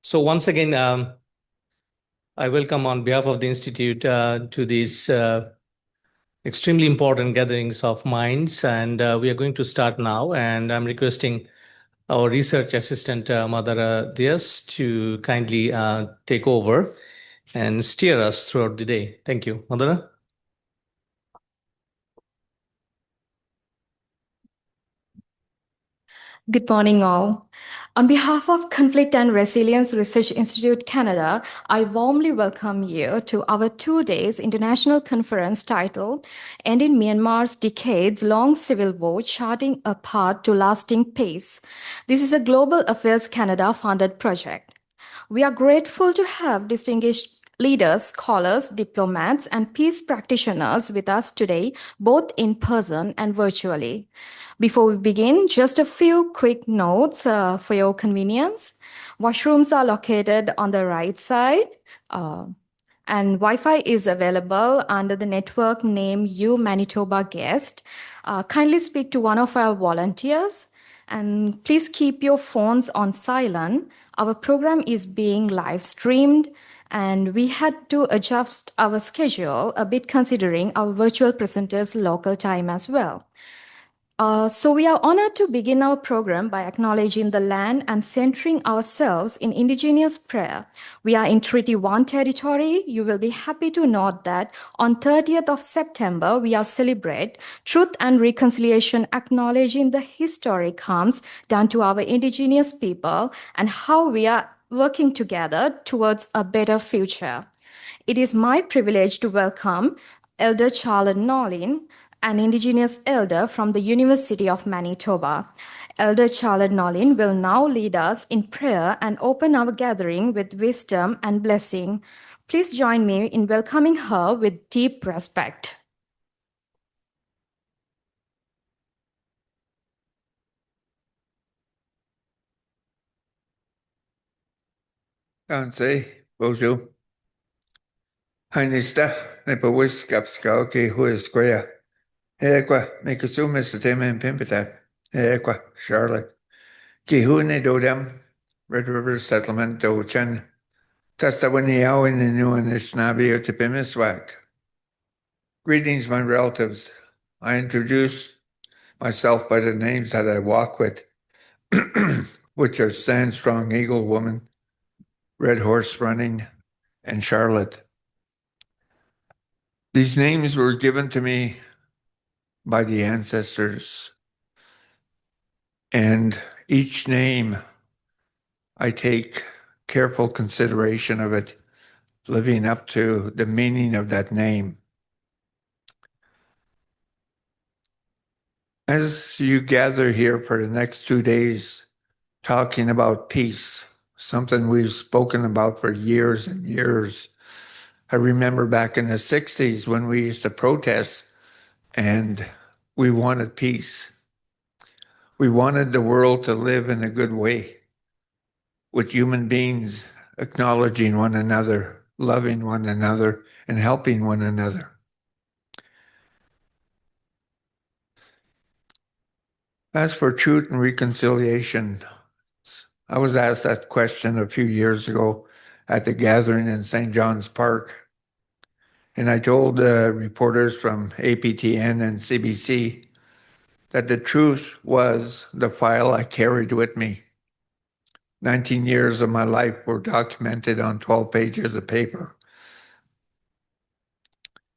So once again, I welcome on behalf of the Institute to these extremely important gatherings of minds. And we are going to start now. And I'm requesting our research assistant, Madara Diaz, to kindly take over and steer us throughout the day. Thank you. Madara? Good morning, all. On behalf of Conflict and Resilience Research Institute Canada, I warmly welcome you to our 2 days international conference titled Ending Myanmar's Decades-Long Civil War, Charting a Path to Lasting Peace. This is a Global Affairs Canada funded project. We are grateful to have distinguished leaders, scholars, diplomats, and peace practitioners with us today, both in person and virtually. Before we begin, just a few quick notes for your convenience. Washrooms are located on the right side. And Wi-Fi is available under the network name You Manitoba Guest. Kindly speak to one of our volunteers and please keep your phones on silent. Our program is being live streamed and we had to adjust our schedule a bit considering our virtual presenters' local time as well. So we are honored to begin our program by acknowledging the land and centering ourselves in Indigenous prayer. We are in Treaty 1 territory. You will be happy to note that on 30th of September, we are celebrate Truth and Reconciliation, acknowledging the historic harms done to our Indigenous people and how we are working together towards a better future. It is my privilege to welcome Elder Charlotte Nolin, an Indigenous elder from the University of Manitoba. Elder Charlotte Nolin will now lead us in prayer and open our gathering with wisdom and blessing. Please join me in welcoming her with deep respect. Bonjour. Hainista, ne powis kapskal ke hui square. Equa, make a zoom as the tema and pimpita. Equa, Charlotte. Ki hu ne dodam, Red River Settlement dochan. Tastawani au in the new and Ishnabi Otipimiswak. Greetings, my relatives. I introduce myself by the names that I walk with, which are Stand Strong Eagle Woman, Red Horse Running, and Charlotte. These names were given to me by the ancestors, and each name I take careful consideration of it, living up to the meaning of that name. As you gather here for the next 2 days, talking about peace, something we've spoken about for years and years. I remember back in the 60s when we used to protest and we wanted peace. We wanted the world to live in a good way, with human beings acknowledging one another, loving one another, and helping one another. As for truth and reconciliation, I was asked that question a few years ago at the gathering in St. John's Park. And I told reporters from APTN and CBC that the truth was the file I carried with me. 19 years of my life were documented on 12 pages of paper.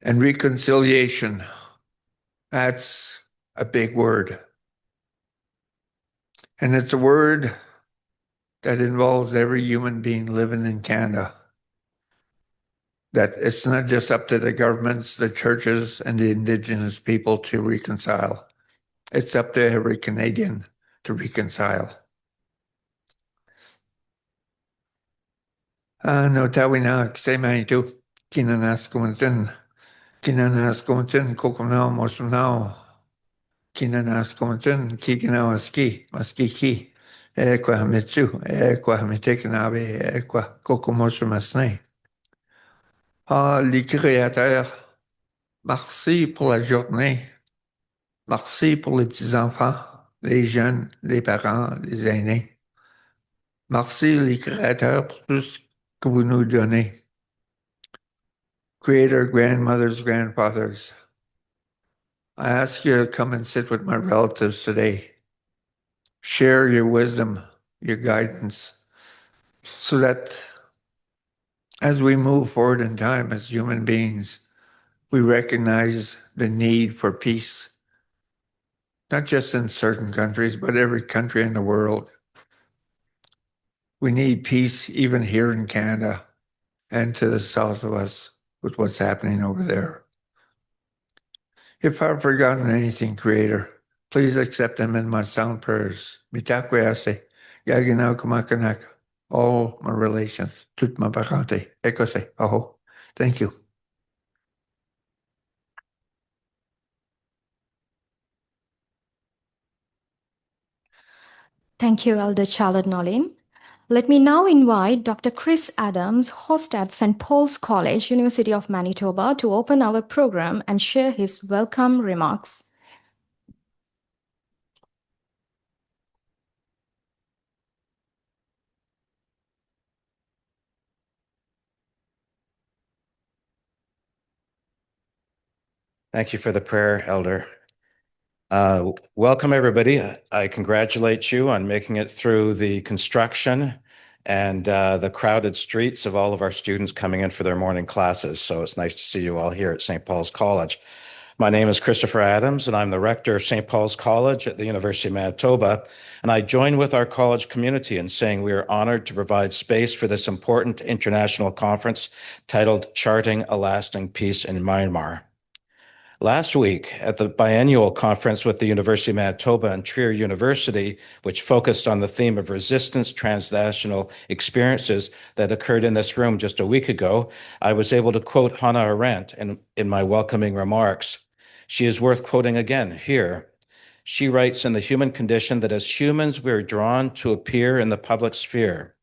And reconciliation, that's a big word. And it's a word that involves every human being living in Canada. That it's not just up to the governments, the churches, and the Indigenous people to reconcile. It's up to every Canadian to reconcile. No tawina ksema kinanas kumantin kokonao mosunao kinanas kumantin kikinao maski ki ekwa hamitsu ekwa hamitekinabe ekwa kokomosu masne. Les créateurs, merci pour la journée. Merci pour les petits-enfants, les jeunes, les parents, les aînés. Merci les créateurs pour tout ce que vous nous donnez. Creator, grandmothers, grandfathers, I ask you to come and sit with my relatives today. Share your wisdom, your guidance, so that as we move forward in time as human beings, we recognize the need for peace, not just in certain countries, but every country in the world. We need peace even here in Canada and to the south of us with what's happening over there. If I've forgotten anything, Creator, please accept them in my sound prayers. Mitakwayase, Yaginaw Kumakanak, all my relations, tut mabakate, ekose, aho. Thank you. Thank you, Elder Charlotte Nolin. Let me now invite Dr. Chris Adams, host at St. Paul's College, University of Manitoba, to open our program and share his welcome remarks. Thank you for the prayer, Elder. Welcome, everybody. I congratulate you on making it through the construction and the crowded streets of all of our students coming in for their morning classes. So it's nice to see you all here at St. Paul's College. My name is Christopher Adams, and I'm the rector of St. Paul's College at the University of Manitoba. And I join with our college community in saying we are honored to provide space for this important international conference titled Charting a Lasting Peace in Myanmar. Last week, at the biennial conference with the University of Manitoba and Trier University, which focused on the theme of resistance transnational experiences that occurred in this room just a week ago, I was able to quote Hannah Arendt in my welcoming remarks. She is worth quoting again here. She writes, in the human condition, that as humans, we are drawn to appear in the public sphere.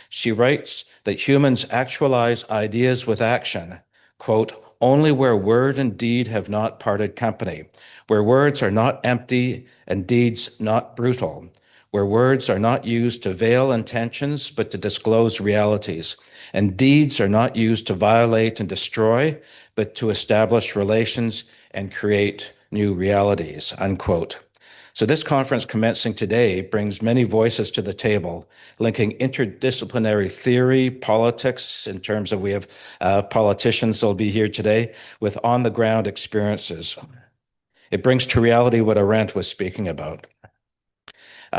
She writes that humans actualize ideas with action, quote, only where word and deed have not parted company, where words are not empty and deeds not brutal, where words are not used to veil intentions but to disclose realities, and deeds are not used to violate and destroy but to establish relations and create new realities, unquote. So this conference commencing today brings many voices to the table, linking interdisciplinary theory, politics, in terms of we have politicians that'll be here today, with on-the-ground experiences. It brings to reality what Arendt was speaking about.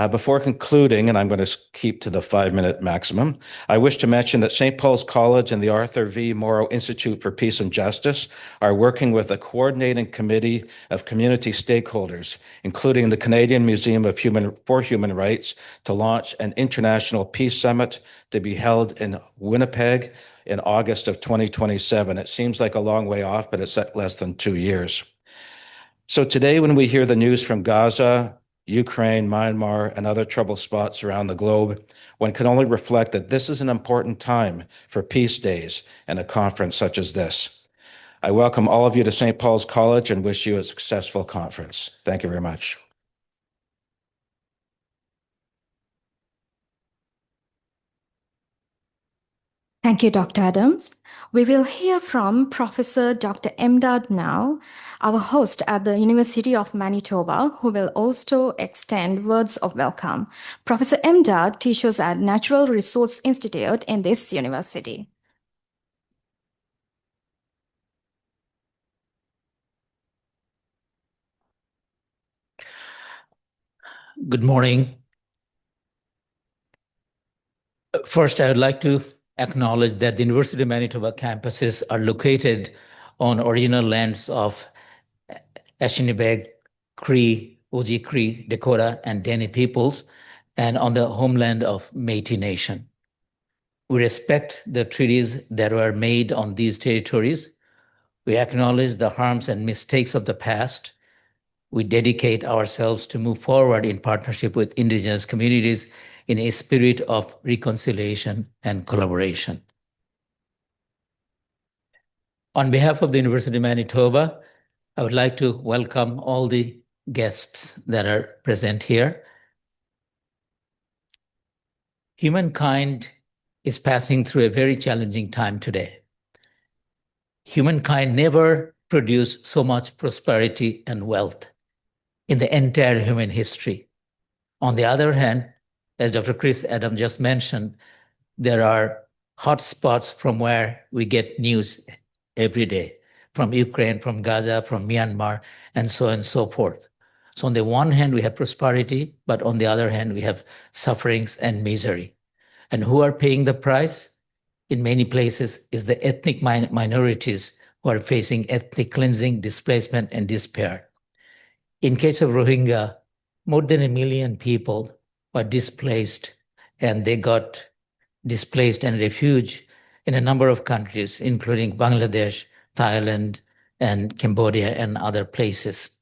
Before concluding, and I'm going to keep to the 5-minute maximum, I wish to mention that St. Paul's College and the Arthur V. Morrow Institute for Peace and Justice are working with a coordinating committee of community stakeholders, including the Canadian Museum of Human Rights, to launch an international peace summit to be held in Winnipeg in August of 2027. It seems like a long way off, but it's less than 2 years. So today, when we hear the news from Gaza, Ukraine, Myanmar, and other trouble spots around the globe, one can only reflect that this is an important time for peace days and a conference such as this. I welcome all of you to St. Paul's College and wish you a successful conference. Thank you very much. Thank you, Dr. Adams. We will hear from Professor Dr. Imdad now, our host at the University of Manitoba, who will also extend words of welcome. Professor Imdad teaches at Natural Resource Institute in this university. Good morning. First, I would like to acknowledge that the University of Manitoba campuses are located on original lands of Ashinibeg, Cree, Oji-Cree, Dakota, and Dene peoples, and on the homeland of Métis Nation. We respect the treaties that were made on these territories. We acknowledge the harms and mistakes of the past. We dedicate ourselves to move forward in partnership with Indigenous communities in a spirit of reconciliation and collaboration. On behalf of the University of Manitoba, I would like to welcome all the guests that are present here. Humankind is passing through a very challenging time today. Humankind never produced so much prosperity and wealth in the entire human history. On the other hand, as Dr. Chris Adam just mentioned, there are hotspots from where we get news every day, from Ukraine, from Gaza, from Myanmar, and so on and so forth. So on the one hand, we have prosperity, but on the other hand, we have sufferings and misery. And who are paying the price? In many places is the ethnic minorities who are facing ethnic cleansing, displacement, and despair. In case of Rohingya, more than 1 million people were displaced, and they got displaced and refuge in a number of countries, including Bangladesh, Thailand, and Cambodia, and other places.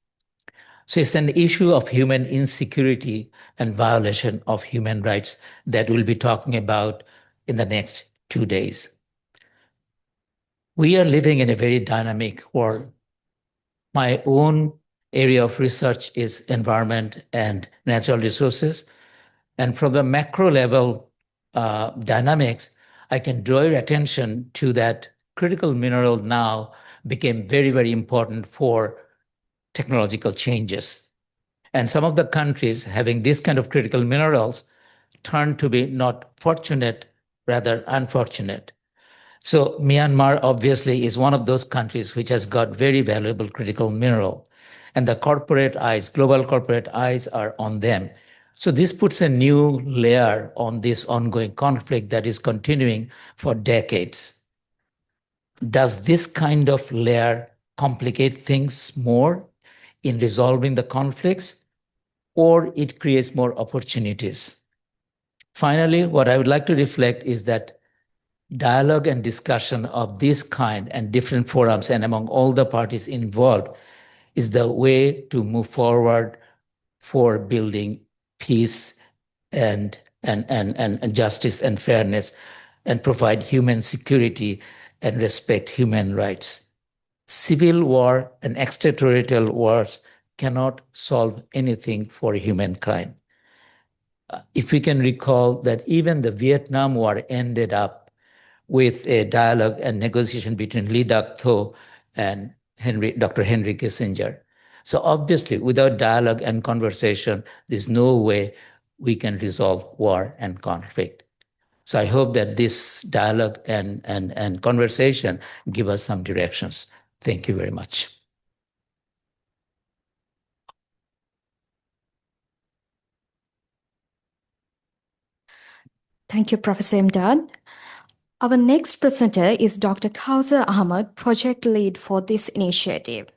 So it's an issue of human insecurity and violation of human rights that we'll be talking about in the next 2 days. We are living in a very dynamic world. My own area of research is environment and natural resources. And from the macro level dynamics, I can draw your attention to that critical mineral now became very, very important for technological changes. And some of the countries having this kind of critical minerals turned to be not fortunate, rather unfortunate. So Myanmar obviously is one of those countries which has got very valuable critical mineral. And the corporate eyes, global corporate eyes are on them. So this puts a new layer on this ongoing conflict that is continuing for decades. Does this kind of layer complicate things more in resolving the conflicts, or it creates more opportunities? Finally, what I would like to reflect is that dialogue and discussion of this kind and different forums and among all the parties involved is the way to move forward for building peace and justice and fairness and provide human security and respect human rights. Civil war and extraterritorial wars cannot solve anything for humankind. If we can recall that even the Vietnam War ended up with a dialogue and negotiation between Lee Dak-tho and Dr. Henry Kissinger. So obviously, without dialogue and conversation, there's no way we can resolve war and conflict. So I hope that this dialogue and conversation give us some directions. Thank you very much. Thank you, Professor Imdad. Our next presenter is Dr. Kausar Ahmed, project lead for this initiative.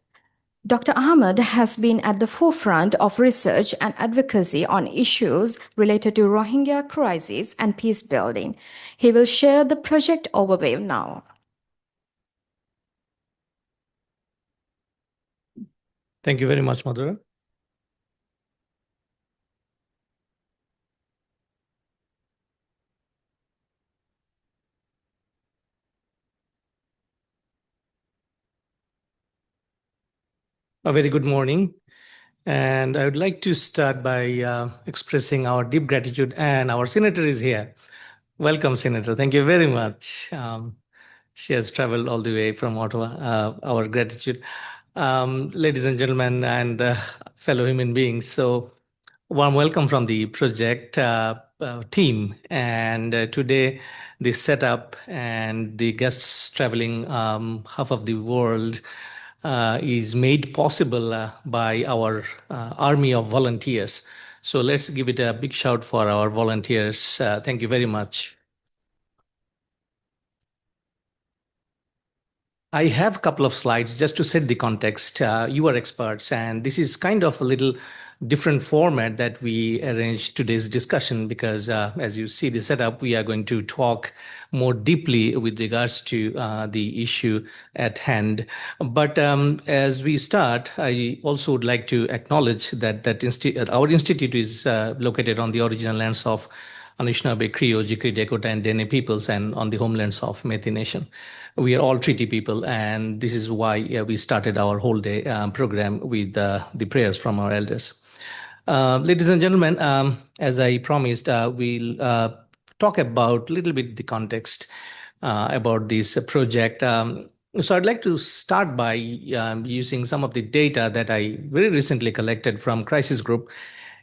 Dr. Ahmed has been at the forefront of research and advocacy on issues related to Rohingya crisis and peace building. He will share the project overview now. Thank you very much, Madhura. A very good morning. And I would like to start by expressing our deep gratitude. And our senator is here. Welcome, Senator. Thank you very much. She has traveled all the way from Ottawa. Our gratitude. Ladies and gentlemen and fellow human beings. So warm welcome from the project team. And today, the setup and the guests traveling half of the world is made possible by our army of volunteers. So let's give it a big shout for our volunteers. Thank you very much. I have a couple of slides just to set the context. You are experts, and this is kind of a little different format that we arranged today's discussion because as you see the setup, we are going to talk more deeply with regards to the issue at hand. But as we start, I also would like to acknowledge that our institute is located on the original lands of Anishinaabe, Cree, Ojibwe, Dakota, and Dene peoples, and on the homelands of Métis Nation. We are all treaty people, and this is why we started our whole day program with the prayers from our elders. Ladies and gentlemen, as I promised, we'll talk about a little bit the context about this project. So I'd like to start by using some of the data that I very recently collected from Crisis Group.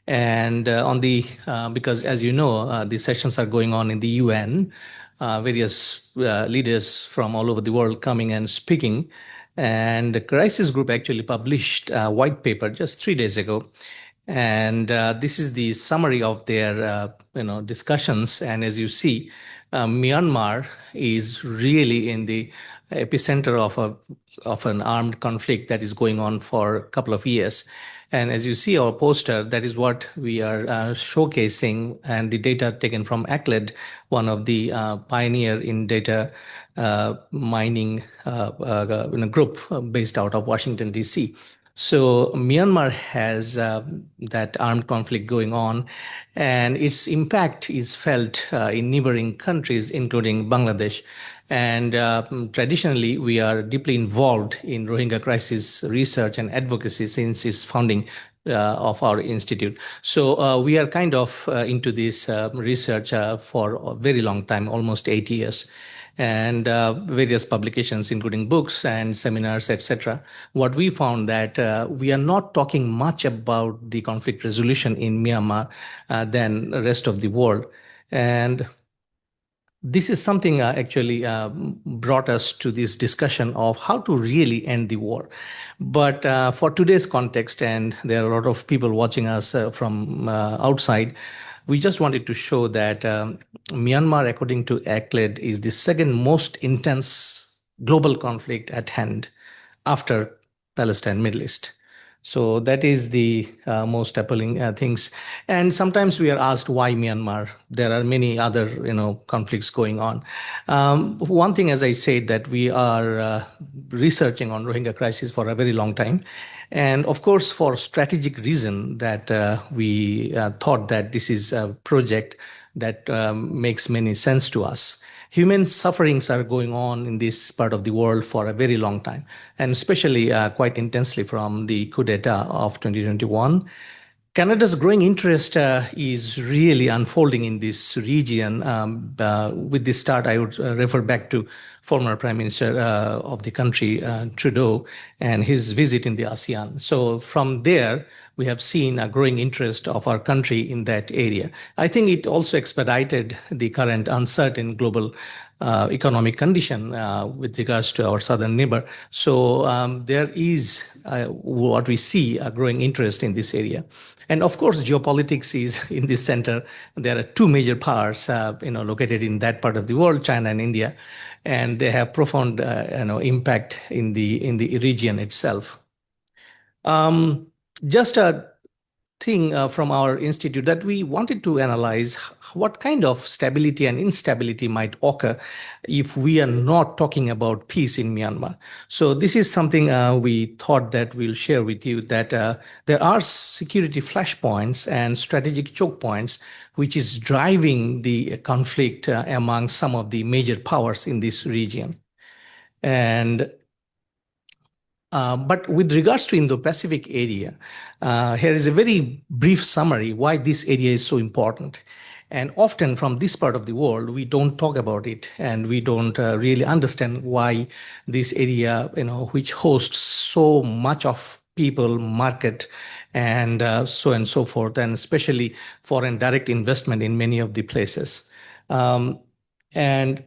And because as you know, the sessions are going on in the UN, various leaders from all over the world coming and speaking. And the Crisis Group actually published a white paper just 3 days ago. And this is the summary of their discussions. And as you see, Myanmar is really in the epicenter of an armed conflict that is going on for a couple of years. And as you see our poster, that is what we are showcasing, and the data taken from ACLED, one of the pioneer in data mining in a group based out of Washington, D.C. So Myanmar has that armed conflict going on, and its impact is felt in neighboring countries, including Bangladesh. And traditionally, we are deeply involved in Rohingya crisis research and advocacy since its founding of our institute. So we are kind of into this research for a very long time, almost 8 years, and various publications, including books and seminars, etc. What we found that we are not talking much about the conflict resolution in Myanmar than the rest of the world. And this is something actually brought us to this discussion of how to really end the war. But for today's context, and there are a lot of people watching us from outside, we just wanted to show that Myanmar, according to ACLED, is the second most intense global conflict at hand after Palestine, Middle East. So that is the most appalling things. And sometimes we are asked why Myanmar. There are many other conflicts going on. One thing, as I said, that we are researching on Rohingya crisis for a very long time. And of course, for strategic reason that we thought that this is a project that makes many sense to us. Human sufferings are going on in this part of the world for a very long time, and especially quite intensely from the coup d'etat of 2021. Canada's growing interest is really unfolding in this region. With this start, I would refer back to former Prime Minister of the country, Trudeau, and his visit in the ASEAN. So from there, we have seen a growing interest of our country in that area. I think it also expedited the current uncertain global economic condition with regards to our southern neighbor. So there is what we see a growing interest in this area. And of course, geopolitics is in this center. There are two major powers located in that part of the world, China and India, and they have profound impact in the region itself. Just a thing from our institute that we wanted to analyze what kind of stability and instability might occur if we are not talking about peace in Myanmar. So this is something we thought that we'll share with you, that there are security flashpoints and strategic choke points which is driving the conflict among some of the major powers in this region. And but with regards to Indo-Pacific area, here is a very brief summary why this area is so important. And often from this part of the world, we don't talk about it, and we don't really understand why this area, which hosts so much of people, market, and so on and so forth, and especially foreign direct investment in many of the places. And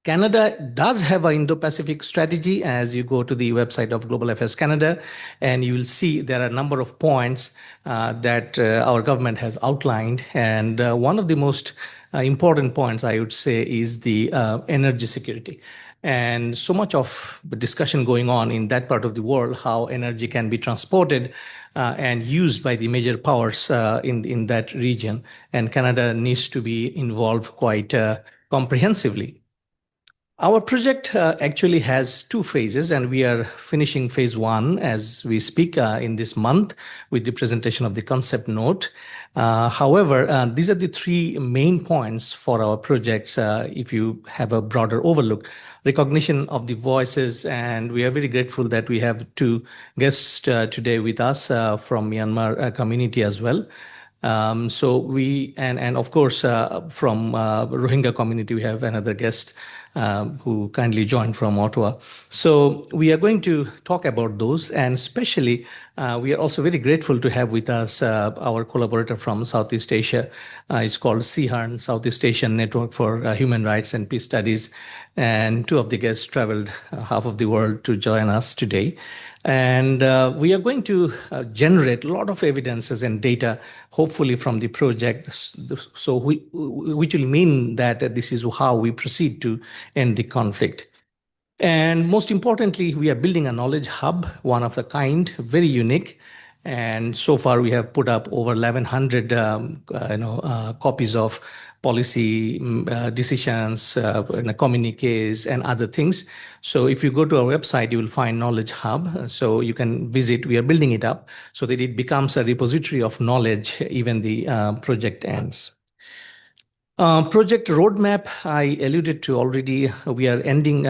Canada does have an Indo-Pacific strategy. As you go to the website of Global Affairs Canada, and you will see there are a number of points that our government has outlined. And one of the most important points, I would say, is the energy security. And so much of the discussion going on in that part of the world, how energy can be transported and used by the major powers in that region. And Canada needs to be involved quite comprehensively. Our project actually has two phases, and we are finishing phase one as we speak in this month with the presentation of the concept note. However, these are the three main points for our projects. If you have a broader overlook, recognition of the voices, and we are very grateful that we have two guests today with us from Myanmar community as well. So we, and of course, from Rohingya community, we have another guest who kindly joined from Ottawa. So we are going to talk about those, and especially we are also very grateful to have with us our collaborator from Southeast Asia. It's called CRRIC, Southeast Asian Network for Human Rights and Peace Studies. And two of the guests traveled half of the world to join us today. And we are going to generate a lot of evidences and data, hopefully from the project, so which will mean that this is how we proceed to end the conflict. And most importantly, we are building a knowledge hub, one of a kind, very unique. And so far, we have put up over 1,100 copies of policy decisions, communiques, and other things. So if you go to our website, you will find Knowledge Hub. So you can visit. We are building it up so that it becomes a repository of knowledge even the project ends. Project roadmap, I alluded to already. We are ending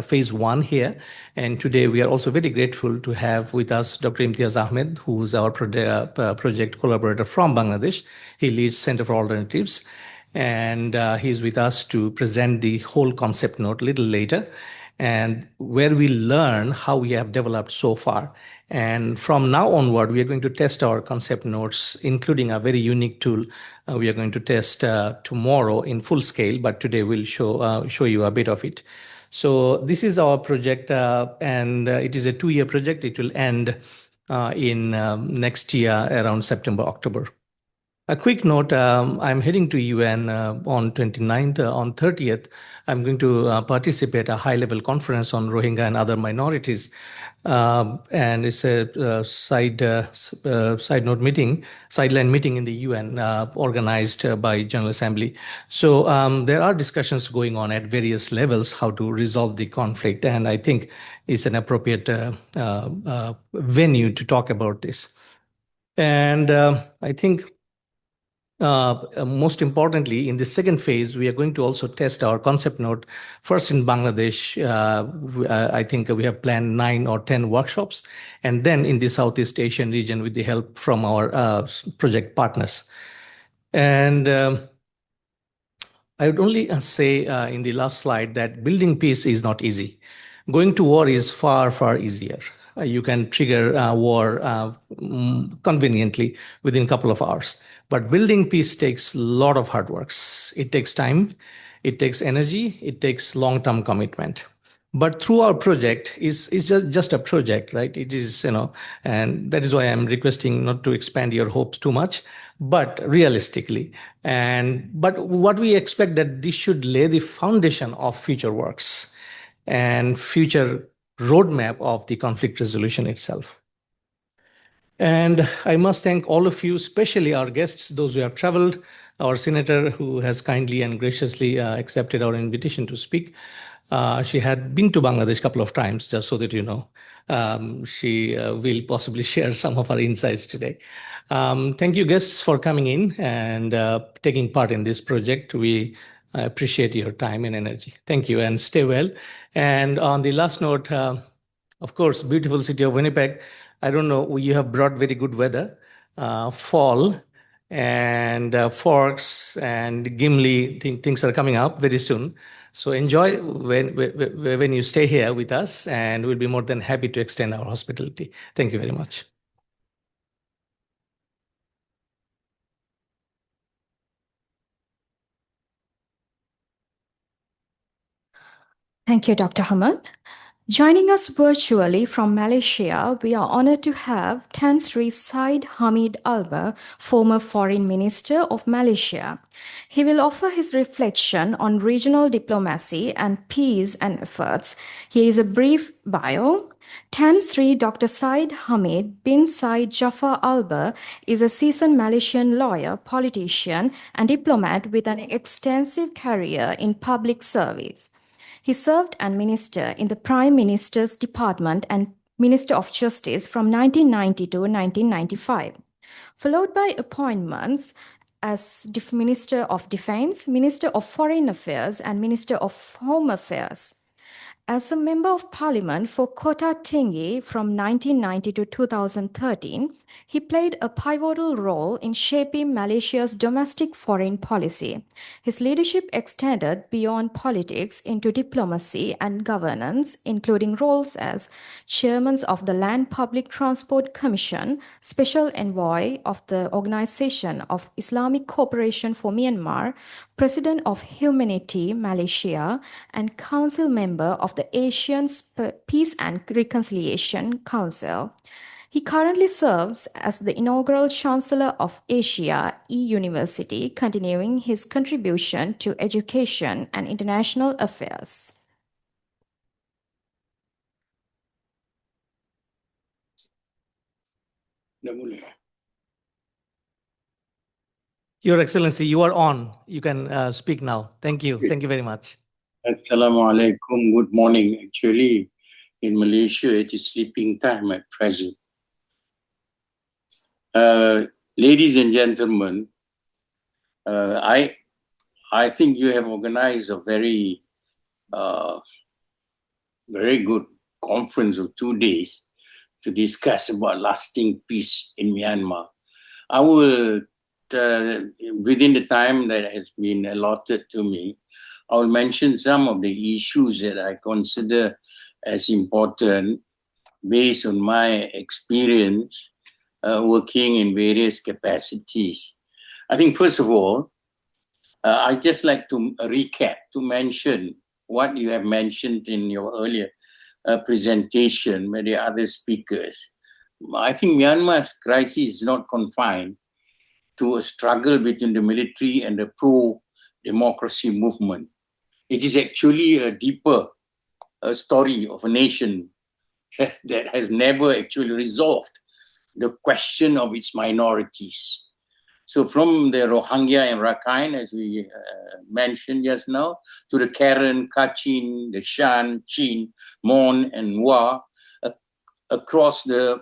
phase 1 here. And today we are also very grateful to have with us Dr. Imtiaz Ahmed, who is our project collaborator from Bangladesh. He leads Center for Alternatives. And he's with us to present the whole concept note a little later, and where we learn how we have developed so far. And from now onward, we are going to test our concept notes, including a very unique tool we are going to test tomorrow in full scale, but today we'll show you a bit of it. So this is our project, and it is a 2-year project. It will end in next year around September, October. A quick note, I'm heading to UN on 29th. On 30th, I'm going to participate a high-level conference on Rohingya and other minorities. And it's a sideline meeting in the UN organized by General Assembly. So there are discussions going on at various levels how to resolve the conflict. And I think it's an appropriate venue to talk about this. And I think most importantly, in the second phase, we are going to also test our concept note first in Bangladesh. I think we have planned 9 or 10 workshops, and then in the Southeast Asian region with the help from our project partners. And I would only say in the last slide that building peace is not easy. Going to war is far, far easier. You can trigger war conveniently within a couple of hours. But building peace takes a lot of hard work. It takes time, it takes energy, it takes long-term commitment. But through our project, it's just a project, right? It is, and that is why I'm requesting not to expand your hopes too much, but realistically. But what we expect that this should lay the foundation of future works and future roadmap of the conflict resolution itself. And I must thank all of you, especially our guests, those who have traveled, our senator who has kindly and graciously accepted our invitation to speak. She had been to Bangladesh a couple of times, just so that you know. She will possibly share some of her insights today. Thank you, guests, for coming in and taking part in this project. We appreciate your time and energy. Thank you, and stay well. And on the last note, of course, beautiful city of Winnipeg. I don't know, you have brought very good weather, fall, and Forks and Gimli, things are coming up very soon. So enjoy when you stay here with us, and we'll be more than happy to extend our hospitality. Thank you very much. Thank you, Dr. Hamad. Joining us virtually from Malaysia, we are honored to have Tan Sri Said Hamid Albar, former Foreign Minister of Malaysia. He will offer his reflection on regional diplomacy and peace and efforts. Here is a brief bio. Tan Sri Dr. Said Hamid bin Said Jafar Albar is a seasoned Malaysian lawyer, politician, and diplomat with an extensive career in public service. He served as minister in the Prime Minister's Department and Minister of Justice from 1990 to 1995, followed by appointments as Minister of Defense, Minister of Foreign Affairs, and Minister of Home Affairs. As a Member of Parliament for Kota Tinggi from 1990 to 2013, he played a pivotal role in shaping Malaysia's domestic foreign policy. His leadership extended beyond politics into diplomacy and governance, including roles as Chairman of the Land Public Transport Commission, Special Envoy of the Organization of Islamic Cooperation for Myanmar, President of Humanity Malaysia, and Council Member of the Asian Peace and Reconciliation Council. He currently serves as the inaugural Chancellor of Asia E-University, continuing his contribution to education and international affairs. Your Excellency, you are on. You can speak now. Thank you. Thank you very much. Assalamu alaikum. Good morning. Actually, in Malaysia, it is sleeping time at present. Ladies and gentlemen, I think you have organized a very good conference of 2 days to discuss about lasting peace in Myanmar. I will, within the time that has been allotted to me, I will mention some of the issues that I consider as important based on my experience working in various capacities. I think, first of all, I'd just like to recap, to mention what you have mentioned in your earlier presentation by the other speakers. I think Myanmar's crisis is not confined to a struggle between the military and the pro-democracy movement. It is actually a deeper story of a nation that has never actually resolved the question of its minorities. So from the Rohingya and Rakhine, as we mentioned just now, to the Karen, Kachin, the Shan, Chin, Mon, and Wa, across the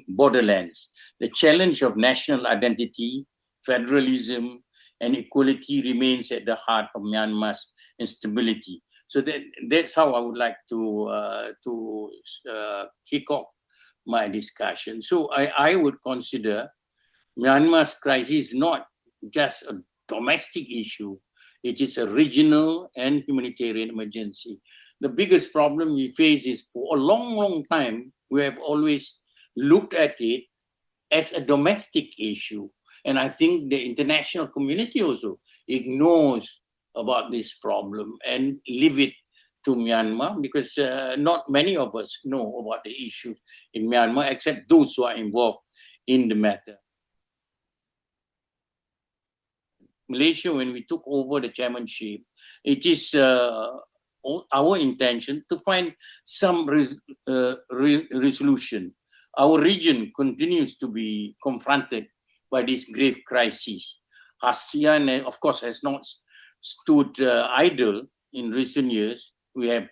borderlands, the challenge of national identity, federalism, and equality remains at the heart of Myanmar's instability. So that's how I would like to kick off my discussion. So I would consider Myanmar's crisis is not just a domestic issue, it is a regional and humanitarian emergency. The biggest problem we face is for a long time, we have always looked at it as a domestic issue. And I think the international community also ignores about this problem and leave it to Myanmar, because not many of us know about the issues in Myanmar except those who are involved in the matter. Malaysia, when we took over the chairmanship, it is our intention to find some resolution. Our region continues to be confronted by this grave crisis. ASEAN, of course, has not stood idle in recent years. We have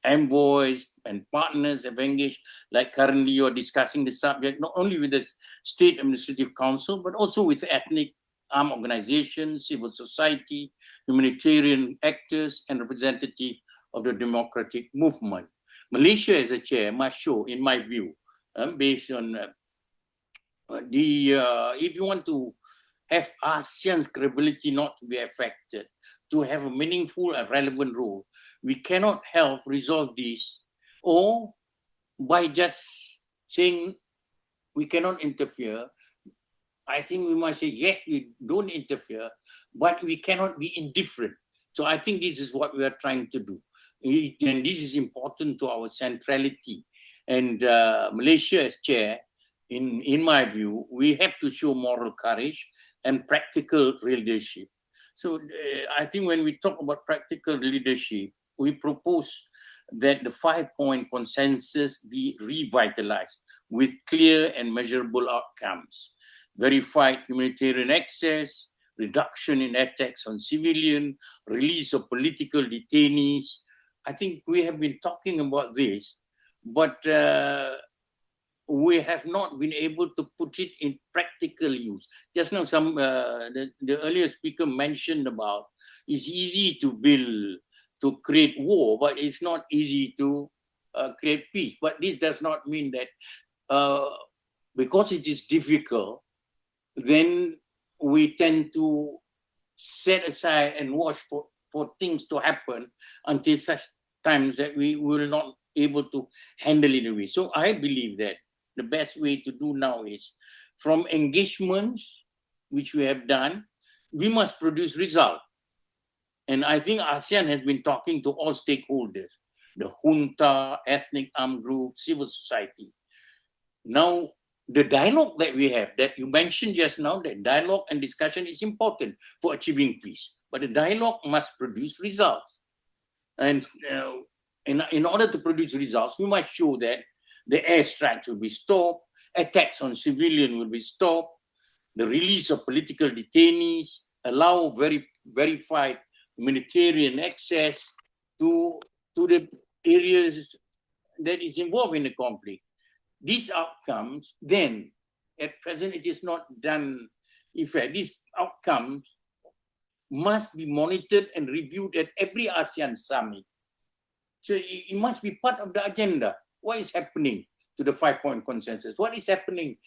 envoys and partners have engaged, like currently you are discussing the subject, not only with the State Administrative Council, but also with ethnic armed organizations, civil society, humanitarian actors, and representatives of the democratic movement. Malaysia as a chair must show, in my view, based on if you want to have ASEAN's credibility not to be affected, to have a meaningful and relevant role, we cannot help resolve this, or by just saying we cannot interfere. I think we must say, yes, we don't interfere, but we cannot be indifferent. So I think this is what we are trying to do. And this is important to our centrality. And Malaysia as chair, in my view, we have to show moral courage and practical leadership. So I think when we talk about practical leadership, we propose that the 5-point consensus be revitalized with clear and measurable outcomes. Verified humanitarian access, reduction in attacks on civilian, release of political detainees. I think we have been talking about this, but we have not been able to put it in practical use. Just now, the earlier speaker mentioned about it's easy to build to create war, but it's not easy to create peace. But this does not mean that because it is difficult, then we tend to set aside and watch for things to happen until such times that we will not able to handle it away. So I believe that the best way to do now is from engagements which we have done, we must produce results. And I think ASEAN has been talking to all stakeholders, the junta, ethnic armed groups, civil society. Now, the dialogue that we have, that you mentioned just now, that dialogue and discussion is important for achieving peace. But the dialogue must produce results. And in order to produce results, we must show that the airstrikes will be stopped, attacks on civilians will be stopped, the release of political detainees, allow verified humanitarian access to the areas that is involved in the conflict. These outcomes, then, at present it is not done. These outcomes must be monitored and reviewed at every ASEAN summit. So it must be part of the agenda. What is happening to the 5-point consensus? What is happening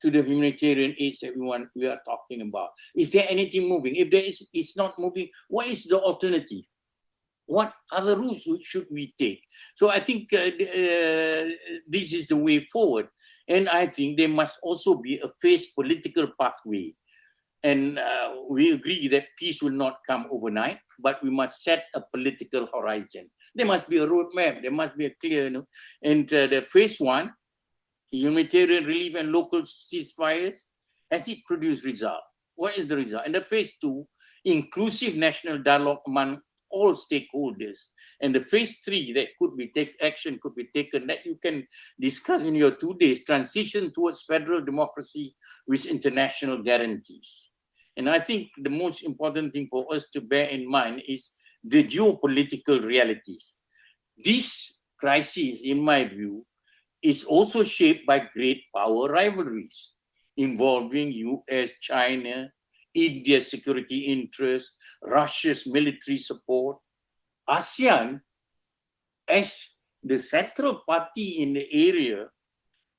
to the humanitarian aid that we are talking about? Is there anything moving? If it's not moving, what is the alternative? What other routes should we take? So I think this is the way forward. And I think there must also be a phased political pathway. And we agree that peace will not come overnight, but we must set a political horizon. There must be a roadmap. There must be a clear, and the phase 1, humanitarian relief and local ceasefires, has it produced result? What is the result? And the phase 2, inclusive national dialogue among all stakeholders. And the phase 3 that action could be taken, that you can discuss in your 2 days, transition towards federal democracy with international guarantees. And I think the most important thing for us to bear in mind is the geopolitical realities. This crisis, in my view, is also shaped by great power rivalries involving US, China, India's security interests, Russia's military support. ASEAN, as the central party in the area,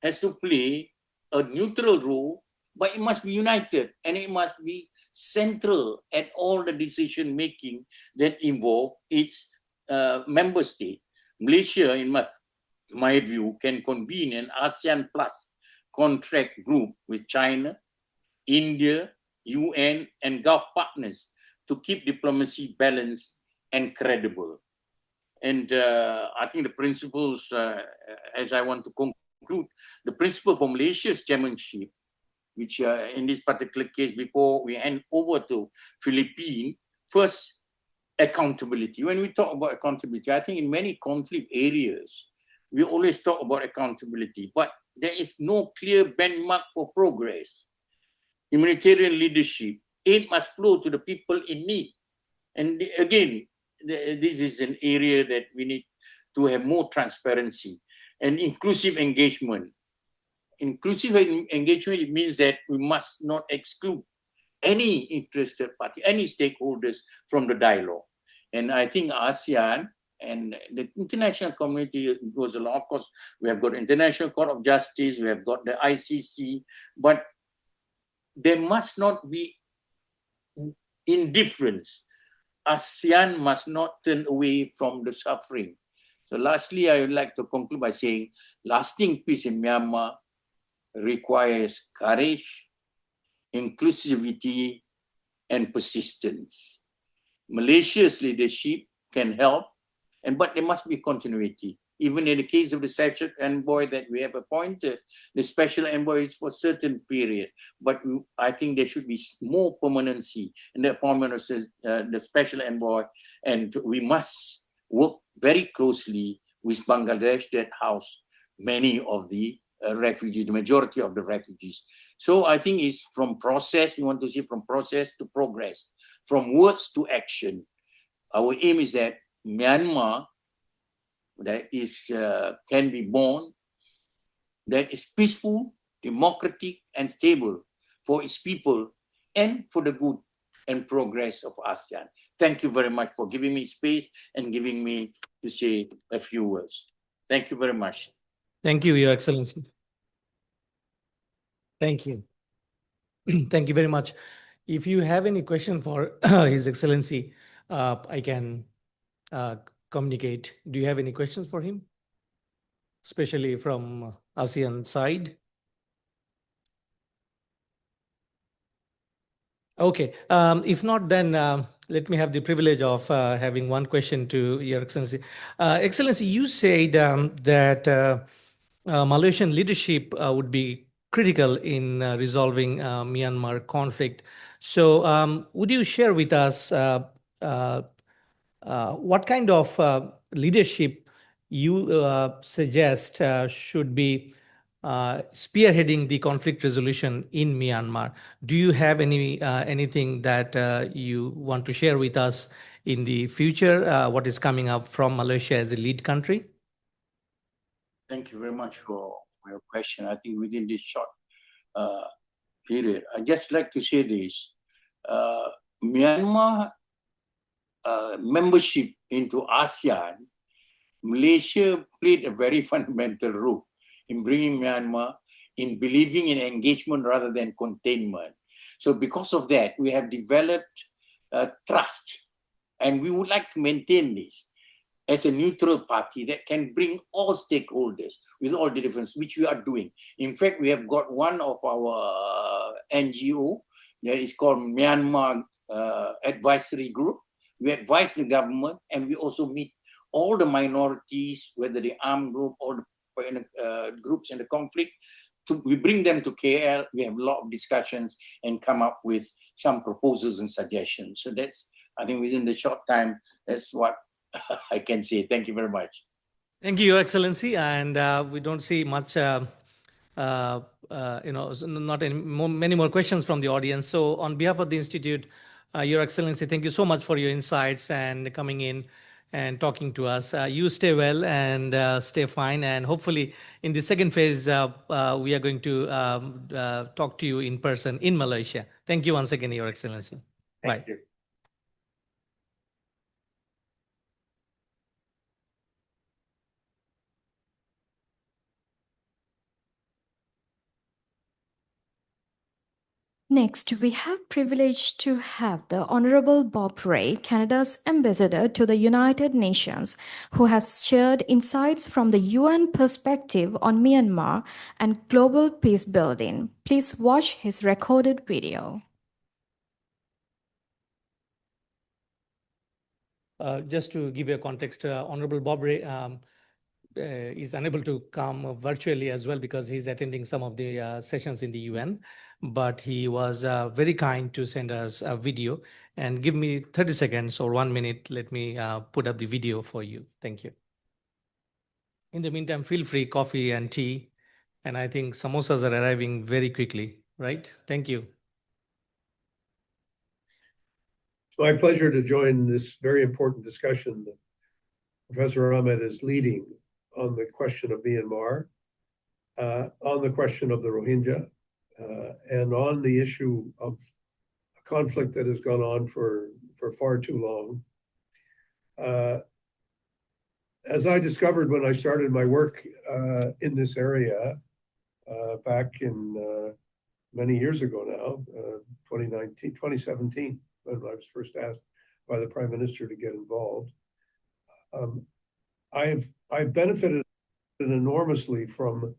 has to play a neutral role, but it must be united and it must be central at all the decision making that involve its member state. Malaysia, in my view, can convene an ASEAN Plus contract group with China, India, UN, and Gulf partners to keep diplomacy balanced and credible. And I think the principles, as I want to conclude, the principle for Malaysia's chairmanship, which in this particular case, before we hand over to Philippines, first, accountability. When we talk about accountability, I think in many conflict areas, we always talk about accountability, but there is no clear benchmark for progress. Humanitarian leadership, aid must flow to the people in need. And again, this is an area that we need to have more transparency and inclusive engagement. Inclusive engagement, it means that we must not exclude any interested party, any stakeholders from the dialogue. And I think ASEAN and the international community goes along. Of course, we have got the International Court of Justice, we have got the ICC, but there must not be indifference. ASEAN must not turn away from the suffering. So lastly, I would like to conclude by saying lasting peace in Myanmar requires courage, inclusivity, and persistence. Malaysia's leadership can help, but there must be continuity. Even in the case of the special envoy that we have appointed, the special envoy is for a certain period, but I think there should be more permanency in the appointment of the special envoy, and we must work very closely with Bangladesh that house many of the refugees, the majority of the refugees. So I think it's from process, we want to see from process to progress, from words to action. Our aim is that Myanmar, that is can be born, that is peaceful, democratic, and stable for its people and for the good and progress of ASEAN. Thank you very much for giving me space and giving me to say a few words. Thank you very much. Thank you, Your Excellency. Thank you. Thank you very much. If you have any question for His Excellency, I can communicate. Do you have any questions for him? Especially from ASEAN side? Okay. If not, then let me have the privilege of having one question to Your Excellency. Excellency, you said that Malaysian leadership would be critical in resolving Myanmar conflict. So would you share with us what kind of leadership you suggest should be spearheading the conflict resolution in Myanmar? Do you have anything that you want to share with us in the future? What is coming up from Malaysia as a lead country? Thank you very much for your question. I think within this short period, I'd just like to say this. Myanmar membership into ASEAN, Malaysia played a very fundamental role in bringing Myanmar in believing in engagement rather than containment. So because of that, we have developed trust, and we would like to maintain this as a neutral party that can bring all stakeholders with all the difference, which we are doing. In fact, we have got one of our NGO that is called Myanmar Advisory Group. We advise the government, and we also meet all the minorities, whether the armed group or the groups in the conflict. We bring them to KL. We have a lot of discussions and come up with some proposals and suggestions. So that's, I think, within the short time, that's what I can say. Thank you very much. Thank you, Your Excellency. And we don't see much, not many more questions from the audience. So on behalf of the Institute, Your Excellency, thank you so much for your insights and coming in and talking to us. You stay well and stay fine. And hopefully in the second phase, we are going to talk to you in person in Malaysia. Thank you once again, Your Excellency. Bye. Thank you. Next, we have privilege to have the Honorable Bob Ray, Canada's ambassador to the United Nations, who has shared insights from the UN perspective on Myanmar and global peace building. Please watch his recorded video. Just to give you a context, Honorable Bob Ray is unable to come virtually as well because he's attending some of the sessions in the UN. But he was very kind to send us a video and give me 30 seconds or 1 minute. Let me put up the video for you. Thank you. In the meantime, feel free, coffee and tea. And I think samosas are arriving very quickly, right? Thank you. It's my pleasure to join this very important discussion that Professor Ahmed is leading on the question of Myanmar, on the question of the Rohingya, and on the issue of a conflict that has gone on for far too long. As I discovered when I started my work in this area back in many years ago now, 2017, when I was first asked by the Prime Minister to get involved, I've benefited enormously from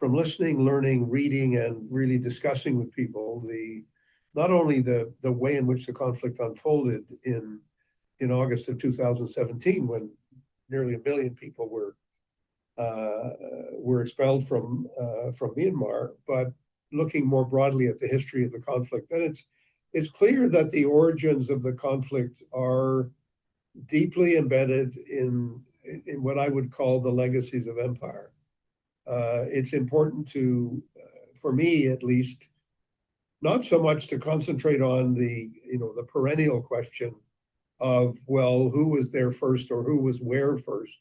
listening, learning, reading, and really discussing with people not only the way in which the conflict unfolded in August of 2017, when nearly 1 million people were expelled from Myanmar, but looking more broadly at the history of the conflict. And it's clear that the origins of the conflict are deeply embedded in what I would call the legacies of empire. It's important for me at least, not so much to concentrate on the perennial question of, well, who was there first or who was where first,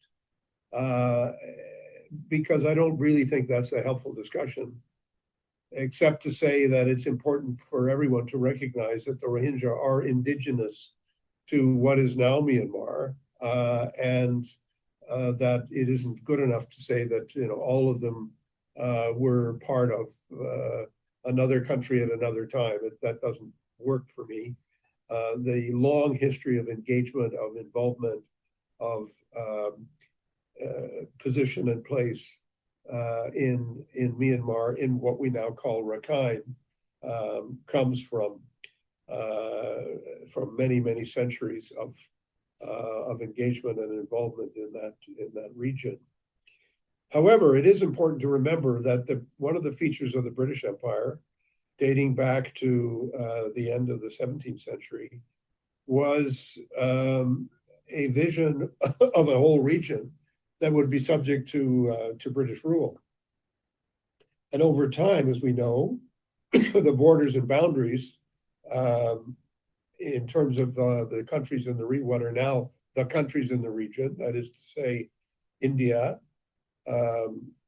because I don't really think that's a helpful discussion. except to say that it's important for everyone to recognize that the Rohingya are indigenous to what is now Myanmar, and that it isn't good enough to say that all of them were part of another country at another time. That doesn't work for me. The long history of engagement, of involvement, of position and place in Myanmar, in what we now call Rakhine, comes from many centuries of engagement and involvement in that region. However, it is important to remember that one of the features of the British Empire, dating back to the end of the 17th century, was a vision of a whole region that would be subject to British rule. And over time, as we know, the borders and boundaries, in terms of the countries in the region, what are now the countries in the region, that is to say, India,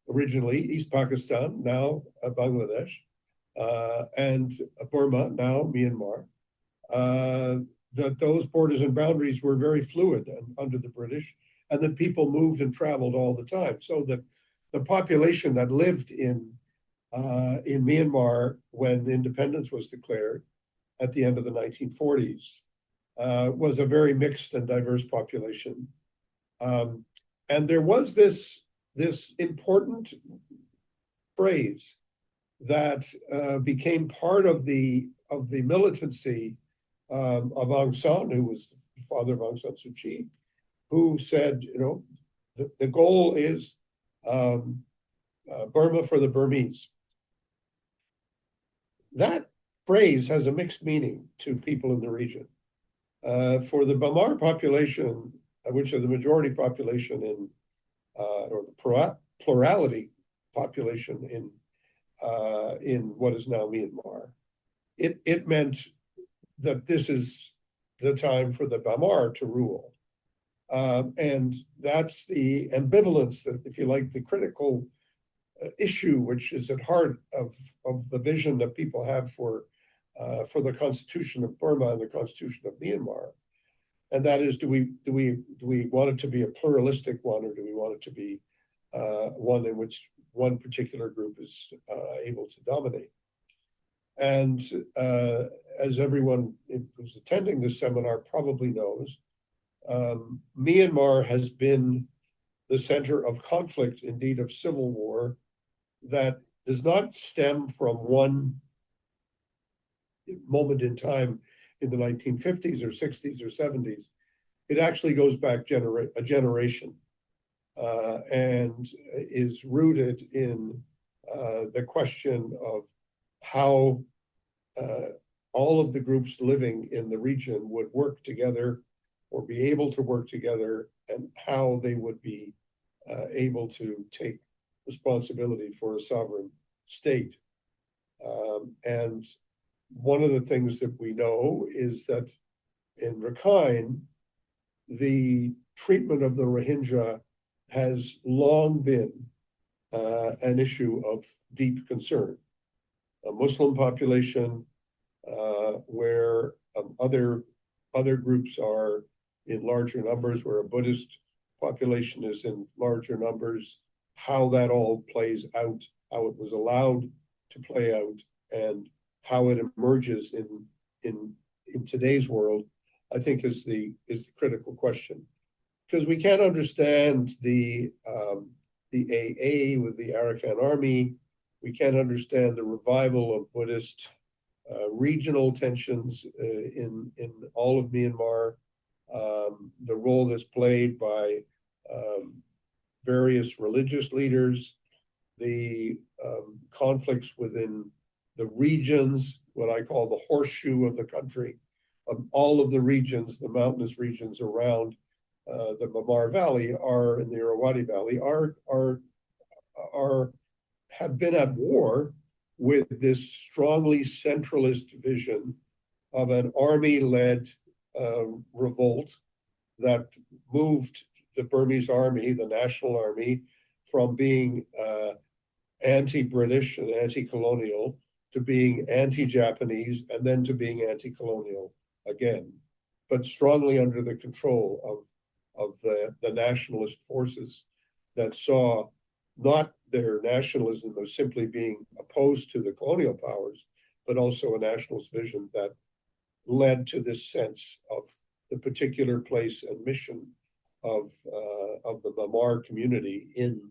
originally East Pakistan, now Bangladesh, and Burma, now Myanmar, that those borders and boundaries were very fluid under the British, and that people moved and traveled all the time. So that the population that lived in Myanmar when independence was declared at the end of the 1940s was a very mixed and diverse population. And there was this important phrase that became part of the militancy of Aung San, who was the father of Aung San Suu Kyi, who said, the goal is Burma for the Burmese. That phrase has a mixed meaning to people in the region. For the Bamar population, which are the majority population or the plurality population in what is now Myanmar, it meant that this is the time for the Bamar to rule. And that's the ambivalence, that, if you like, the critical issue, which is at heart of the vision that people have for the Constitution of Burma and the Constitution of Myanmar. And that is, do we want it to be a pluralistic one, or do we want it to be one in which one particular group is able to dominate? And as everyone who's attending this seminar probably knows, Myanmar has been the center of conflict, indeed of civil war, that does not stem from one moment in time in the 1950s or 60s or 70s. It actually goes back a generation and is rooted in the question of how all of the groups living in the region would work together or be able to work together, and how they would be able to take responsibility for a sovereign state. And one of the things that we know is that in Rakhine, the treatment of the Rohingya has long been an issue of deep concern. A Muslim population where other groups are in larger numbers, where a Buddhist population is in larger numbers, how that all plays out, how it was allowed to play out, and how it emerges in today's world, I think is the critical question. Because we can't understand the AA with the Arakan army, we can't understand the revival of Buddhist regional tensions in all of Myanmar, the role that's played by various religious leaders, the conflicts within the regions, what I call the horseshoe of the country, all of the regions, the mountainous regions around the Myanmar Valley are in the Irrawaddy Valley have been at war with this strongly centralist vision of an army-led revolt that moved the Burmese army, the national army, from being anti-British and anti-colonial to being anti-Japanese and then to being anti-colonial again, but strongly under the control of the nationalist forces that saw not their nationalism as simply being opposed to the colonial powers, but also a nationalist vision that led to this sense of the particular place and mission of the Myanmar community in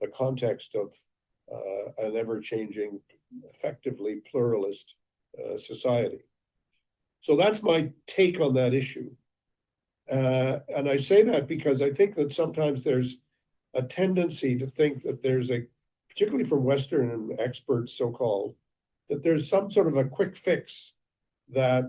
the context of an ever-changing, effectively pluralist society. So that's my take on that issue. And I say that because I think that sometimes there's a tendency to think that there's particularly from Western experts, so-called, that there's some sort of a quick fix that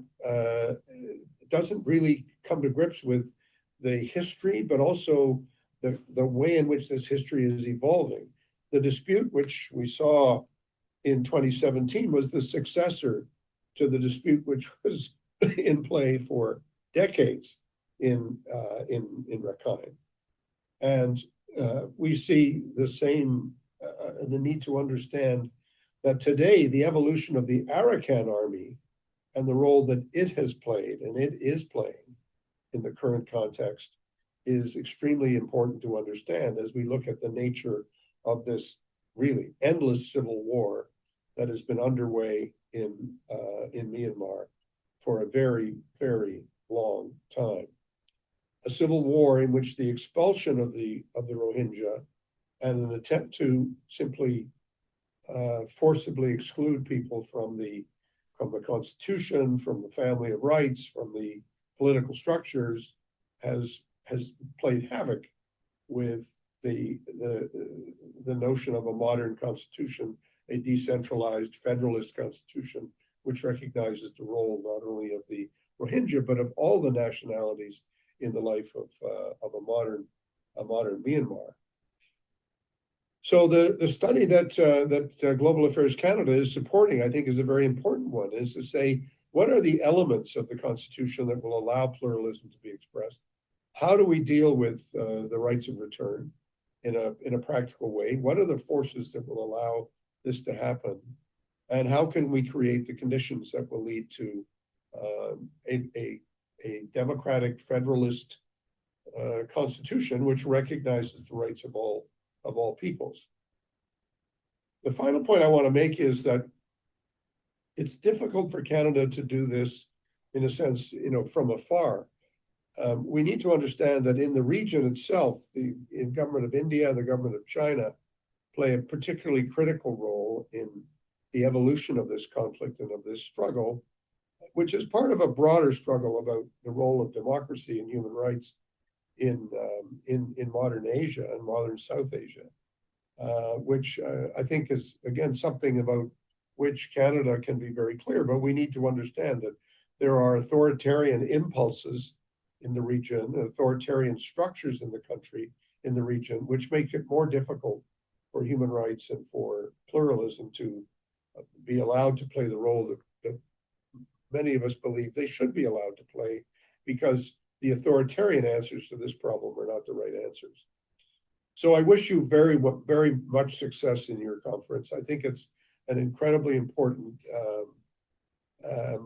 doesn't really come to grips with the history, but also the way in which this history is evolving. The dispute which we saw in 2017 was the successor to the dispute which was in play for decades in Rakhine. And we see the same, the need to understand that today the evolution of the Arakan army and the role that it has played and it is playing in the current context is extremely important to understand as we look at the nature of this really endless civil war that has been underway in Myanmar for a very, very long time. A civil war in which the expulsion of the Rohingya and an attempt to simply forcibly exclude people from the constitution, from the family of rights, from the political structures, has played havoc with the notion of a modern constitution, a decentralized federalist constitution, which recognizes the role not only of the Rohingya but of all the nationalities in the life of a modern Myanmar. So the study that Global Affairs Canada is supporting, I think, is a very important one, is to say, what are the elements of the Constitution that will allow pluralism to be expressed? How do we deal with the rights of return in a practical way? What are the forces that will allow this to happen? And how can we create the conditions that will lead to a democratic federalist constitution which recognizes the rights of all peoples? The final point I want to make is that it's difficult for Canada to do this in a sense, from afar. We need to understand that in the region itself, the government of India and the government of China play a particularly critical role in the evolution of this conflict and of this struggle, which is part of a broader struggle about the role of democracy and human rights in modern Asia and modern South Asia, which I think is, again, something about which Canada can be very clear, but we need to understand that there are authoritarian impulses in the region, authoritarian structures in the country, in the region, which make it more difficult for human rights and for pluralism to be allowed to play the role that many of us believe they should be allowed to play, because the authoritarian answers to this problem are not the right answers. So I wish you very, very much success in your conference. I think it's an incredibly important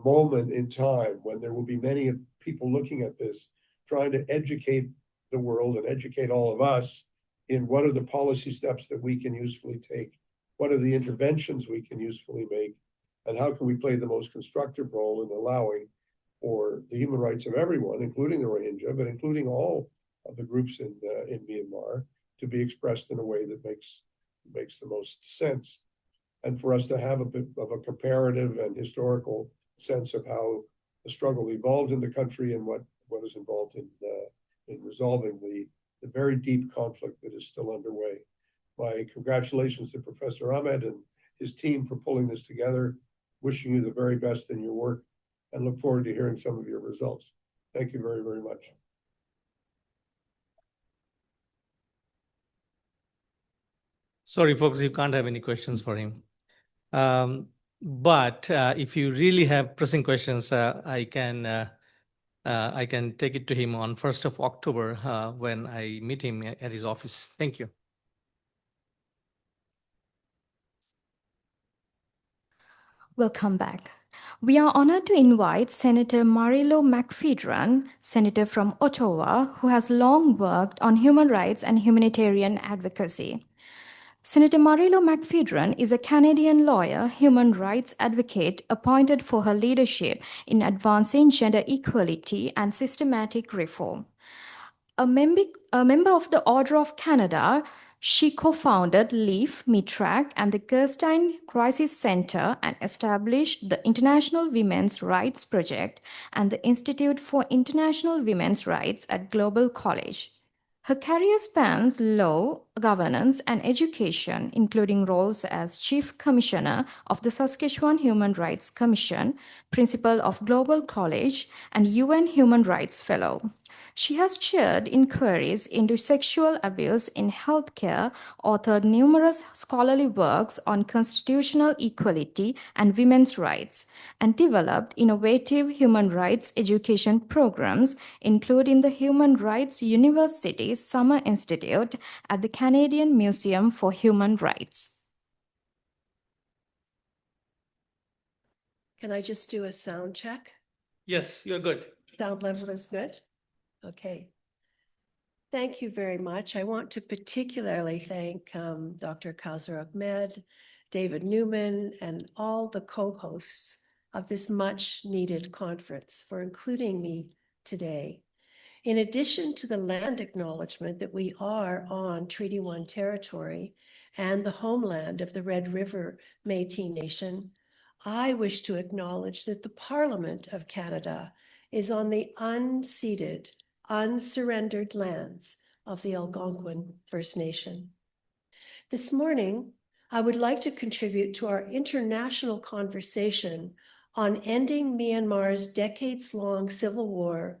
moment in time when there will be many people looking at this, trying to educate the world and educate all of us in what are the policy steps that we can usefully take, what are the interventions we can usefully make, and how can we play the most constructive role in allowing for the human rights of everyone, including the Rohingya, but including all of the groups in Myanmar, to be expressed in a way that makes the most sense, and for us to have a bit of a comparative and historical sense of how the struggle evolved in the country and what is involved in resolving the very deep conflict that is still underway. My congratulations to Professor Ahmed and his team for pulling this together. Wishing you the very best in your work and look forward to hearing some of your results. Thank you very, very much. Sorry, folks, you can't have any questions for him. But if you really have pressing questions, I can take it to him on 1st of October when I meet him at his office. Thank you. Welcome back. We are honored to invite Senator Marilo McPhedran, Senator from Ottawa, who has long worked on human rights and humanitarian advocacy. Senator Marilo McPhedran is a Canadian lawyer, human rights advocate appointed for her leadership in advancing gender equality and systematic reform. A member of the Order of Canada, she co-founded LEAF, MITRAC, and the Gerstein Crisis Center and established the International Women's Rights Project and the Institute for International Women's Rights at Global College. Her career spans law, governance, and education, including roles as Chief Commissioner of the Saskatchewan Human Rights Commission, Principal of Global College, and UN Human Rights Fellow. She has chaired inquiries into sexual abuse in healthcare, authored numerous scholarly works on constitutional equality and women's rights, and developed innovative human rights education programs, including the Human Rights University Summer Institute at the Canadian Museum for Human Rights. Can I just do a sound check? Yes, you're good. Sound level is good? Okay. Thank you very much. I want to particularly thank Dr. Kawsar Ahmed, David Newman, and all the co-hosts of this much needed conference for including me today. In addition to the land acknowledgement that we are on Treaty 1 territory and the homeland of the Red River Métis Nation, I wish to acknowledge that the Parliament of Canada is on the unceded, unsurrendered lands of the Algonquin First Nation. This morning, I would like to contribute to our international conversation on ending Myanmar's decades-long civil war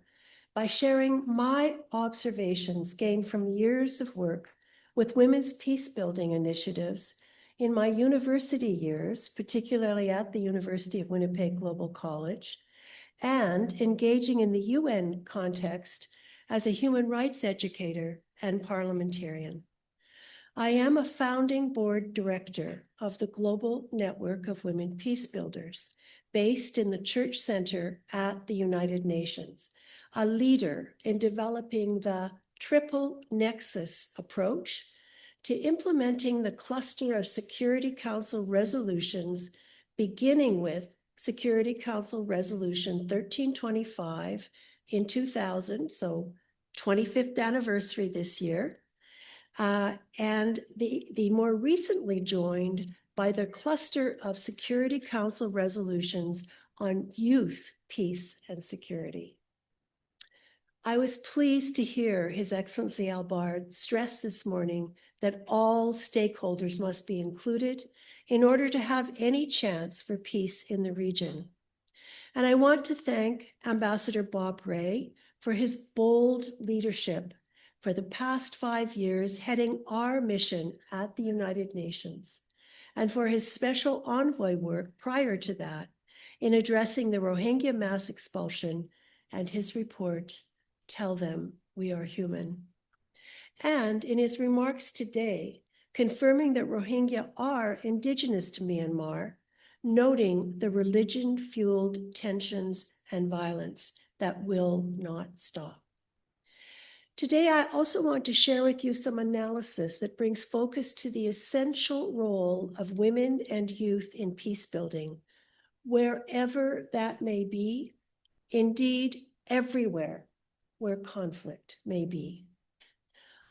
by sharing my observations gained from years of work with women's peace-building initiatives in my university years, particularly at the University of Winnipeg Global College, and engaging in the UN context as a human rights educator and parliamentarian. I am a founding board director of the Global Network of Women Peacebuilders, based in the Church Center at the United Nations, a leader in developing the triple nexus approach to implementing the cluster of Security Council resolutions, beginning with Security Council Resolution 1325 in 2000, so 25th anniversary this year, and the more recently joined by the cluster of Security Council resolutions on youth, peace, and security. I was pleased to hear His Excellency Albard stress this morning that all stakeholders must be included in order to have any chance for peace in the region. And I want to thank Ambassador Bob Rae for his bold leadership for the past 5 years heading our mission at the United Nations, and for his special envoy work prior to that in addressing the Rohingya mass expulsion and his report, Tell Them We Are Human. And in his remarks today, confirming that Rohingya are indigenous to Myanmar, noting the religion-fueled tensions and violence that will not stop. Today, I also want to share with you some analysis that brings focus to the essential role of women and youth in peace building, wherever that may be, indeed everywhere where conflict may be.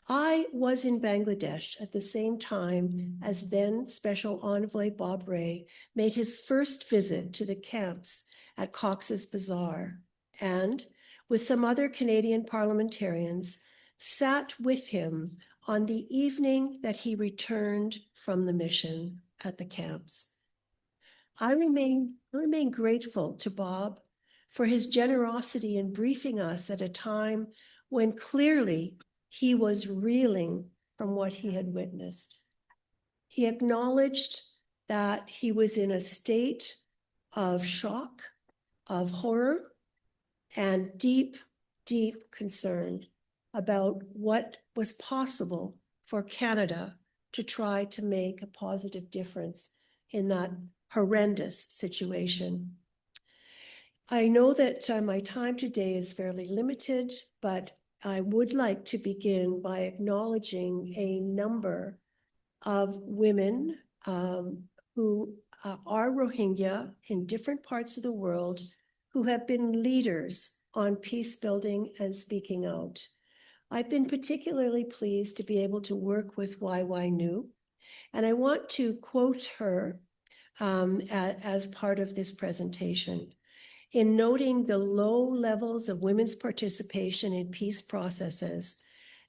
I was in Bangladesh at the same time as then Special Envoy Bob Rae made his first visit to the camps at Cox's Bazar, and with some other Canadian parliamentarians, sat with him on the evening that he returned from the mission at the camps. I remain grateful to Bob for his generosity in briefing us at a time when clearly he was reeling from what he had witnessed. He acknowledged that he was in a state of shock, of horror, and deep, deep concern about what was possible for Canada to try to make a positive difference in that horrendous situation. I know that my time today is fairly limited, but I would like to begin by acknowledging a number of women who are Rohingya in different parts of the world who have been leaders on peace building and speaking out. I've been particularly pleased to be able to work with YY Nu, and I want to quote her as part of this presentation. In noting the low levels of women's participation in peace processes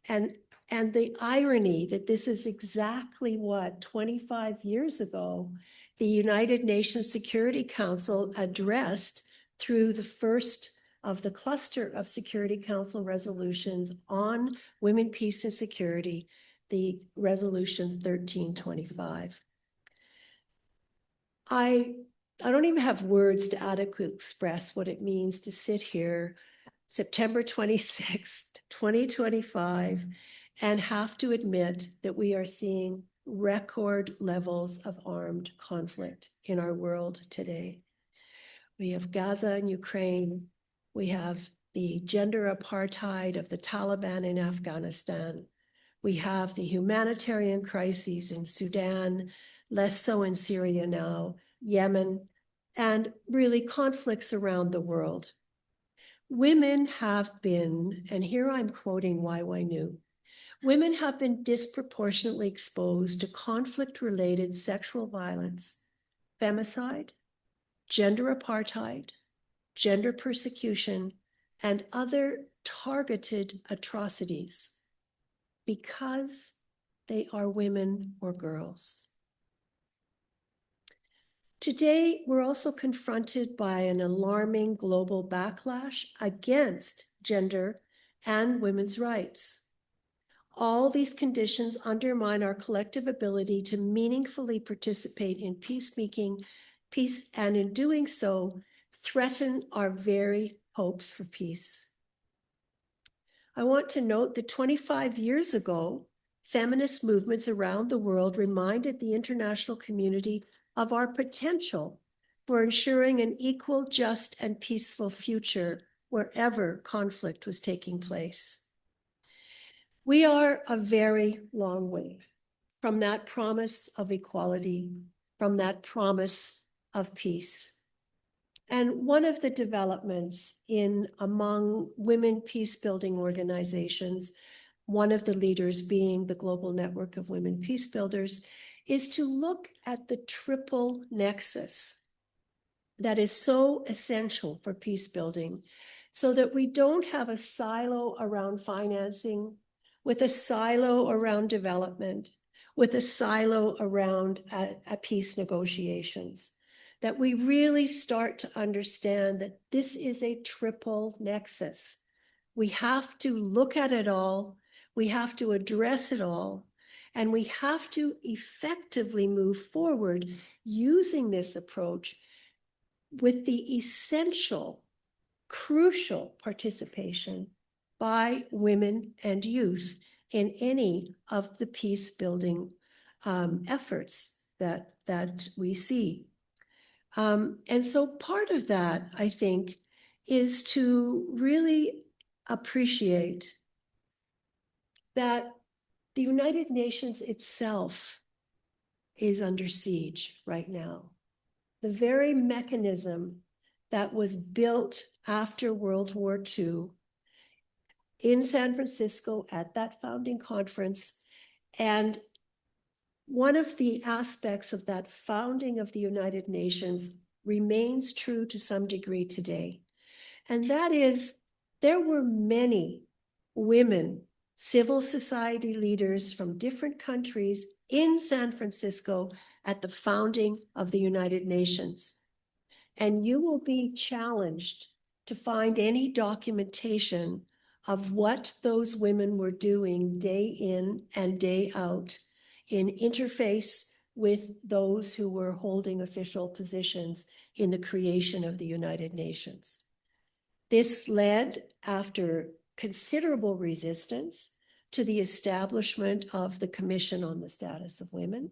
and the irony that this is exactly what 25 years ago the United Nations Security Council addressed through the first of the cluster of Security Council resolutions on women, peace, and security, the resolution 1325. I don't even have words to adequately express what it means to sit here September 26th, 2025, and have to admit that we are seeing record levels of armed conflict in our world today. We have Gaza and Ukraine. We have the gender apartheid of the Taliban in Afghanistan. We have the humanitarian crises in Sudan, less so in Syria now, Yemen, and really conflicts around the world. Women have been, and here I'm quoting YY Nu, women have been disproportionately exposed to conflict-related sexual violence, femicide, gender apartheid, gender persecution, and other targeted atrocities because they are women or girls. Today, we're also confronted by an alarming global backlash against gender and women's rights. All these conditions undermine our collective ability to meaningfully participate in peacemaking, and in doing so, threaten our very hopes for peace. I want to note that 25 years ago, feminist movements around the world reminded the international community of our potential for ensuring an equal, just, and peaceful future wherever conflict was taking place. We are a very long way from that promise of equality, from that promise of peace. And one of the developments among women peace-building organizations, one of the leaders being the Global Network of Women Peace Builders, is to look at the triple nexus that is so essential for peace building so that we don't have a silo around financing, with a silo around development, with a silo around peace negotiations, that we really start to understand that this is a triple nexus. We have to look at it all, we have to address it all, and we have to effectively move forward using this approach with the essential, crucial participation by women and youth in any of the peace building efforts that we see. And so part of that, I think, is to really appreciate that the United Nations itself is under siege right now. The very mechanism that was built after World War II in San Francisco at that founding conference, and one of the aspects of that founding of the United Nations remains true to some degree today. And that is, there were many women civil society leaders from different countries in San Francisco at the founding of the United Nations. And you will be challenged to find any documentation of what those women were doing day in and day out in interface with those who were holding official positions in the creation of the United Nations. This led, after considerable resistance, to the establishment of the Commission on the Status of Women.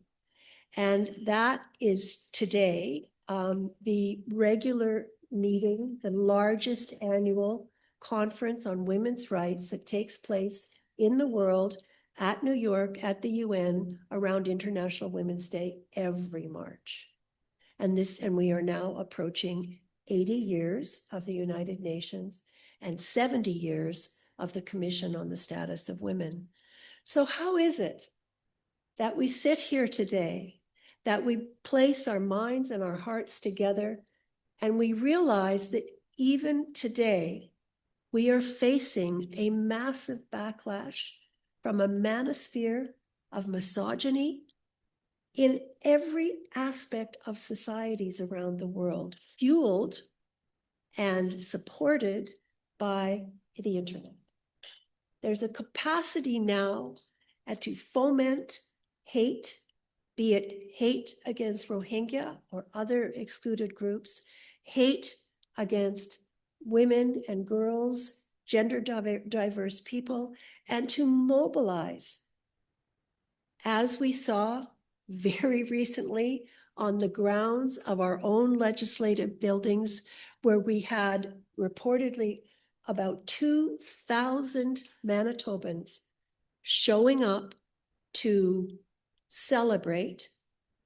And that is today the regular meeting, the largest annual conference on women's rights that takes place in the world at New York at the UN around International Women's Day every March. And we are now approaching 80 years of the United Nations and 70 years of the Commission on the Status of Women. So how is it that we sit here today, that we place our minds and our hearts together, and we realize that even today, we are facing a massive backlash from a manosphere of misogyny in every aspect of societies around the world, fueled and supported by the internet. There's a capacity now to foment hate, be it hate against Rohingya or other excluded groups, hate against women and girls, gender diverse people, and to mobilize, as we saw very recently on the grounds of our own legislative buildings, where we had reportedly about 2,000 Manitobans showing up to celebrate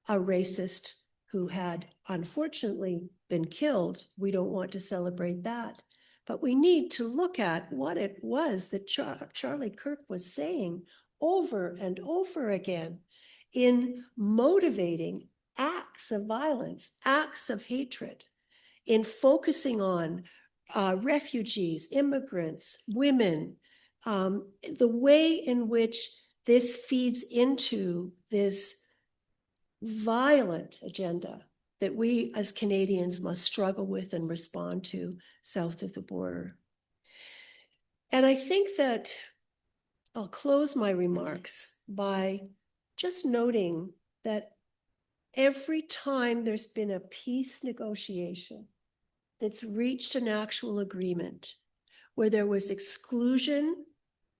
a racist who had unfortunately been killed. We don't want to celebrate that, but we need to look at what it was that Charlie Kirk was saying over and over again in motivating acts of violence, acts of hatred, in focusing on refugees, immigrants, women, the way in which this feeds into this violent agenda that we as Canadians must struggle with and respond to south of the border. And I think that I'll close my remarks by just noting that every time there's been a peace negotiation that's reached an actual agreement where there was exclusion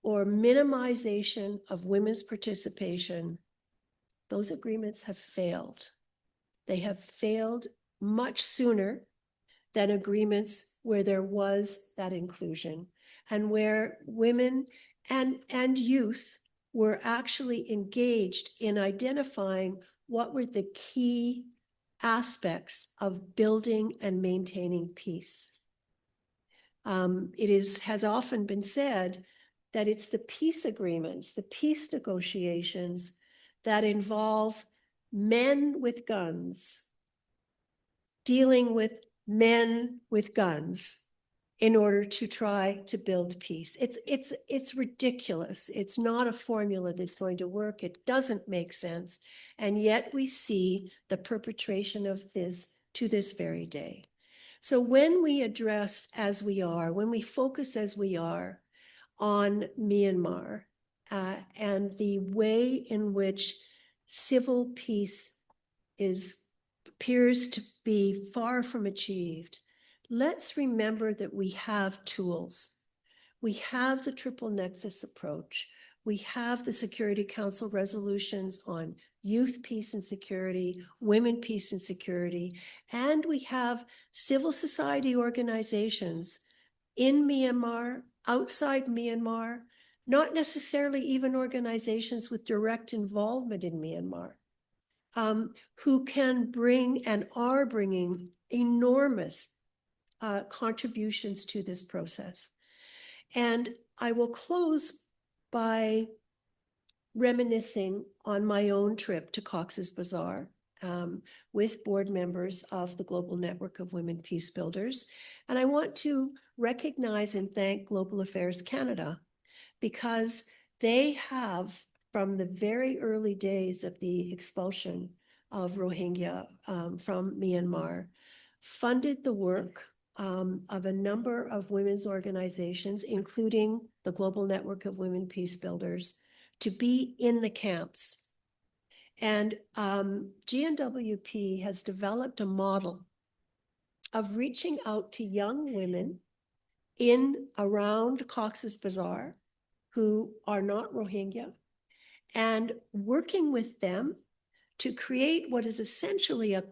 or minimization of women's participation, those agreements have failed. They have failed much sooner than agreements where there was that inclusion and where women and youth were actually engaged in identifying what were the key aspects of building and maintaining peace. It has often been said that it's the peace agreements, the peace negotiations that involve men with guns dealing with men with guns in order to try to build peace. It's ridiculous. It's not a formula that's going to work. It doesn't make sense. And yet we see the perpetration of this to this very day. So when we address as we are, when we focus as we are on Myanmar and the way in which civil peace appears to be far from achieved, let's remember that we have tools. We have the triple nexus approach. We have the Security Council resolutions on youth peace and security, women peace and security, and we have civil society organizations in Myanmar, outside Myanmar, not necessarily even organizations with direct involvement in Myanmar, who can bring and are bringing enormous contributions to this process. And I will close by reminiscing on my own trip to Cox's Bazar with board members of the Global Network of Women Peace Builders. And I want to recognize and thank Global Affairs Canada, because they have, from the very early days of the expulsion of Rohingya from Myanmar, funded the work of a number of women's organizations, including the Global Network of Women Peace Builders, to be in the camps. And GNWP has developed a model of reaching out to young women around Cox's Bazar who are not Rohingya, and working with them to create what is essentially a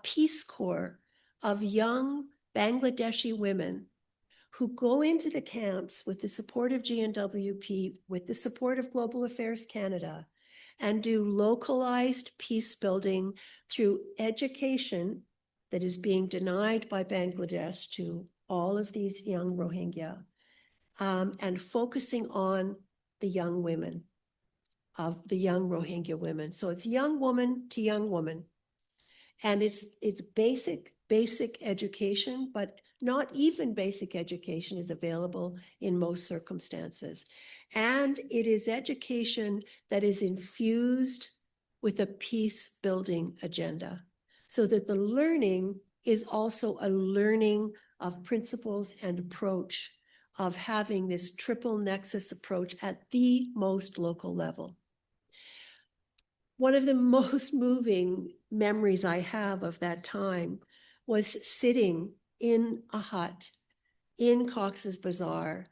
Peace Corps of young Bangladeshi women who go into the camps with the support of GNWP, with the support of Global Affairs Canada, and do localized peace building through education that is being denied by Bangladesh to all of these young Rohingya, and focusing on the young women, of the young Rohingya women. So it's young woman to young woman. And it's basic education, but not even basic education is available in most circumstances. And it is education that is infused with a peace building agenda, so that the learning is also a learning of principles and approach of having this triple nexus approach at the most local level. One of the most moving memories I have of that time was sitting in a hut in Cox's Bazar,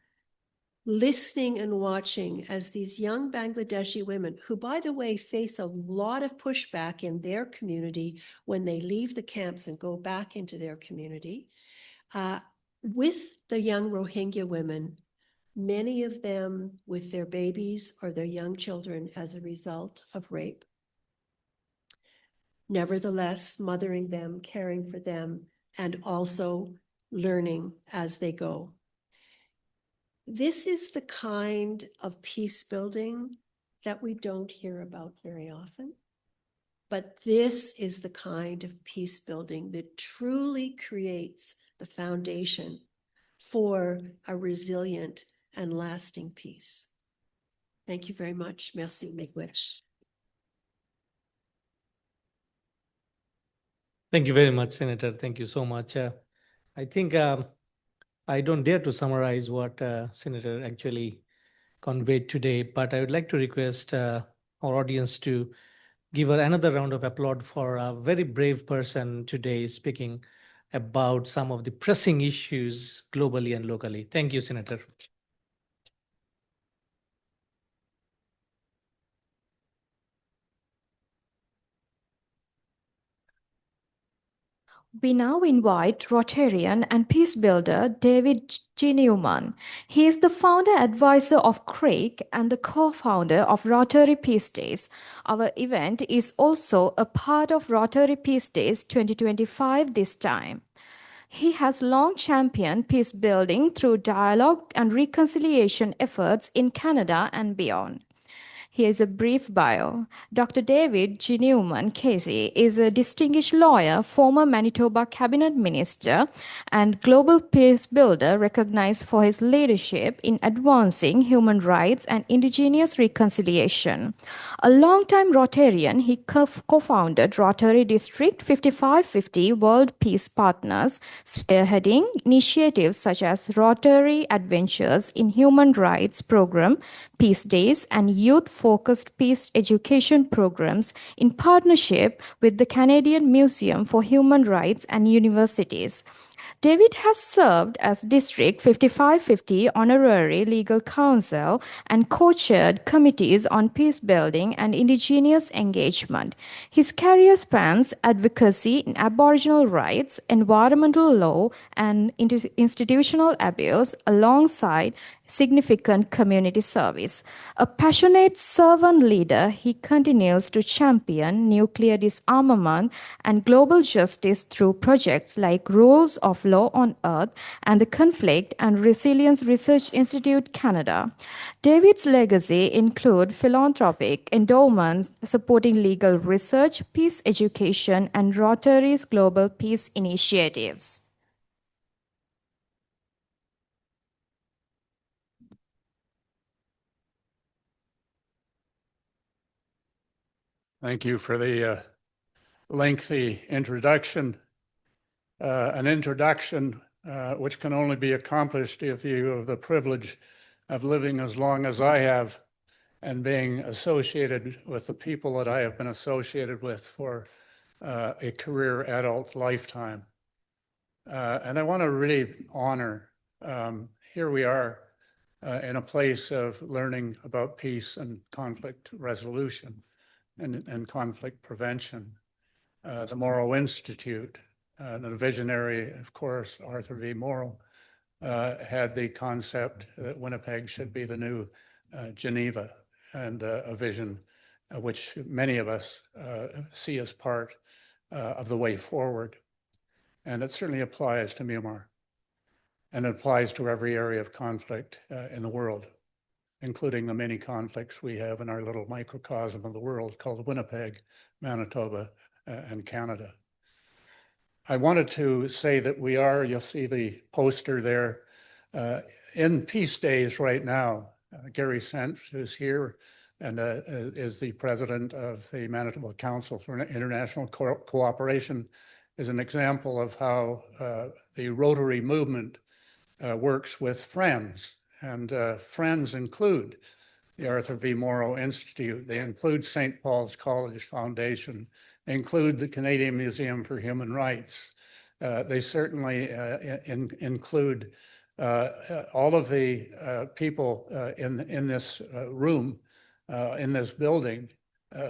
listening and watching as these young Bangladeshi women, who, by the way, face a lot of pushback in their community when they leave the camps and go back into their community, with the young Rohingya women, many of them with their babies or their young children as a result of rape. Nevertheless, mothering them, caring for them, and also learning as they go. This is the kind of peace building that we don't hear about very often. But this is the kind of peace building that truly creates the foundation for a resilient and lasting peace. Thank you very much. Merci, miigwech. Thank you very much, Senator. Thank you so much. I think I don't dare to summarize what Senator actually conveyed today, but I would like to request our audience to give her another round of applause for a very brave person today speaking about some of the pressing issues globally and locally. Thank you, Senator. We now invite Rotarian and peace builder David G. Newman. He is the founder advisor of CRRIC and the co-founder of Rotary Peace Days. Our event is also a part of Rotary Peace Days 2025 this time. He has long championed peace building through dialogue and reconciliation efforts in Canada and beyond. Here's a brief bio. Dr. David G. Newman Casey is a distinguished lawyer, former Manitoba cabinet minister, and global peace builder recognized for his leadership in advancing human rights and indigenous reconciliation. A longtime Rotarian, he co-founded Rotary District 5550 World Peace Partners, spearheading initiatives such as Rotary Adventures in Human Rights Program, Peace Days, and youth-focused peace education programs in partnership with the Canadian Museum for Human Rights and universities. David has served as District 5550 Honorary Legal Counsel and co-chaired committees on peace building and Indigenous engagement. His career spans advocacy in Aboriginal rights, environmental law, and institutional abuse alongside significant community service. A passionate servant leader, he continues to champion nuclear disarmament and global justice through projects like Rules of Law on Earth and the Conflict and Resilience Research Institute Canada. David's legacy include philanthropic endowments supporting legal research, peace education, and Rotary's global peace initiatives. Thank you for the lengthy introduction. An introduction which can only be accomplished if you have the privilege of living as long as I have and being associated with the people that I have been associated with for a career adult lifetime. And I want to really honor, here we are in a place of learning about peace and conflict resolution. and conflict prevention. The Morrow Institute, the visionary, of course, Arthur V. Morrow, had the concept that Winnipeg should be the new Geneva, and a vision which many of us see as part of the way forward. And it certainly applies to Myanmar, and it applies to every area of conflict in the world, including the many conflicts we have in our little microcosm of the world called Winnipeg, Manitoba, and Canada. I wanted to say that we are, you'll see the poster there, in peace days right now. Gary Senft, who's here, and is the president of the Manitoba Council for International Cooperation, is an example of how the Rotary movement works with friends. And friends include the Arthur V. Morrow Institute. They include St. Paul's College Foundation. They include the Canadian Museum for Human Rights. They certainly include all of the people in this room, in this building,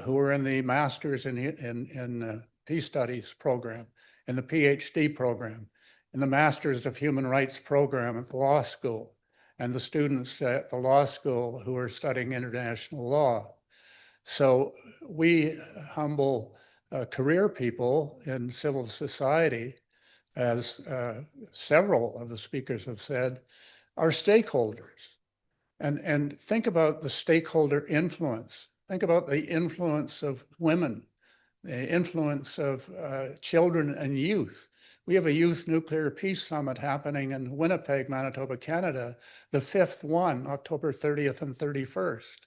who are in the Masters in Peace Studies program, in the PhD program, in the Masters of Human Rights program at the law school, and the students at the law school who are studying international law. So we humble career people in civil society, as several of the speakers have said, are stakeholders. And think about the stakeholder influence. Think about the influence of women, the influence of children and youth. We have a Youth Nuclear Peace Summit happening in Winnipeg, Manitoba, Canada, the 5th one, October 30th and 31st.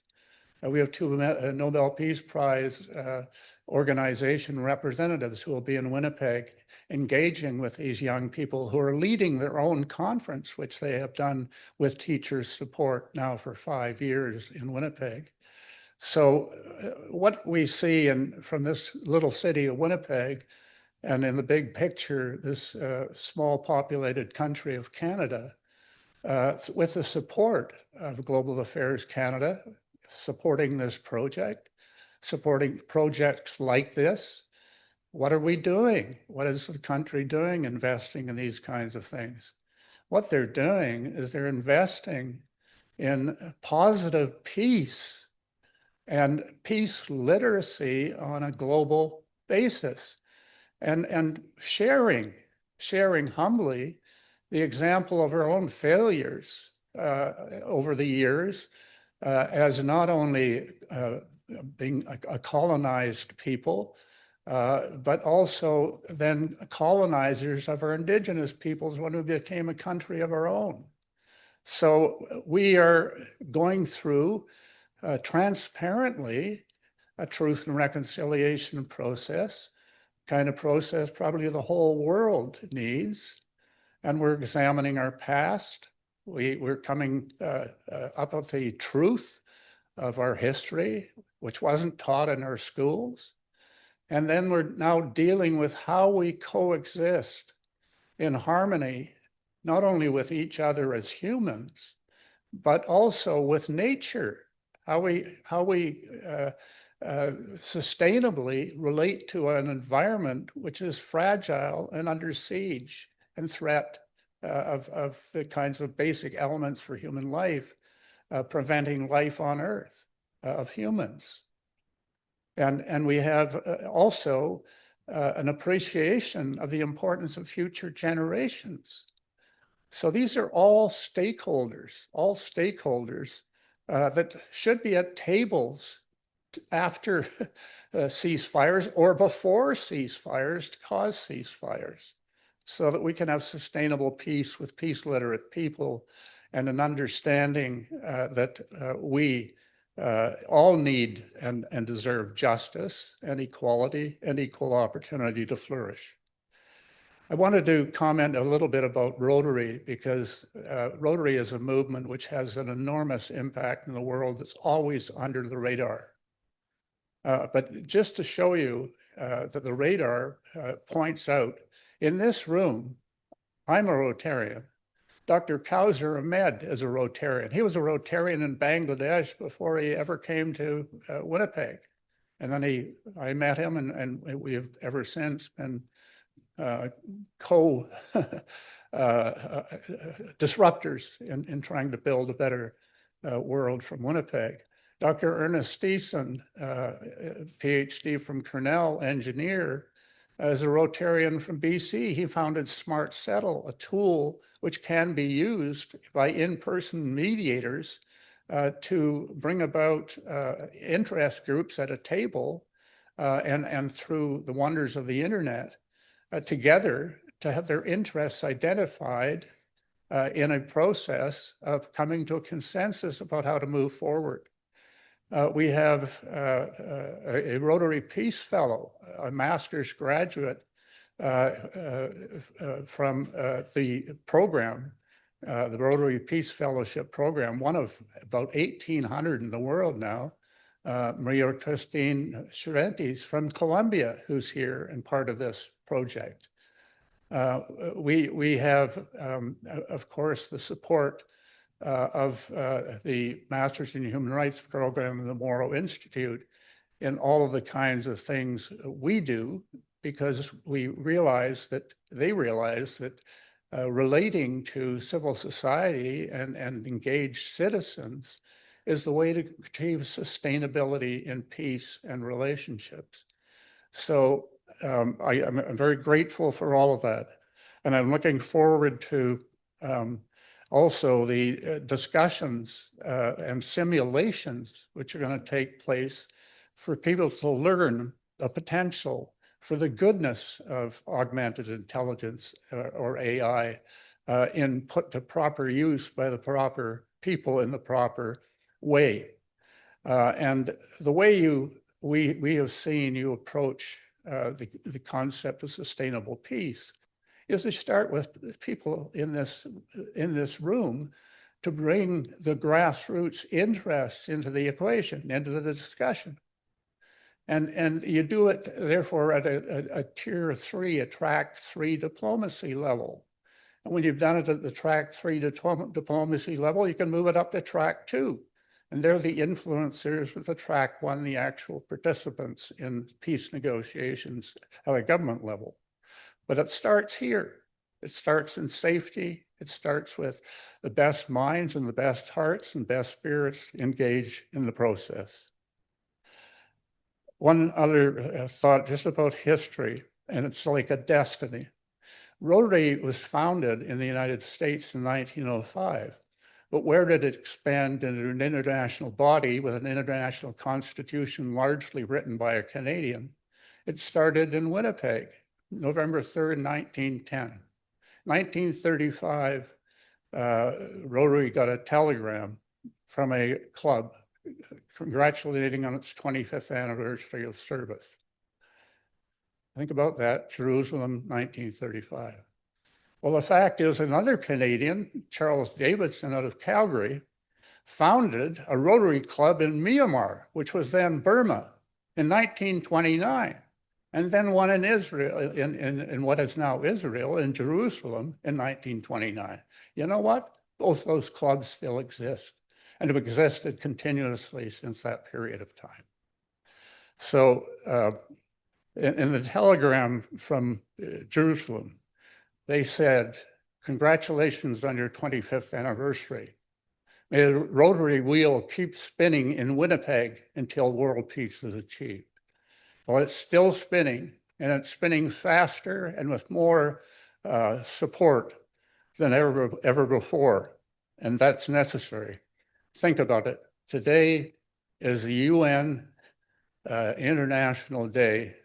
We have two Nobel Peace Prize organization representatives who will be in Winnipeg engaging with these young people who are leading their own conference, which they have done with teachers' support now for 5 years in Winnipeg. So what we see from this little city of Winnipeg, and in the big picture, this small populated country of Canada, with the support of Global Affairs Canada, supporting this project, supporting projects like this. What are we doing? What is the country doing investing in these kinds of things? What they're doing is they're investing in positive peace and peace literacy on a global basis, and sharing humbly the example of our own failures over the years, as not only being a colonized people, but also then colonizers of our indigenous peoples when we became a country of our own. So we are going through transparently a truth and reconciliation process, kind of process probably the whole world needs. And we're examining our past. We're coming up with the truth of our history, which wasn't taught in our schools. And then we're now dealing with how we coexist in harmony, not only with each other as humans, but also with nature, how we sustainably relate to an environment which is fragile and under siege and threat of the kinds of basic elements for human life, preventing life on Earth of humans. And we have also an appreciation of the importance of future generations. So these are all stakeholders that should be at tables after ceasefires or before ceasefires to cause ceasefires, so that we can have sustainable peace with peace literate people and an understanding that we all need and deserve justice and equality and equal opportunity to flourish. I wanted to comment a little bit about Rotary, because Rotary is a movement which has an enormous impact in the world that's always under the radar. But just to show you that the radar points out, in this room, I'm a Rotarian. Dr. Kauser Ahmed is a Rotarian. He was a Rotarian in Bangladesh before he ever came to Winnipeg. And then I met him, and we have ever since been disruptors in trying to build a better world from Winnipeg. Dr. Ernest Thiessen, PhD from Cornell, engineer, as a Rotarian from BC, he founded Smart Settle, a tool which can be used by in-person mediators to bring about interest groups at a table and through the wonders of the internet together to have their interests identified in a process of coming to a consensus about how to move forward. We have a Rotary Peace Fellow, a master's graduate from the program, the Rotary Peace Fellowship program, one of about 1,800 in the world now, Maria Christine Cervantes from Colombia, who's here and part of this project. We have, of course, the support of the Masters in Human Rights program and the Morrow Institute in all of the kinds of things we do, because they realize that relating to civil society and engaged citizens is the way to achieve sustainability in peace and relationships. So I'm very grateful for all of that. And I'm looking forward to also the discussions and simulations which are going to take place for people to learn the potential for the goodness of augmented intelligence or AI in put to proper use by the proper people in the proper way. And the way we have seen you approach the concept of sustainable peace is to start with people in this room to bring the grassroots interests into the equation, into the discussion. And you do it, therefore, at a tier 3, a track 3 diplomacy level. And when you've done it at the track 3 diplomacy level, you can move it up to track 2. And they're the influencers with the track 1, the actual participants in peace negotiations at a government level. But it starts here. It starts in safety. It starts with the best minds and the best hearts and best spirits engaged in the process. One other thought just about history, and it's like a destiny. Rotary was founded in the United States in 1905, but where did it expand into an international body with an international constitution largely written by a Canadian? It started in Winnipeg, November 3rd, 1910. 1935, Rotary got a telegram from a club congratulating on its 25th anniversary of service. Think about that, Jerusalem, 1935. Well, the fact is another Canadian, Charles Davidson out of Calgary, founded a Rotary Club in Myanmar, which was then Burma, in 1929, and then one in Israel, in what is now Israel, in Jerusalem, in 1929. You know what? Both those clubs still exist and have existed continuously since that period of time. So in the telegram from Jerusalem, they said, congratulations on your 25th anniversary. May the Rotary wheel keep spinning in Winnipeg until world peace is achieved. Well, it's still spinning, and it's spinning faster and with more support than ever before, and that's necessary. Think about it. Today is the UN International Day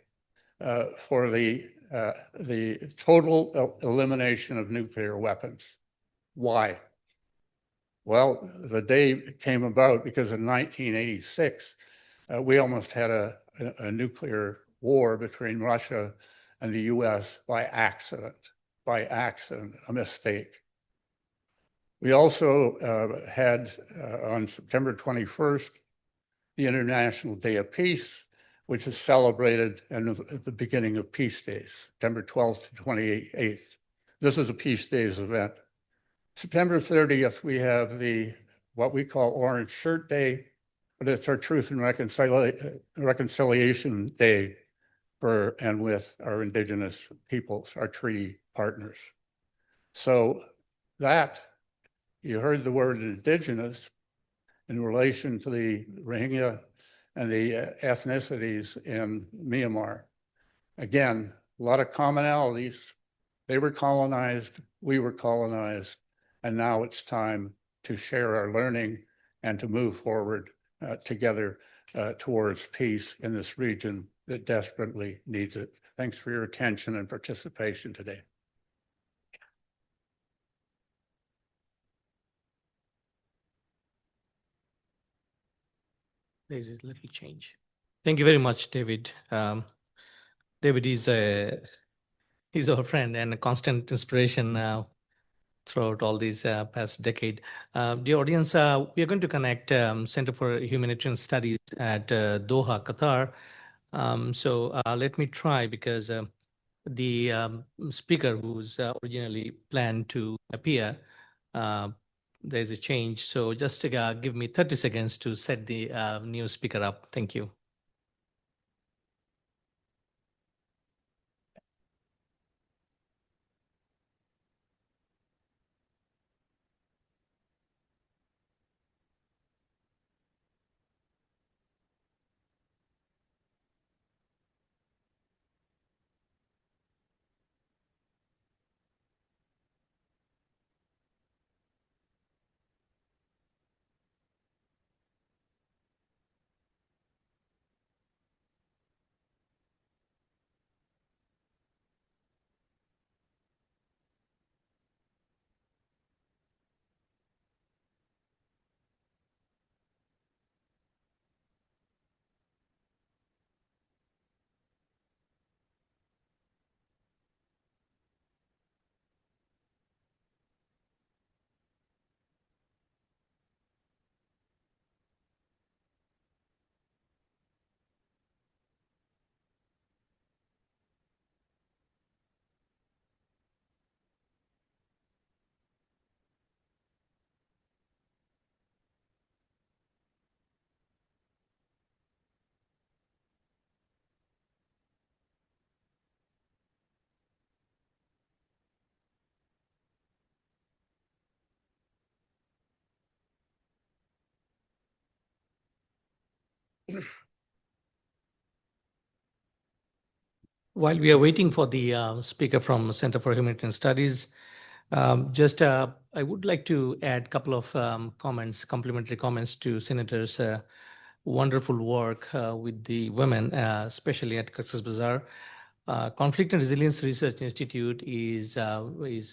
for the total elimination of nuclear weapons. Why? Well, the day came about because in 1986, we almost had a nuclear war between Russia and the US by accident, a mistake. We also had on September 21st, the International Day of Peace, which is celebrated at the beginning of Peace Days, September 12th to 28th. This is a Peace Days event. September 30th, we have what we call Orange Shirt Day, but it's our Truth and Reconciliation Day for and with our Indigenous peoples, our treaty partners. So that, you heard the word Indigenous in relation to the Rohingya and the ethnicities in Myanmar. Again, a lot of commonalities. They were colonized, we were colonized, and now it's time to share our learning and to move forward together towards peace in this region that desperately needs it. Thanks for your attention and participation today. There's a little change. Thank you very much, David. David is he's our friend and a constant inspiration throughout all these past decade. Dear audience, we are going to connect Center for Humanitarian Studies at Doha, Qatar. So let me try, because the speaker who's originally planned to appear, there's a change. So just give me 30 seconds to set the new speaker up. Thank you. While we are waiting for the speaker from Center for Humanitarian Studies, I would like to add a couple of comments, complimentary comments to Senator's wonderful work with the women, especially at Cox's Bazar. Conflict and Resilience Research Institute is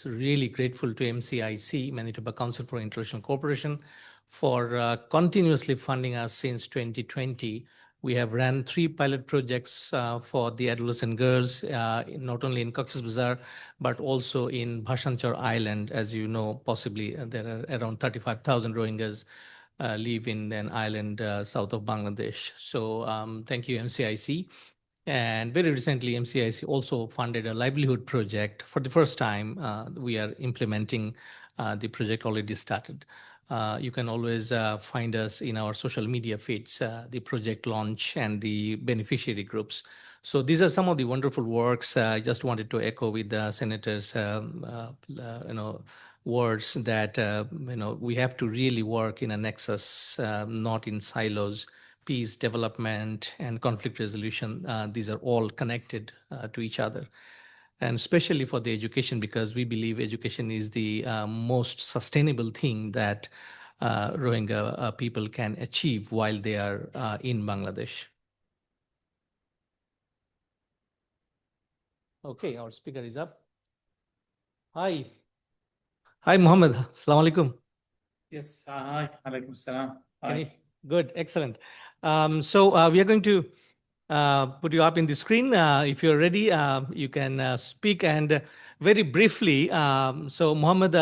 really grateful to MCIC, Manitoba Council for International Cooperation, for continuously funding us since 2020. We have ran 3 pilot projects for the adolescent girls, not only in Cox's Bazar, but also in Bhasanchar Island. As you know, possibly there are around 35,000 Rohingyas live in an island south of Bangladesh. So thank you, MCIC. And very recently, MCIC also funded a livelihood project. For the first time, we are implementing the project already started. You can always find us in our social media feeds, the project launch and the beneficiary groups. So these are some of the wonderful works. I just wanted to echo with the Senator's words that we have to really work in a nexus, not in silos. Peace, development, and conflict resolution, these are all connected to each other. And especially for the education, because we believe education is the most sustainable thing that Rohingya people can achieve while they are in Bangladesh. Okay, our speaker is up. Hi. Hi, Mohammed. Assalamu alaikum. Yes, hi. Alaikum salam. Hi. Good, excellent. So we are going to put you up in the screen. If you're ready, you can speak. And very briefly, so Mohammed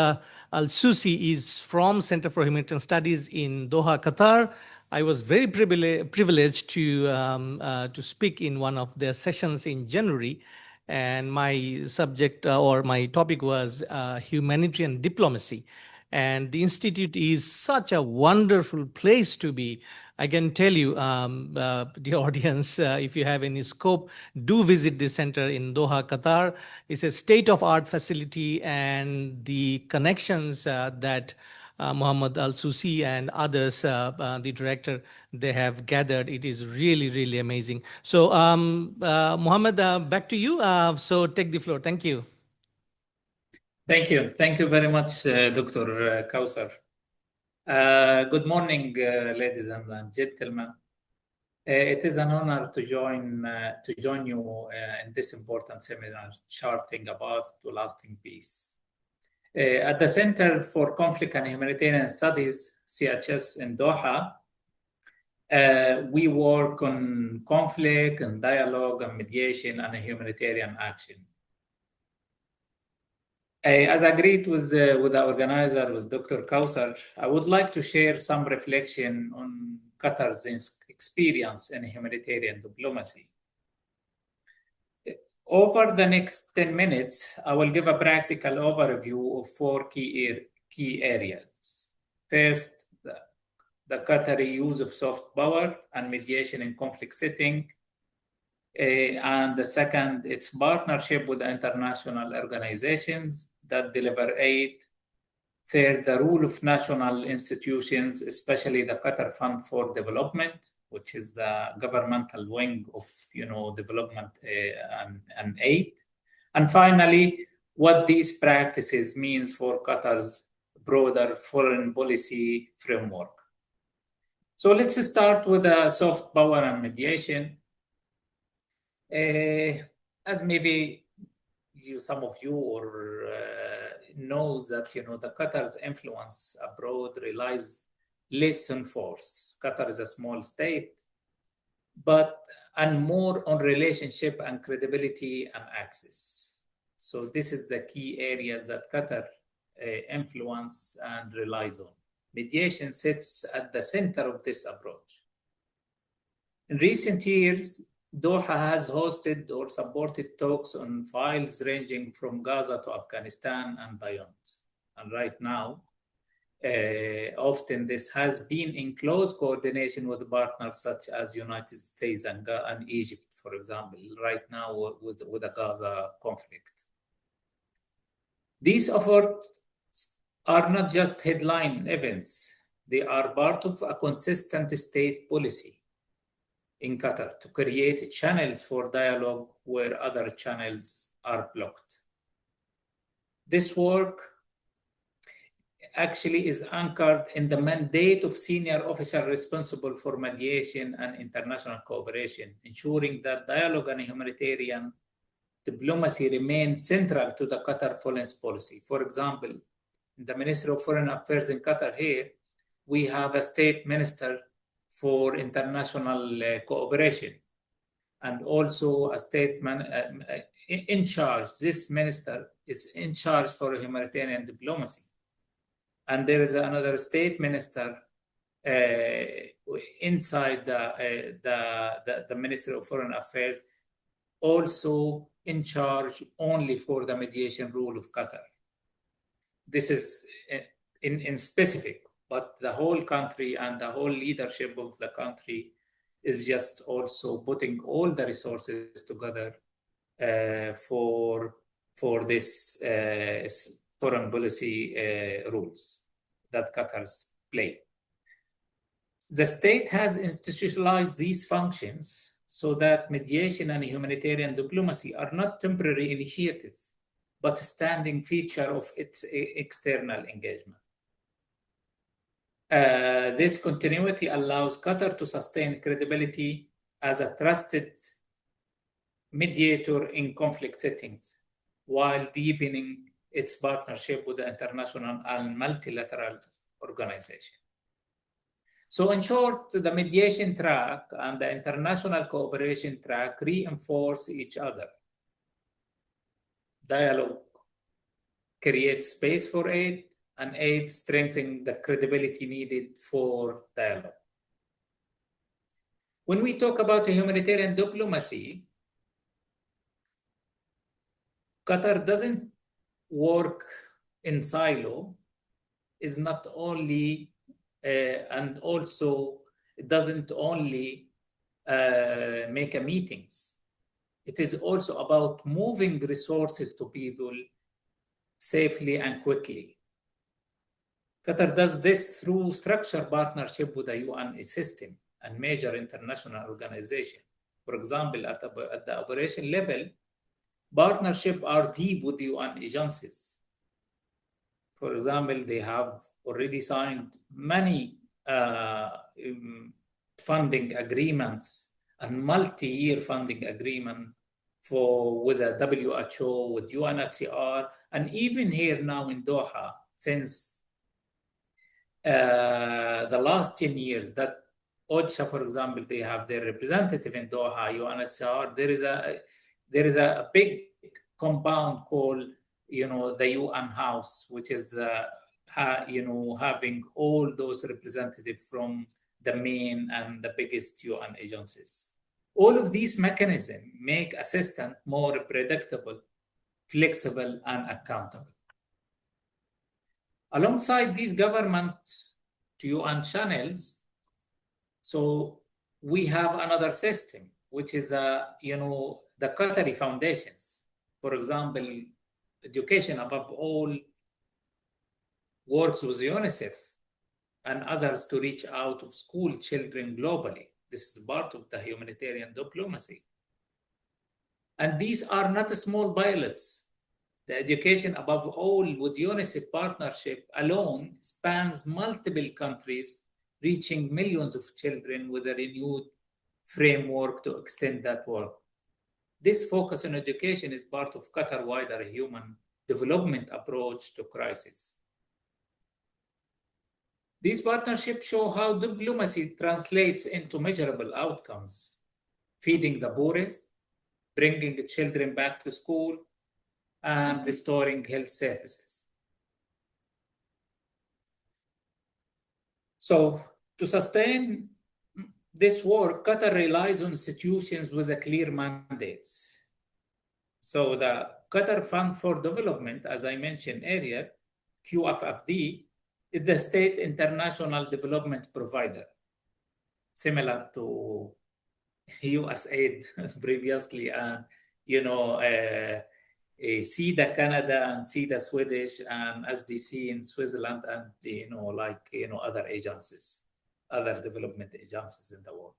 Al-Susi is from Center for Humanitarian Studies in Doha, Qatar. I was very privileged to speak in one of their sessions in January. And my subject or my topic was humanitarian diplomacy. And the Institute is such a wonderful place to be I can tell you, the audience, if you have any scope, do visit the center in Doha, Qatar. It's a state-of-art facility, and the connections that Mohammed Al-Susi and others, the director, they have gathered, it is really, really amazing. So, Mohammed, back to you. So take the floor. Thank you. Thank you. Thank you very much, Dr. Kausar. Good morning, ladies and gentlemen. It is an honor to join you in this important seminar, Charting a Path to Lasting Peace. At the Center for Conflict and Humanitarian Studies, CHS in Doha, we work on conflict and dialogue and mediation and humanitarian action. As agreed with the organizer, with Dr. Kausar, I would like to share some reflection on Qatar's experience in humanitarian diplomacy. Over the next 10 minutes, I will give a practical overview of four key areas. First, the Qatari use of soft power and mediation in conflict setting. And the second, its partnership with international organizations that deliver aid. Third, the role of national institutions, especially the Qatar Fund for Development, which is the governmental wing of development and aid. And finally, what these practices means for Qatar's broader foreign policy framework. So let's start with the soft power and mediation. As maybe some of you knows that the Qatar's influence abroad relies less on force. Qatar is a small state, and more on relationship and credibility and access. So this is the key areas that Qatar influence and relies on. Mediation sits at the center of this approach. In recent years, Doha has hosted or supported talks on files ranging from Gaza to Afghanistan and beyond. And right now, often this has been in close coordination with partners such as United States and Egypt, for example, right now with the Gaza conflict. These efforts are not just headline events. They are part of a consistent state policy in Qatar to create channels for dialogue where other channels are blocked. This work actually is anchored in the mandate of senior official responsible for mediation and international cooperation, ensuring that dialogue and humanitarian diplomacy remain central to the Qatar foreign policy. For example, in the Ministry of Foreign Affairs in Qatar here, we have a state minister for international cooperation, and also a state in charge. This minister is in charge for humanitarian diplomacy. And there is another state minister inside the Ministry of Foreign Affairs, also in charge only for the mediation rule of Qatar. This is in specific, but the whole country and the whole leadership of the country is just also putting all the resources together for this foreign policy rules that Qatar's play. The state has institutionalized these functions so that mediation and humanitarian diplomacy are not temporary initiatives, but a standing feature of its external engagement. This continuity allows Qatar to sustain credibility as a trusted mediator in conflict settings, while deepening its partnership with the international and multilateral organization. So in short, the mediation track and the international cooperation track reinforce each other. Dialogue creates space for aid, and aid strengthening the credibility needed for dialogue. When we talk about humanitarian diplomacy, Qatar doesn't work in silo, is not only and also It doesn't only make a meetings. It is also about moving resources to people safely and quickly. Qatar does this through structured partnership with the UN system and major international organizations. For example, at the operation level, partnerships are deep with UN agencies. For example, they have already signed many funding agreements and multi-year funding agreement with the WHO, with UNHCR, and even here now in Doha, since the last 10 years that OCHA, for example, they have their representative in Doha, UNHCR. There is a big compound called, the UN House, which is, having all those representatives from the main and the biggest UN agencies. All of these mechanisms make assistance more predictable, flexible, and accountable. Alongside these government to UN channels, so we have another system, which is the Qatari foundations. For example, Education Above All works with UNICEF and others to reach out of school children globally. This is part of the humanitarian diplomacy. And these are not small pilots. The Education Above All with UNICEF partnership alone spans multiple countries, reaching millions of children with a renewed framework to extend that work. This focus on education is part of Qatar's wider human development approach to crisis. These partnerships show how diplomacy translates into measurable outcomes, feeding the poorest, bringing children back to school, and restoring health services. So to sustain this work, Qatar relies on institutions with a clear mandates. So the Qatar Fund for Development, as I mentioned earlier, QFFD, is the state international development provider, similar to USAID previously, and CEDA Canada and CEDA Swedish and SDC in Switzerland, and other agencies, other development agencies in the world.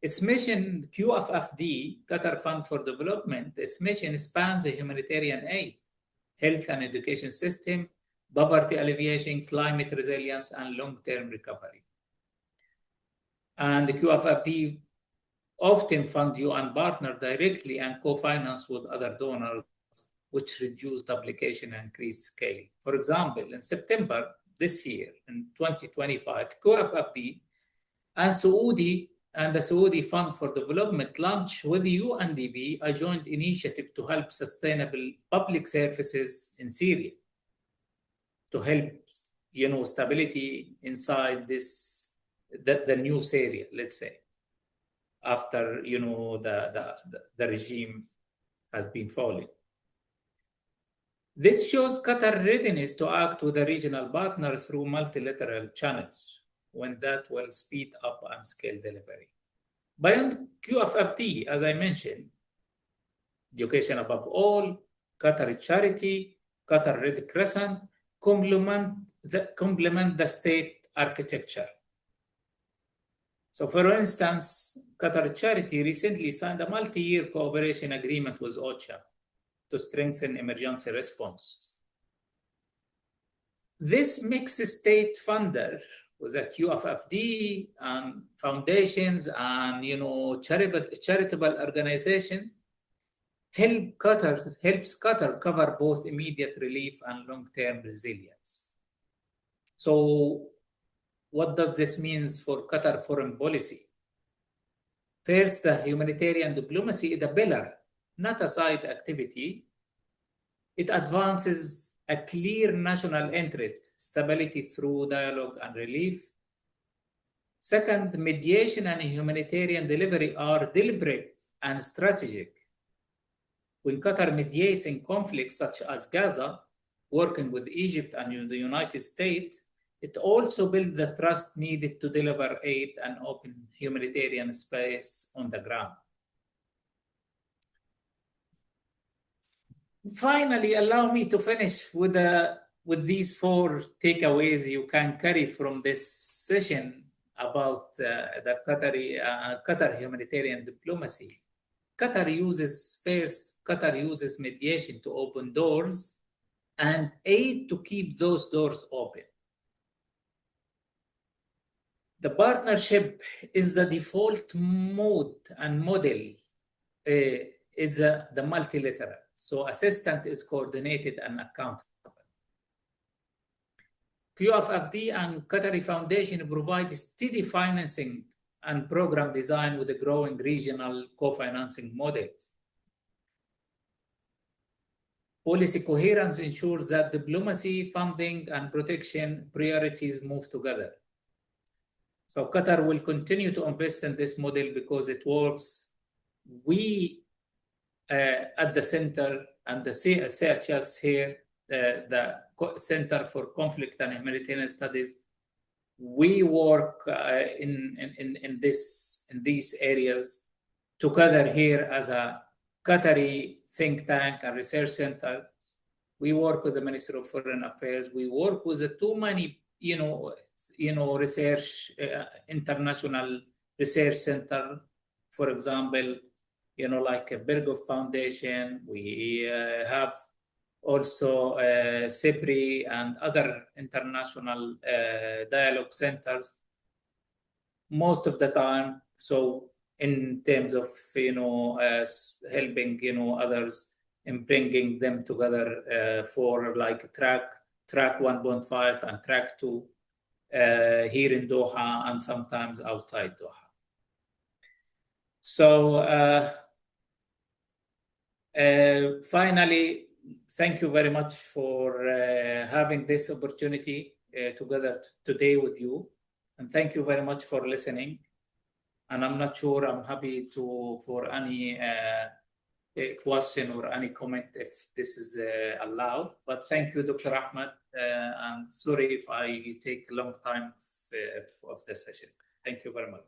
Its mission, QFFD, Qatar Fund for Development, its mission spans the humanitarian aid, health and education system, poverty alleviation, climate resilience, and long-term recovery. And the QFFD often fund UN partners directly and co-finance with other donors, which reduce duplication and increase scale. For example, in September this year, in 2025, QFFD and the Saudi Fund for Development launched with the UNDP a joint initiative to help sustainable public services in Syria, to help stability inside the new Syria, let's say, after the regime has been falling. This shows Qatar's readiness to act with a regional partner through multilateral channels, when that will speed up and scale delivery. Beyond QFFD, as I mentioned, Education Above All, Qatar Charity, Qatar Red Crescent complement the state architecture. So for instance, Qatar Charity recently signed a multi-year cooperation agreement with OCHA to strengthen emergency response. This mixed state funder with a QFFD and foundations and charitable organizations helps Qatar cover both immediate relief and long-term resilience. So what does this mean for Qatar foreign policy? First, the humanitarian diplomacy is a pillar, not a side activity. It advances a clear national interest, stability through dialogue and relief. Second, mediation and humanitarian delivery are deliberate and strategic. When Qatar mediates in conflicts such as Gaza, working with Egypt and the United States, It also builds the trust needed to deliver aid and open humanitarian space on the ground. Finally, allow me to finish with these 4 takeaways you can carry from this session about the Qatar humanitarian diplomacy. Qatar uses mediation to open doors and aid to keep those doors open. The partnership is the default mode and model is the multilateral. So assistance is coordinated and accountable. QFFD and Qatari Foundation provide steady financing and program design with a growing regional co-financing models. Policy coherence ensures that diplomacy, funding, and protection priorities move together. So Qatar will continue to invest in this model because it works. We at the center and the CHS here, the Center for Conflict and Humanitarian Studies, we work in these areas together here as a Qatari think tank and research center. We work with the Ministry of Foreign Affairs. We work with the too many, research, international research center, for example, like a Berghoff Foundation. We have also CRRIC and other international dialogue centers most of the time. So in terms of, helping, others in bringing them together for like track 1.5 and track 2 here in Doha and sometimes outside Doha. So finally, thank you very much for having this opportunity together today with you. And thank you very much for listening. And I'm not sure, I'm happy for any question or any comment if this is allowed. But thank you, Dr. Ahmed. And sorry if I take a long time of the session. Thank you very much.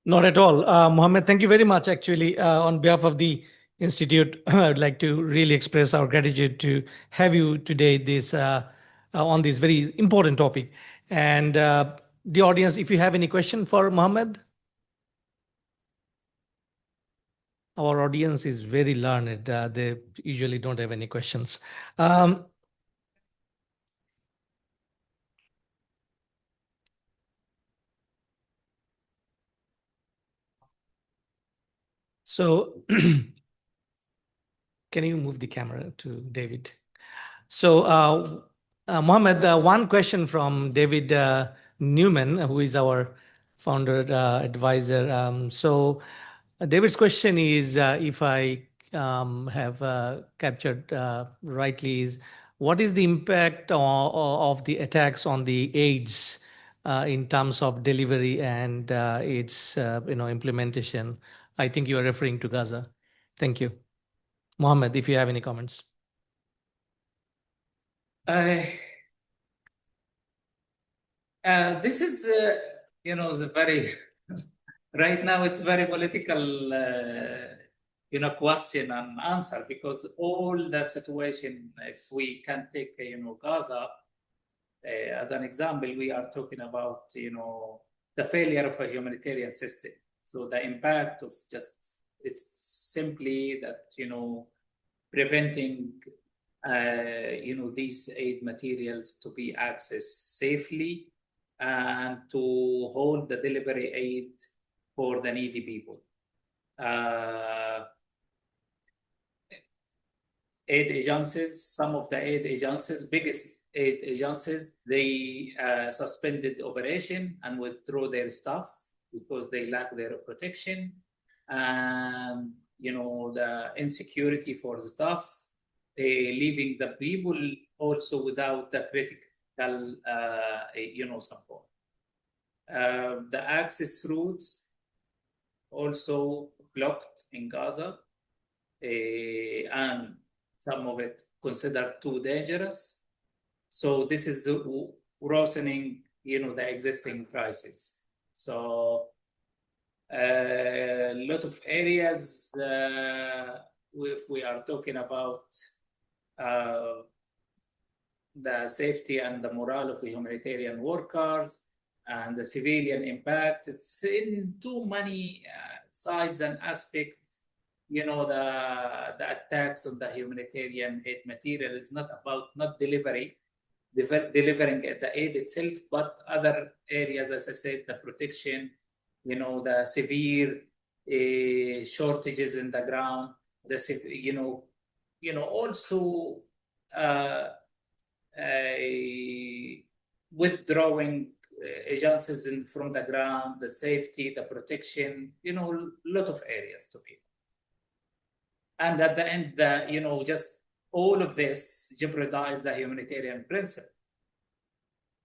Not at all. Mohammed, thank you very much. Actually, on behalf of the Institute, I would like to really express our gratitude to have you today on this very important topic. And the audience, if you have any question for Mohammed. Our audience is very learned. They usually don't have any questions. So can you move the camera to David? So Mohammed, one question from David Newman, who is our founder advisor. So David's question is, if I have captured rightly, is what is the impact of the attacks on the AIDS in terms of delivery and its implementation? I think you are referring to Gaza. Thank you. Mohammed, if you have any comments. This is, the very, right now it's very political, question and answer, because all the situation, if we can take, Gaza as an example, we are talking about, the failure of a humanitarian system. So the impact of it's simply that, preventing, these aid materials to be accessed safely and to hold the delivery aid for the needy people. Aid agencies, some of the aid agencies, biggest aid agencies, they suspended operation and withdrew their staff because they lack their protection. And, the insecurity for the staff, leaving the people also without the critical, support. The access routes also blocked in Gaza, and some of it considered too dangerous. So this is worsening, the existing crisis. So a lot of areas, if we are talking about the safety and the morale of the humanitarian workers and the civilian impact, it's in too many sides and aspects. The attacks on the humanitarian aid material is not about not delivering the aid itself, but other areas, as I said, the protection, the severe shortages in the ground, also withdrawing agencies from the ground, the safety, the protection, a lot of areas to be. And at the end, just all of this jeopardize the humanitarian principle.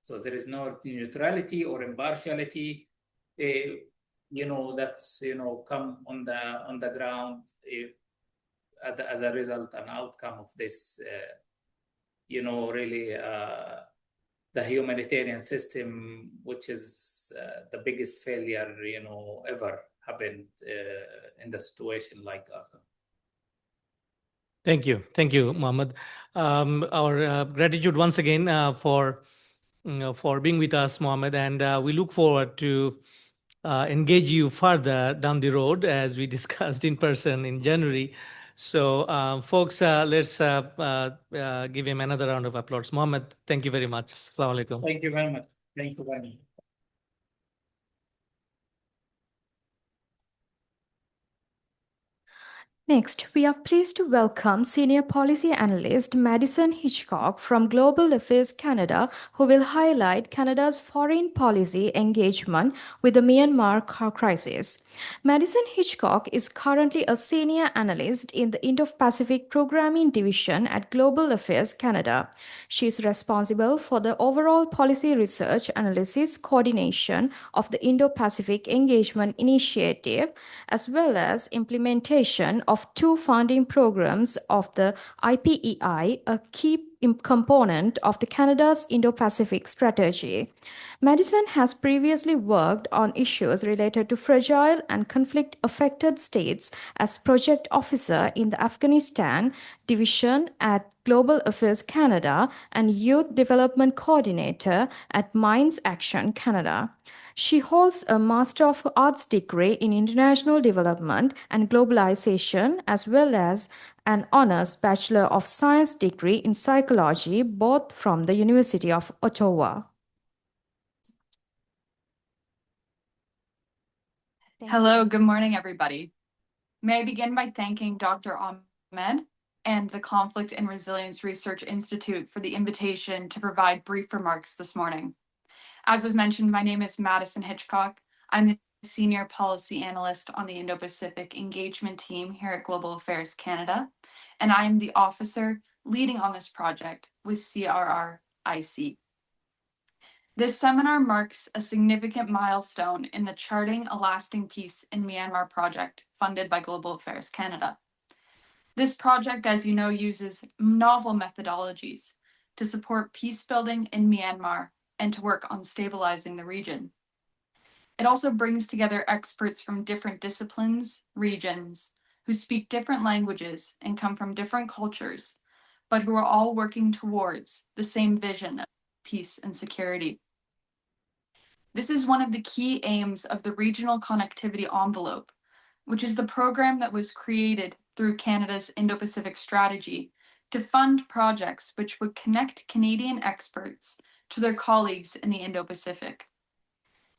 So there is no neutrality or impartiality, that's come on the ground as a result and outcome of this. Really, the humanitarian system, which is the biggest failure ever happened in the situation like Gaza. Thank you, Mohammed. Our gratitude once again for being with us, Mohammed, and we look forward to engage you further down the road as we discussed in person in January. So, folks, let's give him another round of applause. Mohammed, thank you very much. Assalamu alaikum. Thank you very much. Thank you very much. Next, we are pleased to welcome Senior Policy Analyst Madison Hitchcock from Global Affairs Canada, who will highlight Canada's foreign policy engagement with the Myanmar crisis. Madison Hitchcock is currently a Senior Analyst in the Indo-Pacific Programming Division at Global Affairs Canada. She is responsible for the overall policy research, analysis, coordination of the Indo-Pacific Engagement Initiative, as well as implementation of two funding programs of the IPEI, a key component of the Canada's Indo-Pacific strategy. Madison has previously worked on issues related to fragile and conflict-affected states as project officer in the Afghanistan division at Global Affairs Canada and Youth Development Coordinator at Minds Action Canada. She holds a Master of Arts degree in International Development and Globalization, as well as an Honours Bachelor of Science degree in Psychology, both from the University of Ottawa. Hello, good morning, everybody. May I begin by thanking Dr. Ahmed and the Conflict and Resilience Research Institute for the invitation to provide brief remarks this morning. As was mentioned, my name is Madison Hitchcock. I'm the Senior Policy Analyst on the Indo-Pacific Engagement Team here at Global Affairs Canada, and I am the officer leading on this project with CRRIC. This seminar marks a significant milestone in the Charting a Lasting Peace in Myanmar project funded by Global Affairs Canada. This project, as you know, uses novel methodologies to support peace building in Myanmar and to work on stabilizing the region. It also brings together experts from different disciplines, regions, who speak different languages and come from different cultures, but who are all working towards the same vision of peace and security. This is one of the key aims of the Regional Connectivity Envelope, which is the program that was created through Canada's Indo-Pacific strategy to fund projects which would connect Canadian experts to their colleagues in the Indo-Pacific.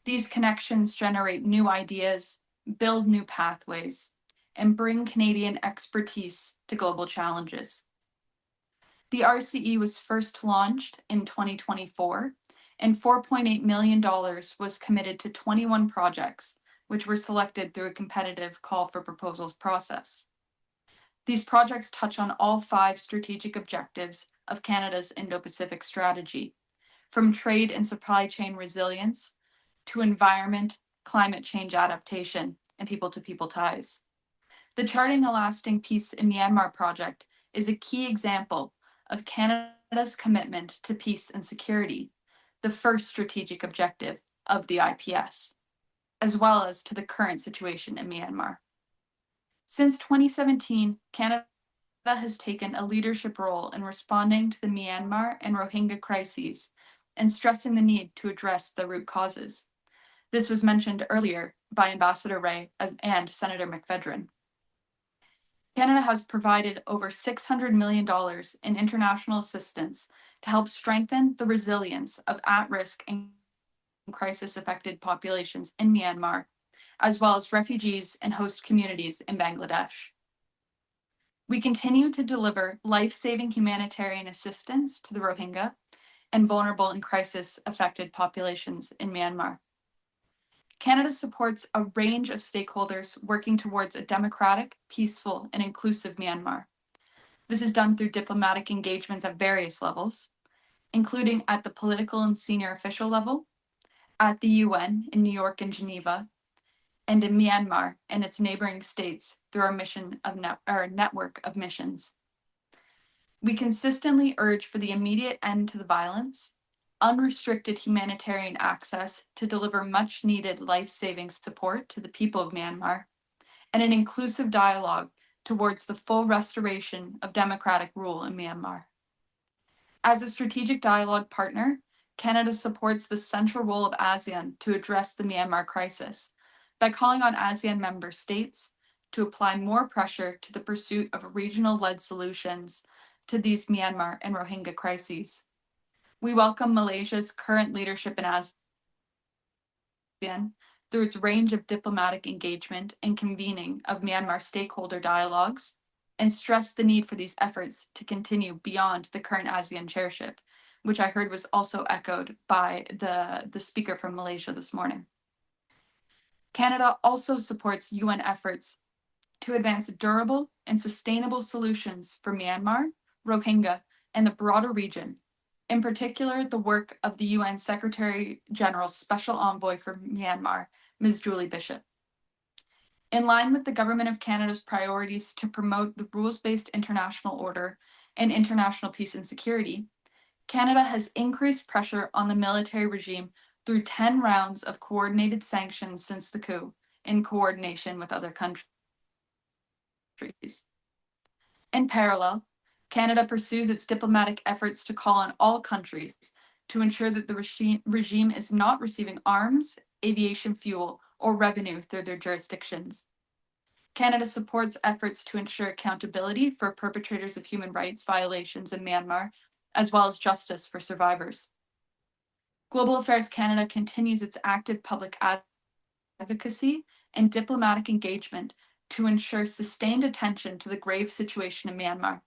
These connections generate new ideas, build new pathways, and bring Canadian expertise to global challenges. The RCE was first launched in 2024, and $4.8 million was committed to 21 projects, which were selected through a competitive call for proposals process. These projects touch on all 5 strategic objectives of Canada's Indo-Pacific strategy, from trade and supply chain resilience to environment, climate change adaptation, and people-to-people ties. The Charting a Lasting Peace in Myanmar project is a key example of Canada's commitment to peace and security, the first strategic objective of the IPS, as well as to the current situation in Myanmar. Since 2017, Canada has taken a leadership role in responding to the Myanmar and Rohingya crises and stressing the need to address the root causes. This was mentioned earlier by Ambassador Ray and Senator McFedrin. Canada has provided over $600 million in international assistance to help strengthen the resilience of at-risk and crisis-affected populations in Myanmar, as well as refugees and host communities in Bangladesh. We continue to deliver life-saving humanitarian assistance to the Rohingya and vulnerable and crisis-affected populations in Myanmar. Canada supports a range of stakeholders working towards a democratic, peaceful, and inclusive Myanmar. This is done through diplomatic engagements at various levels, including at the political and senior official level, at the UN in New York and Geneva, and in Myanmar and its neighboring states through our network of missions. We consistently urge for the immediate end to the violence, unrestricted humanitarian access to deliver much needed life-saving support to the people of Myanmar, and an inclusive dialogue towards the full restoration of democratic rule in Myanmar. As a strategic dialogue partner, Canada supports the central role of ASEAN to address the Myanmar crisis by calling on ASEAN member states to apply more pressure to the pursuit of regional-led solutions to these Myanmar and Rohingya crises. We welcome Malaysia's current leadership in ASEAN through its range of diplomatic engagement and convening of Myanmar stakeholder dialogues, and stress the need for these efforts to continue beyond the current ASEAN chairship, which I heard was also echoed by the speaker from Malaysia this morning. Canada also supports UN efforts to advance durable and sustainable solutions for Myanmar, Rohingya, and the broader region, in particular the work of the UN Secretary General's Special Envoy for Myanmar, Ms. Julie Bishop. In line with the Government of Canada's priorities to promote the rules-based international order and international peace and security, Canada has increased pressure on the military regime through 10 rounds of coordinated sanctions since the coup, in coordination with other countries. In parallel, Canada pursues its diplomatic efforts to call on all countries to ensure that the regime is not receiving arms, aviation fuel, or revenue through their jurisdictions. Canada supports efforts to ensure accountability for perpetrators of human rights violations in Myanmar, as well as justice for survivors. Global Affairs Canada continues its active public advocacy and diplomatic engagement to ensure sustained attention to the grave situation in Myanmar,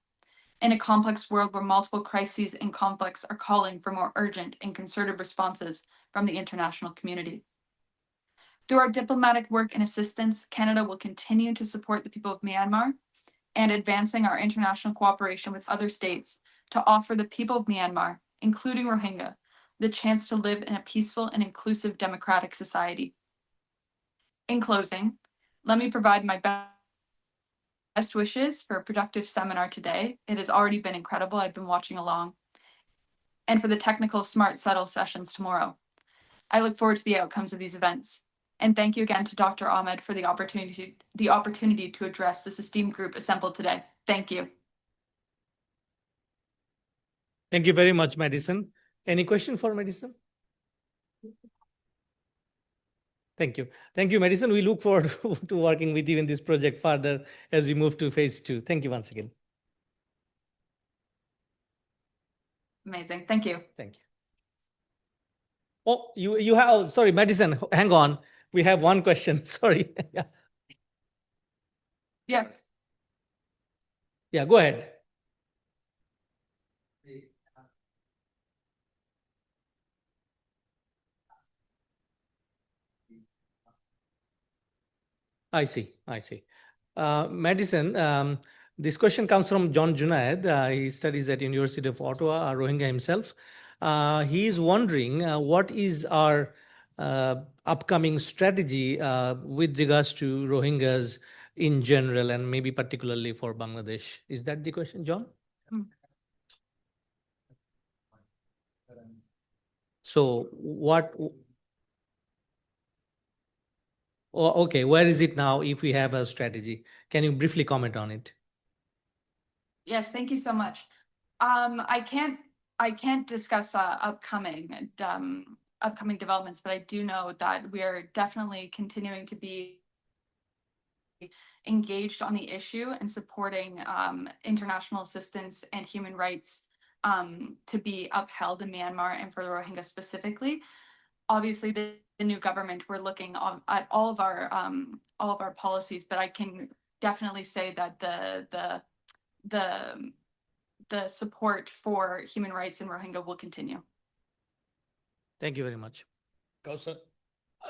in a complex world where multiple crises and conflicts are calling for more urgent and concerted responses from the international community. Through our diplomatic work and assistance, Canada will continue to support the people of Myanmar and advancing our international cooperation with other states to offer the people of Myanmar, including Rohingya, the chance to live in a peaceful and inclusive democratic society. In closing, let me provide my best wishes for a productive seminar today. It has already been incredible. I've been watching along. And for the technical Smart Settle sessions tomorrow. I look forward to the outcomes of these events. And thank you again to Dr. Ahmed for the opportunity to address this esteemed group assembled today. Thank you. Thank you very much, Madison. Any question for Madison? Thank you. Thank you, Madison. We look forward to working with you in this project further as we move to phase 2. Thank you once again. Amazing. Thank you. Thank you. Oh, you have, sorry, Madison, hang on. We have one question. Sorry. Yeah. Yeah. Yeah, go ahead. I see. Madison, this question comes from John Junaid. He studies at University of Ottawa, a Rohingya himself. He is wondering what is our upcoming strategy with regards to Rohingyas in general and maybe particularly for Bangladesh. Is that the question, John? So okay, where is it now if we have a strategy? Can you briefly comment on it? Yes, thank you so much. I can't discuss upcoming developments, but I do know that we are definitely continuing to be engaged on the issue and supporting international assistance and human rights to be upheld in Myanmar and for the Rohingya specifically. Obviously, the new government, we're looking at all of our policies, but I can definitely say that the support for human rights in Rohingya will continue. Thank you very much.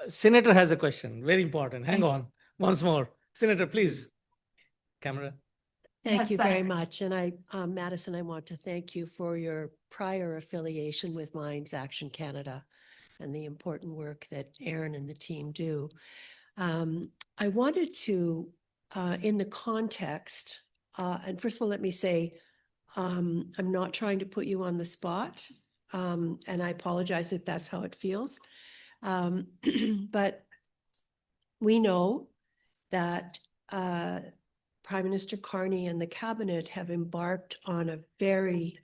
Senator has a question. Very important. Hang on. Once more. Senator, please. Camera. Thank Yes, you very Senator. much. And Madison, I want to thank you for your prior affiliation with Minds Action Canada and the important work that Aaron and the team do. I wanted to, in the context, and first of all, let me say, I'm not trying to put you on the spot, and I apologize if that's how it feels. But we know that Prime Minister Carney and the cabinet have embarked on a very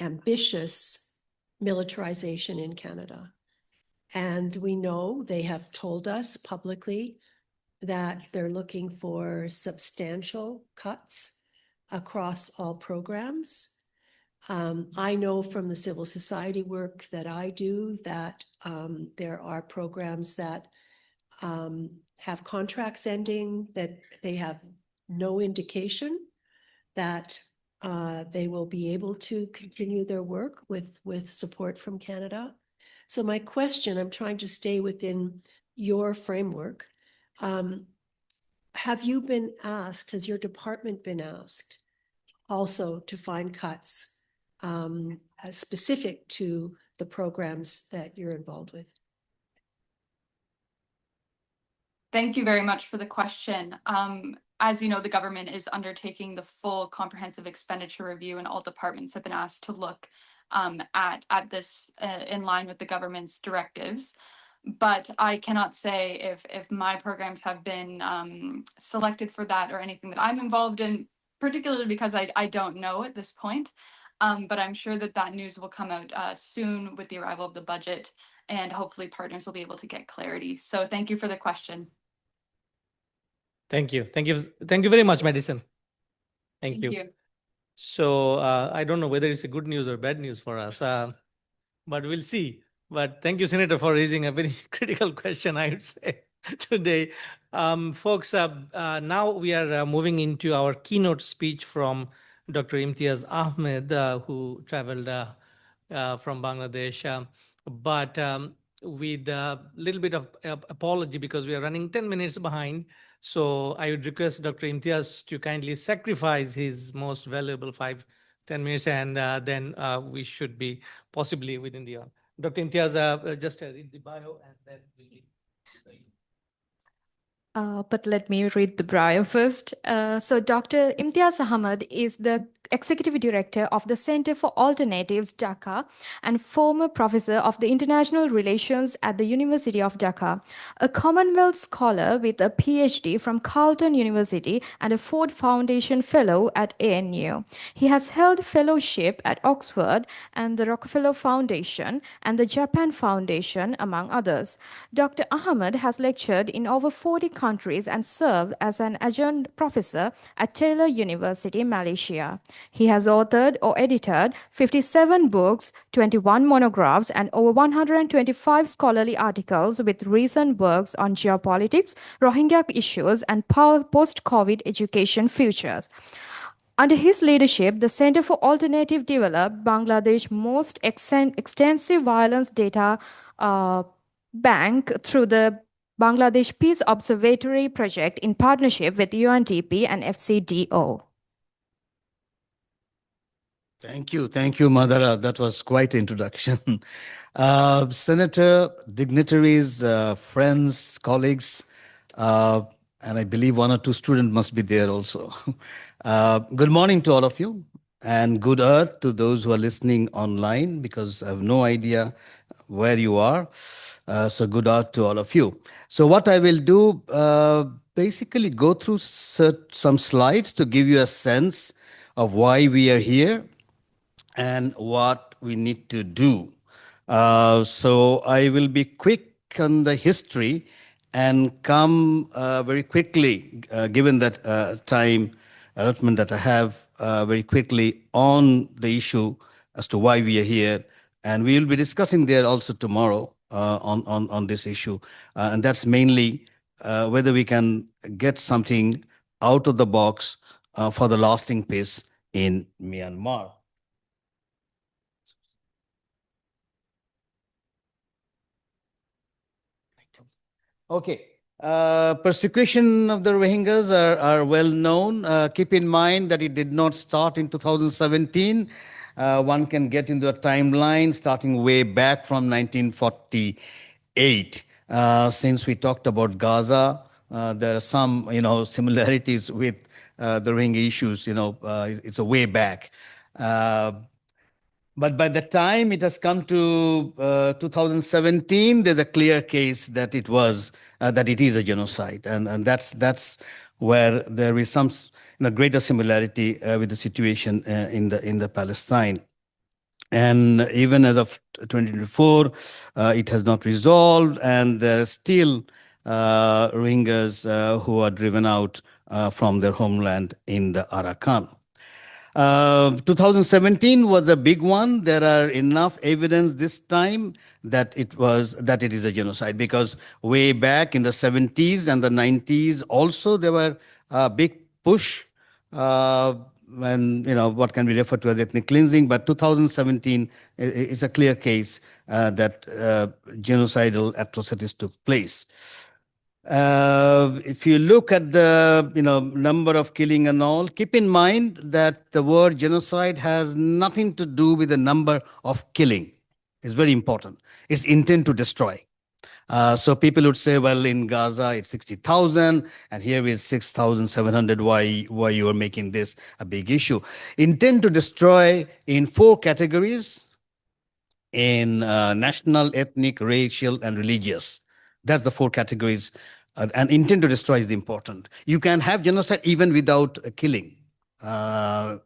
ambitious militarization in Canada. And we know they have told us publicly that they're looking for substantial cuts across all programs. I know from the civil society work that I do that there are programs that have contracts ending, that they have no indication that they will be able to continue their work with support from Canada. So my question, I'm trying to stay within your framework. Have you been asked, has your department been asked also to find cuts specific to the programs that you're involved with? Thank you very much for the question. As you know, the government is undertaking the full comprehensive expenditure review, and all departments have been asked to look at this in line with the government's directives. But I cannot say if my programs have been selected for that or anything that I'm involved in, particularly because I don't know at this point. But I'm sure that news will come out soon with the arrival of the budget, and hopefully partners will be able to get clarity. So thank you for the question. Thank you. Thank you. Thank you very much, Madison. Thank you. So I don't know whether it's a good news or bad news for us, but we'll see. But thank you, Senator, for raising a very critical question, I would say, today. Folks, now we are moving into our keynote speech from Dr. Imtiaz Ahmed, who traveled from Bangladesh. But with a little bit of apology because we are running 10 minutes behind. So I would request Dr. Imtiaz to kindly sacrifice his most valuable 5-10 minutes, and then we should be possibly within the hour. Dr. Imtiaz, just read the bio and then we'll be. But let me read the bio first. So Dr. Imtiaz Ahmed is the Executive Director of the Center for Alternatives, Dhaka, and former professor of the International Relations at the University of Dhaka, a Commonwealth Scholar with a PhD from Carleton University and a Ford Foundation Fellow at ANU. He has held fellowship at Oxford and the Rockefeller Foundation and the Japan Foundation, among others. Dr. Ahmed has lectured in over 40 countries and served as an adjunct professor at Taylor University, Malaysia. He has authored or edited 57 books, 21 monographs, and over 125 scholarly articles with recent works on geopolitics, Rohingya issues, and post-COVID education futures. Under his leadership, the Center for Alternative developed Bangladesh's most extensive violence data bank through the Bangladesh Peace Observatory Project in partnership with UNDP and FCDO. Thank you, Madhara. That was quite an introduction. Senator, dignitaries, friends, colleagues, and I believe 1 or 2 students must be there also. Good morning to all of you, and good earth to those who are listening online, because I have no idea where you are. So good out to all of you. So what I will do, basically go through some slides to give you a sense of why we are here and what we need to do. So I will be quick on the history and come very quickly, given that time allotment that I have, very quickly on the issue as to why we are here. And we will be discussing there also tomorrow on this issue. And that's mainly whether we can get something out of the box for the lasting peace in Myanmar. Okay. Persecution of the Rohingyas are well known. Keep in mind that it did not start in 2017. One can get into a timeline starting way back from 1948. Since we talked about Gaza, there are some, similarities with the Rohingya issues. It's a way back. But by the time it has come to 2017, there's a clear case that it is a genocide, and that's where there is some greater similarity with the situation in the Palestine. And even as of 2024, it has not resolved, and there are still Rohingyas who are driven out from their homeland in the Arakan. 2017 was a big one. There are enough evidence this time that it is a genocide, because way back in the 70s and the 90s also there were a big push and what can be referred to as ethnic cleansing. But 2017 is a clear case that genocidal atrocities took place. If you look at the number of killing and all, keep in mind that the word genocide has nothing to do with the number of killing. It's very important. It's intent to destroy. So people would say, well, in Gaza it's 60,000 and here is 6,700. Why you are making this a big issue? Intent to destroy in 4 categories: in national, ethnic, racial, and religious. That's the 4 categories. And intent to destroy is important. You can have genocide even without killing,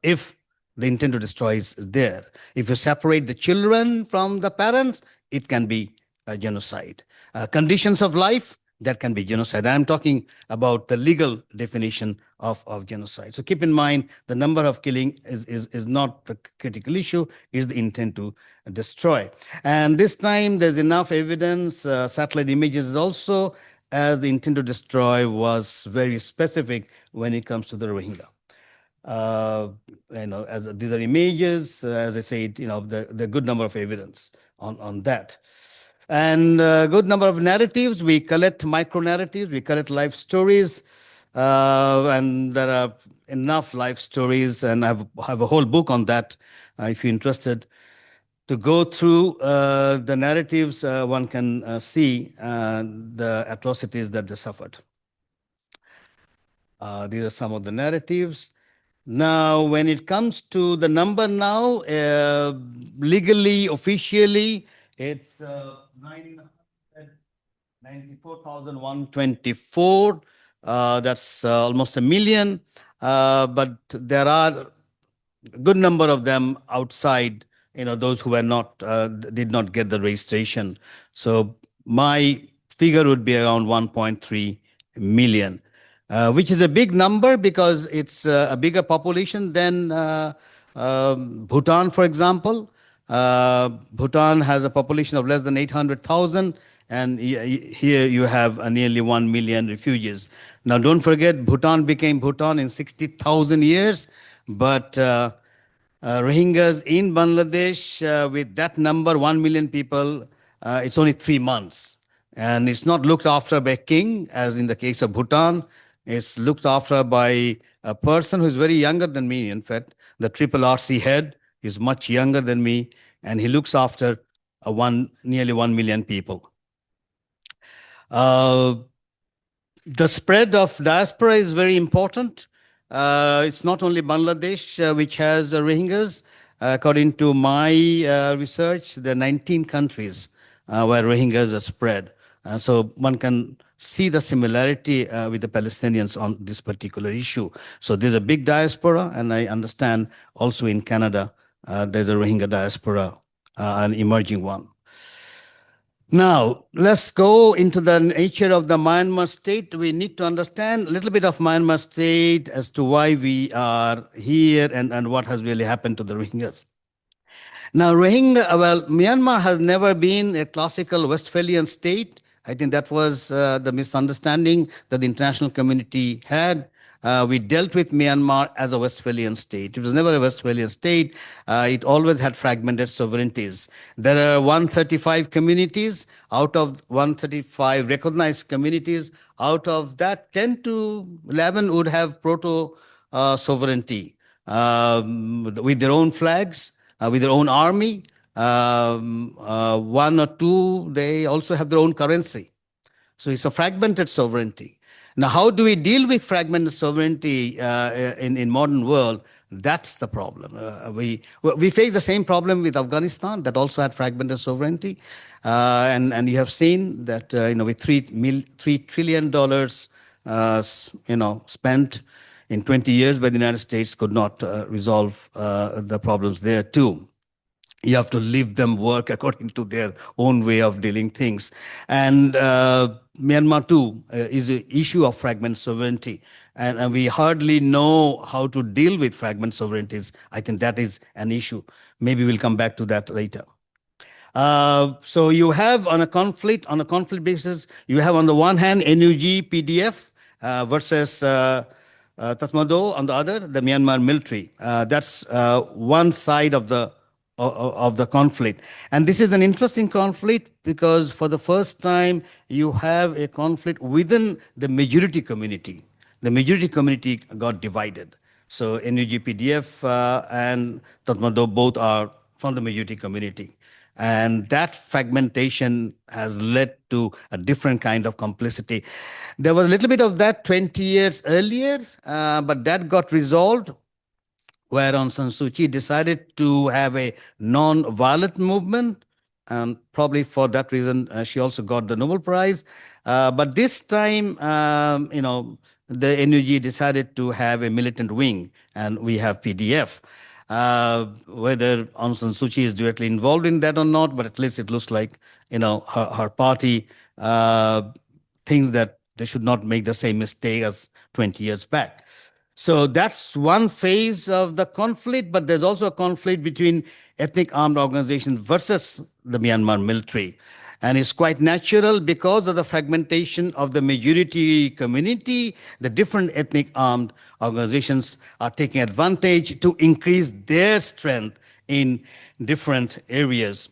if the intent to destroy is there. If you separate the children from the parents, it can be a genocide. Conditions of life, that can be genocide. I'm talking about the legal definition of genocide. So keep in mind, the number of killing is not the critical issue, is the intent to destroy. And this time there's enough evidence, satellite images also, as the intent to destroy was very specific when it comes to the Rohingya. As these are images, as I said, the good number of evidence on that. And a good number of narratives. We collect micro-narratives, we collect life stories, and there are enough life stories, and I have a whole book on that. If you're interested to go through the narratives, one can see the atrocities that they suffered. These are some of the narratives. Now, when it comes to the number now, legally, officially, it's 94,124. That's almost 1 million. But there are a good number of them outside, those who were not, did not get the registration. So my figure would be around 1.3 million. Which is a big number because it's a bigger population than Bhutan, for example. Bhutan has a population of less than 800,000, and here you have nearly 1 million refugees. Now, don't forget, Bhutan became Bhutan in 60,000 years, but Rohingyas in Bangladesh, with that number, 1 million people, it's only 3 months. And it's not looked after by king, as in the case of Bhutan. It's looked after by a person who's very younger than me. In fact, the triple RC head is much younger than me, and he looks after nearly 1 million people. The spread of diaspora is very important. It's not only Bangladesh which has Rohingyas. According to my research, there are 19 countries where Rohingyas are spread. So one can see the similarity with the Palestinians on this particular issue. So there's a big diaspora, and I understand also in Canada, there's a Rohingya diaspora, an emerging one. Now, let's go into the nature of the Myanmar state. We need to understand a little bit of Myanmar state as to why we are here and what has really happened to the Rohingyas. Now, Myanmar has never been a classical Westphalian state. I think that was the misunderstanding that the international community had. We dealt with Myanmar as a Westphalian state. It was never a Westphalian state. It always had fragmented sovereignties. There are 135 communities. Out of 135 recognized communities, out of that, 10 to 11 would have proto-sovereignty with their own flags, with their own army. One or two, they also have their own currency. So it's a fragmented sovereignty. Now, how do we deal with fragmented sovereignty in modern world? That's the problem. We face the same problem with Afghanistan that also had fragmented sovereignty. And you have seen that with $3 trillion spent in 20 years by the United States could not resolve the problems there too. You have to leave them work according to their own way of dealing things. And Myanmar too is an issue of fragmented sovereignty. And we hardly know how to deal with fragmented sovereignties. I think that is an issue. Maybe we'll come back to that later. So you have on a conflict basis, you have on the one hand NUG PDF versus Tatmadaw on the other, the Myanmar military. That's one side of the conflict. And this is an interesting conflict because for the first time you have a conflict within the majority community. The majority community got divided. So NUG PDF and Tatmadaw both are from the majority community. And that fragmentation has led to a different kind of complicity. There was a little bit of that 20 years earlier, but that got resolved, where Aung San Suu Kyi decided to have a non-violent movement. And probably for that reason, she also got the Nobel Prize. But this time, the NUG decided to have a militant wing, and we have PDF. Whether Aung San Suu Kyi is directly involved in that or not, but at least it looks like, her party thinks that they should not make the same mistake as 20 years back. So that's one phase of the conflict, but there's also a conflict between ethnic armed organizations versus the Myanmar military. And it's quite natural because of the fragmentation of the majority community. The different ethnic armed organizations are taking advantage to increase their strength in different areas.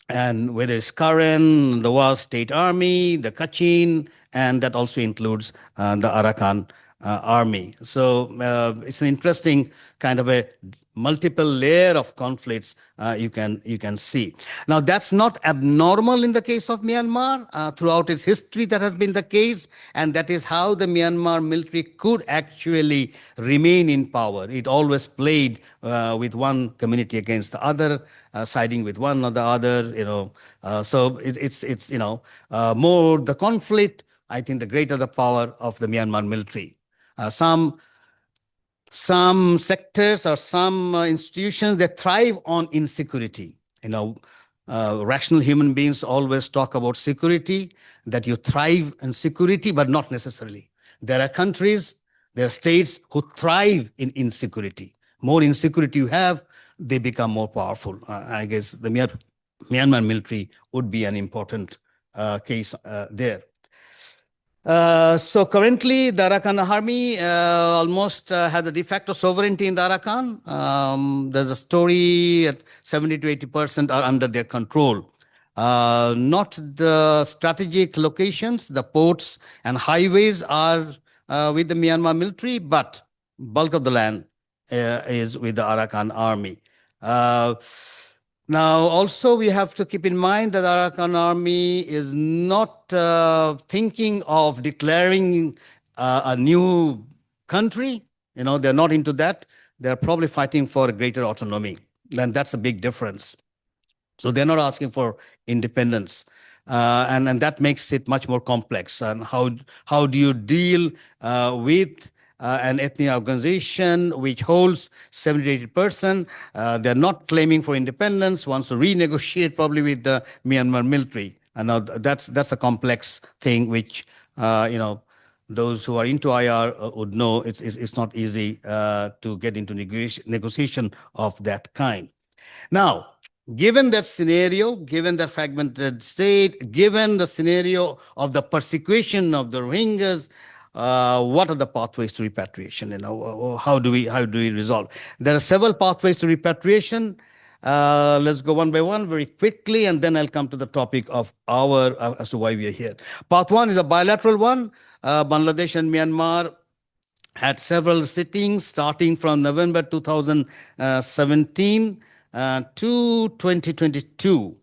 And whether it's Karen, the Wa State Army, the Kachin, and that also includes the Arakan army. So it's an interesting kind of a multiple layer of conflicts you can see. Now, that's not abnormal in the case of Myanmar. Throughout its history, that has been the case, and that is how the Myanmar military could actually remain in power. It always played with one community against the other, siding with one or the other. So it's more the conflict. I think the greater the power of the Myanmar military. Some sectors or some institutions that thrive on insecurity. Rational human beings always talk about security, that you thrive in security, but not necessarily. There are countries, there are states who thrive in insecurity. More insecurity you have, they become more powerful. I guess the Myanmar military would be an important case there. So currently, the Arakan army almost has a de facto sovereignty in the Arakan. There's a story that 70 to 80% are under their control. Not the strategic locations, the ports and highways are with the Myanmar military, but bulk of the land is with the Arakan army. Now, also, we have to keep in mind that the Arakan army is not thinking of declaring a new country. They're not into that. They're probably fighting for a greater autonomy. And that's a big difference. So they're not asking for independence. And that makes it much more complex. And how do you deal with an ethnic organization which holds 70-80%? They're not claiming for independence, wants to renegotiate probably with the Myanmar military. And now that's a complex thing which, those who are into IR would know it's not easy to get into negotiation of that kind. Now, given that scenario, given the fragmented state, given the scenario of the persecution of the Rohingyas, what are the pathways to repatriation? How do we resolve? There are several pathways to repatriation. Let's go one by one very quickly, and then I'll come to the topic of as to why we are here. Path one is a bilateral one. Bangladesh and Myanmar had several sittings starting from November 2017 to 2022.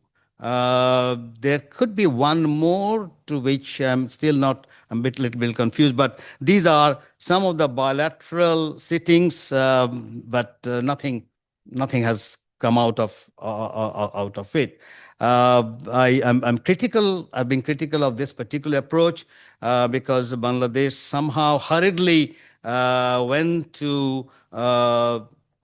There could be one more to which I'm still not, I'm a little bit confused, but these are some of the bilateral sittings, but nothing has come out of it. I'm critical. I've been critical of this particular approach because Bangladesh somehow hurriedly went to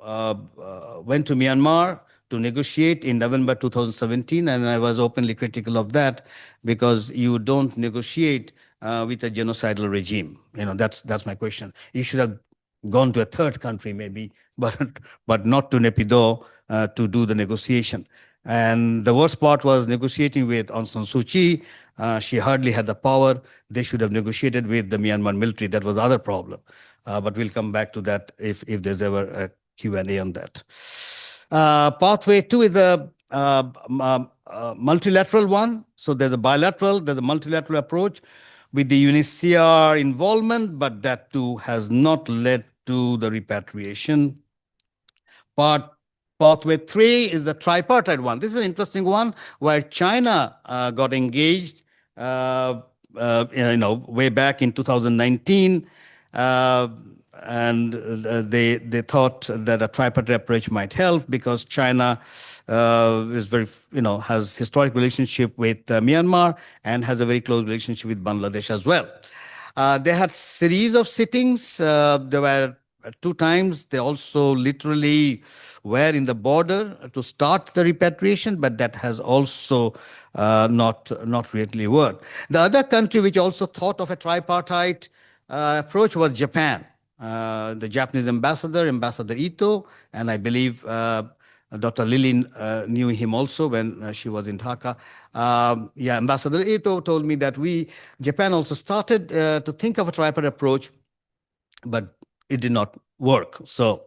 Myanmar to negotiate in November 2017, and I was openly critical of that because you don't negotiate with a genocidal regime. That's my question. You should have gone to a third country maybe, but not to Naypyidaw to do the negotiation. And the worst part was negotiating with Aung San Suu Kyi. She hardly had the power. They should have negotiated with the Myanmar military. That was the other problem. But we'll come back to that if there's ever a Q&A on that. Pathway 2 is a multilateral one. So there's a bilateral, there's a multilateral approach with the UNHCR involvement, but that too has not led to the repatriation. Pathway 3 is the tripartite one. This is an interesting one where China got engaged way back in 2019. And they thought that a tripartite approach might help because China is has historic relationship with Myanmar and has a very close relationship with Bangladesh as well. They had series of sittings. There were 2 times. They also literally were in the border to start the repatriation, but that has also not really worked. The other country which also thought of a tripartite approach was Japan. The Japanese Ambassador Ito, and I believe Dr. Lilly knew him also when she was in Dhaka. Ambassador Ito told me that Japan also started to think of a tripartite approach, but it did not work. So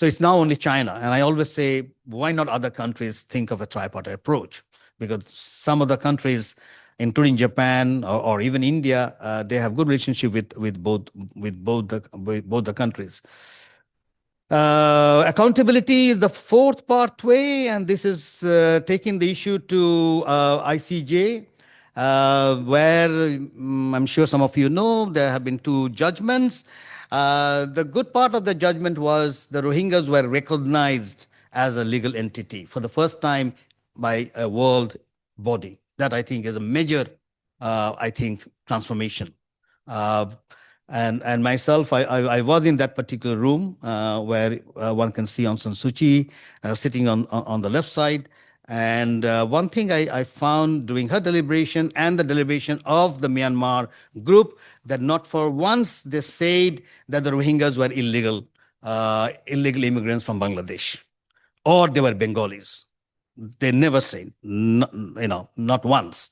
it's now only China. And I always say, why not other countries think of a tripartite approach? Because some of the countries, including Japan or even India, they have good relationship with both the countries. Accountability is the 4th pathway, and this is taking the issue to ICJ, where I'm sure some of you know there have been 2 judgments. The good part of the judgment was the Rohingyas were recognized as a legal entity for the first time by a world body. That I think is a major, transformation. And myself, I was in that particular room where one can see Aung San Suu Kyi sitting on the left side. And one thing I found during her deliberation and the deliberation of the Myanmar group, that not for once they said that the Rohingyas were illegal immigrants from Bangladesh, or they were Bengalis. They never said, not once.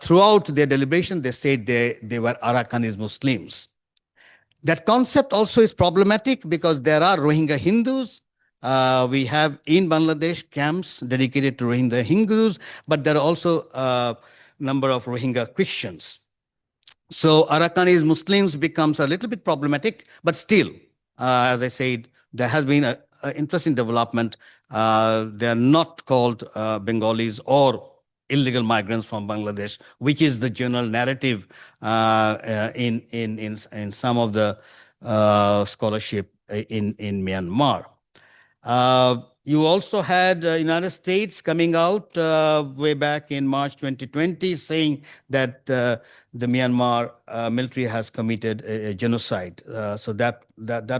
Throughout their deliberation, they said they were Arakanese Muslims. That concept also is problematic because there are Rohingya Hindus. We have in Bangladesh camps dedicated to Rohingya Hindus, but there are also a number of Rohingya Christians. So Arakanese Muslims becomes a little bit problematic, but still, as I said, there has been an interesting development. They are not called Bengalis or illegal migrants from Bangladesh, which is the general narrative in some of the scholarship in Myanmar. You also had United States coming out way back in March 2020 saying that the Myanmar military has committed a genocide. So that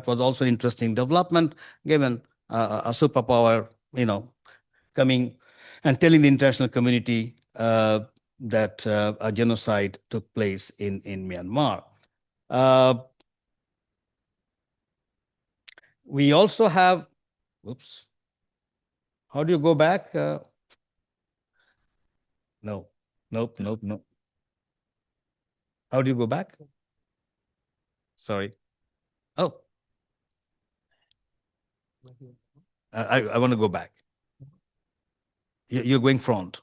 was also an interesting development, given a superpower, coming and telling the international community that a genocide took place in Myanmar. We also have, oops. How do you go back? No, nope. How do you go back? Sorry. Oh, I want to go back. You're going front.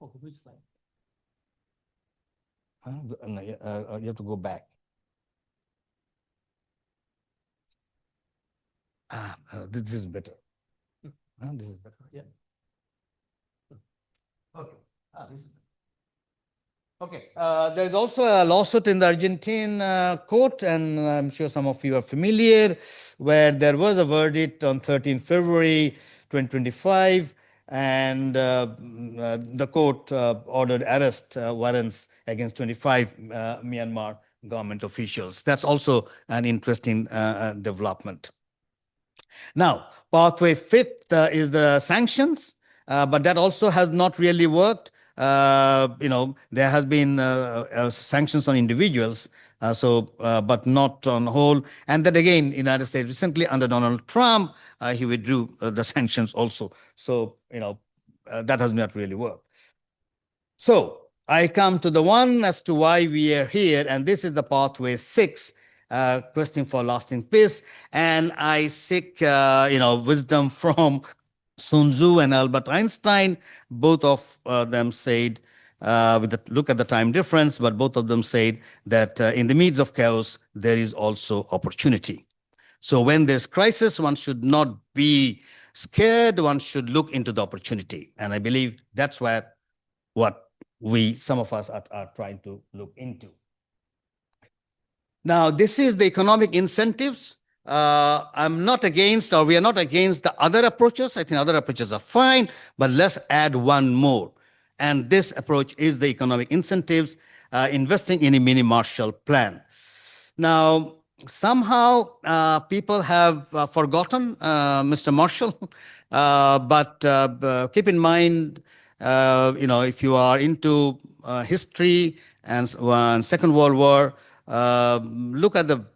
Oh, which slide? You have to go back. This is better. This is better. Yeah. Okay. This is okay. There's also a lawsuit in the Argentine court, and I'm sure some of you are familiar, where there was a verdict on 13 February 2025, and the court ordered arrest warrants against 25 Myanmar government officials. That's also an interesting development. Now, pathway fifth is the sanctions, but that also has not really worked. There has been sanctions on individuals, but not on whole. And then again, United States recently under Donald Trump, he withdrew the sanctions also. So, that has not really worked. So I come to the one as to why we are here, and this is the pathway 6, questing for lasting peace. And I seek, wisdom from Sun Tzu and Albert Einstein. Both of them said, look at the time difference, but both of them said that in the midst of chaos, there is also opportunity. So when there's crisis, one should not be scared. One should look into the opportunity. And I believe that's what some of us are trying to look into. Now, this is the economic incentives. I'm not against, or we are not against the other approaches. I think other approaches are fine, but let's add one more. And this approach is the economic incentives, investing in a mini Marshall Plan. Now, somehow people have forgotten Mr. Marshall, but keep in mind, if you are into history and Second World War, look at the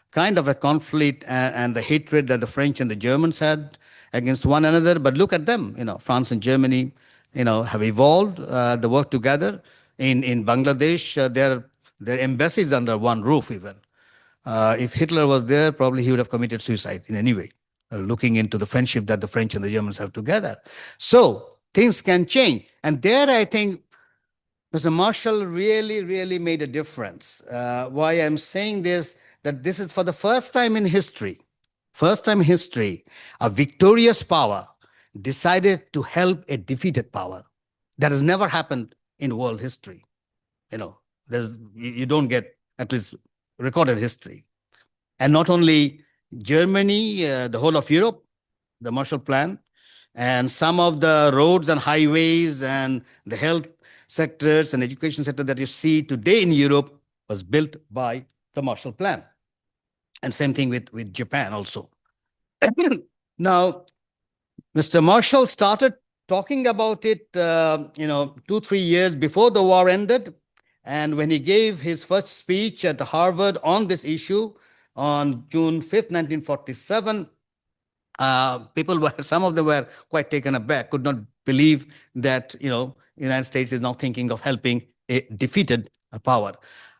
kind of a conflict and the hatred that the French and the Germans had against one another. But look at them, France and Germany, have evolved, they work together. In Bangladesh, their embassies under one roof even. If Hitler was there, probably he would have committed suicide in any way, looking into the friendship that the French and the Germans have together. So things can change. And there, I think, Mr. Marshall really made a difference. Why I'm saying this, that this is for the first time in history, a victorious power decided to help a defeated power. That has never happened in world history. You don't get at least recorded history. And not only Germany, the whole of Europe, the Marshall Plan, and some of the roads and highways and the health sectors and education sector that you see today in Europe was built by the Marshall Plan. And same thing with Japan also. Now, Mr. Marshall started talking about it, 2-3 years before the war ended. And when he gave his first speech at Harvard on this issue on June 5th, 1947, some of them were quite taken aback, could not believe that, the United States is now thinking of helping a defeated power.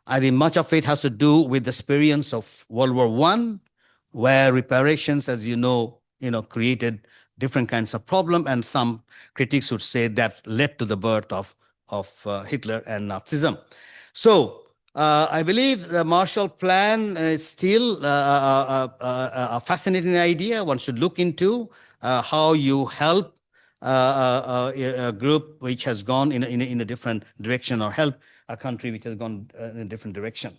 I think much of it has to do with the experience of World War I, where reparations, as you know, created different kinds of problem, and some critics would say that led to the birth of Hitler and Nazism. So I believe the Marshall Plan is still a fascinating idea. One should look into how you help a group which has gone in a different direction, or help a country which has gone in a different direction.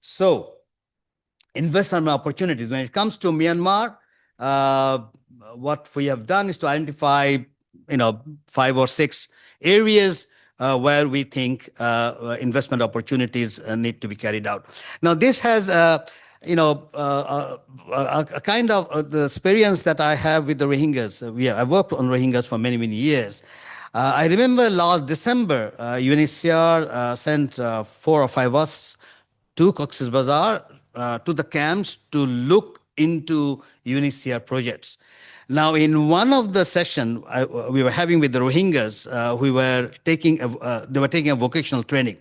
So investment opportunities. When it comes to Myanmar, what we have done is to identify, 5 or 6 areas where we think investment opportunities need to be carried out. Now, this has, a kind of the experience that I have with the Rohingyas. I've worked on Rohingyas for many, many years. I remember last December, UNHCR sent 4 or 5 us to Cox's Bazar, to the camps to look into UNHCR projects. Now, in one of the sessions we were having with the Rohingyas, they were taking a vocational training.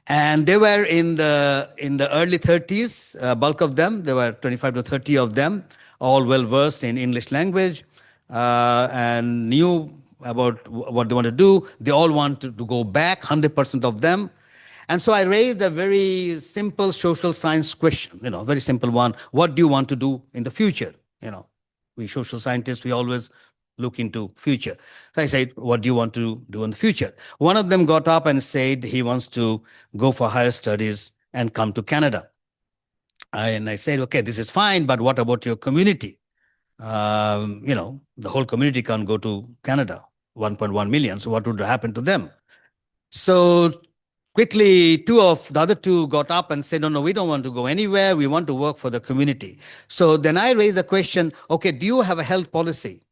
And they were in the early 30s, bulk of them. There were 25 to 30 of them, all well versed in English language and knew about what they want to do. They all wanted to go back, 100% of them. And so I raised a very simple social science question, very simple one. What do you want to do in the future? We social scientists, we always look into future. So I said, what do you want to do in the future? One of them got up and said he wants to go for higher studies and come to Canada. And I said, okay, this is fine, but what about your community? The whole community can't go to Canada, 1.1 million. So what would happen to them? So quickly, the other two got up and said, no, we don't want to go anywhere. We want to work for the community. So then I raised the question, okay, do you have a health policy?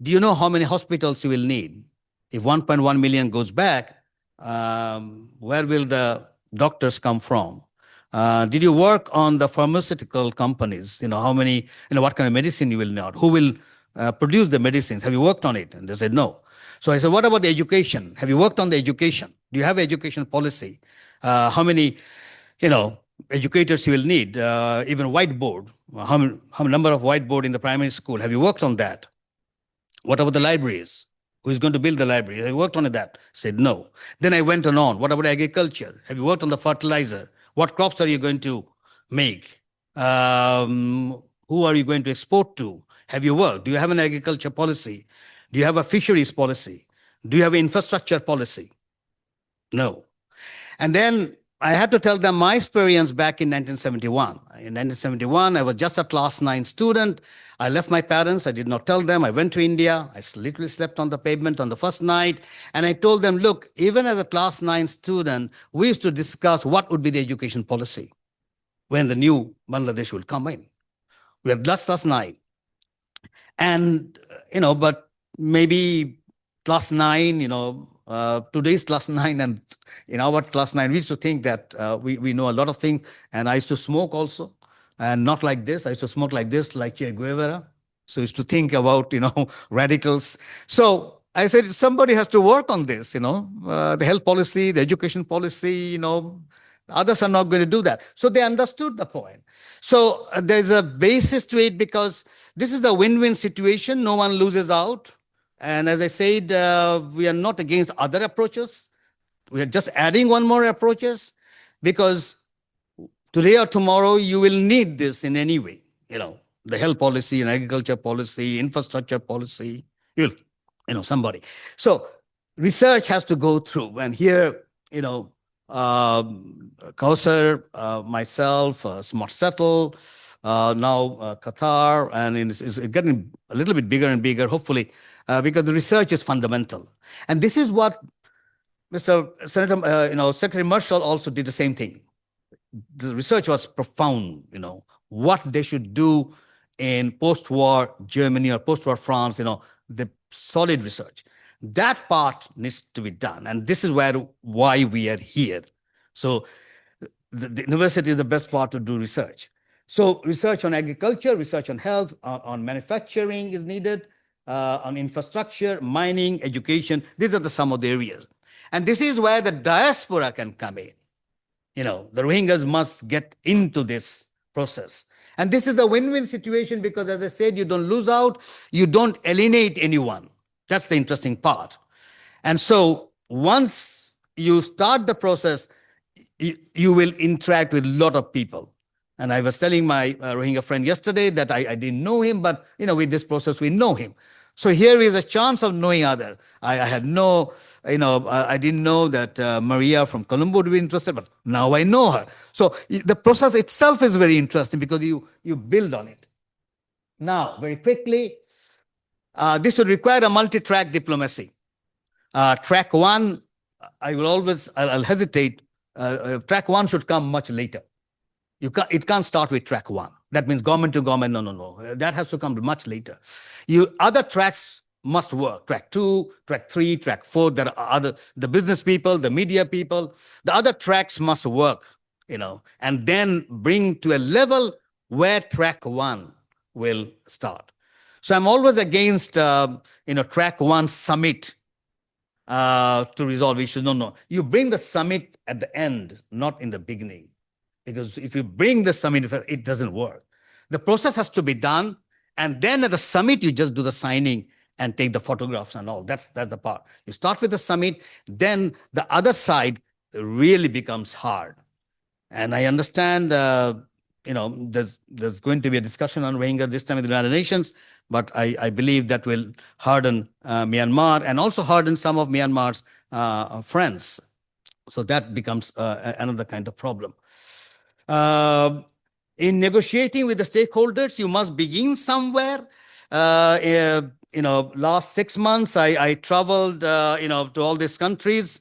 Do you know how many hospitals you will need? If 1.1 million goes back, where will the doctors come from? Did you work on the pharmaceutical companies? How many, what kind of medicine you will need? Who will produce the medicines? Have you worked on it? And they said, no. So I said, what about the education? Have you worked on the education? Do you have an education policy? How many, educators you will need? Even whiteboard. How many number of whiteboard in the primary school? Have you worked on that? What about the libraries? Who is going to build the library? Have you worked on that? Said no. Then I went on. What about agriculture? Have you worked on the fertilizer? What crops are you going to make? Who are you going to export to? Have you worked? Do you have an agriculture policy? Do you have a fisheries policy? Do you have an infrastructure policy? No. And then I had to tell them my experience back in 1971. In 1971, I was just a class 9 student. I left my parents. I did not tell them. I went to India. I literally slept on the pavement on the first night. And I told them, look, even as a class 9 student, we used to discuss what would be the education policy when the new Bangladesh will come in. We had just class 9. And, but maybe class 9, today's class 9 and in our class 9, we used to think that we know a lot of things. And I used to smoke also, and not like this. I used to smoke like this, like Che Guevara. So I used to think about, radicals. So I said, somebody has to work on this, the health policy, the education policy, others are not going to do that. So they understood the point. So there's a basis to it because this is a win-win situation. No one loses out. And as I said, we are not against other approaches. We are just adding one more approaches because today or tomorrow you will need this in any way. The health policy and agriculture policy, infrastructure policy, somebody. So research has to go through. And here, Kausar, myself, Smart Settle, now Qatar, and it's getting a little bit bigger and bigger, hopefully, because the research is fundamental. And this is what Secretary Marshall also did the same thing. The research was profound, what they should do in post-war Germany or post-war France, the solid research. That part needs to be done. And this is why we are here. So the university is the best part to do research. So research on agriculture, research on health, on manufacturing is needed, on infrastructure, mining, education. These are some of the areas. And this is where the diaspora can come in. The Rohingyas must get into this process. And this is a win-win situation because, as I said, you don't lose out, you don't alienate anyone. That's the interesting part. And so once you start the process, you will interact with a lot of people. And I was telling my Rohingya friend yesterday that I didn't know him, but with this process, we know him. So here is a chance of knowing other. I had no, I didn't know that Maria from Colombo would be interested, but now I know her. So the process itself is very interesting because you build on it. Now, very quickly, this would require a multi-track diplomacy. Track one, I'll hesitate. Track one should come much later. It can't start with track one. That means government to government. No. That has to come much later. Other tracks must work. Track two, track three, track four. There are the business people, the media people. The other tracks must work, and then bring to a level where track one will start. So I'm always against, track one summit to resolve issues. No. You bring the summit at the end, not in the beginning. Because if you bring the summit, it doesn't work. The process has to be done. And then at the summit, you just do the signing and take the photographs and all. That's the part. You start with the summit, then the other side really becomes hard. And I understand, there's going to be a discussion on Rohingya this time in the United Nations, but I believe that will harden Myanmar and also harden some of Myanmar's friends. So that becomes another kind of problem. In negotiating with the stakeholders, you must begin somewhere. Last 6 months, I traveled, to all these countries,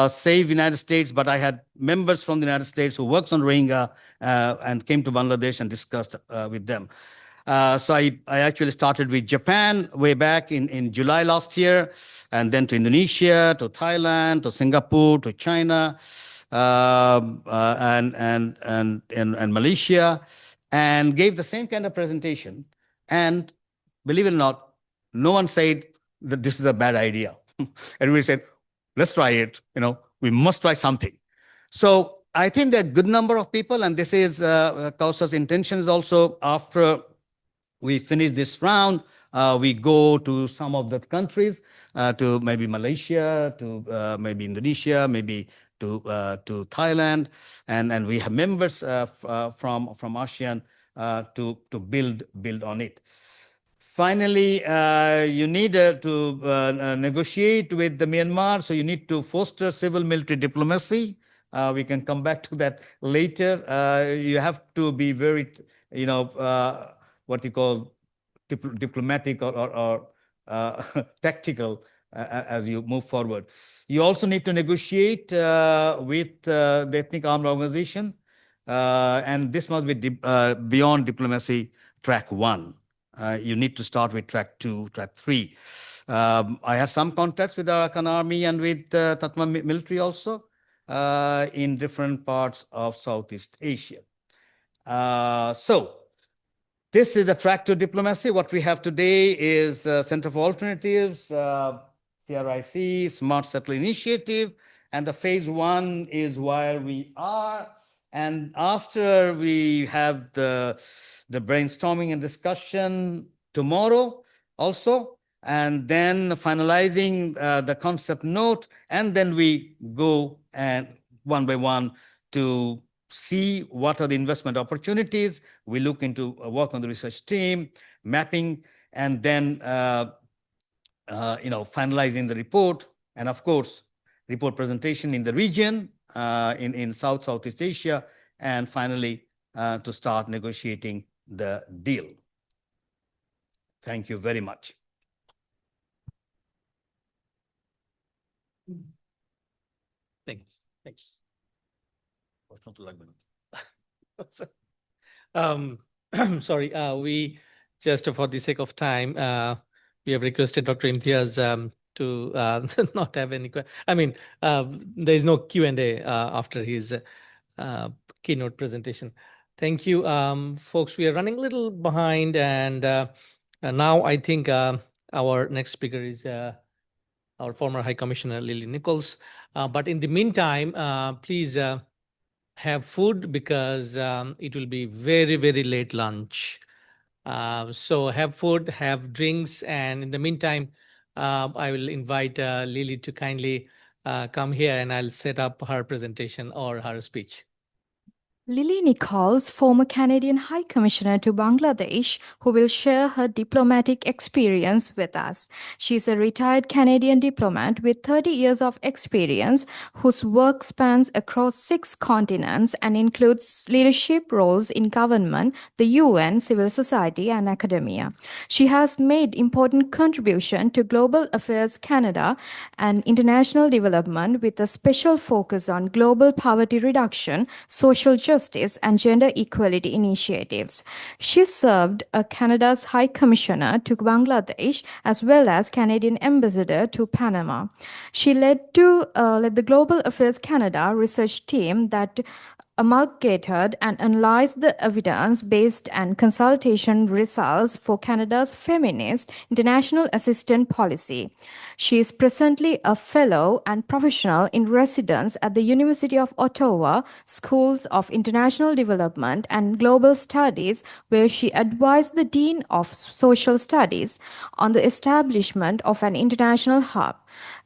save United States, but I had members from the United States who works on Rohingya and came to Bangladesh and discussed with them. So I actually started with Japan way back in July last year, and then to Indonesia, to Thailand, to Singapore, to China, and Malaysia, and gave the same kind of presentation. And believe it or not, no one said that this is a bad idea. Everybody said, let's try it. We must try something. So I think there are a good number of people, and this is Kausar's intention is also after we finish this round, we go to some of the countries, to maybe Malaysia, to maybe Indonesia, maybe to Thailand, and we have members from ASEAN to build on it. Finally, you need to negotiate with the Myanmar, so you need to foster civil-military diplomacy. We can come back to that later. You have to be very, what you call diplomatic or tactical as you move forward. You also need to negotiate with the ethnic armed organization, and this must be beyond diplomacy track one. You need to start with track two, track three. I have some contacts with the Arakan Army and with Tatma military also in different parts of Southeast Asia. So this is the track to diplomacy. What we have today is Center for Alternatives, CRRIC, Smart Settle Initiative, and the phase one is where we are. And after we have the brainstorming and discussion tomorrow also, and then finalizing the concept note, and then we go and one by one to see what are the investment opportunities. We look into work on the research team, mapping, and then finalizing the report, and of course, report presentation in the region, in Southeast Asia, and finally to start negotiating the deal. Thank you very much. Thanks. Sorry, we just for the sake of time, we have requested Dr. Imtiaz to not have any. There is no Q&A after his keynote presentation. Thank you, folks. We are running a little behind, and now I think our next speaker is our former High Commissioner Lily Nichols. But in the meantime, please have food because it will be very, very late lunch. So have food, have drinks, and in the meantime, I will invite Lily to kindly come here, and I'll set up her presentation or her speech. Lily Nichols, former Canadian High Commissioner to Bangladesh, who will share her diplomatic experience with us. She is a retired Canadian diplomat with 30 years of experience, whose work spans across 6 continents and includes leadership roles in government, the UN, civil society, and academia. She has made important contribution to Global Affairs Canada and international development with a special focus on global poverty reduction, social justice, and gender equality initiatives. She served as Canada's High Commissioner to Bangladesh as well as Canadian Ambassador to Panama. She led the Global Affairs Canada research team that amalgamated and analyzed the evidence-based and consultation results for Canada's feminist international assistance policy. She is presently a fellow and professional in residence at the University of Ottawa Schools of International Development and Global Studies, where she advised the Dean of Social Studies on the establishment of an international hub.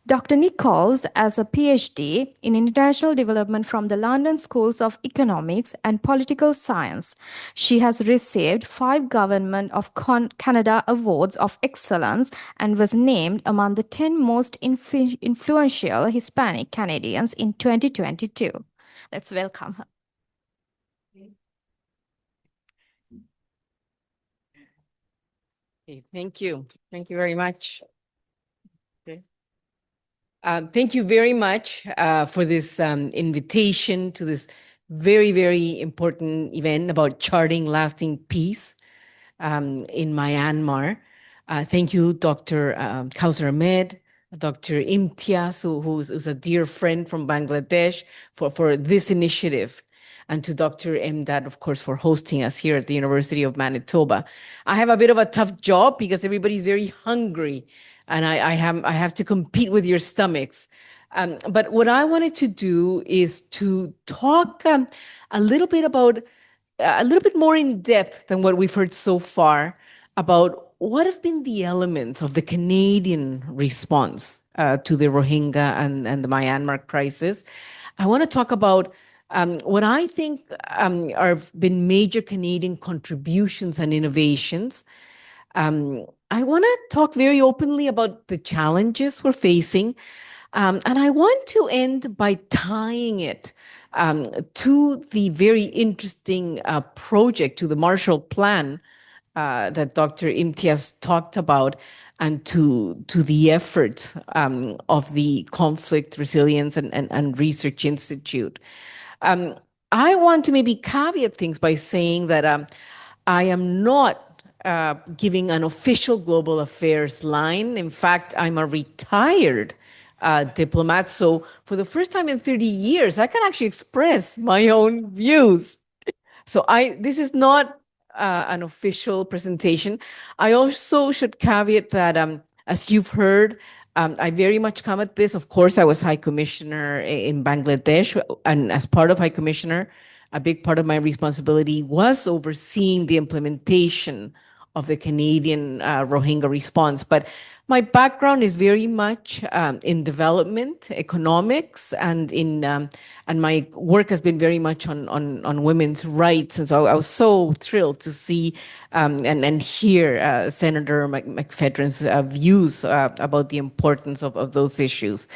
Dr. Nichols has a PhD in International Development from the London Schools of Economics and Political Science. She has received 5 Government of Canada Awards of Excellence and was named among the 10 most influential Hispanic Canadians in 2022. Let's welcome her. Okay, thank you. Thank you very much. Okay. Thank you very much for this invitation to this very, very important event about charting lasting peace in Myanmar. Thank you, Dr. Kausar Ahmed, Dr. Int'l, who's a dear friend from Bangladesh, for this initiative, and to Dr. Imdad, of course, for hosting us here at the University of Manitoba. I have a bit of a tough job because everybody's very hungry, and I have to compete with your stomachs. But what I wanted to do is to talk a little bit about, a little bit more in depth than what we've heard so far about what have been the elements of the Canadian response to the Rohingya and the Myanmar crisis. I want to talk about what I think have been major Canadian contributions and innovations. I want to talk very openly about the challenges we're facing. And I want to end by tying it to the very interesting project, to the Marshall Plan that Dr. Imtiaz talked about, and to the effort of the Conflict Resilience and Research Institute. I want to maybe caveat things by saying that I am not giving an official global affairs line. In fact, I'm a retired diplomat. So for the first time in 30 years, I can actually express my own views. So this is not an official presentation. I also should caveat that, as you've heard, I very much come at this. Of course, I was High Commissioner in Bangladesh, and as part of High Commissioner, a big part of my responsibility was overseeing the implementation of the Canadian Rohingya response. But my background is very much in development, economics, and my work has been very much on women's rights. And so I was so thrilled to see and hear Senator McFedrin's views about the importance of those issues.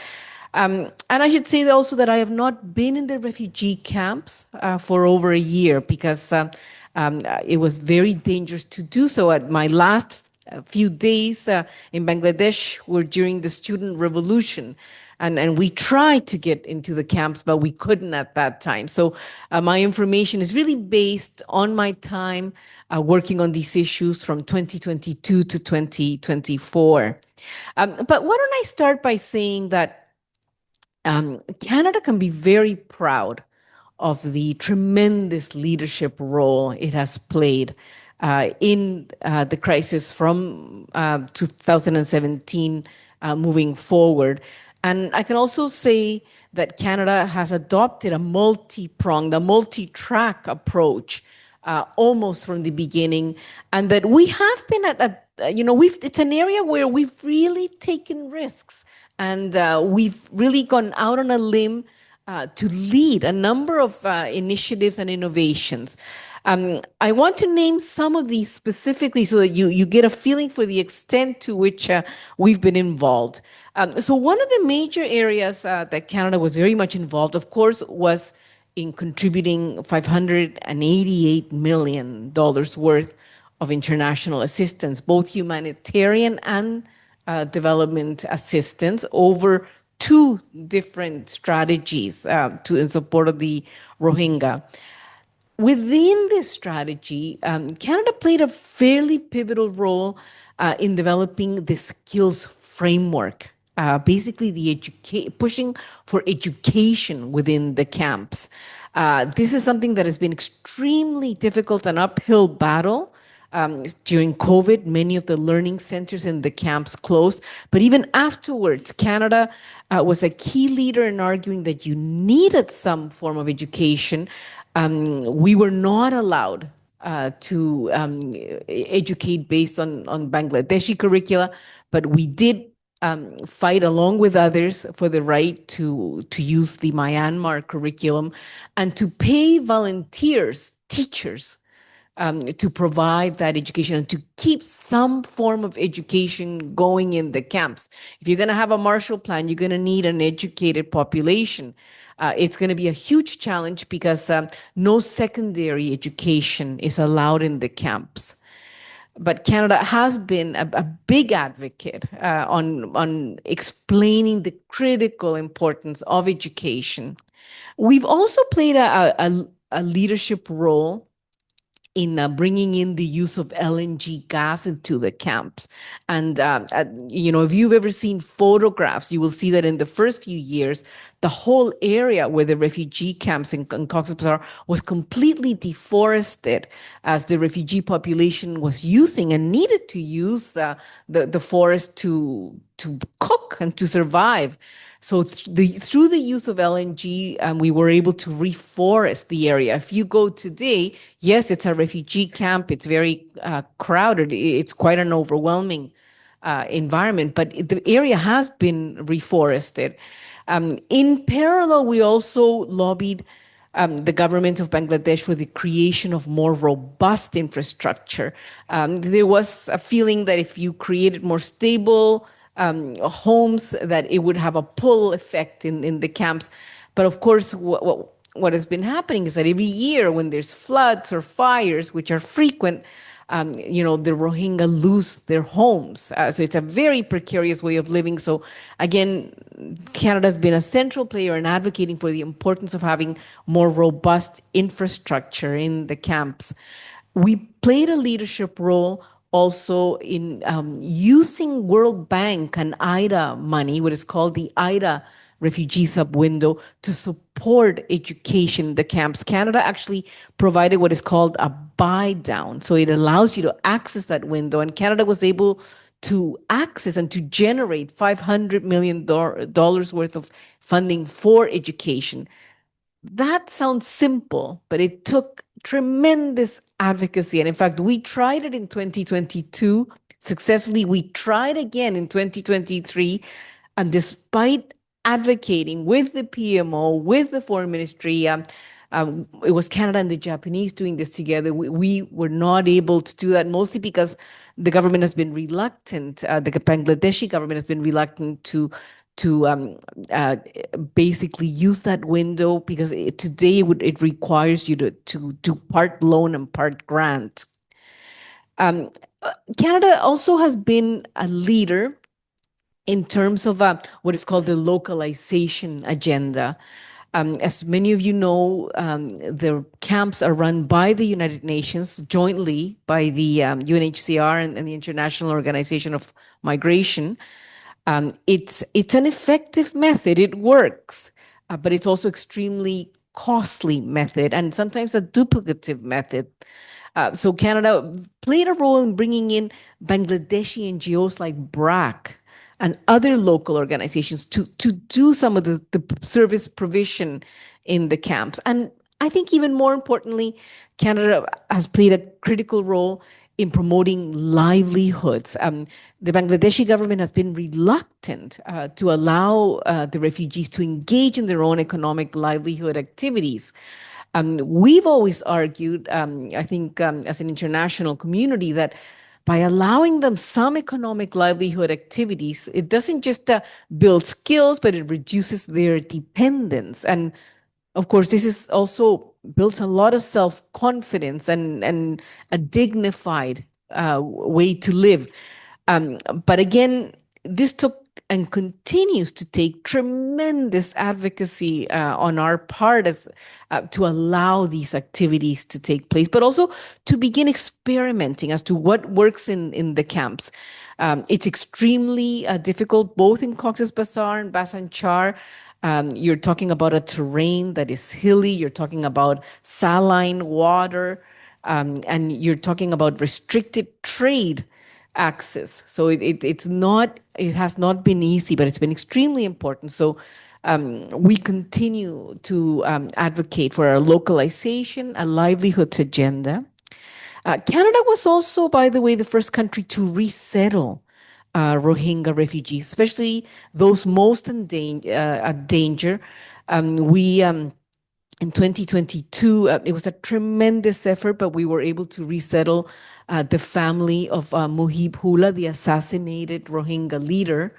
And I should say also that I have not been in the refugee camps for over a year because it was very dangerous to do so. At my last few days in Bangladesh were during the student revolution. And we tried to get into the camps, but we couldn't at that time. So my information is really based on my time working on these issues from 2022 to 2024. But why don't I start by saying that Canada can be very proud of the tremendous leadership role it has played in the crisis from 2017 moving forward. And I can also say that Canada has adopted a multi-pronged, a multi-track approach almost from the beginning, and that we have been it's an area where we've really taken risks, and we've really gone out on a limb to lead a number of initiatives and innovations. I want to name some of these specifically so that you get a feeling for the extent to which we've been involved. So one of the major areas that Canada was very much involved, of course, was in contributing $588 million worth of international assistance, both humanitarian and development assistance, over two different strategies in support of the Rohingya. Within this strategy, Canada played a fairly pivotal role in developing the skills framework, basically pushing for education within the camps. This is something that has been extremely difficult, an uphill battle. During COVID, many of the learning centers in the camps closed. But even afterwards, Canada was a key leader in arguing that you needed some form of education. We were not allowed to educate based on Bangladeshi curricula, but we did fight along with others for the right to use the Myanmar curriculum and to pay volunteers, teachers, to provide that education and to keep some form of education going in the camps. If you're going to have a Marshall Plan, you're going to need an educated population. It's going to be a huge challenge because no secondary education is allowed in the camps. But Canada has been a big advocate on explaining the critical importance of education. We've also played a leadership role in bringing in the use of LNG gas into the camps. And, if you've ever seen photographs, you will see that in the first few years, the whole area where the refugee camps in Cox's Bazar was completely deforested as the refugee population was using and needed to use the forest to cook and to survive. So through the use of LNG, we were able to reforest the area. If you go today, yes, it's a refugee camp. It's very crowded. It's quite an overwhelming environment, but the area has been reforested. In parallel, we also lobbied the government of Bangladesh for the creation of more robust infrastructure. There was a feeling that if you created more stable homes, that it would have a pull effect in the camps. But of course, what has been happening is that every year when there's floods or fires, which are frequent, the Rohingya lose their homes. So it's a very precarious way of living. So again, Canada has been a central player in advocating for the importance of having more robust infrastructure in the camps. We played a leadership role also in using World Bank and IDA money, what is called the IDA refugee sub-window, to support education in the camps. Canada actually provided what is called a buy down. So it allows you to access that window, and Canada was able to access and to generate $500 million worth of funding for education. That sounds simple, but it took tremendous advocacy. And in fact, we tried it in 2022 successfully. We tried again in 2023. And despite advocating with the PMO, with the Foreign Ministry, it was Canada and the Japanese doing this together. We were not able to do that, mostly because the government has been reluctant, the Bangladeshi government has been reluctant to basically use that window, because today it requires you to do part loan and part grant. Canada also has been a leader in terms of what is called the localization agenda. As many of you know, the camps are run by the United Nations jointly by the UNHCR and the International Organization of Migration. It's an effective method. It works, but it's also extremely costly method and sometimes a duplicative method. So Canada played a role in bringing in Bangladeshi NGOs like BRAC and other local organizations to do some of the service provision in the camps. And I think even more importantly, Canada has played a critical role in promoting livelihoods. The Bangladeshi government has been reluctant to allow the refugees to engage in their own economic livelihood activities. We've always argued, I think, as an international community, that by allowing them some economic livelihood activities, it doesn't just build skills, but it reduces their dependence. And of course, this is also built a lot of self-confidence and a dignified way to live. But again, this took and continues to take tremendous advocacy on our part as to allow these activities to take place, but also to begin experimenting as to what works in the camps. It's extremely difficult, both in Cox's Bazar and Basan Char. You're talking about a terrain that is hilly. You're talking about saline water, and you're talking about restricted trade access. So it has not been easy, but it's been extremely important. So we continue to advocate for our localization, a livelihoods agenda. Canada was also, by the way, the first country to resettle Rohingya refugees, especially those most at danger. In 2022, it was a tremendous effort, but we were able to resettle the family of Muhib Hula, the assassinated Rohingya leader.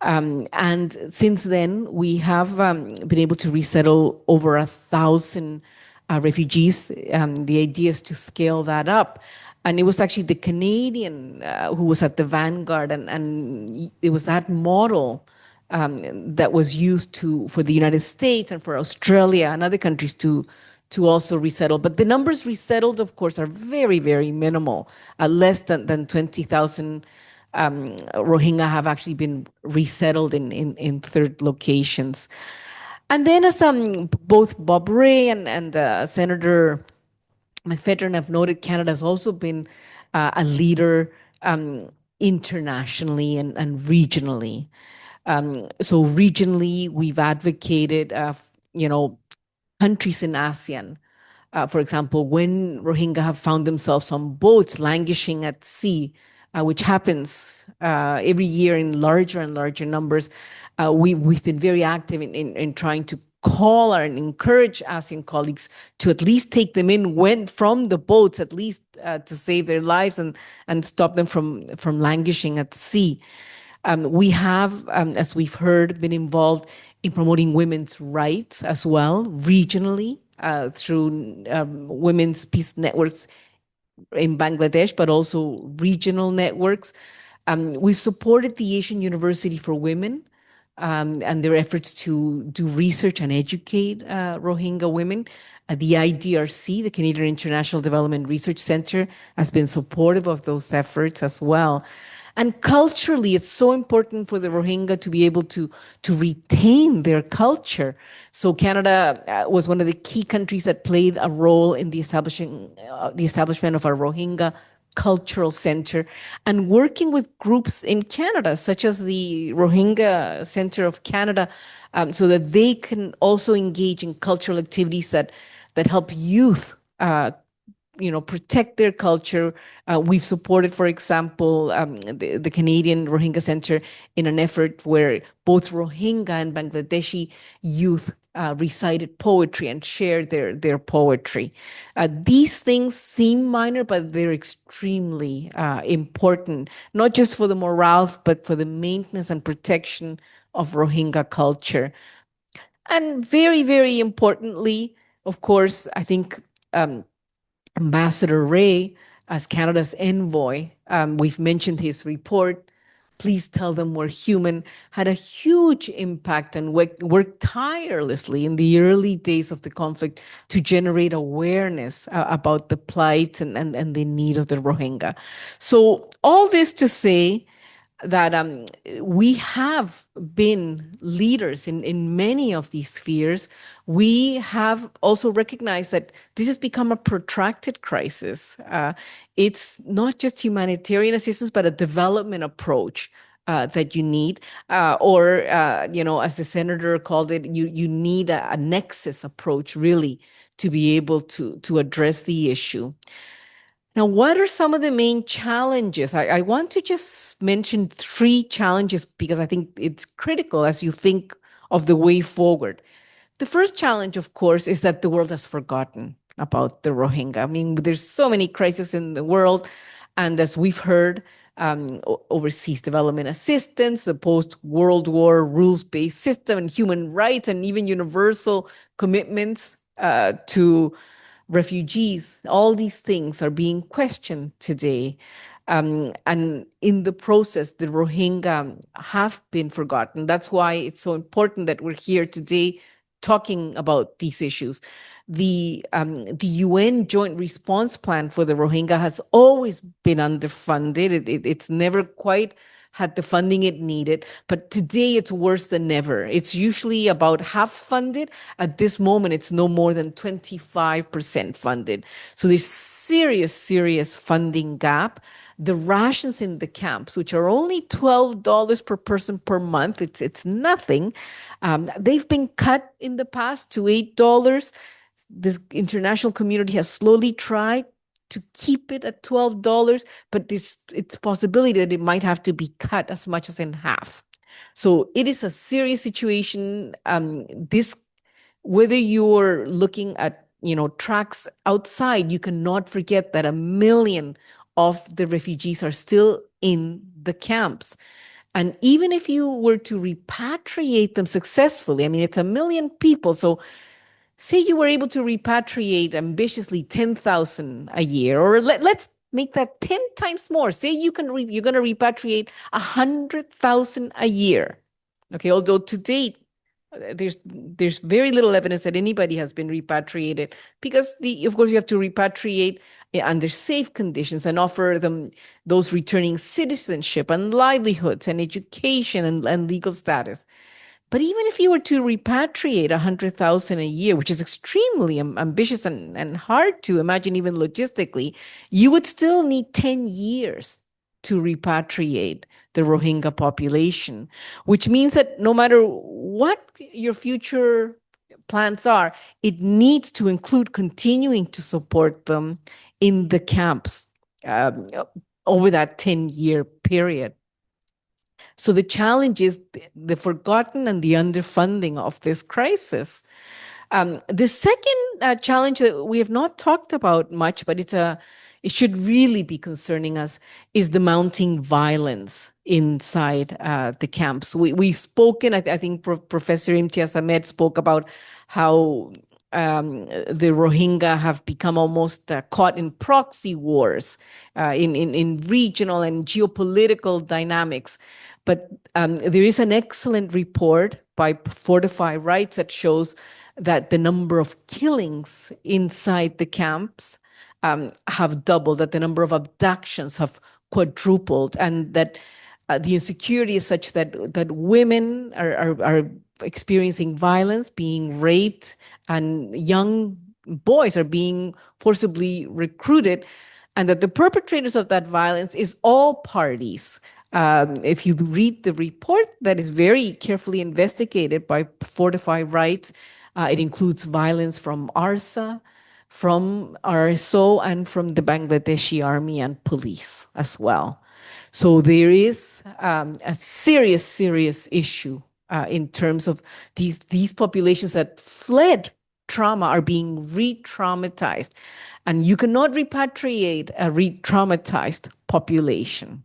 And since then, we have been able to resettle over 1,000 refugees. The idea is to scale that up. And it was actually the Canadian who was at the vanguard, and it was that model that was used for the United States and for Australia and other countries to also resettle. But the numbers resettled, of course, are very, very minimal. Less than 20,000 Rohingya have actually been resettled in third locations. And then as both Bob Ray and Senator McFedrin have noted, Canada has also been a leader internationally and regionally. So regionally, we've advocated, countries in ASEAN. For example, when Rohingya have found themselves on boats languishing at sea, which happens every year in larger and larger numbers, we've been very active in trying to call and encourage ASEAN colleagues to at least take them in from the boats, at least to save their lives and stop them from languishing at sea. We have, as we've heard, been involved in promoting women's rights as well, regionally, through women's peace networks in Bangladesh, but also regional networks. We've supported the Asian University for Women and their efforts to do research and educate Rohingya women. The IDRC, the Canadian International Development Research Center, has been supportive of those efforts as well. And culturally, it's so important for the Rohingya to be able to retain their culture. So Canada was one of the key countries that played a role in the establishment of our Rohingya Cultural Center, and working with groups in Canada, such as the Rohingya Center of Canada, so that they can also engage in cultural activities that help youth protect their culture. We've supported, for example, the Canadian Rohingya Center in an effort where both Rohingya and Bangladeshi youth recited poetry and shared their poetry. These things seem minor, but they're extremely important, not just for the morale, but for the maintenance and protection of Rohingya culture. And very, very importantly, of course, I think Ambassador Ray, as Canada's envoy, we've mentioned his report, Please Tell Them We're Human, had a huge impact and worked tirelessly in the early days of the conflict to generate awareness about the plight and the need of the Rohingya. So all this to say that we have been leaders in many of these spheres. We have also recognized that this has become a protracted crisis. It's not just humanitarian assistance, but a development approach that you need, or as the senator called it, you need a nexus approach really to be able to address the issue. Now, what are some of the main challenges? I want to just mention 3 challenges because I think it's critical as you think of the way forward. The first challenge, of course, is that the world has forgotten about the Rohingya. I mean, there's so many crises in the world, and as we've heard, overseas development assistance, the post-World War rules-based system, and human rights, and even universal commitments to refugees, all these things are being questioned today. And in the process, the Rohingya have been forgotten. That's why it's so important that we're here today talking about these issues. The UN Joint Response Plan for the Rohingya has always been underfunded. It's never quite had the funding it needed, but today it's worse than ever. It's usually about half funded. At this moment, it's no more than 25% funded. So there's serious funding gap. The rations in the camps, which are only $12 per person per month, it's nothing. They've been cut in the past to $8. The international community has slowly tried to keep it at $12, but it's possibility that it might have to be cut as much as in half. So it is a serious situation. Whether you're looking at tracks outside, you cannot forget that 1 million of the refugees are still in the camps. And even if you were to repatriate them successfully, I mean, it's 1 million people. So say you were able to repatriate ambitiously 10,000 a year, or let's make that 10 times more. Say you're going to repatriate 100,000 a year. Okay, although to date, there's very little evidence that anybody has been repatriated because of course you have to repatriate under safe conditions and offer them those returning citizenship and livelihoods and education and legal status. But even if you were to repatriate 100,000 a year, which is extremely ambitious and hard to imagine even logistically, you would still need 10 years to repatriate the Rohingya population, which means that no matter what your future plans are, it needs to include continuing to support them in the camps over that 10-year period. So the challenge is the forgotten and the underfunding of this crisis. The second challenge that we have not talked about much, but it should really be concerning us, is the mounting violence inside the camps. We've spoken, I think Professor Imtiaz Ahmed spoke about how the Rohingya have become almost caught in proxy wars, in regional and geopolitical dynamics. But there is an excellent report by Fortify Rights that shows that the number of killings inside the camps have doubled, that the number of abductions have quadrupled, and that the insecurity is such that women are experiencing violence, being raped, and young boys are being forcibly recruited, and that the perpetrators of that violence is all parties. If you read the report that is very carefully investigated by Fortify Rights, it includes violence from ARSA, from RSO, and from the Bangladeshi army and police as well. So there is a serious issue in terms of these populations that fled trauma are being re-traumatized. And you cannot repatriate a re-traumatized population.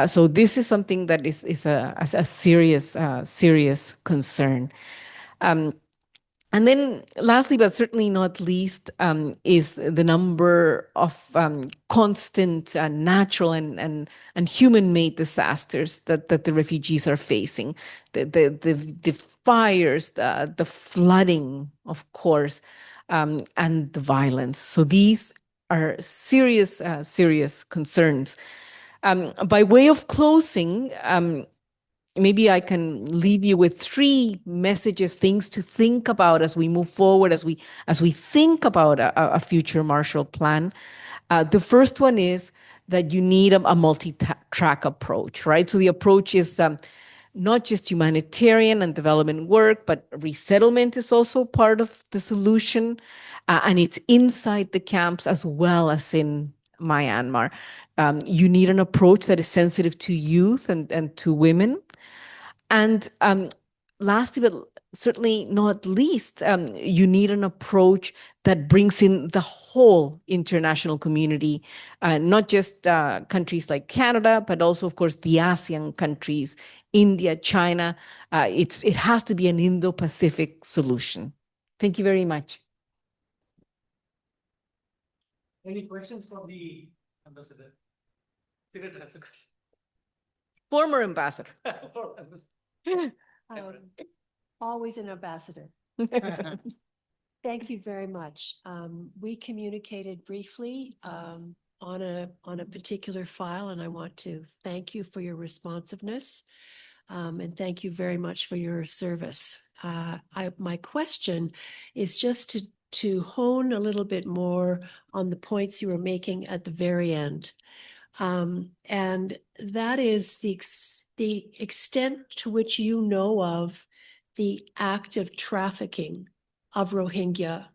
So this is something that is a serious concern. And then lastly, but certainly not least, is the number of constant natural and human-made disasters that the refugees are facing. The fires, the flooding, of course, and the violence. So these are serious concerns. By way of closing, maybe I can leave you with 3 messages, things to think about as we move forward, as we think about a future Marshall Plan. The first one is that you need a multi-track approach, right? So the approach is not just humanitarian and development work, but resettlement is also part of the solution. And it's inside the camps as well as in Myanmar. You need an approach that is sensitive to youth and to women. And lastly, but certainly not least, you need an approach that brings in the whole international community, not just countries like Canada, but also, of course, the ASEAN countries, India, China. It has to be an Indo-Pacific solution. Thank you very much. Any questions from the ambassador? Secretary has a question. Former ambassador. Always an ambassador. Thank you very much. We communicated briefly on a particular file, and I want to thank you for your responsiveness, and thank you very much for your service. My question is just to hone a little bit more on the points you were making at the very end, and that is the extent to which you know of the active trafficking of Rohingya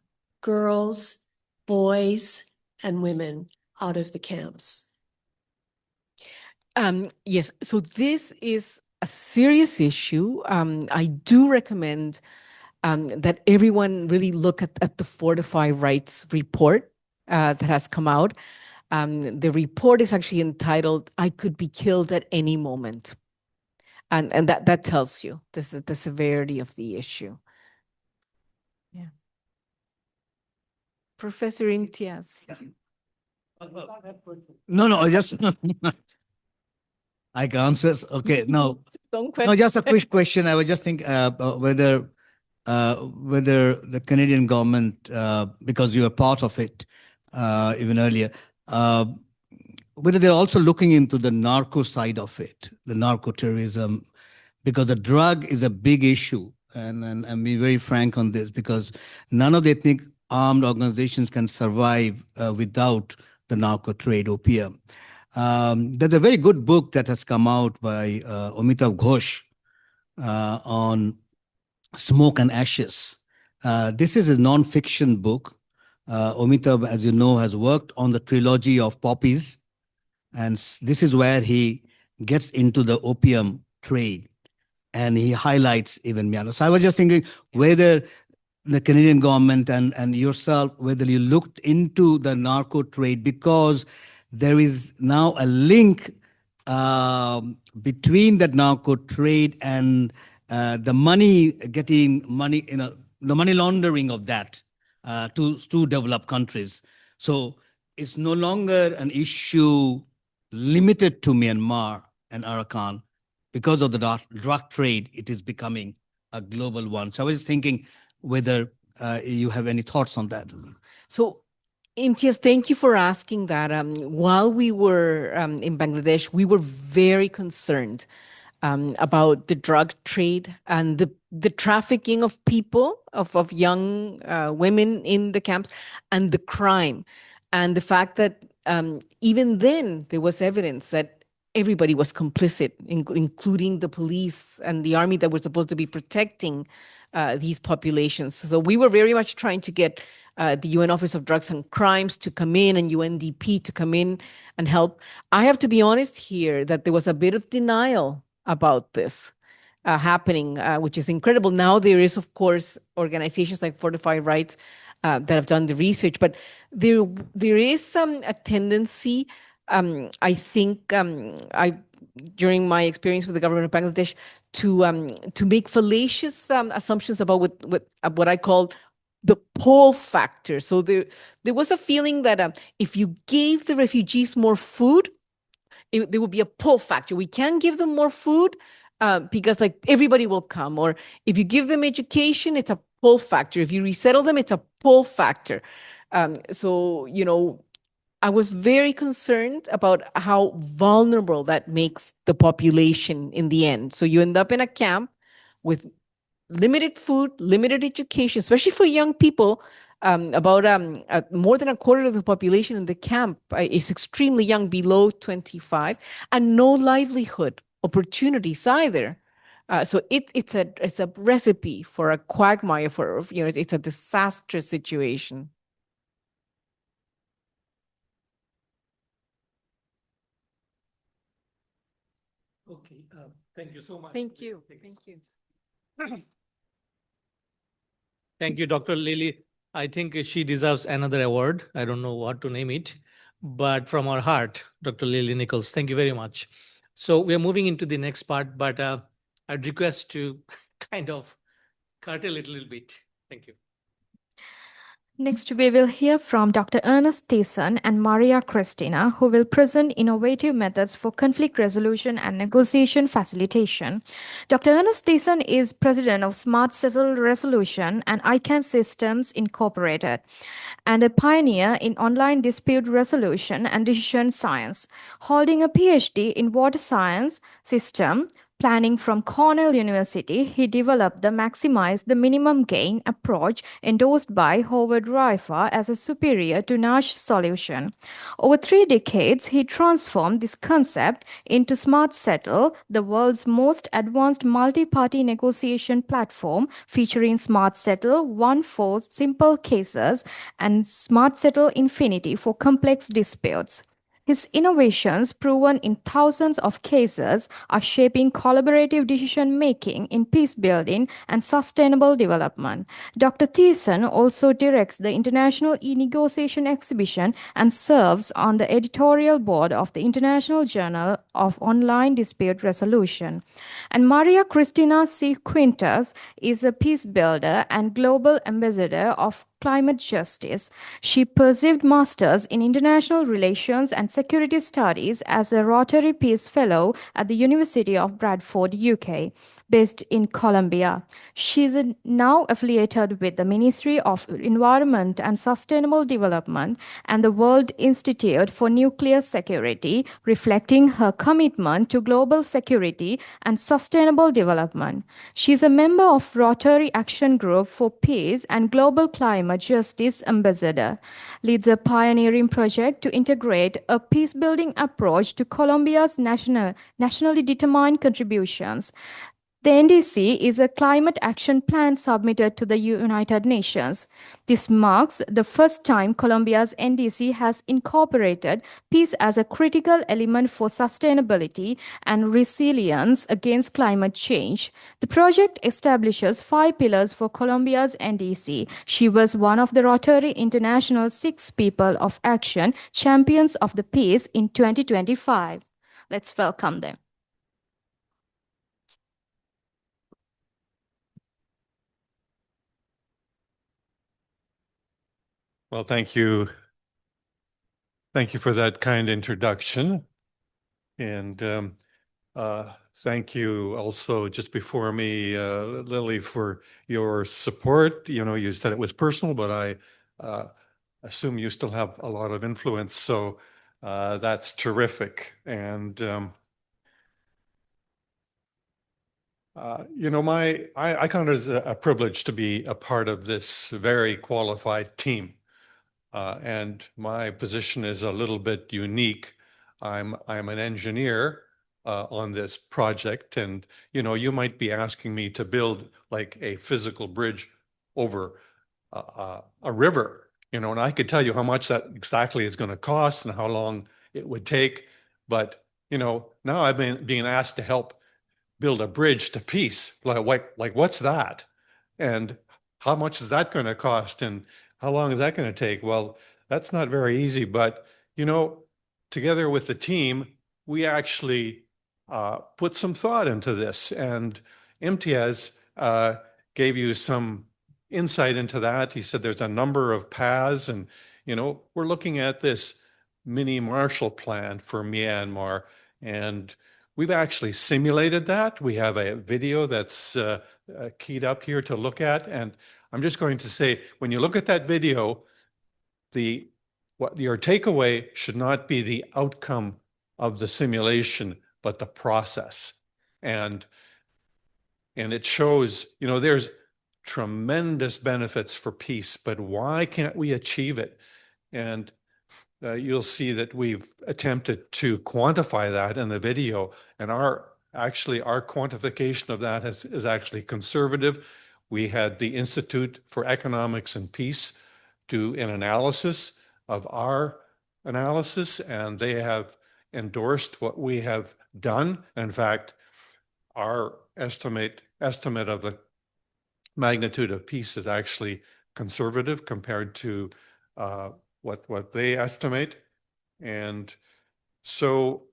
girls, boys, and women out of the camps. Yes, so this is a serious issue. I do recommend that everyone really look at the Fortify Rights report that has come out. The report is actually entitled, "I Could Be Killed at Any Moment." And that tells you the severity of the issue. Yeah. Professor Imtiaz. No, I just I can answer. Okay, no, just a quick question. I was just thinking whether the Canadian government, because you are part of it even earlier, whether they're also looking into the narco side of it, the narco terrorism, because the drug is a big issue. And be very frank on this, because none of the ethnic armed organizations can survive without the narco trade, opium. There's a very good book that has come out by Amitav Ghosh on Smoke and Ashes. This is a non-fiction book. Amitav, as you know, has worked on the trilogy of Poppies, and this is where he gets into the opium trade, and he highlights even Myanmar. So I was just thinking whether the Canadian government and yourself, whether you looked into the narco trade, because there is now a link between that narco trade and the money, the money laundering of that to developed countries. So it's no longer an issue limited to Myanmar and Arakan. Because of the drug trade, it is becoming a global one. So I was thinking whether you have any thoughts on that. So, Imtiaz, thank you for asking that. While we were in Bangladesh, we were very concerned about the drug trade and the trafficking of people, of young women in the camps, and the crime. And the fact that even then there was evidence that everybody was complicit, including the police and the army that were supposed to be protecting these populations. So we were very much trying to get the UN Office of Drugs and Crimes to come in and UNDP to come in and help. I have to be honest here that there was a bit of denial about this happening, which is incredible. Now there is, of course, organizations like Fortify Rights that have done the research, but there is a tendency, I think, during my experience with the government of Bangladesh, to make fallacious assumptions about what I call the pull factor. So there was a feeling that if you gave the refugees more food, there would be a pull factor. We can give them more food because like everybody will come. Or if you give them education, it's a pull factor. If you resettle them, it's a pull factor. So, I was very concerned about how vulnerable that makes the population in the end. So you end up in a camp with limited food, limited education, especially for young people. About more than a quarter of the population in the camp is extremely young, below 25, and no livelihood opportunities either. So it's a recipe for a quagmire, it's a disastrous situation. Okay, thank you so much. Thank you. Thank you. Thank you, Dr. Lily. I think she deserves another award. I don't know what to name it, but from our heart, Dr. Lily Nichols, thank you very much. So we are moving into the next part, but I'd request to kind of curtail it a little bit. Thank you. Next, we will hear from Dr. Ernest Thiessen and Maria Cristina, who will present innovative methods for conflict resolution and negotiation facilitation. Dr. Ernest Thiessen is president of Smart Settle Resolution and ICANN Systems Incorporated, and a pioneer in online dispute resolution and decision science. Holding a PhD in water science system planning from Cornell University, he developed the maximize the minimum gain approach endorsed by Howard Rifer as a superior to Nash solution. Over 3 decades, he transformed this concept into Smart Settle, the world's most advanced multi-party negotiation platform featuring Smart Settle 1 for simple cases and Smart Settle Infinity for complex disputes. His innovations, proven in thousands of cases, are shaping collaborative decision making in peace building and sustainable development. Dr. Thiessen also directs the International E-Negotiation Exhibition and serves on the editorial board of the International Journal of Online Dispute Resolution. And Maria Cristina C. Quintas is a peace builder and global ambassador of climate justice. She pursued masters in international relations and security studies as a Rotary Peace Fellow at the University of Bradford, UK, based in Colombia. She is now affiliated with the Ministry of Environment and Sustainable Development and the World Institute for Nuclear Security, reflecting her commitment to global security and sustainable development. She is a member of Rotary Action Group for Peace and Global Climate Justice Ambassador, leads a pioneering project to integrate a peace-building approach to Colombia's nationally determined contributions. The NDC is a climate action plan submitted to the United Nations. This marks the first time Colombia's NDC has incorporated peace as a critical element for sustainability and resilience against climate change. The project establishes 5 pillars for Colombia's NDC. She was one of the Rotary International 6 People of Action Champions of the Peace in 2025. Let's welcome them. Well, thank you. Thank you for that kind introduction. And thank you also just before me, Lily, for your support. You know, you said it was personal, but I assume you still have a lot of influence. So that's terrific. And, you know, I count it as a privilege to be a part of this very qualified team. And my position is a little bit unique. I'm an engineer on this project, and you know, you might be asking me to build like a physical bridge over a river, you know, and I could tell you how much that exactly is going to cost and how long it would take. But you know, now I've been being asked to help build a bridge to peace. Like what's that? And how much is that going to cost? And how long is that going to take? Well, that's not very easy, but you know, together with the team, we actually put some thought into this. And Imtiaz gave you some insight into that. He said there's a number of paths, and you know, we're looking at this mini Marshall Plan for Myanmar, and we've actually simulated that. We have a video that's keyed up here to look at. And I'm just going to say, when you look at that video, your takeaway should not be the outcome of the simulation, but the process. And it shows, you know, there's tremendous benefits for peace, but why can't we achieve it? And you'll see that we've attempted to quantify that in the video, and our quantification of that is actually conservative. We had the Institute for Economics and Peace do an analysis of our analysis, and they have endorsed what we have done. In fact, our estimate of the magnitude of peace is actually conservative compared to what they estimate. And so,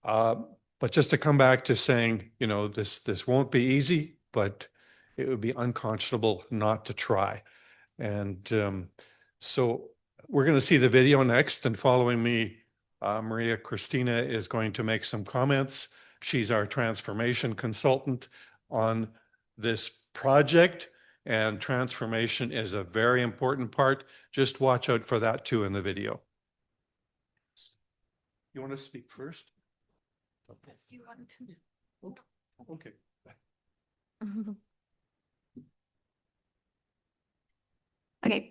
but just to come back to saying, you know, this won't be easy, but it would be unconscionable not to try. And so we're going to see the video next, and following me, Maria Cristina is going to make some comments. She's our transformation consultant on this project, and transformation is a very important part. Just watch out for that too in the video. You want to speak first? Yes, do you want to? Okay. Okay.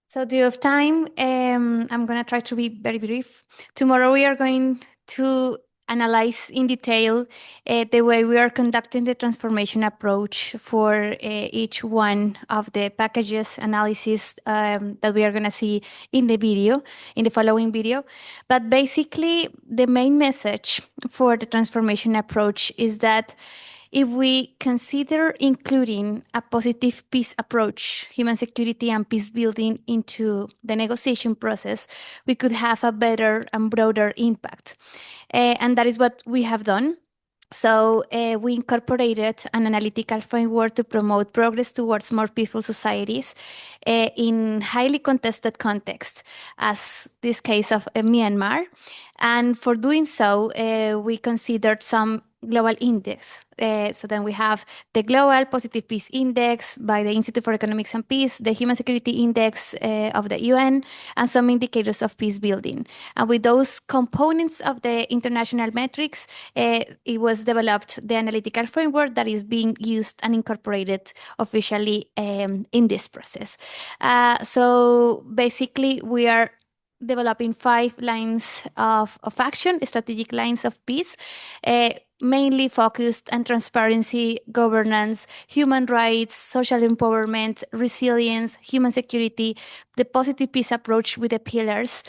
So do you have time? I'm going to try to be very brief. Tomorrow we are going to analyze in detail the way we are conducting the transformation approach for each one of the packages analysis that we are going to see in the video, in the following video. But basically, the main message for the transformation approach is that if we consider including a positive peace approach, human security and peace building into the negotiation process, we could have a better and broader impact. And that is what we have done. So we incorporated an analytical framework to promote progress towards more peaceful societies in highly contested contexts, as this case of Myanmar. And for doing so, we considered some global index. So then we have the Global Positive Peace Index by the Institute for Economics and Peace, the Human Security Index of the UN, and some indicators of peace building. And with those components of the international metrics, it was developed the analytical framework that is being used and incorporated officially in this process. So basically, we are developing 5 lines of action, strategic lines of peace, mainly focused on transparency, governance, human rights, social empowerment, resilience, human security, the positive peace approach with the pillars,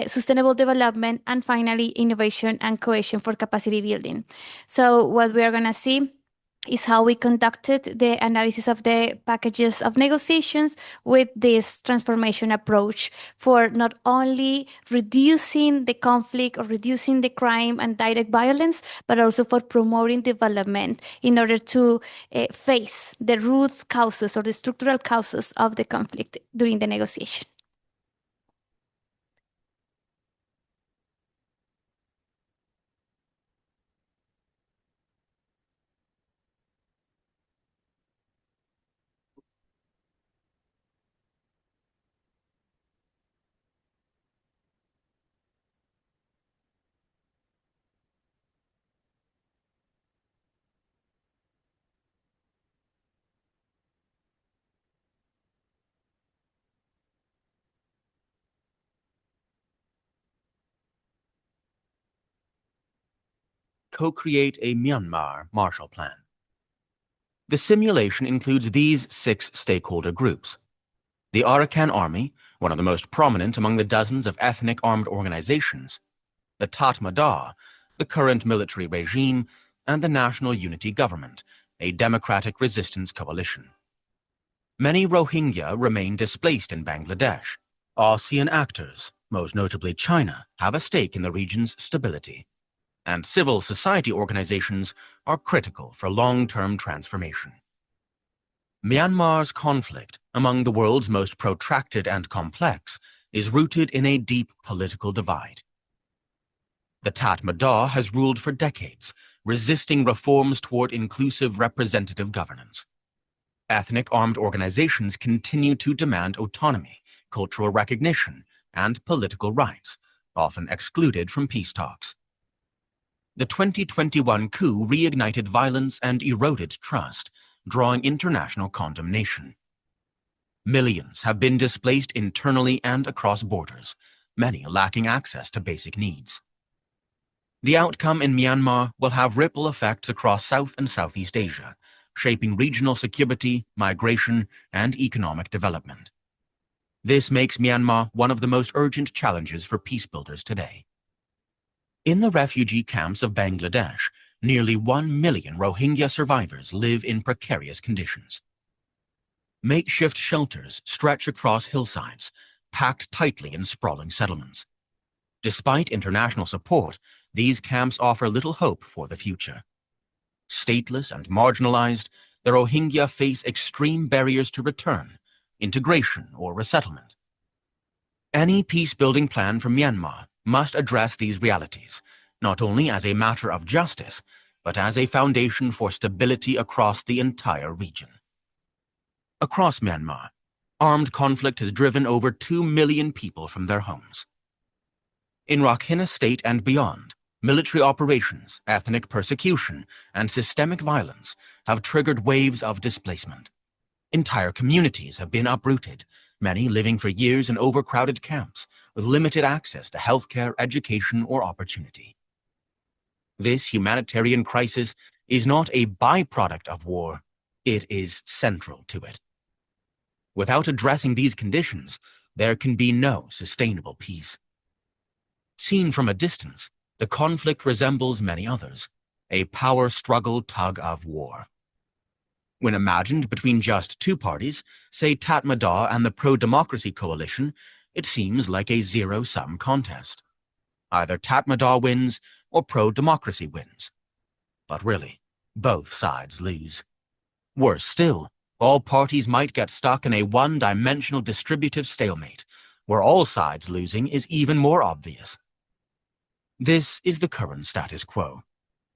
sustainable development, and finally, innovation and cohesion for capacity building. So what we are going to see is how we conducted the analysis of the packages of negotiations with this transformation approach for not only reducing the conflict or reducing the crime and direct violence, but also for promoting development in order to face the root causes or the structural causes of the conflict during the negotiation. Co-create a Myanmar Marshall Plan. The simulation includes these 6 stakeholder groups: the Arakan Army, one of the most prominent among the dozens of ethnic armed organizations, the Tatmadaw, the current military regime, and the National Unity Government, a democratic resistance coalition. Many Rohingya remain displaced in Bangladesh. ASEAN actors, most notably China, have a stake in the region's stability, and civil society organizations are critical for long-term transformation. Myanmar's conflict, among the world's most protracted and complex, is rooted in a deep political divide. The Tatmadaw has ruled for decades, resisting reforms toward inclusive representative governance. Ethnic armed organizations continue to demand autonomy, cultural recognition, and political rights, often excluded from peace talks. The 2021 coup reignited violence and eroded trust, drawing international condemnation. Millions have been displaced internally and across borders, many lacking access to basic needs. The outcome in Myanmar will have ripple effects across South and Southeast Asia, shaping regional security, migration, and economic development. This makes Myanmar one of the most urgent challenges for peace builders today. In the refugee camps of Bangladesh, nearly 1 million Rohingya survivors live in precarious conditions. Makeshift shelters stretch across hillsides, packed tightly in sprawling settlements. Despite international support, these camps offer little hope for the future. Stateless and marginalized, the Rohingya face extreme barriers to return, integration, or resettlement. Any peace-building plan for Myanmar must address these realities, not only as a matter of justice, but as a foundation for stability across the entire region. Across Myanmar, armed conflict has driven over 2 million people from their homes. In Rakhine State and beyond, military operations, ethnic persecution, and systemic violence have triggered waves of displacement. Entire communities have been uprooted, many living for years in overcrowded camps with limited access to healthcare, education, or opportunity. This humanitarian crisis is not a byproduct of war, it is central to it. Without addressing these conditions, there can be no sustainable peace. Seen from a distance, the conflict resembles many others, a power struggle tug of war. When imagined between just two parties, say Tatmadaw and the pro-democracy coalition, it seems like a zero-sum contest. Either Tatmadaw wins or pro-democracy wins. But really, both sides lose. Worse still, all parties might get stuck in a one-dimensional distributive stalemate, where all sides losing is even more obvious. This is the current status quo.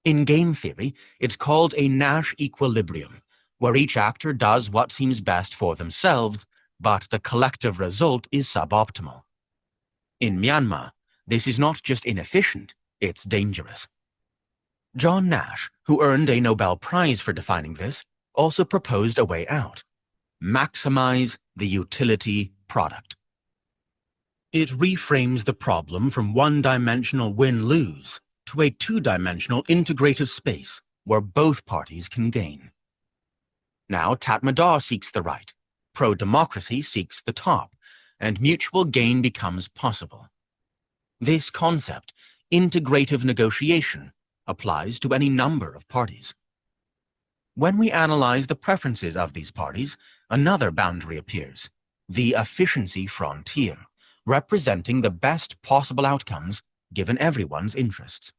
In game theory, it's called a Nash equilibrium, where each actor does what seems best for themselves, but the collective result is suboptimal. In Myanmar, this is not just inefficient, it's dangerous. John Nash, who earned a Nobel Prize for defining this, also proposed a way out: maximize the utility product. It reframes the problem from one-dimensional win-lose to a two-dimensional integrative space where both parties can gain. Now Tatmadaw seeks the right, pro-democracy seeks the top, and mutual gain becomes possible. This concept, integrative negotiation, applies to any number of parties. When we analyze the preferences of these parties, another boundary appears, the efficiency frontier, representing the best possible outcomes given everyone's interests.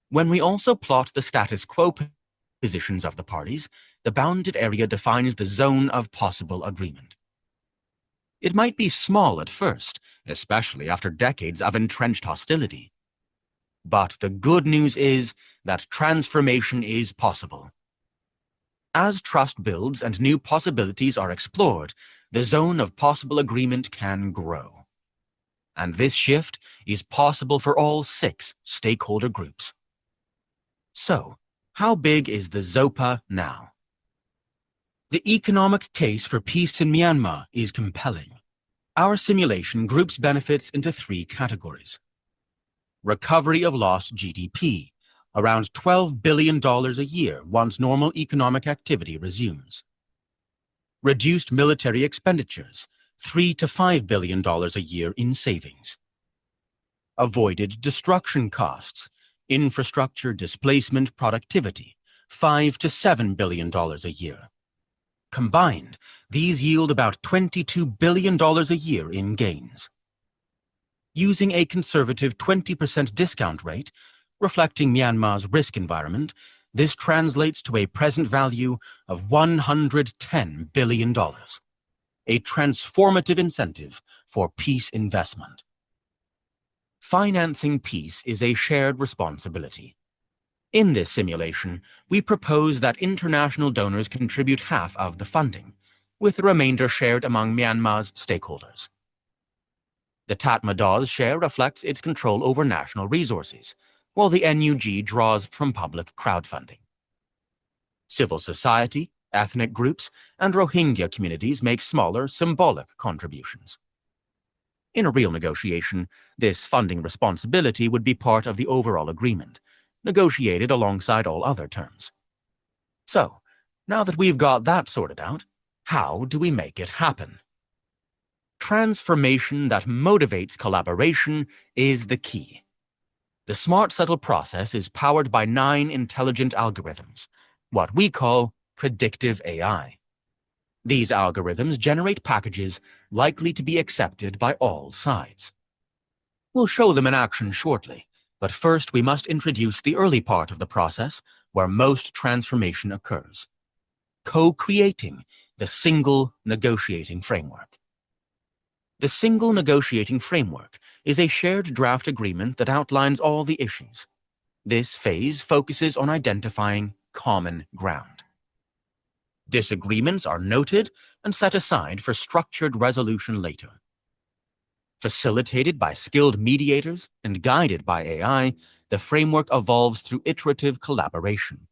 When we also plot the status quo positions of the parties, the bounded area defines the zone of possible agreement. It might be small at first, especially after decades of entrenched hostility. But the good news is that transformation is possible. As trust builds and new possibilities are explored, the zone of possible agreement can grow. And this shift is possible for all 6 stakeholder groups. So, how big is the ZOPA now? The economic case for peace in Myanmar is compelling. Our simulation groups benefits into 3 categories. Recovery of lost GDP, around $12 billion a year once normal economic activity resumes. Reduced military expenditures, $3 to $5 billion a year in savings. Avoided destruction costs, infrastructure, displacement, productivity, $5 to $7 billion a year. Combined, these yield about $22 billion a year in gains. Using a conservative 20% discount rate, reflecting Myanmar's risk environment, this translates to a present value of $110 billion, a transformative incentive for peace investment. Financing peace is a shared responsibility. In this simulation, we propose that international donors contribute half of the funding, with the remainder shared among Myanmar's stakeholders. The Tatmadaw's share reflects its control over national resources, while the NUG draws from public crowdfunding. Civil society, ethnic groups, and Rohingya communities make smaller, symbolic contributions. In a real negotiation, this funding responsibility would be part of the overall agreement, negotiated alongside all other terms. So, now that we've got that sorted out, how do we make it happen? Transformation that motivates collaboration is the key. The smart settle process is powered by 9 intelligent algorithms, what we call predictive AI. These algorithms generate packages likely to be accepted by all sides. We'll show them in action shortly, but first we must introduce the early part of the process where most transformation occurs: co-creating the single negotiating framework. The single negotiating framework is a shared draft agreement that outlines all the issues. This phase focuses on identifying common ground. Disagreements are noted and set aside for structured resolution later. Facilitated by skilled mediators and guided by AI, the framework evolves through iterative collaboration.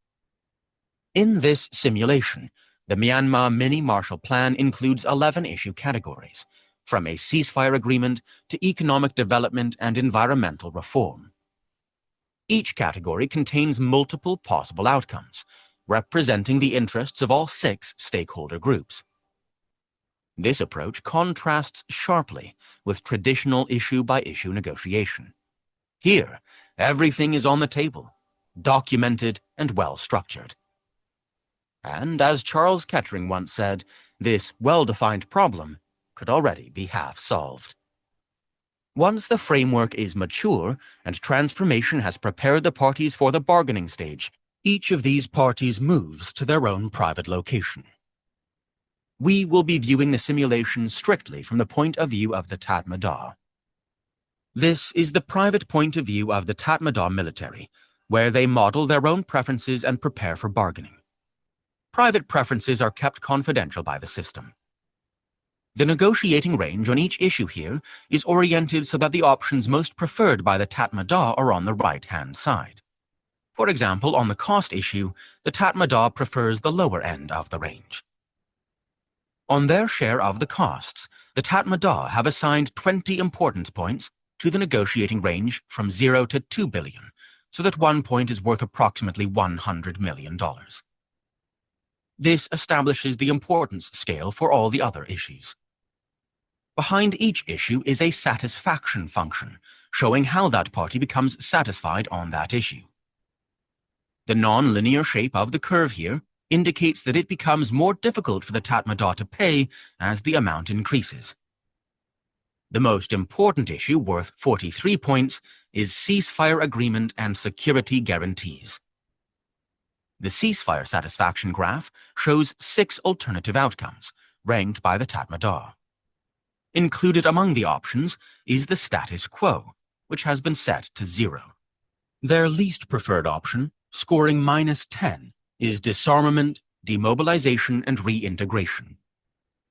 In this simulation, the Myanmar Mini Marshall Plan includes 11 issue categories, from a ceasefire agreement to economic development and environmental reform. Each category contains multiple possible outcomes, representing the interests of all 6 stakeholder groups. This approach contrasts sharply with traditional issue-by-issue negotiation. Here, everything is on the table, documented and well-structured. And as Charles Kettering once said, this well-defined problem could already be half solved. Once the framework is mature and transformation has prepared the parties for the bargaining stage, each of these parties moves to their own private location. We will be viewing the simulation strictly from the point of view of the Tatmadaw. This is the private point of view of the Tatmadaw military, where they model their own preferences and prepare for bargaining. Private preferences are kept confidential by the system. The negotiating range on each issue here is oriented so that the options most preferred by the Tatmadaw are on the right-hand side. For example, on the cost issue, the Tatmadaw prefers the lower end of the range. On their share of the costs, the Tatmadaw have assigned 20 importance points to the negotiating range from 0 to 2 billion, so that 1 point is worth approximately $100 million. This establishes the importance scale for all the other issues. Behind each issue is a satisfaction function, showing how that party becomes satisfied on that issue. The non-linear shape of the curve here indicates that it becomes more difficult for the Tatmadaw to pay as the amount increases. The most important issue, worth 43 points, is ceasefire agreement and security guarantees. The ceasefire satisfaction graph shows 6 alternative outcomes, ranked by the Tatmadaw. Included among the options is the status quo, which has been set to 0. Their least preferred option, scoring -10, is disarmament, demobilization, and reintegration.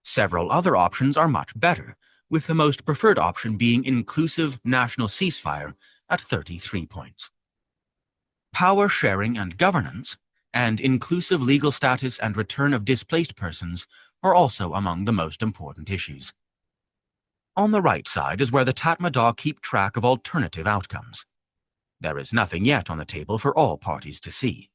Several other options are much better, with the most preferred option being inclusive national ceasefire at 33 points. Power sharing and governance, and inclusive legal status and return of displaced persons are also among the most important issues. On the right side is where the Tatmadaw keep track of alternative outcomes. There is nothing yet on the table for all parties to see.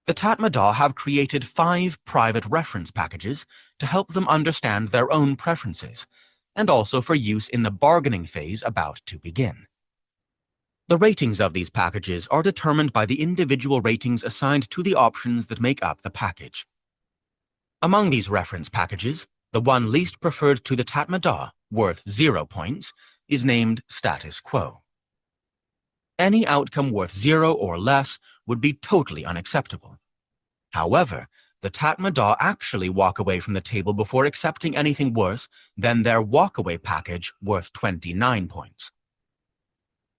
The Tatmadaw have created 5 private reference packages to help them understand their own preferences, and also for use in the bargaining phase about to begin. The ratings of these packages are determined by the individual ratings assigned to the options that make up the package. Among these reference packages, the one least preferred to the Tatmadaw, worth 0 points, is named status quo. Any outcome worth 0 or less would be totally unacceptable. However, the Tatmadaw actually walk away from the table before accepting anything worse than their walkaway package worth 29 points.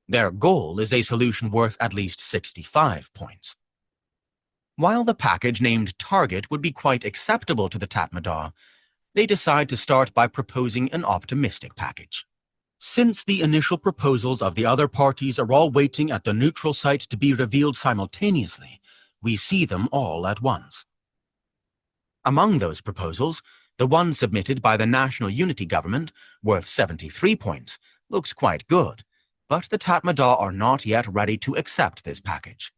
Their goal is a solution worth at least 65 points. While the package named Target would be quite acceptable to the Tatmadaw, they decide to start by proposing an optimistic package. Since the initial proposals of the other parties are all waiting at the neutral site to be revealed simultaneously, we see them all at once. Among those proposals, the one submitted by the National Unity Government, worth 73 points, looks quite good, but the Tatmadaw are not yet ready to accept this package.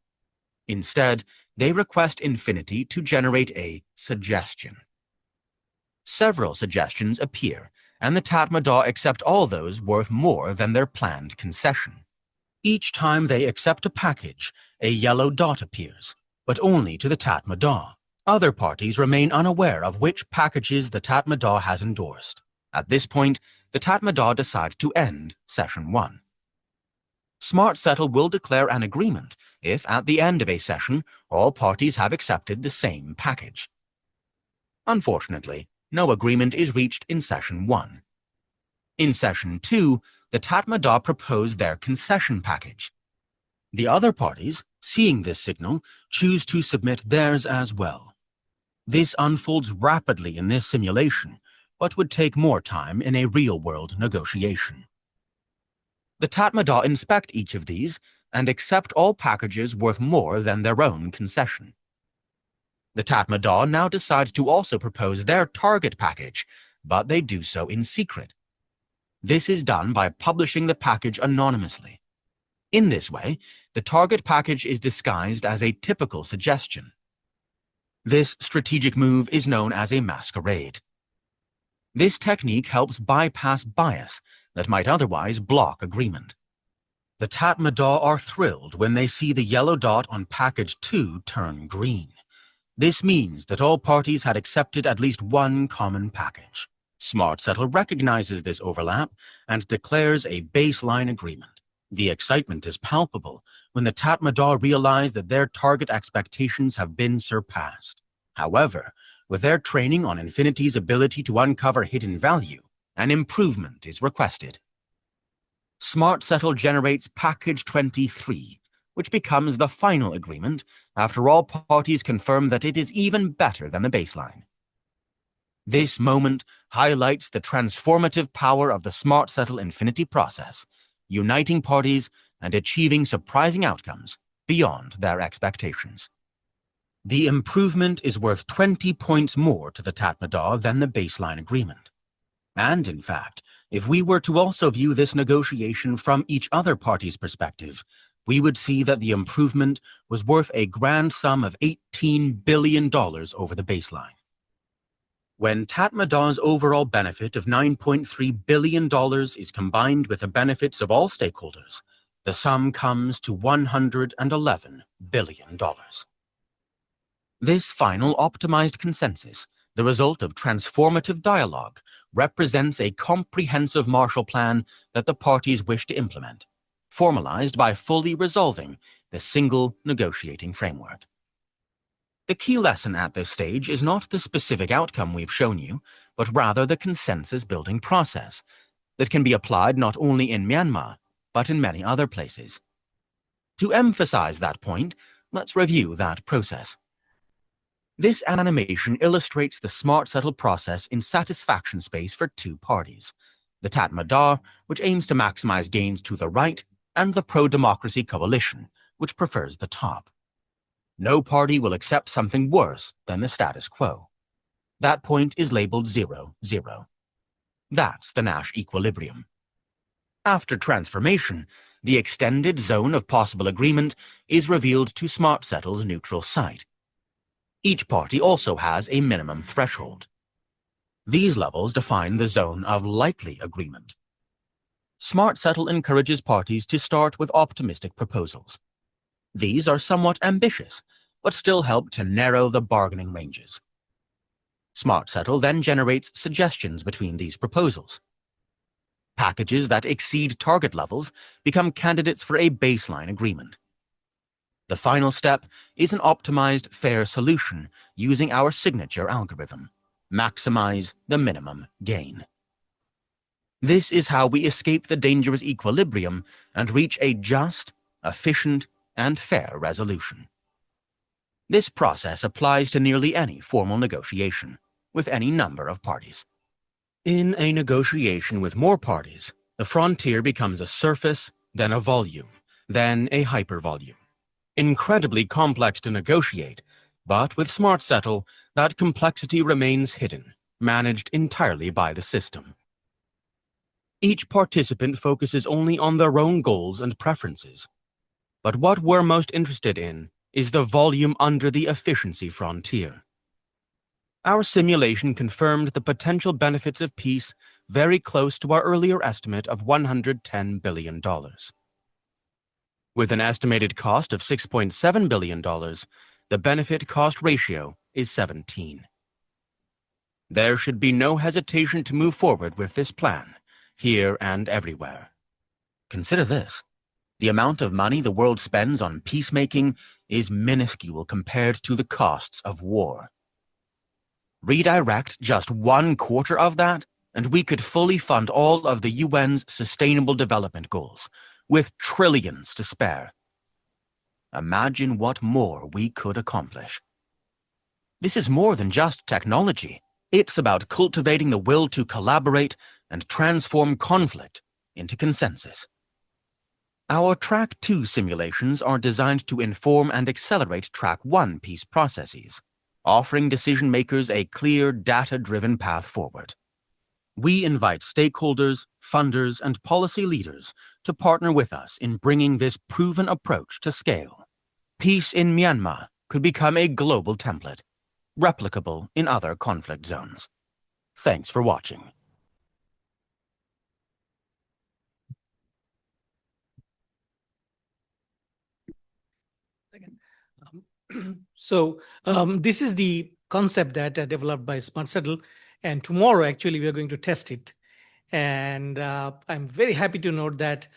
Instead, they request Infinity to generate a suggestion. Several suggestions appear, and the Tatmadaw accept all those worth more than their planned concession. Each time they accept a package, a yellow dot appears, but only to the Tatmadaw. Other parties remain unaware of which packages the Tatmadaw has endorsed. At this point, the Tatmadaw decide to end Session 1. Smart Settle will declare an agreement if, at the end of a session, all parties have accepted the same package. Unfortunately, no agreement is reached in Session 1. In Session 2, the Tatmadaw propose their concession package. The other parties, seeing this signal, choose to submit theirs as well. This unfolds rapidly in this simulation, but would take more time in a real-world negotiation. The Tatmadaw inspect each of these and accept all packages worth more than their own concession. The Tatmadaw now decide to also propose their target package, but they do so in secret. This is done by publishing the package anonymously. In this way, the target package is disguised as a typical suggestion. This strategic move is known as a masquerade. This technique helps bypass bias that might otherwise block agreement. The Tatmadaw are thrilled when they see the yellow dot on package 2 turn green. This means that all parties had accepted at least one common package. Smart Settle recognizes this overlap and declares a baseline agreement. The excitement is palpable when the Tatmadaw realize that their target expectations have been surpassed. However, with their training on Infinity's ability to uncover hidden value, an improvement is requested. Smart Settle generates Package 23, which becomes the final agreement after all parties confirm that it is even better than the baseline. This moment highlights the transformative power of the Smart Settle Infinity process, uniting parties and achieving surprising outcomes beyond their expectations. The improvement is worth 20 points more to the Tatmadaw than the baseline agreement. And in fact, if we were to also view this negotiation from each other party's perspective, we would see that the improvement was worth a grand sum of $18 billion over the baseline. When Tatmadaw's overall benefit of $9.3 billion is combined with the benefits of all stakeholders, the sum comes to $111 billion. This final optimized consensus, the result of transformative dialogue, represents a comprehensive Marshall Plan that the parties wish to implement, formalized by fully resolving the single negotiating framework. The key lesson at this stage is not the specific outcome we've shown you, but rather the consensus-building process that can be applied not only in Myanmar, but in many other places. To emphasize that point, let's review that process. This animation illustrates the Smart Settle process in satisfaction space for two parties, the Tatmadaw, which aims to maximize gains to the right, and the pro-democracy coalition, which prefers the top. No party will accept something worse than the status quo. That point is labeled 0, 0. That's the Nash equilibrium. After transformation, the extended zone of possible agreement is revealed to Smart Settle's neutral site. Each party also has a minimum threshold. These levels define the zone of likely agreement. Smart Settle encourages parties to start with optimistic proposals. These are somewhat ambitious, but still help to narrow the bargaining ranges. Smart Settle then generates suggestions between these proposals. Packages that exceed target levels become candidates for a baseline agreement. The final step is an optimized fair solution using our signature algorithm. Maximize the minimum gain. This is how we escape the dangerous equilibrium and reach a just, efficient, and fair resolution. This process applies to nearly any formal negotiation, with any number of parties. In a negotiation with more parties, the frontier becomes a surface, then a volume, then a hypervolume. Incredibly complex to negotiate, but with Smart Settle, that complexity remains hidden, managed entirely by the system. Each participant focuses only on their own goals and preferences. But what we're most interested in is the volume under the efficiency frontier. Our simulation confirmed the potential benefits of peace very close to our earlier estimate of $110 billion. With an estimated cost of $6.7 billion, the benefit-cost ratio is 17. There should be no hesitation to move forward with this plan, here and everywhere. Consider this. The amount of money the world spends on peacemaking is minuscule compared to the costs of war. Redirect just 1/4 of that, and we could fully fund all of the UN's Sustainable Development Goals, with trillions to spare. Imagine what more we could accomplish. This is more than just technology. It's about cultivating the will to collaborate and transform conflict into consensus. Our Track 2 simulations are designed to inform and accelerate Track 1 peace processes, offering decision-makers a clear, data-driven path forward. We invite stakeholders, funders, and policy leaders to partner with us in bringing this proven approach to scale. Peace in Myanmar could become a global template, replicable in other conflict zones. Thanks for watching. This is the concept that developed by Smart Settle, and tomorrow actually we are going to test it. And I'm very happy to note that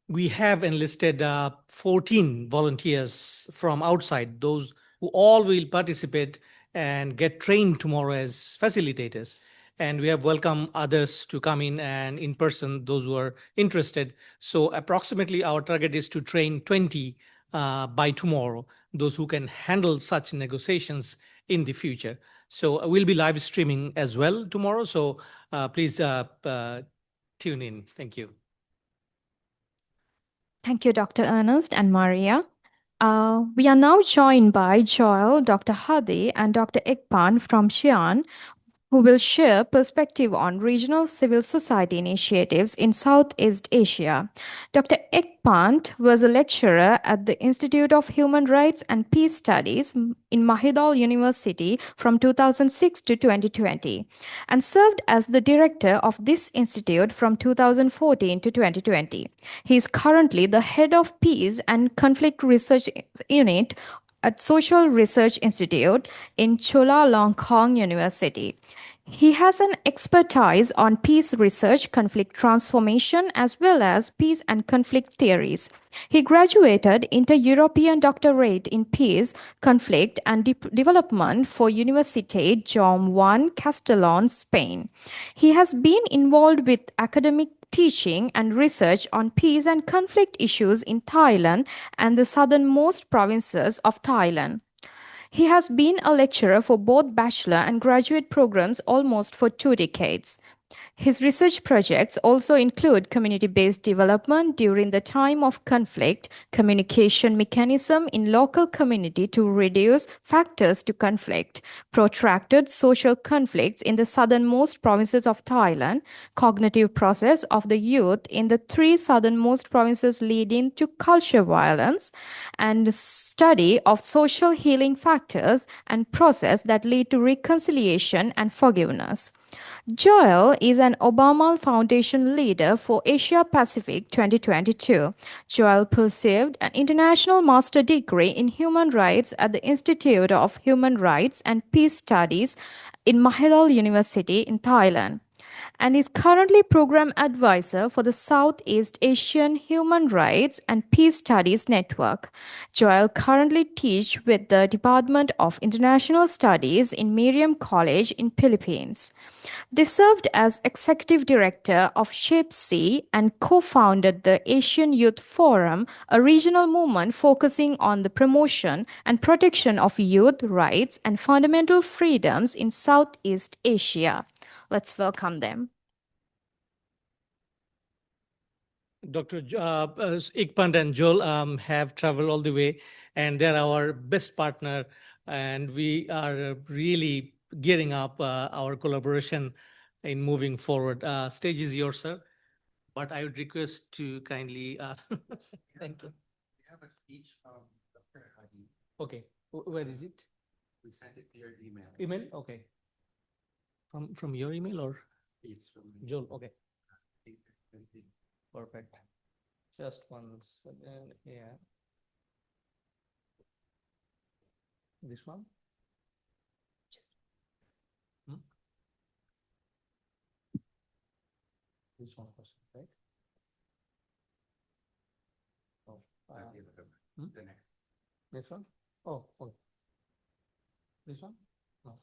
we have enlisted 14 volunteers from outside, those who all will participate and get trained tomorrow as facilitators. And we have welcomed others to come in person, those who are interested. So approximately our target is to train 20 by tomorrow, those who can handle such negotiations in the future. So we'll be live streaming as well tomorrow. So please tune in. Thank you. Thank you, Dr. Ernest and Maria. We are now joined by Joel, Dr. Hadi, and Dr. Ekpan from Xi'an, who will share perspective on regional civil society initiatives in Southeast Asia. Dr. Ekpant was a lecturer at the Institute of Human Rights and Peace Studies in Mahidol University from 2006 to 2020 and served as the director of this institute from 2014 to 2020. He is currently the head of Peace and Conflict Research Unit at Social Research Institute in Chulalongkorn University. He has an expertise on peace research, conflict transformation, as well as peace and conflict theories. He graduated Inter-European Doctorate in Peace, Conflict and Development for Universitat Jaume I Castellón, Spain. He has been involved with academic teaching and research on peace and conflict issues in Thailand and the southernmost provinces of Thailand. He has been a lecturer for both bachelor and graduate programs almost for 2 decades. His research projects also include community-based development during the time of conflict, communication mechanism in local community to reduce factors to conflict, protracted social conflicts in the southernmost provinces of Thailand, cognitive process of the youth in the 3 southernmost provinces leading to culture violence, and study of social healing factors and process that lead to reconciliation and forgiveness. Joel is an Obama Foundation leader for Asia Pacific 2022. Joel pursued an international master degree in human rights at the Institute of Human Rights and Peace Studies in Mahidol University in Thailand and is currently program advisor for the Southeast Asian Human Rights and Peace Studies Network. Joel currently teaches with the Department of International Studies in Miriam College in Philippines. They served as executive director of ShapeC and co-founded the Asian Youth Forum, a regional movement focusing on the promotion and protection of youth rights and fundamental freedoms in Southeast Asia. Let's welcome them. Dr. Ikpant and Joel have traveled all the way, and they're our best partner, and we are really gearing up our collaboration in moving forward. Stage is yours, sir, but I would request to kindly thank you. We have a speech from Dr. Hadi. Okay, where is it? We sent it to your email. Email? Okay. From your email or? It's from Joel, okay. Perfect. Just 1 second. Yeah. This one? Hmm? This one question, right? Oh, hmm? This one? Oh, okay. This one? No.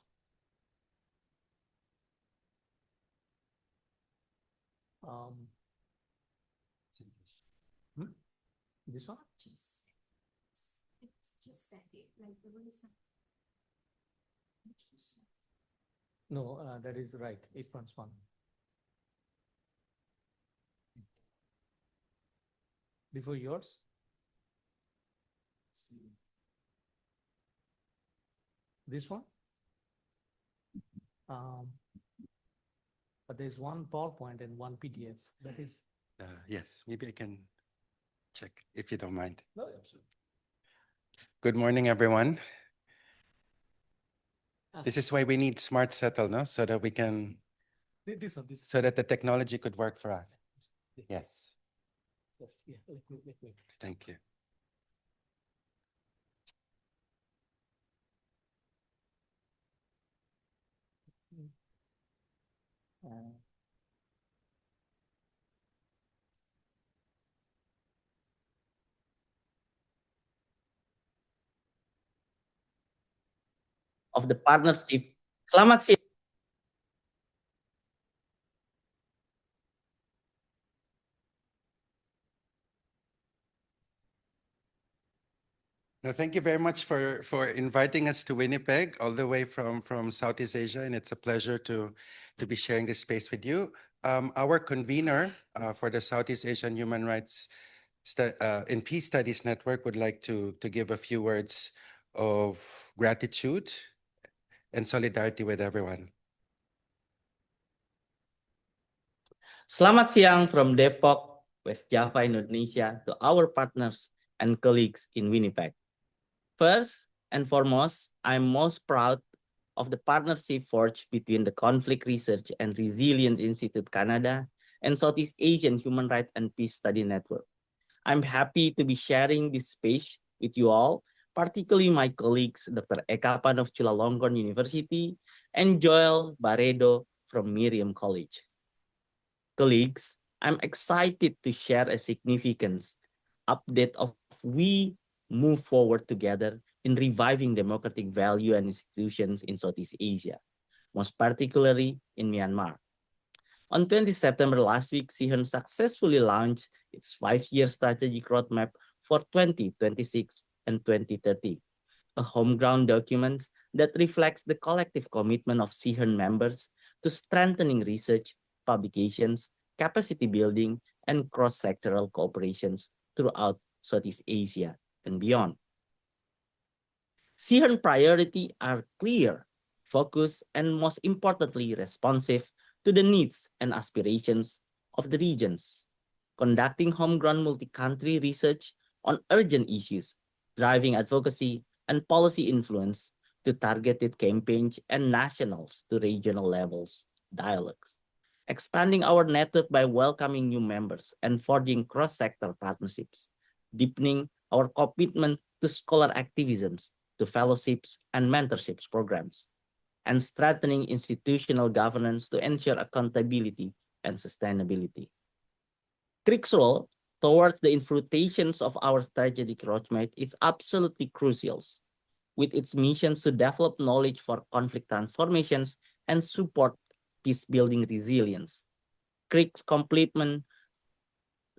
Hmm? This one? It's just set it like the reason. No, that is right. 8.1. Before yours? This one? But there's one PowerPoint and one PDF. That is. Yes, maybe I can check if you don't mind. No, absolutely. Good morning, everyone. This is why we need smart settle, no? So that we can, This one. so that the technology could work for us. Yes, Just, yeah, let me. thank you. Of the partnership. Selamat siang. No, thank you very much for inviting us to Winnipeg, all the way from Southeast Asia, and it's a pleasure to be sharing this space with you. Our convener for the Southeast Asian Human Rights in Peace Studies Network would like to give a few words of gratitude and solidarity with everyone. Selamat siang from Depok, West Java, Indonesia, to our partners and colleagues in Winnipeg. First and foremost, I'm most proud of the partnership forged between the Conflict Research and Resilience Institute Canada and Southeast Asian Human Rights and Peace Study Network. I'm happy to be sharing this space with you all, particularly my colleagues, Dr. Eka Pan of Chulalongkorn University and Joel Baredo from Miriam College. Colleagues, I'm excited to share a significant update of we move forward together in reviving democratic value and institutions in Southeast Asia, most particularly in Myanmar. On 20 September last week, CRRIC successfully launched its 5-year strategic roadmap for 2026 and 2030, a homegrown document that reflects the collective commitment of CRRIC members to strengthening research, publications, capacity building, and cross-sectoral cooperations throughout Southeast Asia and beyond. CRRIC priorities are clear, focused, and most importantly, responsive to the needs and aspirations of the regions, conducting homegrown multi-country research on urgent issues, driving advocacy and policy influence to targeted campaigns and nationals to regional levels dialogues, expanding our network by welcoming new members and forging cross-sector partnerships, deepening our commitment to scholar activisms, to fellowships and mentorships programs, and strengthening institutional governance to ensure accountability and sustainability. CRRIC's role towards the implementations of our strategic roadmap is absolutely crucial, with its missions to develop knowledge for conflict transformations and support peace-building resilience. CRRIC's complement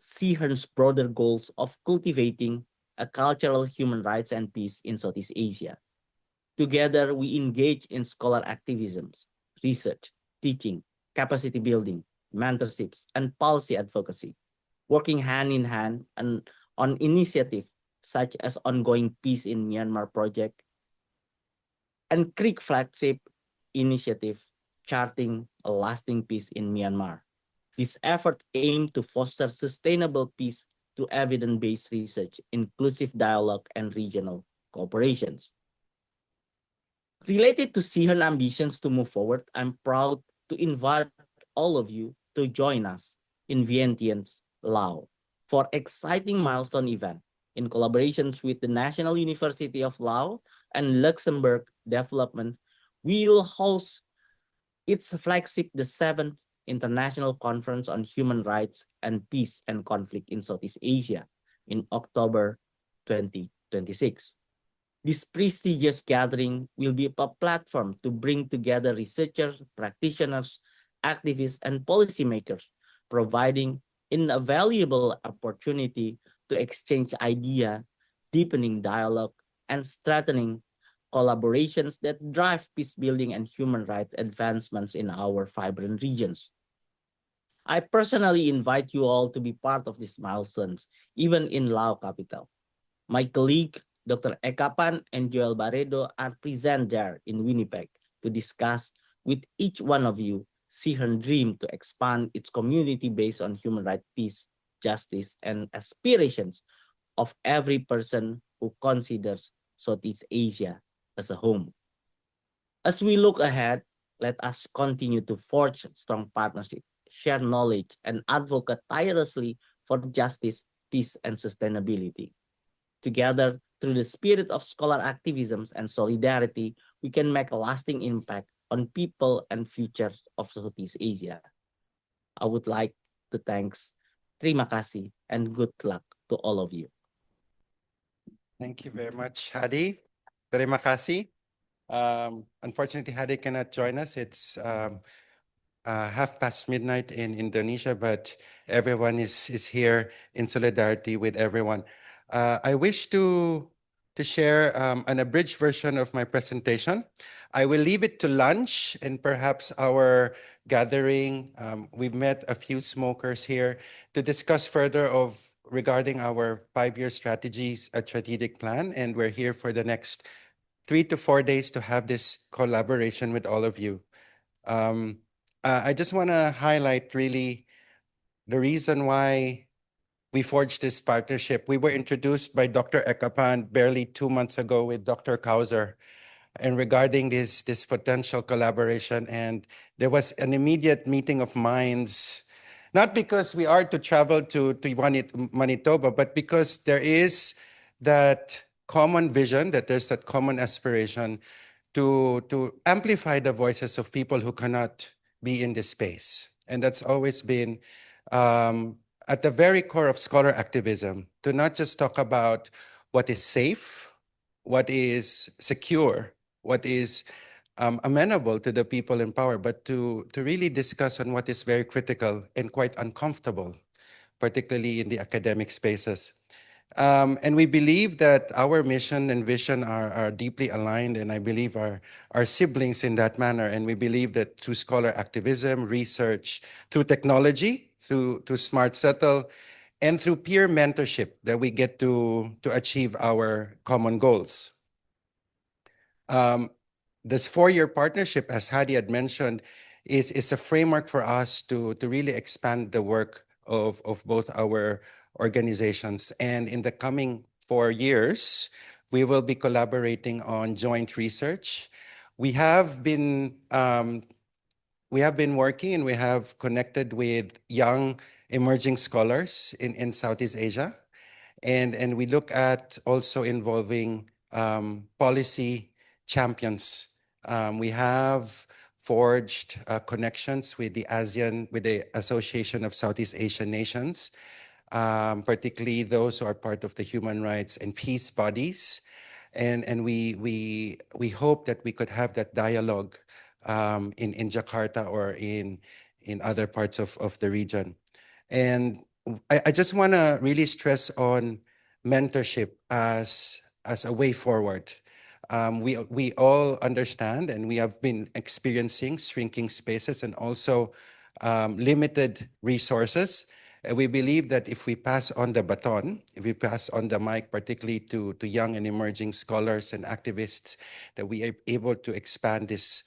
CRRIC's broader goals of cultivating a cultural human rights and peace in Southeast Asia. Together, we engage in scholar activisms, research, teaching, capacity building, mentorships, and policy advocacy, working hand in hand on initiatives such as ongoing Peace in Myanmar project and CRRIC flagship initiative, Charting a Lasting Peace in Myanmar. This effort aimed to foster sustainable peace through evidence-based research, inclusive dialogue, and regional cooperations. Related to CRRIC ambitions to move forward, I'm proud to invite all of you to join us in Vientiane's Laos for exciting milestone event in collaborations with the National University of Laos and Luxembourg Development. We will host its flagship, the 7th International Conference on Human Rights and Peace and Conflict in Southeast Asia in October 2026. This prestigious gathering will be a platform to bring together researchers, practitioners, activists, and policymakers, providing an invaluable opportunity to exchange ideas, deepening dialogue, and strengthening collaborations that drive peace building and human rights advancements in our vibrant regions. I personally invite you all to be part of these milestones, even in Lao capital. My colleague, Dr. Ekapan and Joel Barredo are present there in Winnipeg to discuss with each one of you see her dream to expand its community based on human rights, peace, justice, and aspirations of every person who considers Southeast Asia as a home. As we look ahead, let us continue to forge strong partnerships, share knowledge, and advocate tirelessly for justice, peace, and sustainability. Together, through the spirit of scholar activism and solidarity, we can make a lasting impact on people and futures of Southeast Asia. I would like to thank, terima kasih, and good luck to all of you. Thank you very much, Hadi. Terima kasih. Unfortunately, Hadi cannot join us. It's midnight in Indonesia, but everyone is here in solidarity with everyone. I wish to share an abridged version of my presentation. I will leave it to lunch and perhaps our gathering. We've met a few smokers here to discuss further regarding our 5-year strategic plan, and we're here for the next 3 to 4 days to have this collaboration with all of you. I just want to highlight really the reason why we forged this partnership. We were introduced by Dr. Ekapan barely 2 months ago with Dr. Kauser and regarding this potential collaboration. And there was an immediate meeting of minds, not because we are to travel to Manitoba, but because there is that common vision, that there's that common aspiration to amplify the voices of people who cannot be in this space. And that's always been at the very core of scholar activism, to not just talk about what is safe, what is secure, what is amenable to the people in power, but to really discuss on what is very critical and quite uncomfortable, particularly in the academic spaces. And we believe that our mission and vision are deeply aligned, and I believe are siblings in that manner. And we believe that through scholar activism, research, through technology, through Smart Settle, and through peer mentorship, that we get to achieve our common goals. This 4-year partnership, as Hadi had mentioned, is a framework for us to really expand the work of both our organizations. And in the coming 4 years, we will be collaborating on joint research. We have been working and we have connected with young emerging scholars in Southeast Asia. And we look at also involving policy champions. We have forged connections with the Association of Southeast Asian Nations, particularly those who are part of the human rights and peace bodies. And we hope that we could have that dialogue in Jakarta or in other parts of the region. And I just want to really stress on mentorship as a way forward. We all understand, and we have been experiencing shrinking spaces and also limited resources. We believe that if we pass on the baton, if we pass on the mic, particularly to young and emerging scholars and activists, that we are able to expand this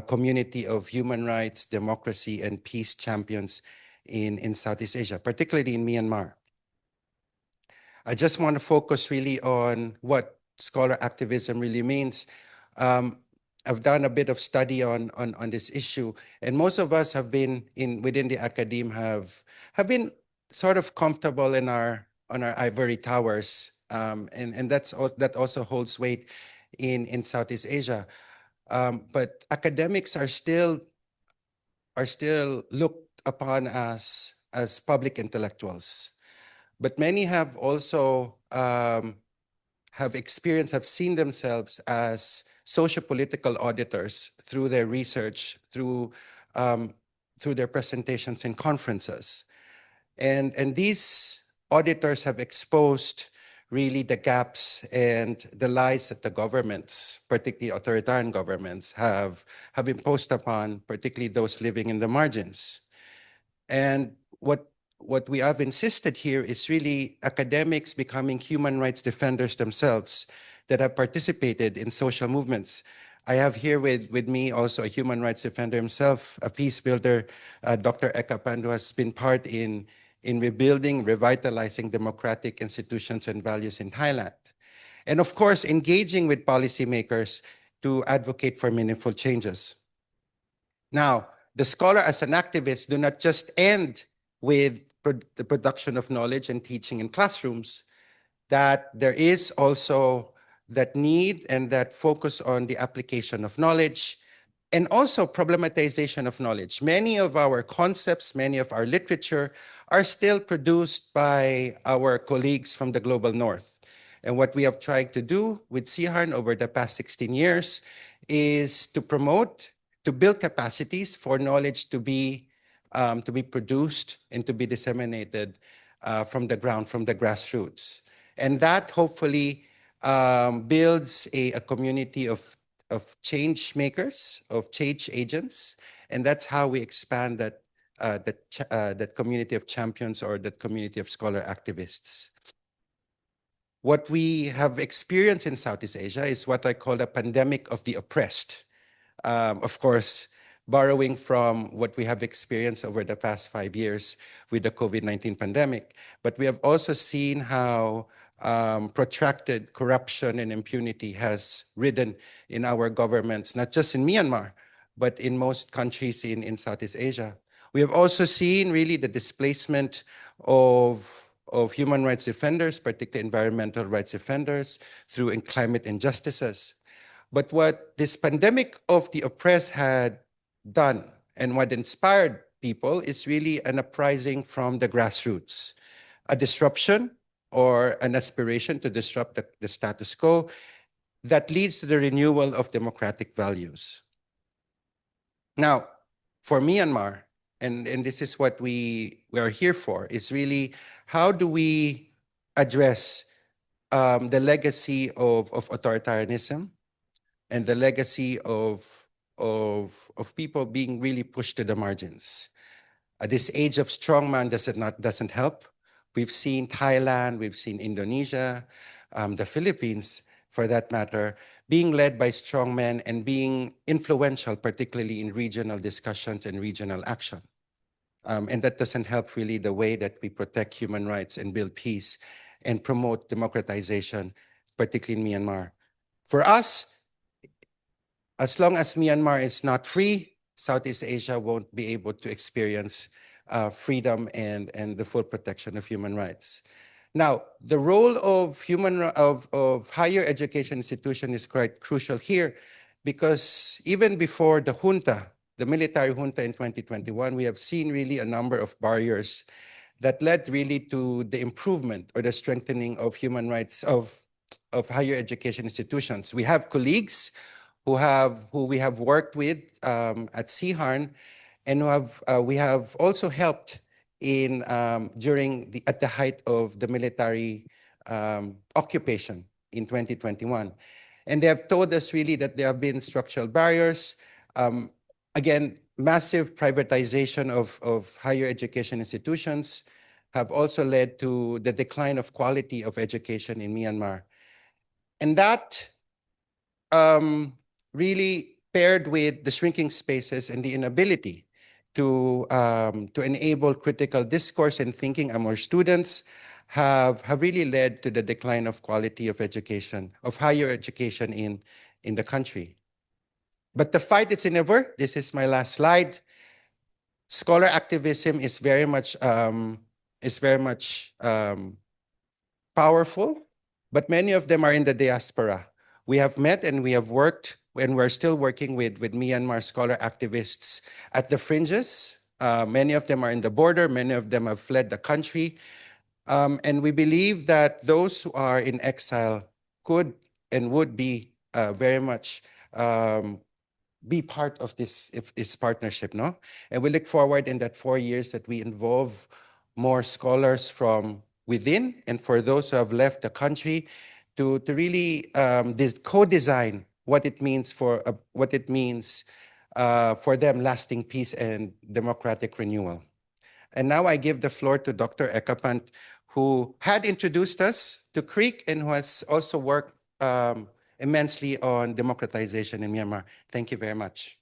community of human rights, democracy, and peace champions in Southeast Asia, particularly in Myanmar. I just want to focus really on what scholar activism really means. I've done a bit of study on this issue, and most of us have been within the academe have been sort of comfortable in on our ivory towers, and that also holds weight in Southeast Asia. But academics are still looked upon as public intellectuals. But many have also have seen themselves as socio-political auditors through their research, through their presentations in conferences. And these auditors have exposed really the gaps and the lies that the governments, particularly authoritarian governments, have imposed upon particularly those living in the margins. And what we have insisted here is really academics becoming human rights defenders themselves that have participated in social movements. I have here with me also a human rights defender himself, a peace builder, Dr. Ekapan, who has been part in rebuilding, revitalizing democratic institutions and values in Thailand. And of course, engaging with policymakers to advocate for meaningful changes. Now, the scholar as an activist do not just end with the production of knowledge and teaching in classrooms, that there is also that need and that focus on the application of knowledge and also problematization of knowledge. Many of our concepts, many of our literature are still produced by our colleagues from the global north. And what we have tried to do with CRRIC over the past 16 years is to promote, to build capacities for knowledge to be produced and to be disseminated from the ground, from the grassroots. And that hopefully builds a community of change makers, of change agents, and that's how we expand that community of champions or that community of scholar activists. What we have experienced in Southeast Asia is what I call a pandemic of the oppressed. Of course, borrowing from what we have experienced over the past 5 years with the COVID-19 pandemic. But we have also seen how protracted corruption and impunity has ridden in our governments, not just in Myanmar, but in most countries in Southeast Asia. We have also seen really the displacement of human rights defenders, particularly environmental rights defenders, through climate injustices. But what this pandemic of the oppressed had done and what inspired people is really an uprising from the grassroots, a disruption or an aspiration to disrupt the status quo that leads to the renewal of democratic values. Now, for Myanmar, and this is what we are here for, is really how do we address the legacy of authoritarianism and the legacy of people being really pushed to the margins. This age of strongman doesn't help. We've seen Thailand, we've seen Indonesia, the Philippines, for that matter, being led by strongmen and being influential, particularly in regional discussions and regional action. And that doesn't help really the way that we protect human rights and build peace and promote democratization, particularly in Myanmar. For us, as long as Myanmar is not free, Southeast Asia won't be able to experience freedom and the full protection of human rights. Now, the role of higher education institution is quite crucial here because even before the junta, the military junta in 2021, we have seen really a number of barriers that led really to the improvement or the strengthening of human rights of higher education institutions. We have colleagues who we have worked with at CRRIC and we have also helped in at the height of the military occupation in 2021. And they have told us really that there have been structural barriers. Again, massive privatization of higher education institutions have also led to the decline of quality of education in Myanmar. And that really paired with the shrinking spaces and the inability to enable critical discourse and thinking among students have really led to the decline of quality of education, of higher education in the country. But the fight is never. This is my last slide. Scholar activism is very much is very much powerful, but many of them are in the diaspora. We have met and we have worked, and we're still working with Myanmar scholar activists at the fringes. Many of them are in the border, many of them have fled the country. And we believe that those who are in exile could and would be very much be part of this partnership, no? And we look forward in that 4 years that we involve more scholars from within, and for those who have left the country, to really co-design what it means for them lasting peace and democratic renewal. And now I give the floor to Dr. Ekapant, who had introduced us to CRRIC and who has also worked immensely on democratization in Myanmar. Thank you very much.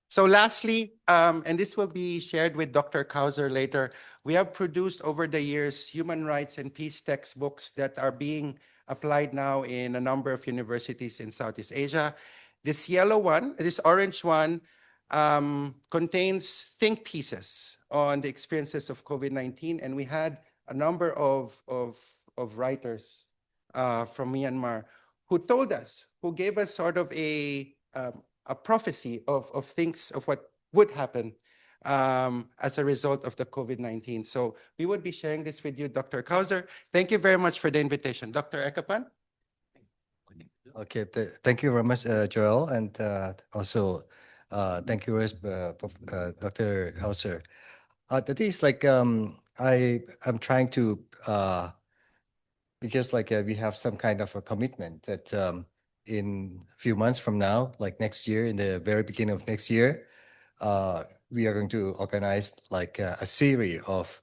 So lastly, and this will be shared with Dr. Kauser later, we have produced over the years human rights and peace textbooks that are being applied now in a number of universities in Southeast Asia. This yellow one, this orange one, contains think pieces on the experiences of COVID-19, and we had a number of writers from Myanmar who told us, who gave us sort of a prophecy of things, of what would happen as a result of the COVID-19. So we would be sharing this with you, Dr. Kauser. Thank you very much for the invitation. Dr. Ekapan? Okay, thank you very much, Joel, and also thank you, Dr. Kauser. The thing is, like, I'm trying to, because like we have some kind of a commitment that in a few months from now, like next year, in the very beginning of next year, we are going to organize like a series of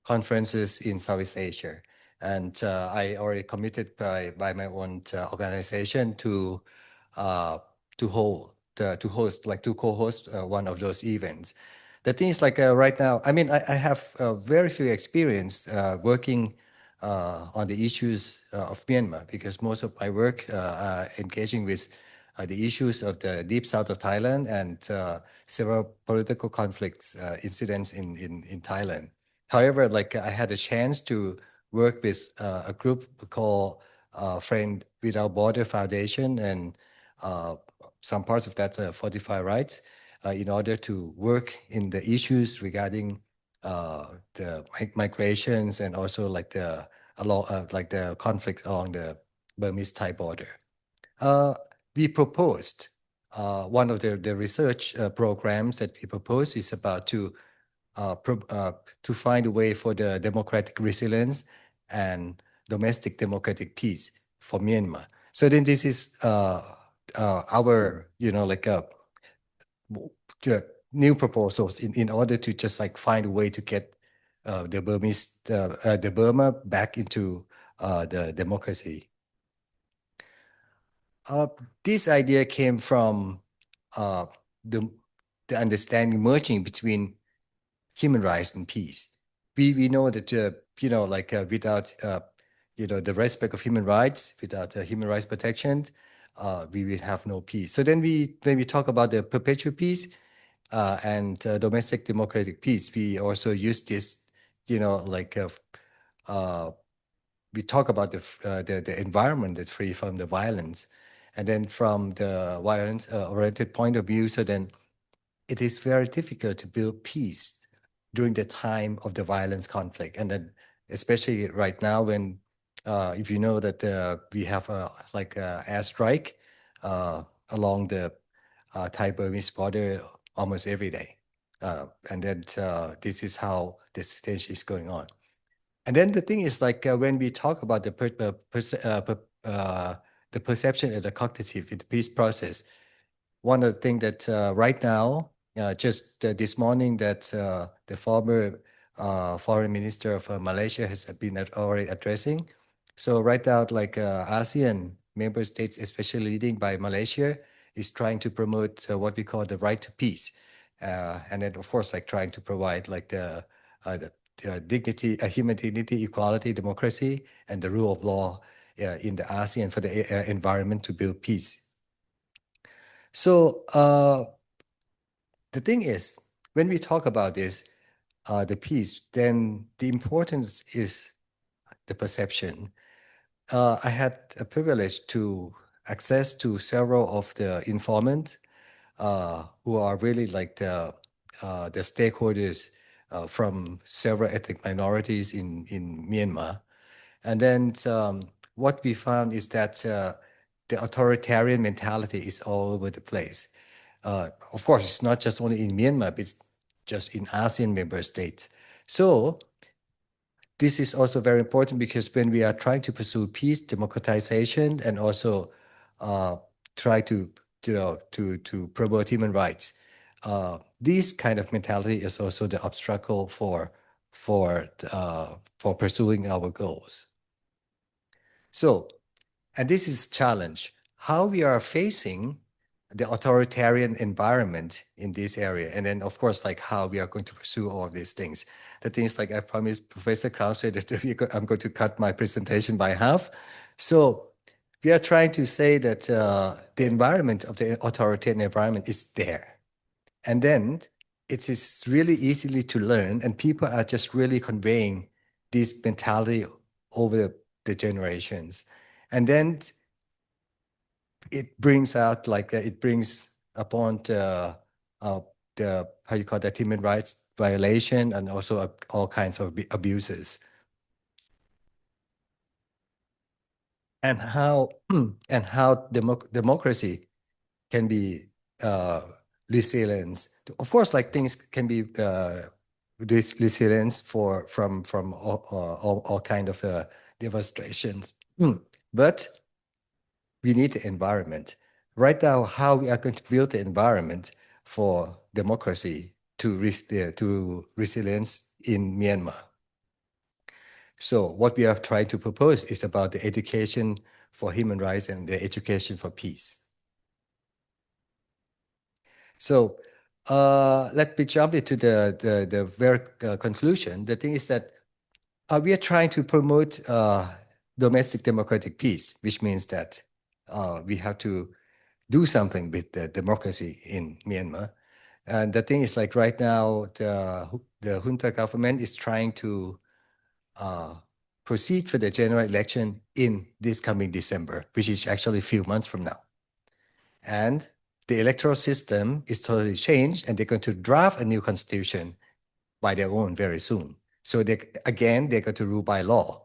conferences in Southeast Asia. And I already committed by my own organization to co-host one of those events. The thing is, like right now, I mean, I have very few experience working on the issues of Myanmar, because most of my work engaging with the issues of the deep south of Thailand and several political conflicts incidents in Thailand. However, like I had a chance to work with a group called Friend Without Border Foundation and some parts of that Fortify Rights in order to work in the issues regarding the migrations and also like the conflict along the Burmese-Thai border. We proposed one of the research programs that we proposed is about to find a way for the democratic resilience and domestic democratic peace for Myanmar. So then this is our, new proposals in order to just like find a way to get the Burma back into the democracy. This idea came from the understanding merging between human rights and peace. We know that without the respect of human rights, without human rights protection, we will have no peace. So then when we talk about the perpetual peace and domestic democratic peace, we also use this, we talk about the environment that's free from the violence, and then from the violence-oriented point of view, so then it is very difficult to build peace during the time of the violence conflict, and then especially right now when if you know that we have a airstrike along the Thai-Burmese border almost every day, and then this is how the situation is going on. And then the thing is, like when we talk about the perception and the cognitive in the peace process, one of the things that right now, just this morning, that the former foreign minister of Malaysia has been already addressing. So right now, like ASEAN member states, especially leading by Malaysia, is trying to promote what we call the right to peace, and then of course, like trying to provide like the dignity, human dignity, equality, democracy, and the rule of law in the ASEAN for the environment to build peace. So the thing is, when we talk about this, the peace, then the importance is the perception. I had a privilege to access to several of the informants who are really like the stakeholders from several ethnic minorities in Myanmar. And then what we found is that the authoritarian mentality is all over the place. Of course, it's not just only in Myanmar, but it's just in ASEAN member states. So this is also very important because when we are trying to pursue peace, democratization, and also try to promote human rights, this kind of mentality is also the obstacle for pursuing our goals. So, and this is a challenge, how we are facing the authoritarian environment in this area. And then, of course, like how we are going to pursue all of these things. The things like I promised Professor Krause that I'm going to cut my presentation by half. So we are trying to say that the environment of the authoritarian environment is there. And then it is really easily to learn, and people are just really conveying this mentality over the generations. And then it brings out like it brings upon the how you call that, human rights violation, and also all kinds of abuses. And how democracy can be resilience. Of course, like things can be resilience from all kind of devastations. But we need the environment. Right now, how we are going to build the environment for democracy to resilience in Myanmar. So what we are trying to propose is about the education for human rights and the education for peace. So let me jump into the very conclusion. The thing is that we are trying to promote domestic democratic peace, which means that we have to do something with the democracy in Myanmar. And the thing is, like right now, the junta government is trying to proceed for the general election in this coming December, which is actually a few months from now. And the electoral system is totally changed, and they're going to draft a new constitution by their own very soon. So they're going to rule by law.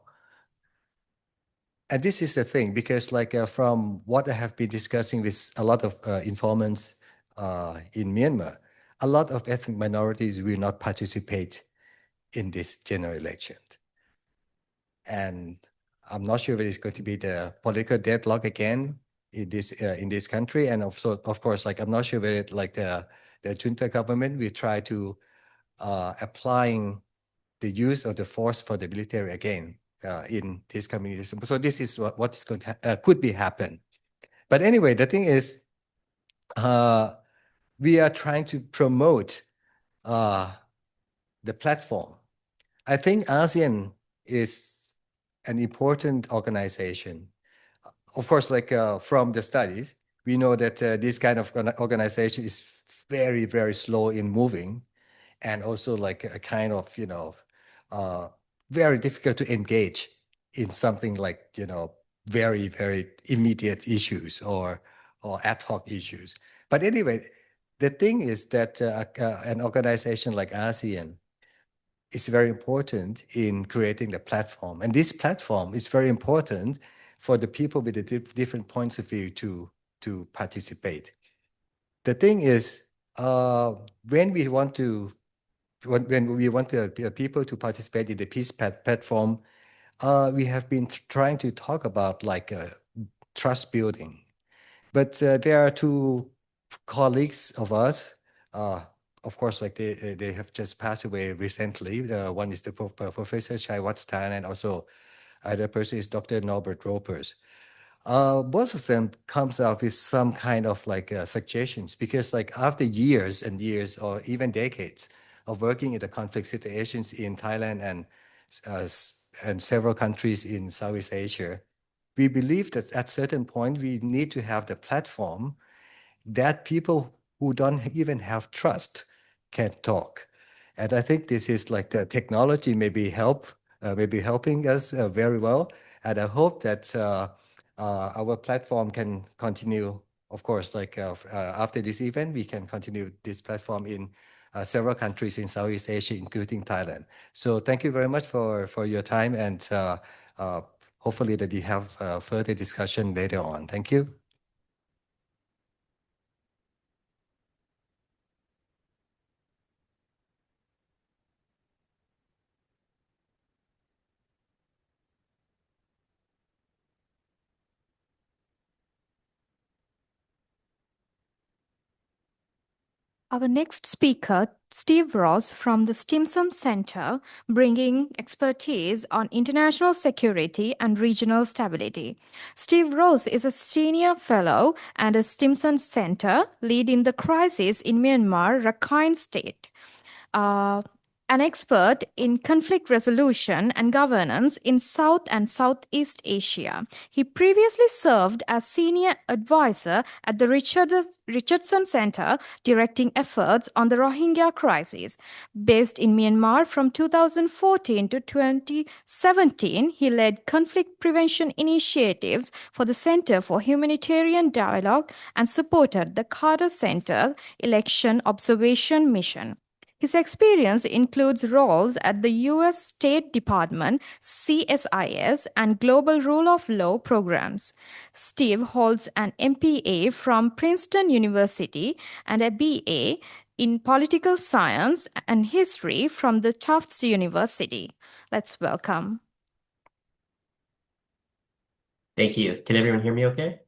And this is the thing, because like from what I have been discussing with a lot of informants in Myanmar, a lot of ethnic minorities will not participate in this general election. And I'm not sure if it's going to be the political deadlock again in this country. And also, of course, like I'm not sure whether like the junta government will try to applying the use of the force for the military again in this community. So this is what is going to could be happen. But anyway, the thing is, we are trying to promote the platform. I think ASEAN is an important organization. Of course, like from the studies, we know that this kind of organization is very, very slow in moving, and also like a kind of, very difficult to engage in something like, very, very immediate issues or ad hoc issues. But anyway, the thing is that an organization like ASEAN is very important in creating the platform. And this platform is very important for the people with the different points of view to participate. The thing is, when we want people to participate in the peace platform, we have been trying to talk about like trust building. But there are two colleagues of us, of course, like they have just passed away recently. One is the Professor Chai Watstan, and also other person is Dr. Norbert Ropers. Both of them comes out with some kind of like suggestions, because like after years and years or even decades of working in the conflict situations in Thailand and several countries in Southeast Asia, we believe that at certain point we need to have the platform that people who don't even have trust can't talk. And I think this is like the technology maybe helping us very well. And I hope that our platform can continue. Of course, like after this event, we can continue this platform in several countries in Southeast Asia, including Thailand. So thank you very much for your time, and hopefully that we have further discussion later on. Thank you. Our next speaker, Steve Ross from the Stimson Center, bringing expertise on international security and regional stability. Steve Ross is a senior fellow and a Stimson Center leading the crisis in Myanmar, Rakhine State. An expert in conflict resolution and governance in South and Southeast Asia. He previously served as senior advisor at the Richardson Center, directing efforts on the Rohingya crisis. Based in Myanmar from 2014 to 2017, he led conflict prevention initiatives for the Center for Humanitarian Dialogue and supported the Carter Center Election Observation Mission. His experience includes roles at the U.S. State Department, CSIS, and Global Rule of Law programs. Steve holds an MPA from Princeton University and a BA in Political Science and History from the Tufts University. Let's welcome. Thank you. Can everyone hear me okay?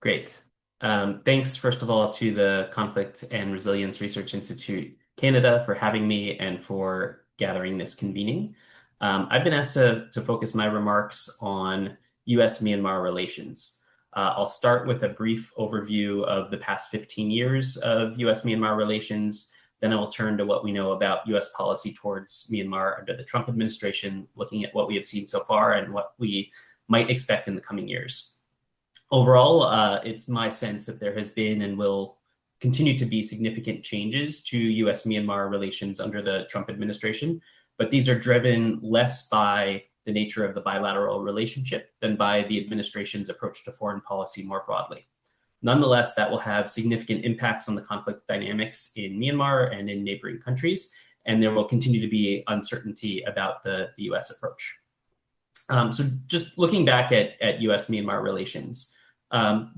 Great. Thanks, first of all, to the Conflict and Resilience Research Institute Canada for having me and for gathering this convening. I've been asked to focus my remarks on U.S.-Myanmar relations. I'll start with a brief overview of the past 15 years of U.S.-Myanmar relations. Then I will turn to what we know about U.S. policy towards Myanmar under the Trump administration, looking at what we have seen so far and what we might expect in the coming years. Overall, it's my sense that there has been and will continue to be significant changes to U.S.-Myanmar relations under the Trump administration, but these are driven less by the nature of the bilateral relationship than by the administration's approach to foreign policy more broadly. Nonetheless, that will have significant impacts on the conflict dynamics in Myanmar and in neighboring countries, and there will continue to be uncertainty about the U.S. approach. So just looking back at U.S.-Myanmar relations,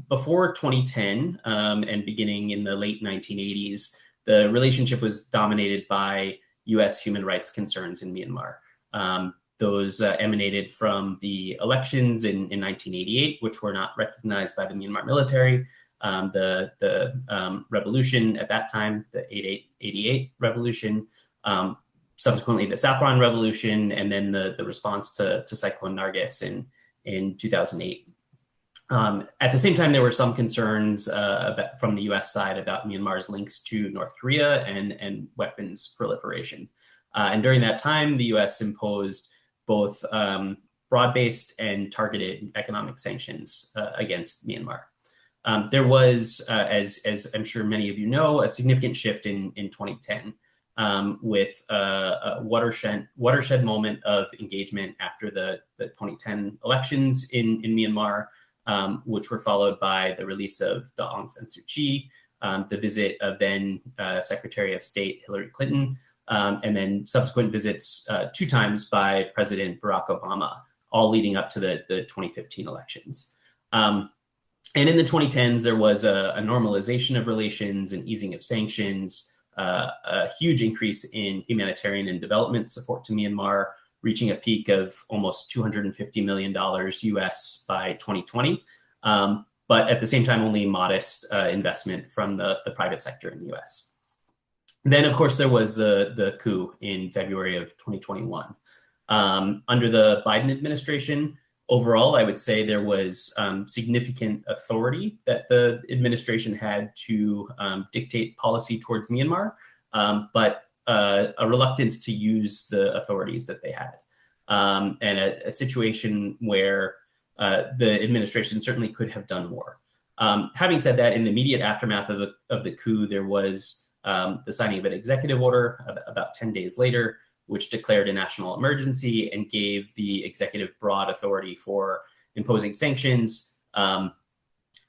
before 2010 and beginning in the late 1980s, the relationship was dominated by U.S. human rights concerns in Myanmar. Those emanated from the elections in 1988, which were not recognized by the Myanmar military, the revolution at that time, the 88 revolution, subsequently the Saffron Revolution, and then the response to Cyclone Nargis in 2008. At the same time, there were some concerns from the U.S. side about Myanmar's links to North Korea and weapons proliferation. And during that time, the U.S. imposed both broad-based and targeted economic sanctions against Myanmar. There was, as I'm sure many of you know, a significant shift in 2010 with a watershed moment of engagement after the 2010 elections in Myanmar, which were followed by the release of Aung San Suu Kyi, the visit of then Secretary of State Hillary Clinton, and then subsequent visits 2 times by President Barack Obama, all leading up to the 2015 elections. And in the 2010s, there was a normalization of relations and easing of sanctions, a huge increase in humanitarian and development support to Myanmar, reaching a peak of almost $250 million US by 2020. But at the same time, only modest investment from the private sector in the US. Then, of course, there was the coup in February of 2021. Under the Biden administration, overall, I would say there was significant authority that the administration had to dictate policy towards Myanmar, but a reluctance to use the authorities that they had. And a situation where the administration certainly could have done more. Having said that, in the immediate aftermath of the coup, there was the signing of an executive order about 10 days later, which declared a national emergency and gave the executive broad authority for imposing sanctions.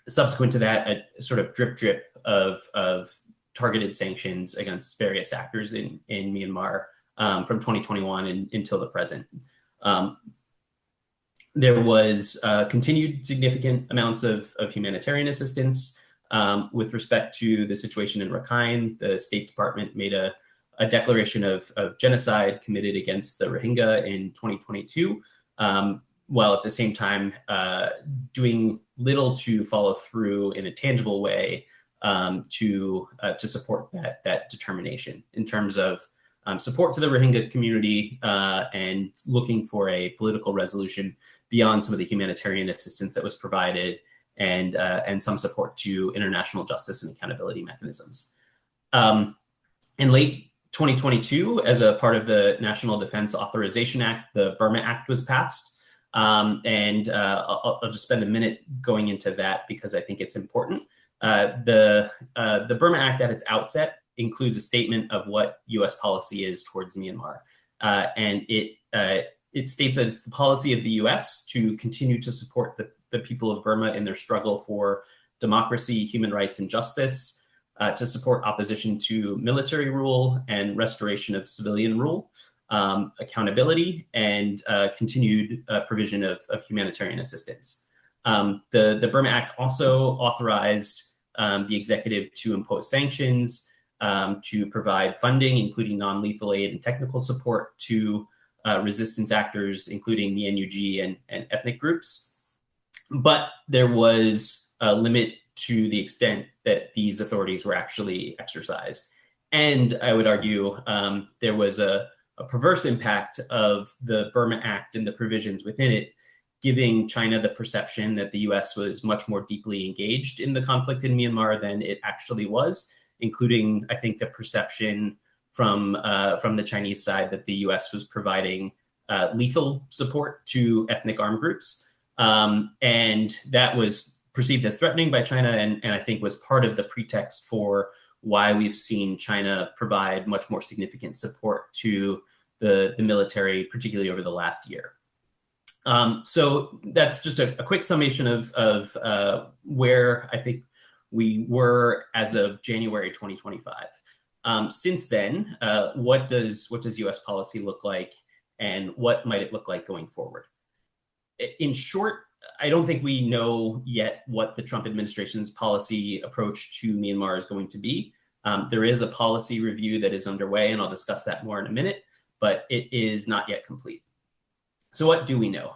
Subsequent to that, a sort of drip of targeted sanctions against various actors in Myanmar from 2021 until the present. There was continued significant amounts of humanitarian assistance. With respect to the situation in Rakhine, the State Department made a declaration of genocide committed against the Rohingya in 2022, while at the same time doing little to follow through in a tangible way to support that determination in terms of support to the Rohingya community and looking for a political resolution beyond some of the humanitarian assistance that was provided and some support to international justice and accountability mechanisms. In late 2022, as a part of the National Defense Authorization Act, the Burma Act was passed. I'll just spend a minute going into that because I think it's important. The Burma Act at its outset includes a statement of what U.S. policy is towards Myanmar. And it states that it's the policy of the U.S. to continue to support the people of Burma in their struggle for democracy, human rights, and justice, to support opposition to military rule and restoration of civilian rule, accountability, and continued provision of humanitarian assistance. The Burma Act also authorized the executive to impose sanctions, to provide funding, including non-lethal aid and technical support to resistance actors, including the NUG and ethnic groups. But there was a limit to the extent that these authorities were actually exercised. And I would argue there was a perverse impact of the Burma Act and the provisions within it, giving China the perception that the US was much more deeply engaged in the conflict in Myanmar than it actually was, including, I think, the perception from the Chinese side that the US was providing lethal support to ethnic armed groups. And that was perceived as threatening by China, and I think was part of the pretext for why we've seen China provide much more significant support to the military, particularly over the last year. So that's just a quick summation of where I think we were as of January 2025. Since then, what does US policy look like, and what might it look like going forward? In short, I don't think we know yet what the Trump administration's policy approach to Myanmar is going to be. There is a policy review that is underway, and I'll discuss that more in a minute, but it is not yet complete. So what do we know?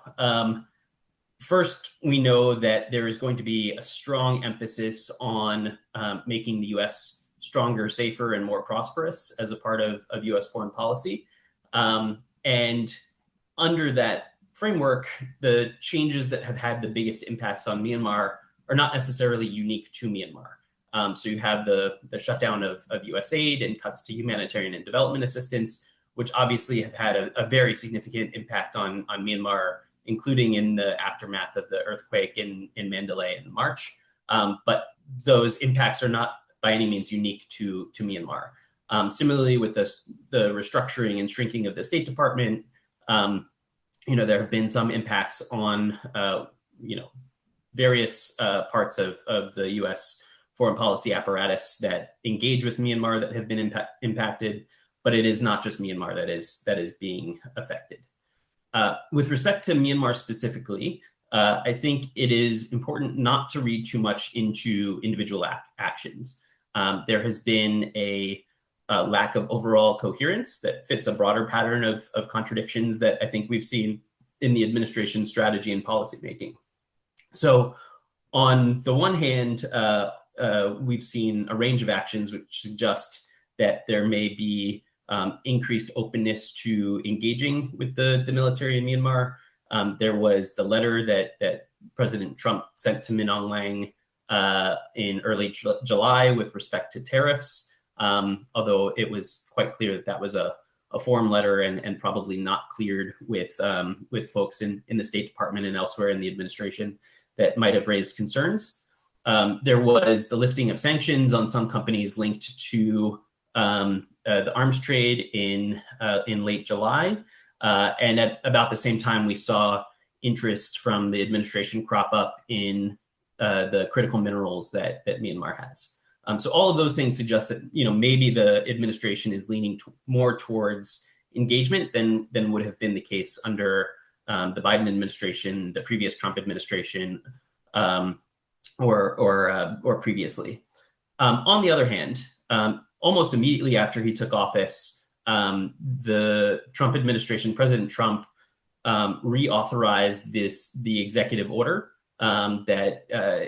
First, we know that there is going to be a strong emphasis on making the US stronger, safer, and more prosperous as a part of US foreign policy. And under that framework, the changes that have had the biggest impacts on Myanmar are not necessarily unique to Myanmar. So you have the shutdown of US aid and cuts to humanitarian and development assistance, which obviously have had a very significant impact on Myanmar, including in the aftermath of the earthquake in Mandalay in March. But those impacts are not by any means unique to Myanmar. Similarly, with the restructuring and shrinking of the State Department, there have been some impacts on various parts of the U.S. foreign policy apparatus that engage with Myanmar that have been impacted, but it is not just Myanmar that is being affected. With respect to Myanmar specifically, I think it is important not to read too much into individual actions. There has been a lack of overall coherence that fits a broader pattern of contradictions that I think we've seen in the administration's strategy and policymaking. So on the one hand, we've seen a range of actions which suggest that there may be increased openness to engaging with the military in Myanmar. There was the letter that President Trump sent to Min Aung Hlaing in early July with respect to tariffs, although it was quite clear that was a form letter and probably not cleared with folks in the State Department and elsewhere in the administration that might have raised concerns. There was the lifting of sanctions on some companies linked to the arms trade in late July. And at about the same time, we saw interest from the administration crop up in the critical minerals that Myanmar has. So all of those things suggest that maybe the administration is leaning more towards engagement than would have been the case under the Biden administration, the previous Trump administration, or previously. On the other hand, almost immediately after he took office, the Trump administration, President Trump, reauthorized the executive order that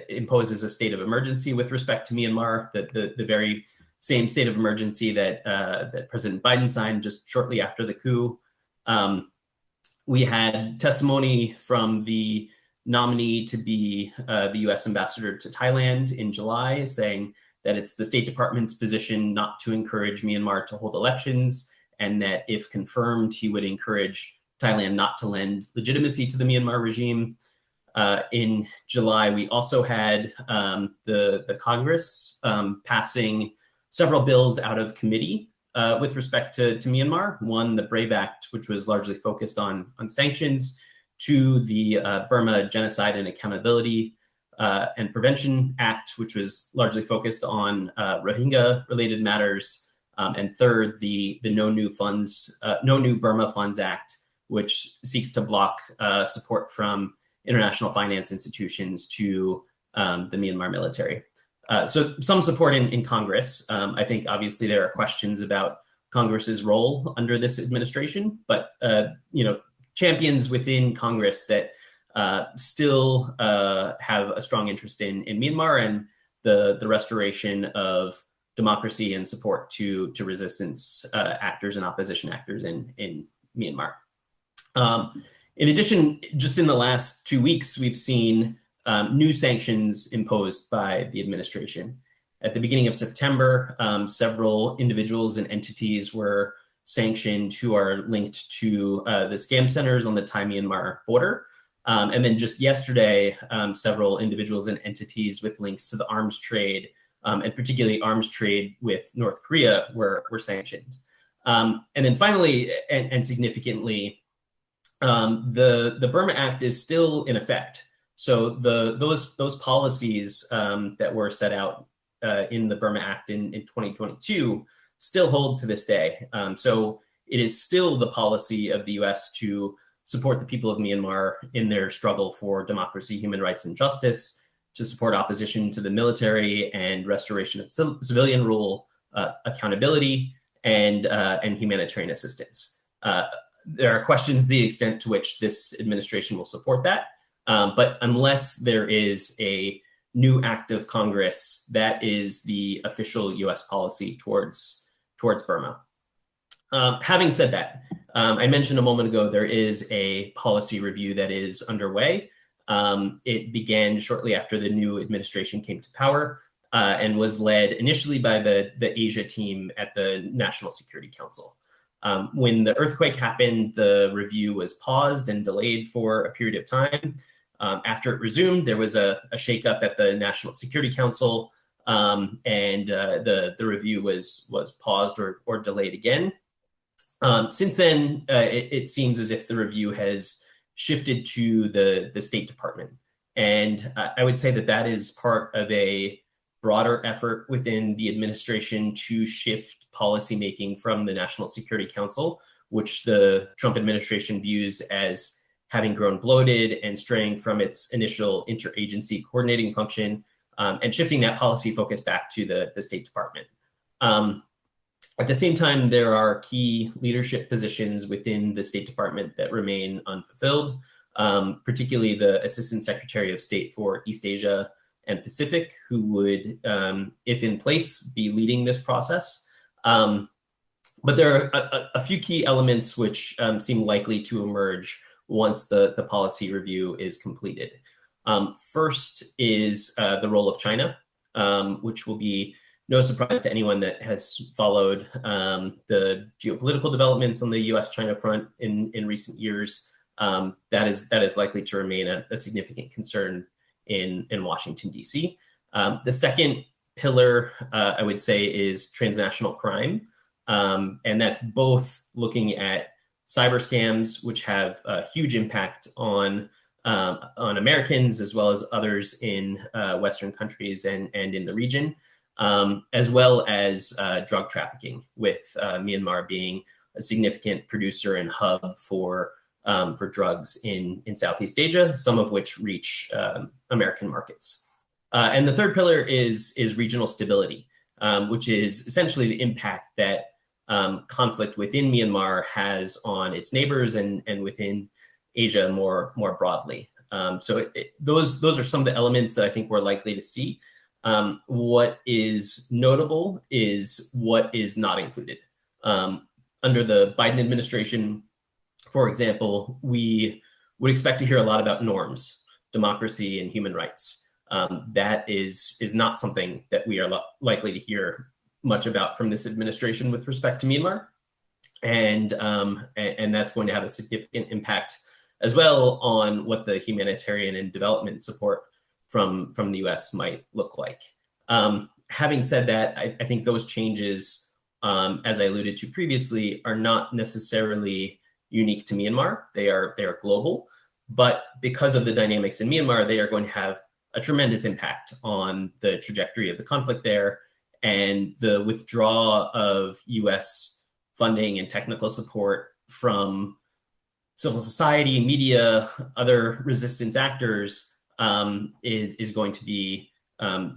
imposes a state of emergency with respect to Myanmar, the very same state of emergency that President Biden signed just shortly after the coup. We had testimony from the nominee to be the U.S. ambassador to Thailand in July, saying that it's the State Department's position not to encourage Myanmar to hold elections, and that if confirmed, he would encourage Thailand not to lend legitimacy to the Myanmar regime. In July, we also had the Congress passing several bills out of committee with respect to Myanmar. One, the BRAVE Act, which was largely focused on sanctions. Two, the Burma Genocide and Accountability and Prevention Act, which was largely focused on Rohingya-related matters. And third, the No New Burma Funds Act, which seeks to block support from international finance institutions to the Myanmar military. So some support in Congress. I think obviously there are questions about Congress's role under this administration, but champions within Congress that still have a strong interest in Myanmar and the restoration of democracy and support to resistance actors and opposition actors in Myanmar. In addition, just in the last 2 weeks, we've seen new sanctions imposed by the administration. At the beginning of September, several individuals and entities were sanctioned who are linked to the scam centers on the Thai-Myanmar border. And then just yesterday, several individuals and entities with links to the arms trade, and particularly arms trade with North Korea, were sanctioned. And then finally, and significantly, the Burma Act is still in effect. So those policies that were set out in the Burma Act in 2022 still hold to this day. So it is still the policy of the U.S. to support the people of Myanmar in their struggle for democracy, human rights, and justice, to support opposition to the military and restoration of civilian rule, accountability, and humanitarian assistance. There are questions the extent to which this administration will support that. But unless there is a new act of Congress, that is the official U.S. policy towards Burma. Having said that, I mentioned a moment ago, there is a policy review that is underway. It began shortly after the new administration came to power and was led initially by the Asia team at the National Security Council. When the earthquake happened, the review was paused and delayed for a period of time. After it resumed, there was a shakeup at the National Security Council, and the review was paused or delayed again. Since then, it seems as if the review has shifted to the State Department. And I would say that is part of a broader effort within the administration to shift policymaking from the National Security Council, which the Trump administration views as having grown bloated and straying from its initial interagency coordinating function, and shifting that policy focus back to the State Department. At the same time, there are key leadership positions within the State Department that remain unfulfilled, particularly the Assistant Secretary of State for East Asia and Pacific, who would, if in place, be leading this process. But there are a few key elements which seem likely to emerge once the policy review is completed. First is the role of China, which will be no surprise to anyone that has followed the geopolitical developments on the U.S.-China front in recent years. That is likely to remain a significant concern in Washington, D.C. The second pillar, I would say, is transnational crime. And that's both looking at cyber scams, which have a huge impact on Americans as well as others in Western countries and in the region, as well as drug trafficking, with Myanmar being a significant producer and hub for drugs in Southeast Asia, some of which reach American markets. And the third pillar is regional stability, which is essentially the impact that conflict within Myanmar has on its neighbors and within Asia more broadly. So those are some of the elements that I think we're likely to see. What is notable is what is not included. Under the Biden administration, for example, we would expect to hear a lot about norms, democracy, and human rights. That is not something that we are likely to hear much about from this administration with respect to Myanmar. And that's going to have a significant impact as well on what the humanitarian and development support from the US might look like. Having said that, I think those changes, as I alluded to previously, are not necessarily unique to Myanmar. They are global, but because of the dynamics in Myanmar, they are going to have a tremendous impact on the trajectory of the conflict there, and the withdrawal of US funding and technical support from civil society, media, other resistance actors is going to be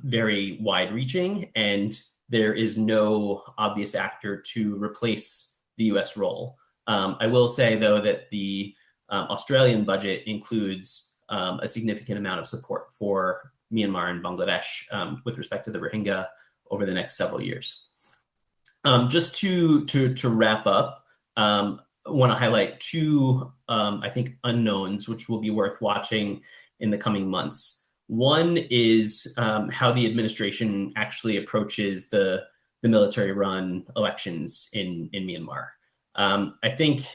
very wide-reaching, and there is no obvious actor to replace the US role. I will say, though, that the Australian budget includes a significant amount of support for Myanmar and Bangladesh with respect to the Rohingya over the next several years. Just to wrap up, I want to highlight two, I think, unknowns, which will be worth watching in the coming months. One is how the administration actually approaches the military-run elections in Myanmar. I think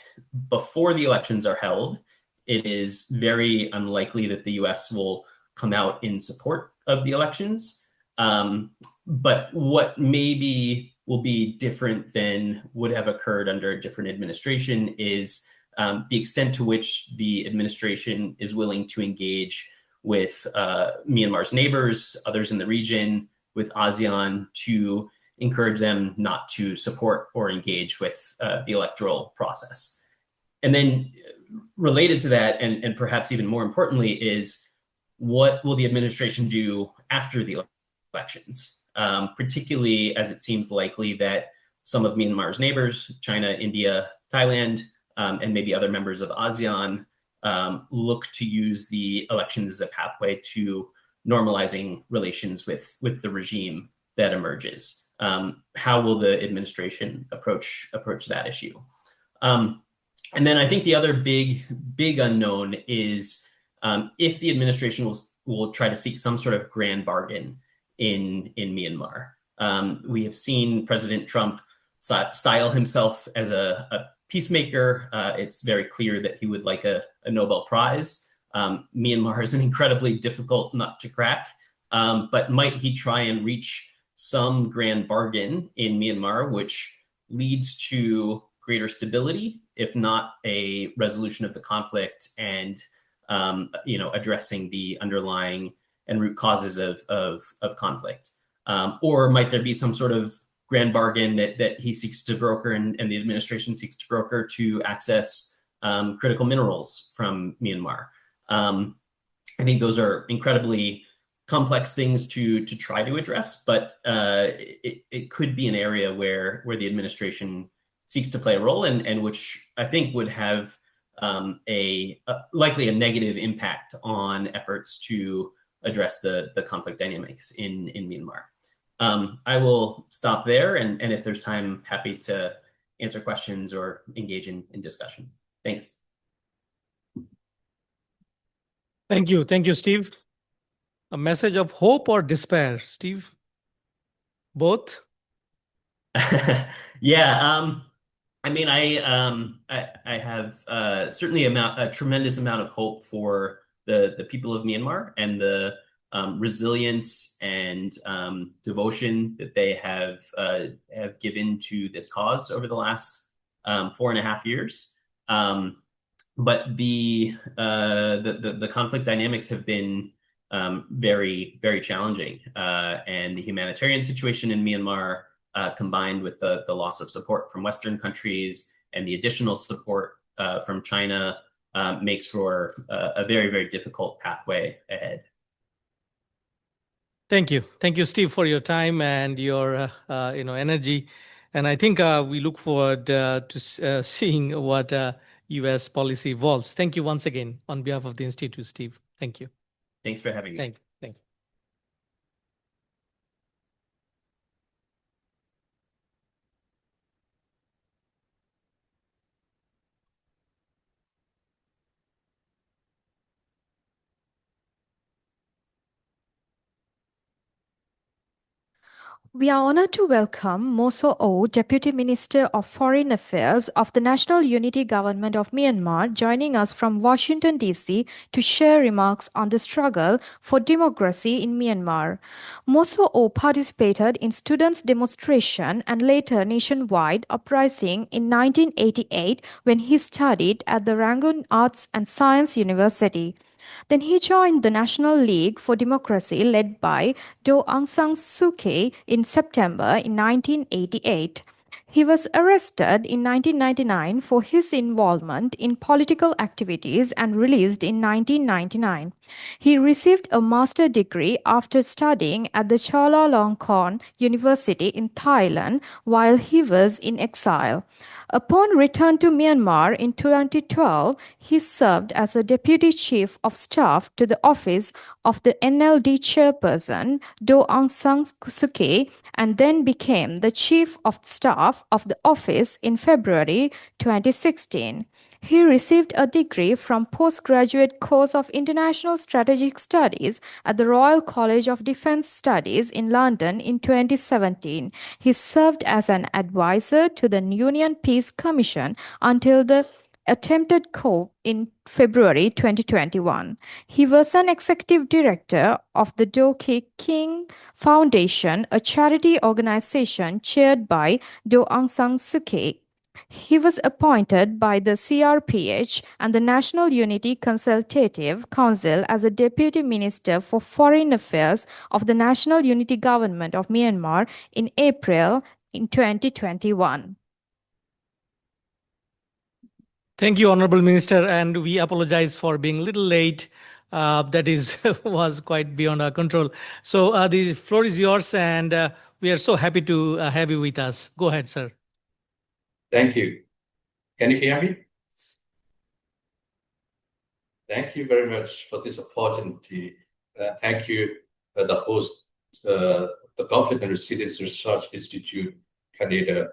before the elections are held, it is very unlikely that the US will come out in support of the elections. But what maybe will be different than would have occurred under a different administration is the extent to which the administration is willing to engage with Myanmar's neighbors, others in the region, with ASEAN, to encourage them not to support or engage with the electoral process. And then related to that, and perhaps even more importantly, is what will the administration do after the elections, particularly as it seems likely that some of Myanmar's neighbors, China, India, Thailand, and maybe other members of ASEAN, look to use the elections as a pathway to normalizing relations with the regime that emerges. How will the administration approach that issue? And then I think the other big unknown is if the administration will try to seek some sort of grand bargain in Myanmar. We have seen President Trump style himself as a peacemaker. It's very clear that he would like a Nobel Prize. Myanmar is an incredibly difficult nut to crack, but might he try and reach some grand bargain in Myanmar, which leads to greater stability, if not a resolution of the conflict and addressing the underlying and root causes of conflict? Or might there be some sort of grand bargain that he seeks to broker and the administration seeks to broker to access critical minerals from Myanmar? I think those are incredibly complex things to try to address, but it could be an area where the administration seeks to play a role, and which I think would have likely a negative impact on efforts to address the conflict dynamics in Myanmar. I will stop there, and if there's time, happy to answer questions or engage in discussion. Thanks. Thank you. Thank you, Steve. A message of hope or despair, Steve? Both? Yeah. I mean, I have certainly a tremendous amount of hope for the people of Myanmar and the resilience and devotion that they have given to this cause over the last 4.5 years. But the conflict dynamics have been very, very challenging, and the humanitarian situation in Myanmar, combined with the loss of support from Western countries and the additional support from China, makes for a very, very difficult pathway ahead. Thank you, Steve, for your time and your energy. And I think we look forward to seeing what U.S. policy evolves. Thank you once again on behalf of the Institute, Steve. Thank you. Thanks for having me. Thank you. We are honored to welcome Moso O, Deputy Minister of Foreign Affairs of the National Unity Government of Myanmar, joining us from Washington, D.C. to share remarks on the struggle for democracy in Myanmar. Moso O participated in students' demonstration and later nationwide uprising in 1988 when he studied at the Rangoon Arts and Science University. Then he joined the National League for Democracy led by Do Aung San Suu Kyi in September in 1988. He was arrested in 1999 for his involvement in political activities and released in 1999. He received a master's degree after studying at the Chulalongkorn University in Thailand while he was in exile. Upon return to Myanmar in 2012, he served as a Deputy Chief of Staff to the office of the NLD chairperson, Do Aung San Suu Kyi, and then became the Chief of Staff of the office in February 2016. He received a degree from postgraduate course of International Strategic Studies at the Royal College of Defence Studies in London in 2017. He served as an advisor to the Union Peace Commission until the attempted coup in February 2021. He was an executive director of the Do Kyi King Foundation, a charity organization chaired by Do Aung San Suu Kyi. He was appointed by the CRPH and the National Unity Consultative Council as a Deputy Minister for Foreign Affairs of the National Unity Government of Myanmar in April in 2021. Thank you, Honorable Minister, and we apologize for being a little late. That was quite beyond our control. So the floor is yours, and we are so happy to have you with us. Go ahead, sir. Thank you. Can you hear me? Thank you very much for this opportunity. Thank you, the host, the Conflict and Resilience Research Institute, Canada,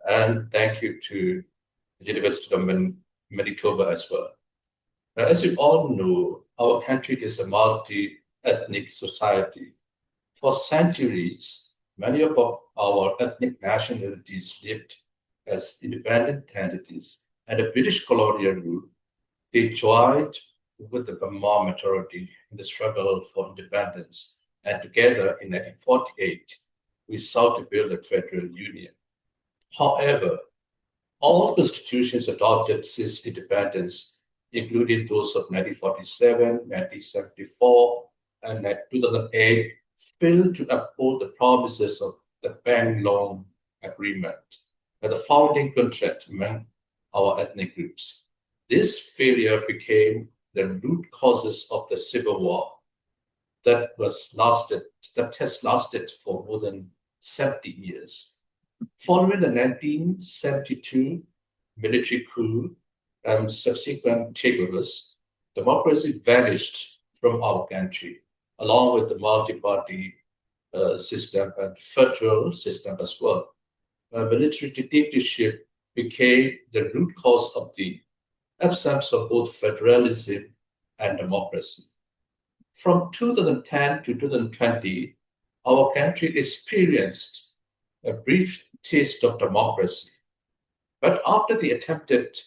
and thank you to the University of Manitoba as well. As you all know, our country is a multi-ethnic society. For centuries, many of our ethnic nationalities lived as independent entities. Under British colonial rule, they joined with the Burma majority in the struggle for independence. And together in 1948, we sought to build a federal union. However, all constitutions adopted since independence, including those of 1947, 1974, and 2008, failed to uphold the promises of the Bank Agreement, the founding contract among our ethnic groups. This failure became the root causes of the civil war that has lasted for more than 70 years. Following the 1972 military coup and subsequent takeovers, democracy vanished from our country, along with the multi-party system and federal system as well. Military dictatorship became the root cause of the absence of both federalism and democracy. From 2010 to 2020, our country experienced a brief taste of democracy. But after the attempted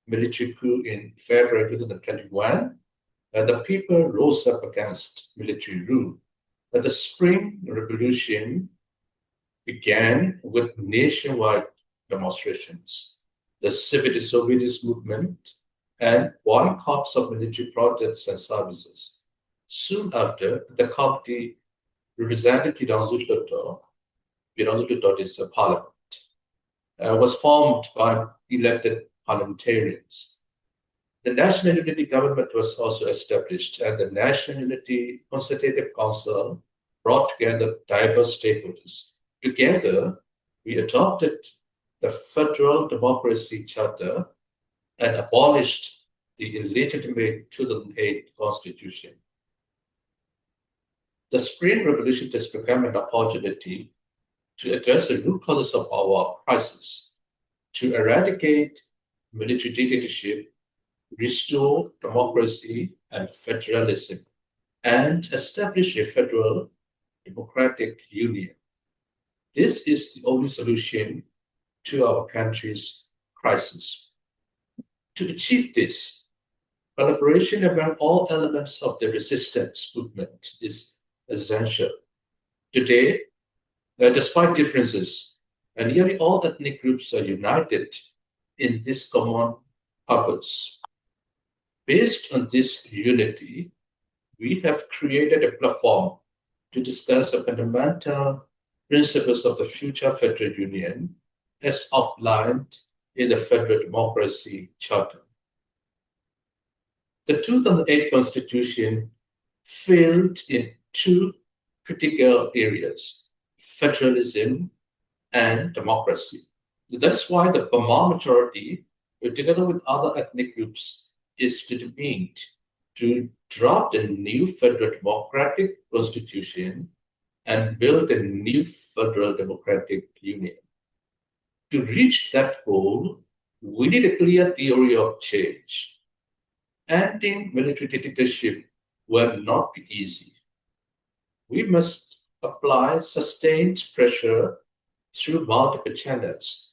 military coup in February 2021, the people rose up against military rule. The Spring Revolution began with nationwide demonstrations, the civil disobedience movement, and boycotts of military products and services. Soon after, the committee represented Pidonzutoto is a parliament, was formed by elected parliamentarians. The National Unity Government was also established, and the National Unity Consultative Council brought together diverse stakeholders. Together, we adopted the Federal Democracy Charter and abolished the illegitimate 2008 Constitution. The Spring Revolution has become an opportunity to address the root causes of our crisis, to eradicate military dictatorship, restore democracy and federalism, and establish a federal democratic union. This is the only solution to our country's crisis. To achieve this, collaboration among all elements of the resistance movement is essential. Today, despite differences, nearly all ethnic groups are united in this common purpose. Based on this unity, we have created a platform to discuss the fundamental principles of the future federal union as outlined in the Federal Democracy Charter. The 2008 Constitution failed in two critical areas: federalism and democracy. That's why the Burma majority, together with other ethnic groups, is determined to draft a new federal democratic constitution and build a new federal democratic union. To reach that goal, we need a clear theory of change. Ending military dictatorship will not be easy. We must apply sustained pressure through multiple channels: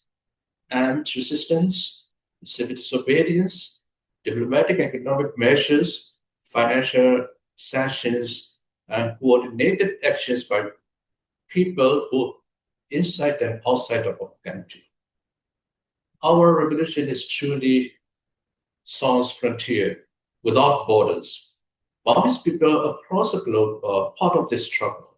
armed resistance, civil disobedience, diplomatic and economic measures, financial sanctions, and coordinated actions by people both inside and outside of our country. Our revolution is truly sans frontier, without borders. Burmese people across the globe are part of this struggle.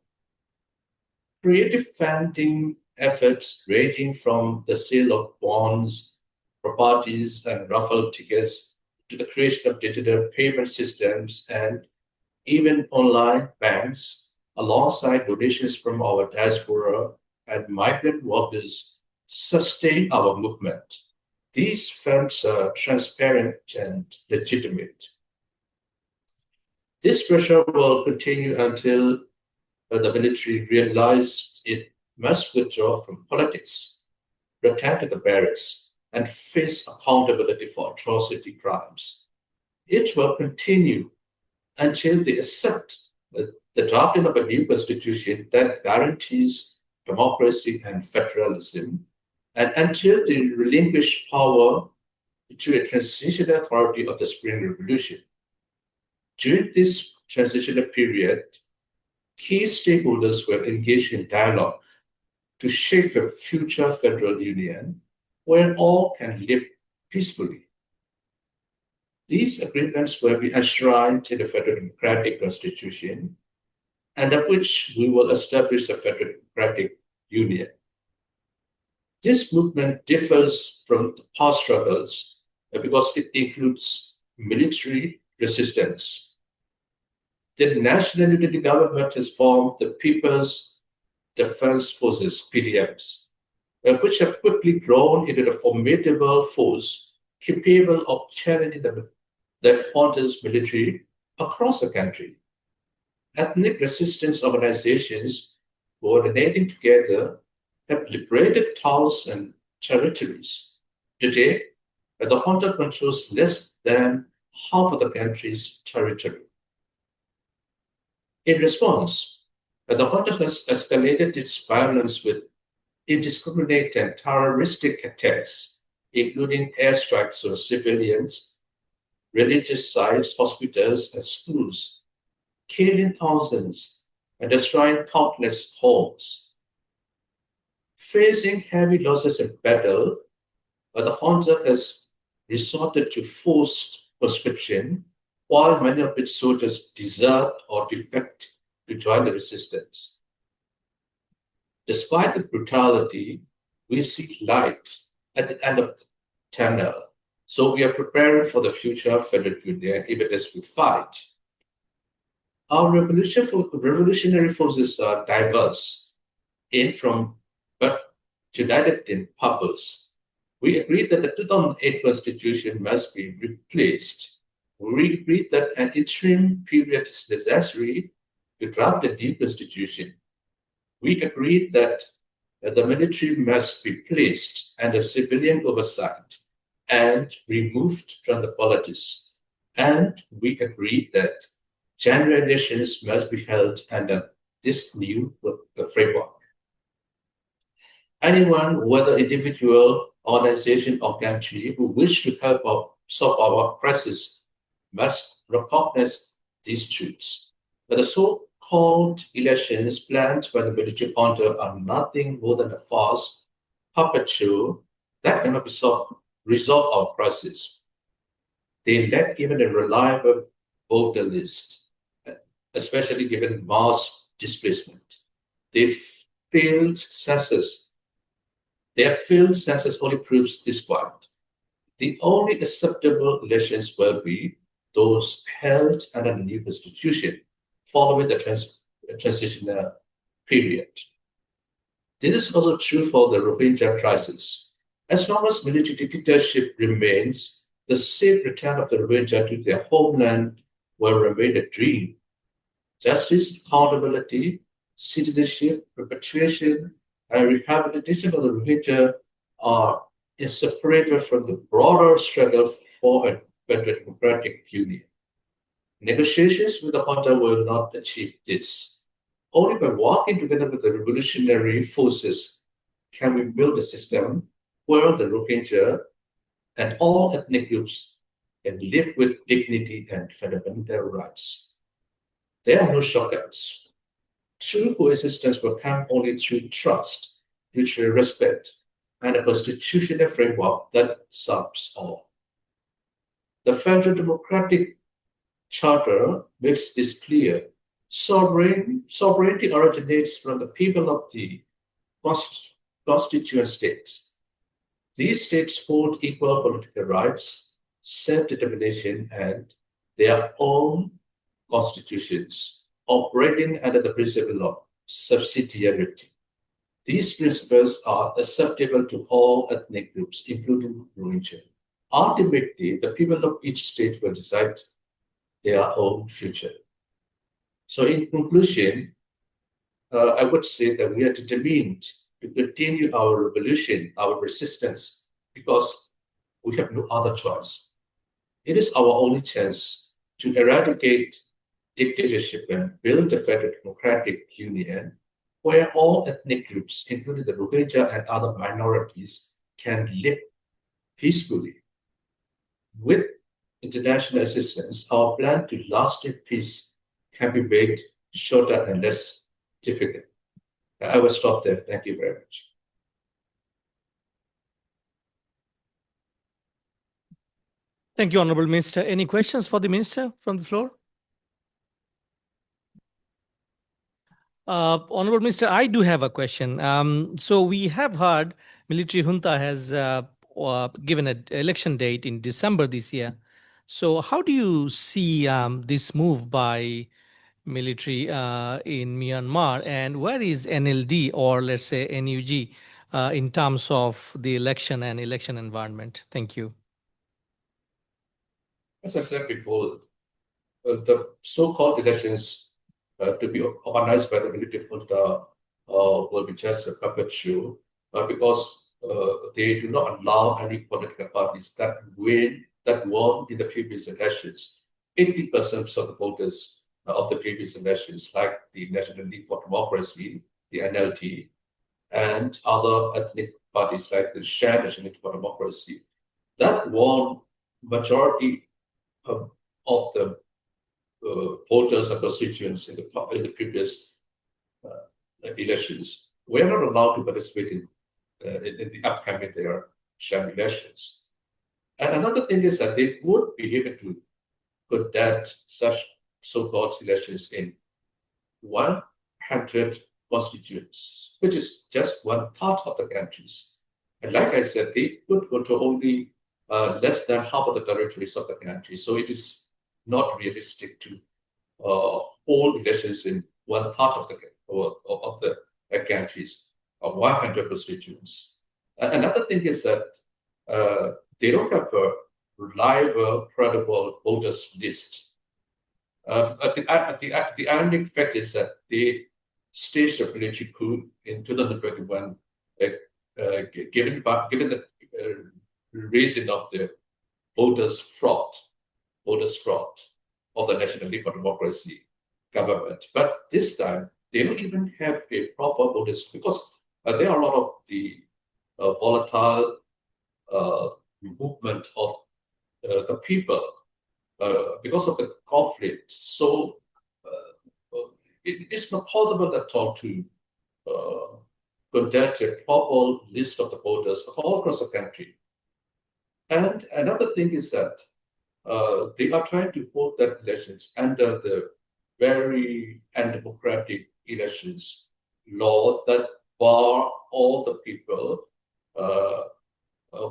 Creative funding efforts ranging from the sale of bonds, properties, and raffle tickets to the creation of digital payment systems and even online banks, alongside donations from our diaspora and migrant workers, sustain our movement. These funds are transparent and legitimate. This pressure will continue until the military realized it must withdraw from politics, return to the barracks, and face accountability for atrocity crimes. It will continue until they accept the drafting of a new constitution that guarantees democracy and federalism, and until they relinquish power to a transitional authority of the Spring Revolution. During this transitional period, key stakeholders were engaged in dialogue to shape a future federal union where all can live peacefully. These agreements will be enshrined in the Federal Democratic Constitution, under which we will establish a Federal Democratic Union. This movement differs from the past struggles because it includes military resistance. The National Unity Government has formed the People's Defense Forces, PDFs, which have quickly grown into a formidable force capable of challenging the Qantas military across the country. Ethnic resistance organizations coordinating together have liberated towns and territories. Today, the junta controls less than half of the country's territory. In response, the junta has escalated its violence with indiscriminate and terroristic attacks, including airstrikes on civilians, religious sites, hospitals, and schools, killing thousands and destroying countless homes. Facing heavy losses in battle, the junta has resorted to forced conscription, while many of its soldiers desert or defect to join the resistance. Despite the brutality, we see light at the end of the tunnel. So we are preparing for the future of Federal Union, even as we fight. Our revolutionary forces are diverse but united in purpose. We agreed that the 2008 Constitution must be replaced. We agreed that an interim period is necessary to draft a new constitution. We agreed that the military must be placed under civilian oversight and removed from the politics. And we agreed that general elections must be held under this new framework. Anyone, whether individual, organization, or country, who wish to help solve our crisis must recognize these truths. But the so-called elections planned by the military junta are nothing more than a farce, puppet show that cannot resolve our crisis. They lack even a reliable voter list, especially given mass displacement. Their failed census only proves this point. The only acceptable elections will be those held under the new constitution following the transitional period. This is also true for the Rohingya crisis. As long as military dictatorship remains, the safe return of the Rohingya to their homeland will remain a dream. Justice, accountability, citizenship, repatriation, and rehabilitation of the Rohingya are inseparable from the broader struggle for a better democratic union. Negotiations with the junta will not achieve this. Only by working together with the revolutionary forces can we build a system where the Rohingya and all ethnic groups can live with dignity and fundamental rights. There are no shortcuts. True coexistence will come only through trust, mutual respect, and a constitutional framework that serves all. The Federal Democratic Charter makes this clear. Sovereignty originates from the people of the constituent states. These states hold equal political rights, self-determination, and their own constitutions, operating under the principle of subsidiarity. These principles are acceptable to all ethnic groups, including Rohingya. Ultimately, the people of each state will decide their own future. So in conclusion, I would say that we are determined to continue our revolution, our resistance, because we have no other choice. It is our only chance to eradicate dictatorship and build a federal democratic union where all ethnic groups, including the Rohingya and other minorities, can live peacefully. With international assistance, our plan to lasting peace can be made shorter and less difficult. I will stop there. Thank you very much. Thank you, Honorable Minister. Any questions for the Minister from the floor? Honorable Minister, I do have a question. So we have heard military junta has given an election date in December this year. So how do you see this move by military in Myanmar, and where is NLD, or let's say NUG, in terms of the election and election environment? Thank you. As I said before, the so-called elections to be organized by the military junta will be just a puppet show because they do not allow any political parties that won in the previous elections. 80% of the voters of the previous elections, like the National League for Democracy, the NLD, and other ethnic parties like the Shared National League for Democracy, that won majority of the voters and constituents in the previous elections were not allowed to participate in the upcoming sham elections. And another thing is that they would be able to conduct such so-called elections in 100 constituents, which is just one part of the countries. And like I said, they could control only less than half of the territories of the country. So it is not realistic to hold elections in one part of the countries of 100 constituents. Another thing is that they don't have a reliable, credible voters list. The ironic fact is that they staged a military coup in 2021, given the reason of the voters fraud of the National League for Democracy government. But this time, they don't even have a proper voters because there are a lot of the volatile movement of the people because of the conflict. So it's not possible at all to conduct a proper list of the voters all across the country. And another thing is that they are trying to hold that elections under the very undemocratic elections law that bar all the people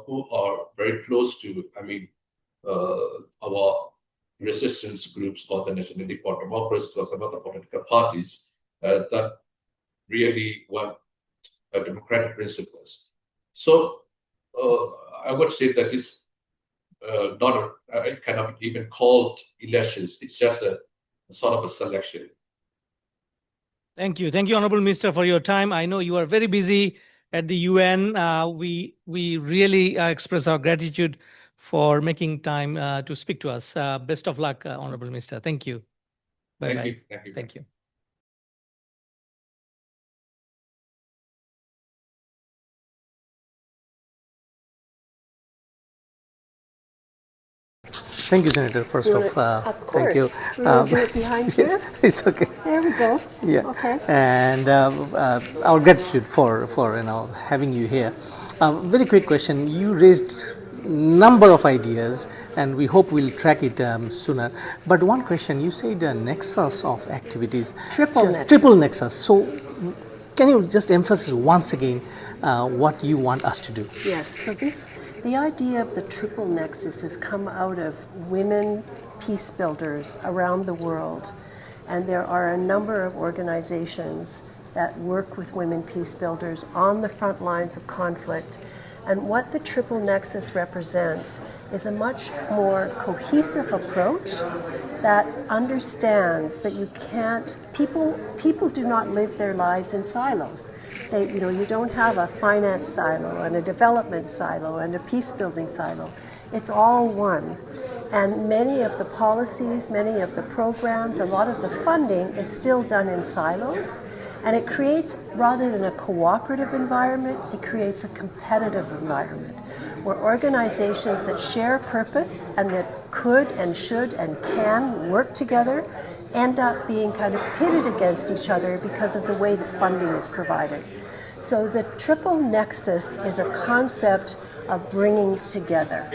who are very close to, our resistance groups or the National League for Democracy or some other political parties that really want democratic principles. So I would say that it's it cannot be even called elections. It's just a sort of a selection. Thank you, Honorable Minister, for your time. I know you are very busy at the UN. We really express our gratitude for making time to speak to us. Best of luck, Honorable Minister. Thank you. Bye-bye. Thank you. Thank you, Senator. First off, thank you. We'll do it behind here. It's okay. There we go. Yeah. Okay. And our gratitude for having you here. Very quick question. You raised number of ideas, and we hope we'll track it sooner. But one question, you said a nexus of activities. Triple nexus. So can you just emphasize once again what you want us to do? Yes. So the idea of the triple nexus has come out of women peace builders around the world. And there are a number of organizations that work with women peace builders on the front lines of conflict. And what the triple nexus represents is a much more cohesive approach that understands that people do not live their lives in silos. You don't have a finance silo and a development silo and a peace building silo. It's all one. And many of the policies, many of the programs, a lot of the funding is still done in silos. And it creates, rather than a cooperative environment, it creates a competitive environment where organizations that share purpose and that could and should and can work together end up being kind of pitted against each other because of the way that funding is provided. So the triple nexus is a concept of bringing together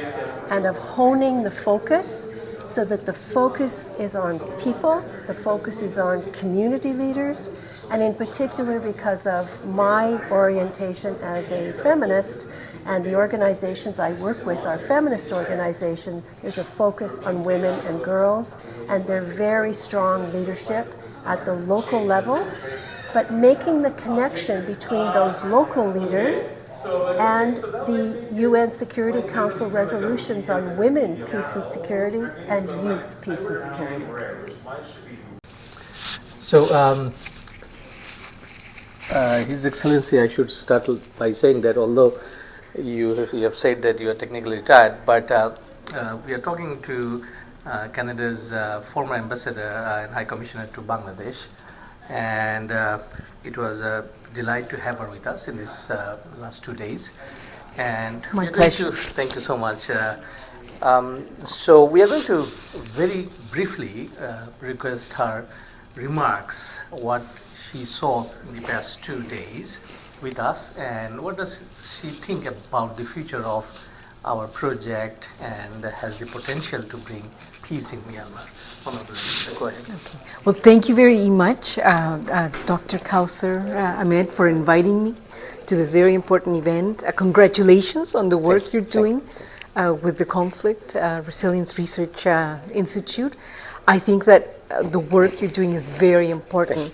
and of honing the focus so that the focus is on people, the focus is on community leaders, and in particular because of my orientation as a feminist and the organizations I work with are feminist organizations, there's a focus on women and girls and their very strong leadership at the local level, but making the connection between those local leaders and the UN Security Council resolutions on women, peace and security, and youth, peace and security. So, His Excellency, I should start by saying that although you have said that you are technically retired, but we are talking to Canada's former ambassador and High Commissioner to Bangladesh, and it was a delight to have her with us in these last 2 days. And my pleasure. Thank you so much. So we are going to very briefly request her remarks, what she saw in the past 2 days with us, and what does she think about the future of our project and has the potential to bring peace in Myanmar. Honorable Minister, go ahead. Okay. Well, thank you very much, Dr. Kausar Ahmed, for inviting me to this very important event. Congratulations on the work you're doing with the Conflict Resilience Research Institute. I think that the work you're doing is very important.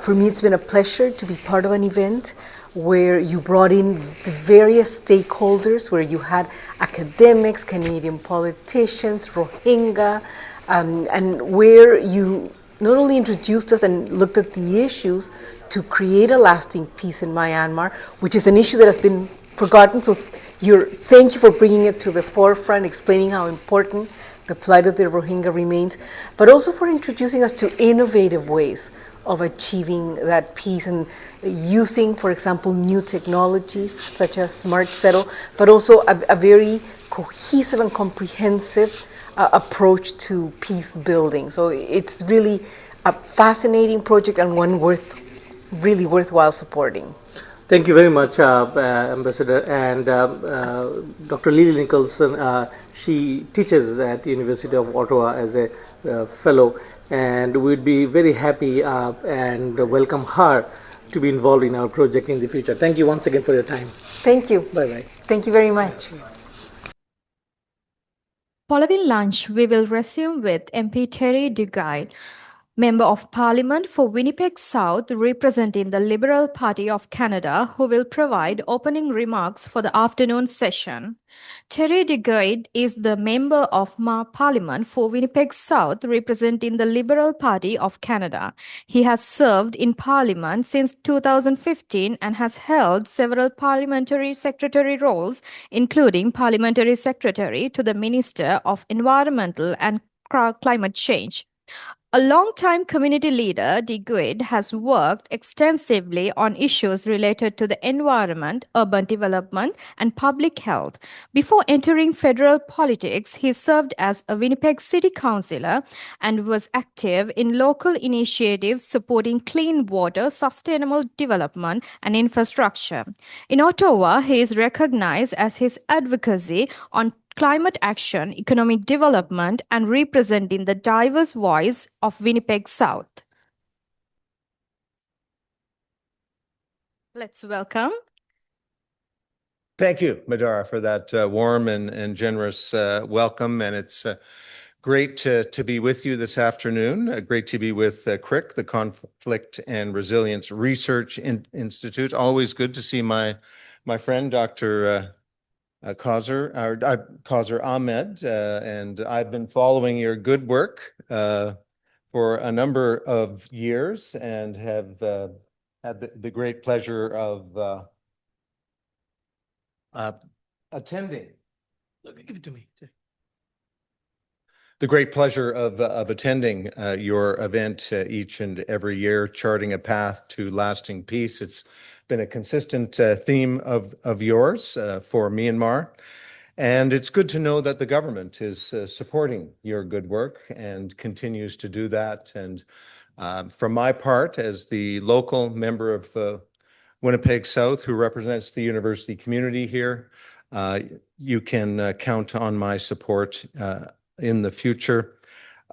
For me, it's been a pleasure to be part of an event where you brought in the various stakeholders, where you had academics, Canadian politicians, Rohingya, and where you not only introduced us and looked at the issues to create a lasting peace in Myanmar, which is an issue that has been forgotten. So thank you for bringing it to the forefront, explaining how important the plight of the Rohingya remains, but also for introducing us to innovative ways of achieving that peace and using, for example, new technologies such as Smart Settle, but also a very cohesive and comprehensive approach to peace building. So it's really a fascinating project and one really worthwhile supporting. Thank you very much, Ambassador. And Dr. Lily Nicholson, she teaches at the University of Ottawa as a fellow, and we'd be very happy and welcome her to be involved in our project in the future. Thank you once again for your time. Thank you. Bye-bye. Thank you very much. Following lunch, we will resume with MP Terry Duguay, Member of Parliament for Winnipeg South, representing the Liberal Party of Canada, who will provide opening remarks for the afternoon session. Terry Duguay is the Member of Parliament for Winnipeg South, representing the Liberal Party of Canada. He has served in Parliament since 2015 and has held several parliamentary secretary roles, including Parliamentary Secretary to the Minister of Environmental and Climate Change. A long-time community leader, Duguay has worked extensively on issues related to the environment, urban development, and public health. Before entering federal politics, he served as a Winnipeg City Councillor and was active in local initiatives supporting clean water, sustainable development, and infrastructure. In Ottawa, he is recognized as his advocacy on climate action, economic development, and representing the diverse voice of Winnipeg South. Let's welcome. Thank you, Madara, for that warm and generous welcome. And it's great to be with you this afternoon. Great to be with CRRIC, the Conflict and Resilience Research Institute. Always good to see my friend, Dr. Kausar Ahmed, and I've been following your good work for a number of years and have had the great pleasure of attending. Give it to me. The great pleasure of attending your event each and every year, charting a path to lasting peace. It's been a consistent theme of yours for Myanmar. And it's good to know that the government is supporting your good work and continues to do that. And from my part, as the local member of Winnipeg South, who represents the university community here, you can count on my support in the future.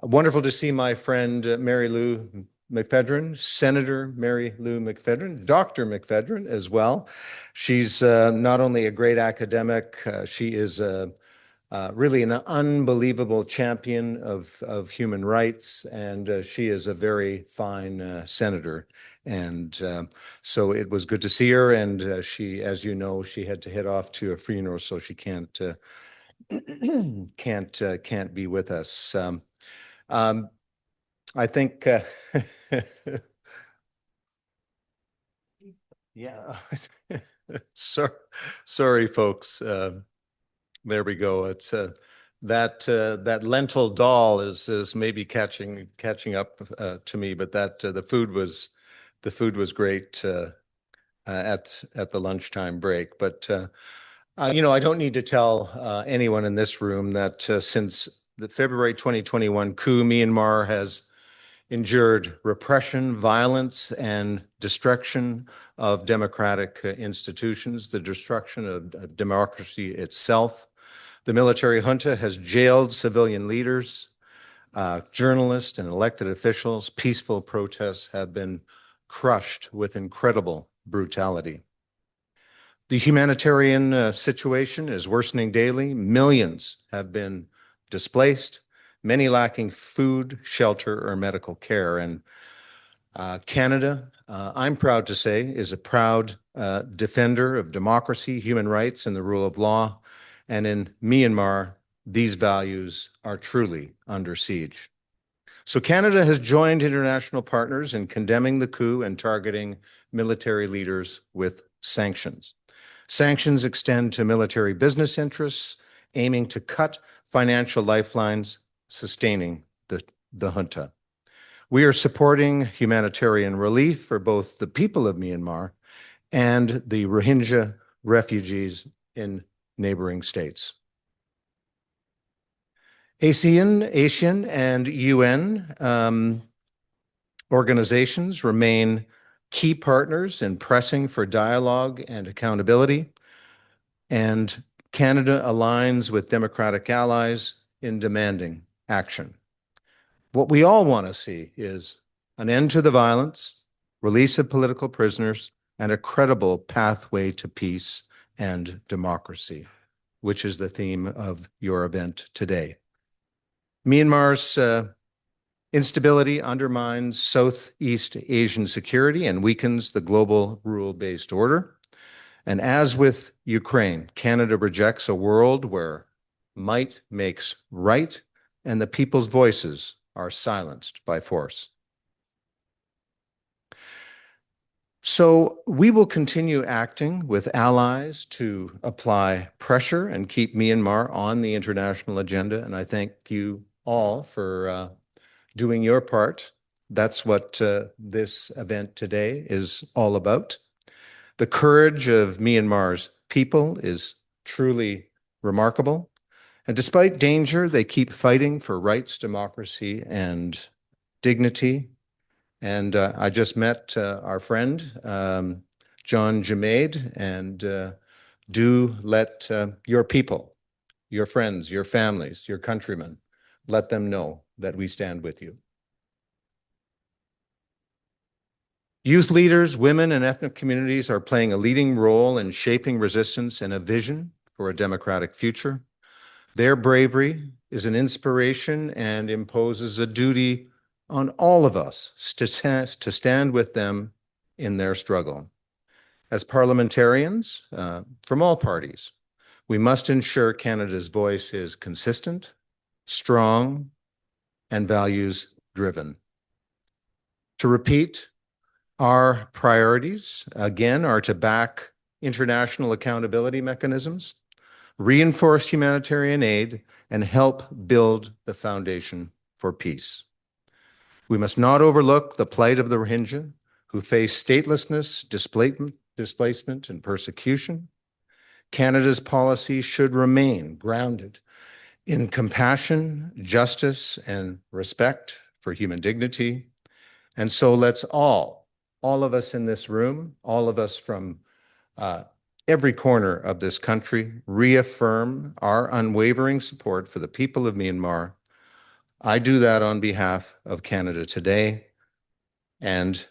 Wonderful to see my friend Mary Lou McPhedran, Senator Mary Lou McPhedran, Dr. McPhedran as well. She's not only a great academic, she is really an unbelievable champion of human rights, and she is a very fine senator. And so it was good to see her, and she, as you know, she had to head off to a funeral, so she can't be with us. I think, yeah, sorry, folks. There we go. It's that lentil doll is maybe catching up to me, but that the food was great at the lunchtime break. But I don't need to tell anyone in this room that since the February 2021 coup, Myanmar has endured repression, violence, and destruction of democratic institutions, the destruction of democracy itself. The military junta has jailed civilian leaders, journalists, and elected officials. Peaceful protests have been crushed with incredible brutality. The humanitarian situation is worsening daily. Millions have been displaced, many lacking food, shelter, or medical care. And Canada, I'm proud to say, is a proud defender of democracy, human rights, and the rule of law. And in Myanmar, these values are truly under siege. So Canada has joined international partners in condemning the coup and targeting military leaders with sanctions. Sanctions extend to military business interests, aiming to cut financial lifelines sustaining the junta. We are supporting humanitarian relief for both the people of Myanmar and the Rohingya refugees in neighboring states. ASEAN and UN organizations remain key partners in pressing for dialogue and accountability, and Canada aligns with democratic allies in demanding action. What we all want to see is an end to the violence, release of political prisoners, and a credible pathway to peace and democracy, which is the theme of your event today. Myanmar's instability undermines Southeast Asian security and weakens the global rule-based order. And as with Ukraine, Canada rejects a world where might makes right and the people's voices are silenced by force. So we will continue acting with allies to apply pressure and keep Myanmar on the international agenda. And I thank you all for doing your part. That's what this event today is all about. The courage of Myanmar's people is truly remarkable. And despite danger, they keep fighting for rights, democracy, and dignity. And I just met our friend, John Jumaid, and do let your people, your friends, your families, your countrymen, let them know that we stand with you. Youth leaders, women, and ethnic communities are playing a leading role in shaping resistance and a vision for a democratic future. Their bravery is an inspiration and imposes a duty on all of us to stand with them in their struggle. As parliamentarians from all parties, we must ensure Canada's voice is consistent, strong, and values-driven. To repeat, our priorities, again, are to back international accountability mechanisms, reinforce humanitarian aid, and help build the foundation for peace. We must not overlook the plight of the Rohingya, who face statelessness, displacement, and persecution. Canada's policy should remain grounded in compassion, justice, and respect for human dignity. And so let's all of us in this room, all of us from every corner of this country, reaffirm our unwavering support for the people of Myanmar. I do that on behalf of Canada today. And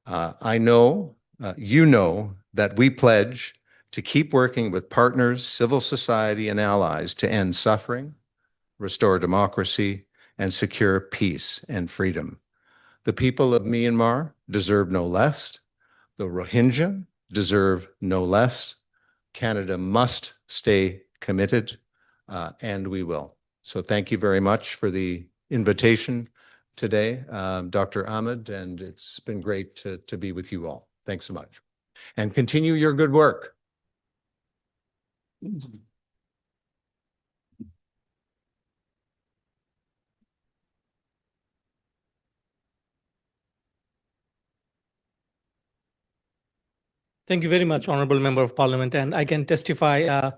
I know, you know, that we pledge to keep working with partners, civil society, and allies to end suffering, restore democracy, and secure peace and freedom. The people of Myanmar deserve no less. The Rohingya deserve no less. Canada must stay committed, and we will. So thank you very much for the invitation today, Dr. Ahmed, and it's been great to be with you all. Thanks so much. And continue your good work. Thank you very much, Honorable Member of Parliament. And I can testify,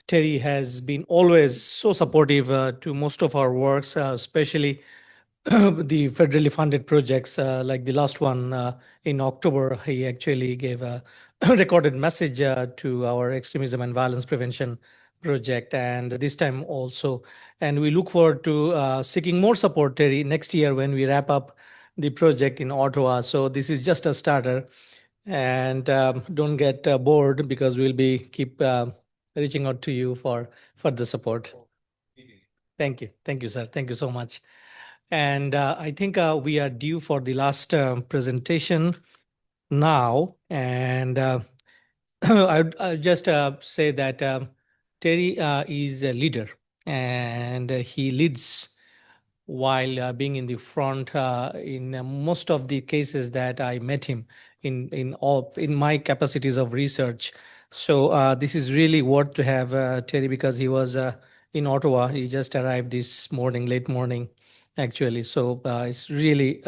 Terry has been always so supportive to most of our works, especially the federally funded projects, like the last one in October. He actually gave a recorded message to our extremism and violence prevention project, and this time also. And we look forward to seeking more support, Terry, next year when we wrap up the project in Ottawa. So this is just a starter, and don't get bored, because we'll be keep reaching out to you for further support. Thank you, sir. Thank you so much. And I think we are due for the last presentation now. And I'll just say that Terry is a leader, and he leads while being in the front in most of the cases that I met him in my capacities of research. So this is really worth to have Terry, because he was in Ottawa. He just arrived this morning, late morning, actually. So it's really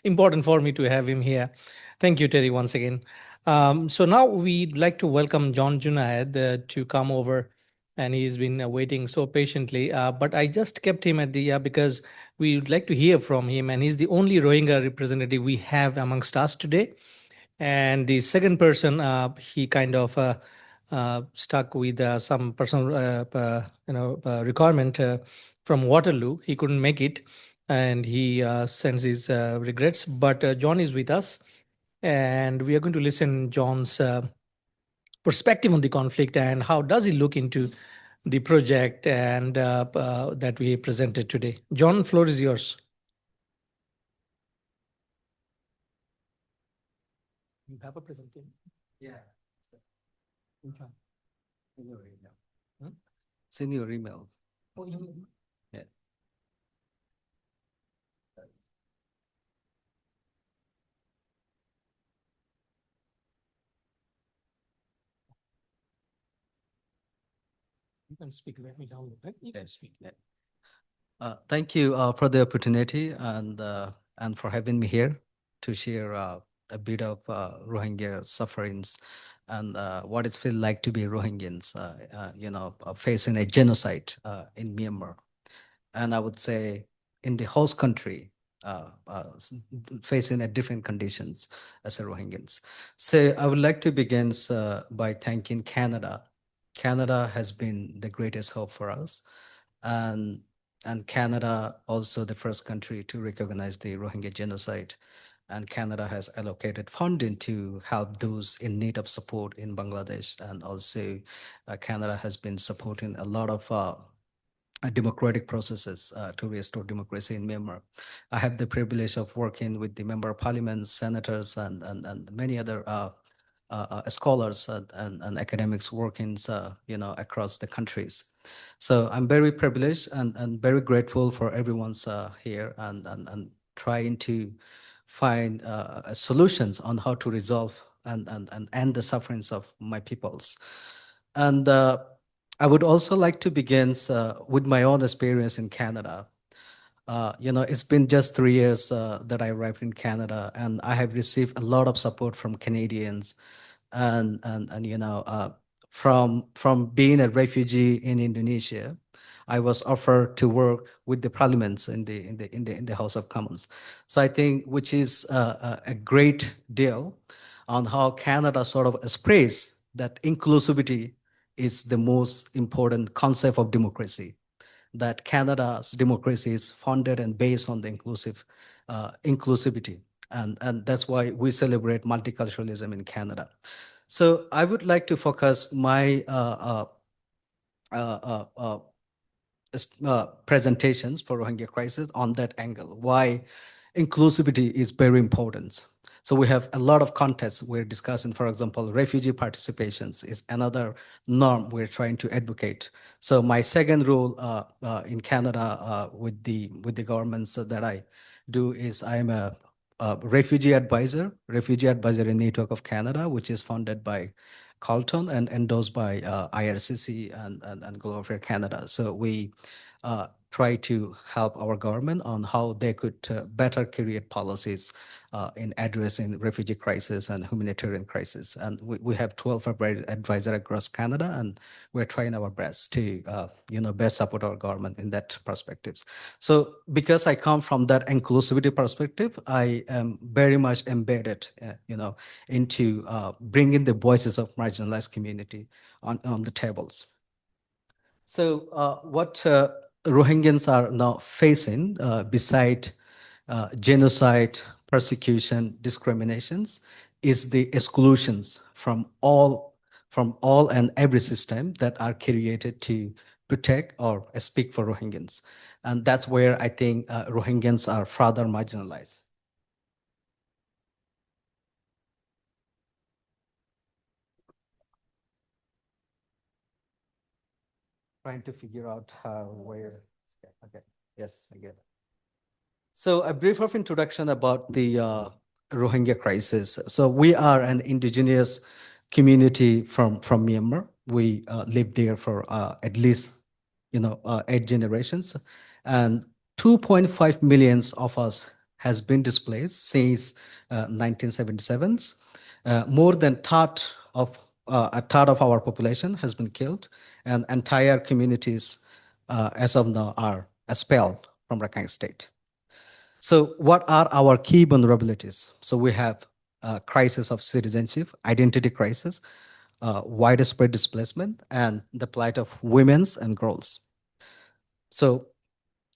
important for me to have him here. Thank you, Terry, once again. So now we'd like to welcome John Junaid to come over, and he's been waiting so patiently. But I just kept him at the because we would like to hear from him, and he's the only Rohingya representative we have amongst us today. And the second person, he kind of stuck with some personal, requirement from Waterloo. He couldn't make it, and he sends his regrets. But John is with us, and we are going to listen John's perspective on the conflict and how does he look into the project and that we presented today. John, floor is yours. You have a presentation? Yeah. Which one? In your email. Hmm? It's in your email. Oh, Yeah. You can speak. Let me download it. You can speak. Yeah. Thank you for the opportunity and for having me here to share a bit of Rohingya sufferings and what it feels like to be Rohingyans, facing a genocide in Myanmar. And I would say in the host country, facing a different conditions as a Rohingyans. So I would like to begin by thanking Canada. Canada has been the greatest hope for us. And Canada also the first country to recognize the Rohingya genocide. And Canada has allocated funding to help those in need of support in Bangladesh. And also Canada has been supporting a lot of democratic processes to restore democracy in Myanmar. I have the privilege of working with the member of parliament, senators, and many other scholars and academics working across the countries. So I'm very privileged and very grateful for everyone's here and trying to find solutions on how to resolve and end the sufferings of my peoples. And I would also like to begin with my own experience in Canada. It's been just 3 years that I arrived in Canada, and I have received a lot of support from Canadians, and from being a refugee in Indonesia, I was offered to work with the parliaments in the House of Commons. So I think, which is a great deal on how Canada sort of express that inclusivity is the most important concept of democracy, that Canada's democracy is founded and based on the inclusivity. And that's why we celebrate multiculturalism in Canada. So I would like to focus my presentations for Rohingya crisis on that angle, why inclusivity is very important. So we have a lot of contexts we're discussing. For example, refugee participations is another norm we're trying to advocate. So my second role in Canada with the governments that I do is I'm a refugee advisory network of Canada, which is funded by and endorsed by IRCC and Global Fair Canada. So we try to help our government on how they could better create policies in addressing refugee crisis and humanitarian crisis. And we have 12 advisors across Canada, and we're trying our best to, best support our government in that perspectives. So because I come from that inclusivity perspective, I am very much embedded, into bringing the voices of marginalized community on the tables. So what Rohingyans are now facing, beside genocide, persecution, discriminations, is the exclusions from all and every system that are created to protect or speak for Rohingyans. And that's where I think Rohingyans are further marginalized. Trying to figure out where, okay, yes, I get it. So a brief of introduction about the Rohingya crisis. So we are an indigenous community from Myanmar. We lived there for at least 8 generations, and 2.5 million of us has been displaced since 1977. More than a third of our population has been killed, and entire communities as of now are expelled from Rakhine State. So what are our key vulnerabilities? So we have crisis of citizenship, identity crisis, widespread displacement, and the plight of women and girls. So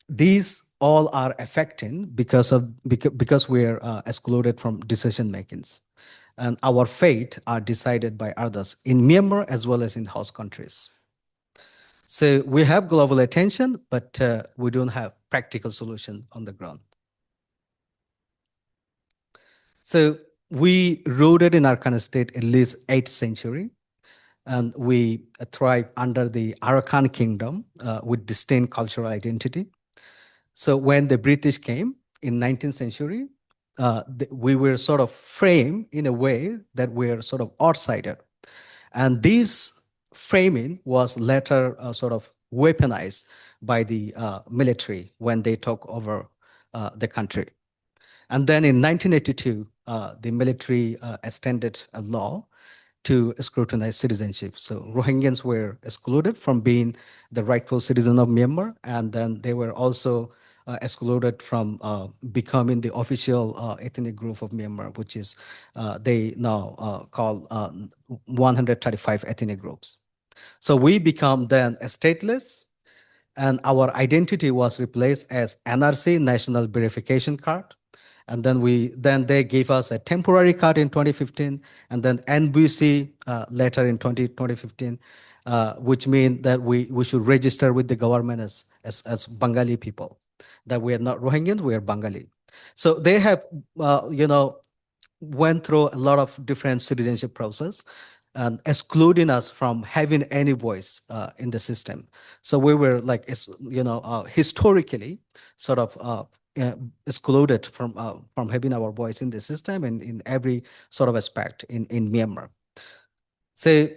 these all are affecting because we are excluded from decision makings, and our fate are decided by others in Myanmar as well as in host countries. So we have global attention, but we don't have practical solution on the ground. So we rooted in Rakhine State at least 8th century, and we thrive under the Arakan Kingdom with distinct cultural identity. So when the British came in 19th century, we were sort of framed in a way that we're sort of outsider. And this framing was later sort of weaponized by the military when they took over the country. And then in 1982, the military extended a law to scrutinize citizenship. So Rohingyans were excluded from being the rightful citizen of Myanmar, and then they were also excluded from becoming the official ethnic group of Myanmar, which is they now call 135 ethnic groups. So we become then stateless, and our identity was replaced as NRC, National Verification Card. And then they gave us a temporary card in 2015, and then NBC later in 2015, which means that we should register with the government as Bengali people, that we are not Rohingyans, we are Bengali. So they have, went through a lot of different citizenship process and excluding us from having any voice in the system. So we were like, historically sort of excluded from having our voice in the system and in every sort of aspect in Myanmar. So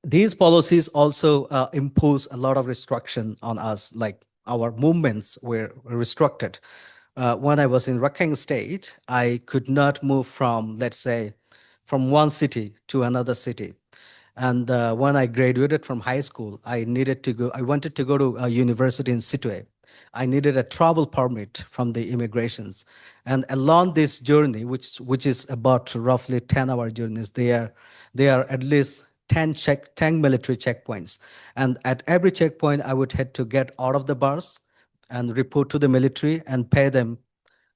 these policies also impose a lot of restriction on us, like our movements were restricted. When I was in Rakhine State, I could not move from, let's say, from one city to another city. And when I graduated from high school, I wanted to go to a university in Sittwe. I needed a travel permit from the immigrations. And along this journey, which is about roughly 10-hour journeys, there are at least 10 military checkpoints. And at every checkpoint, I would have to get out of the bus and report to the military and pay them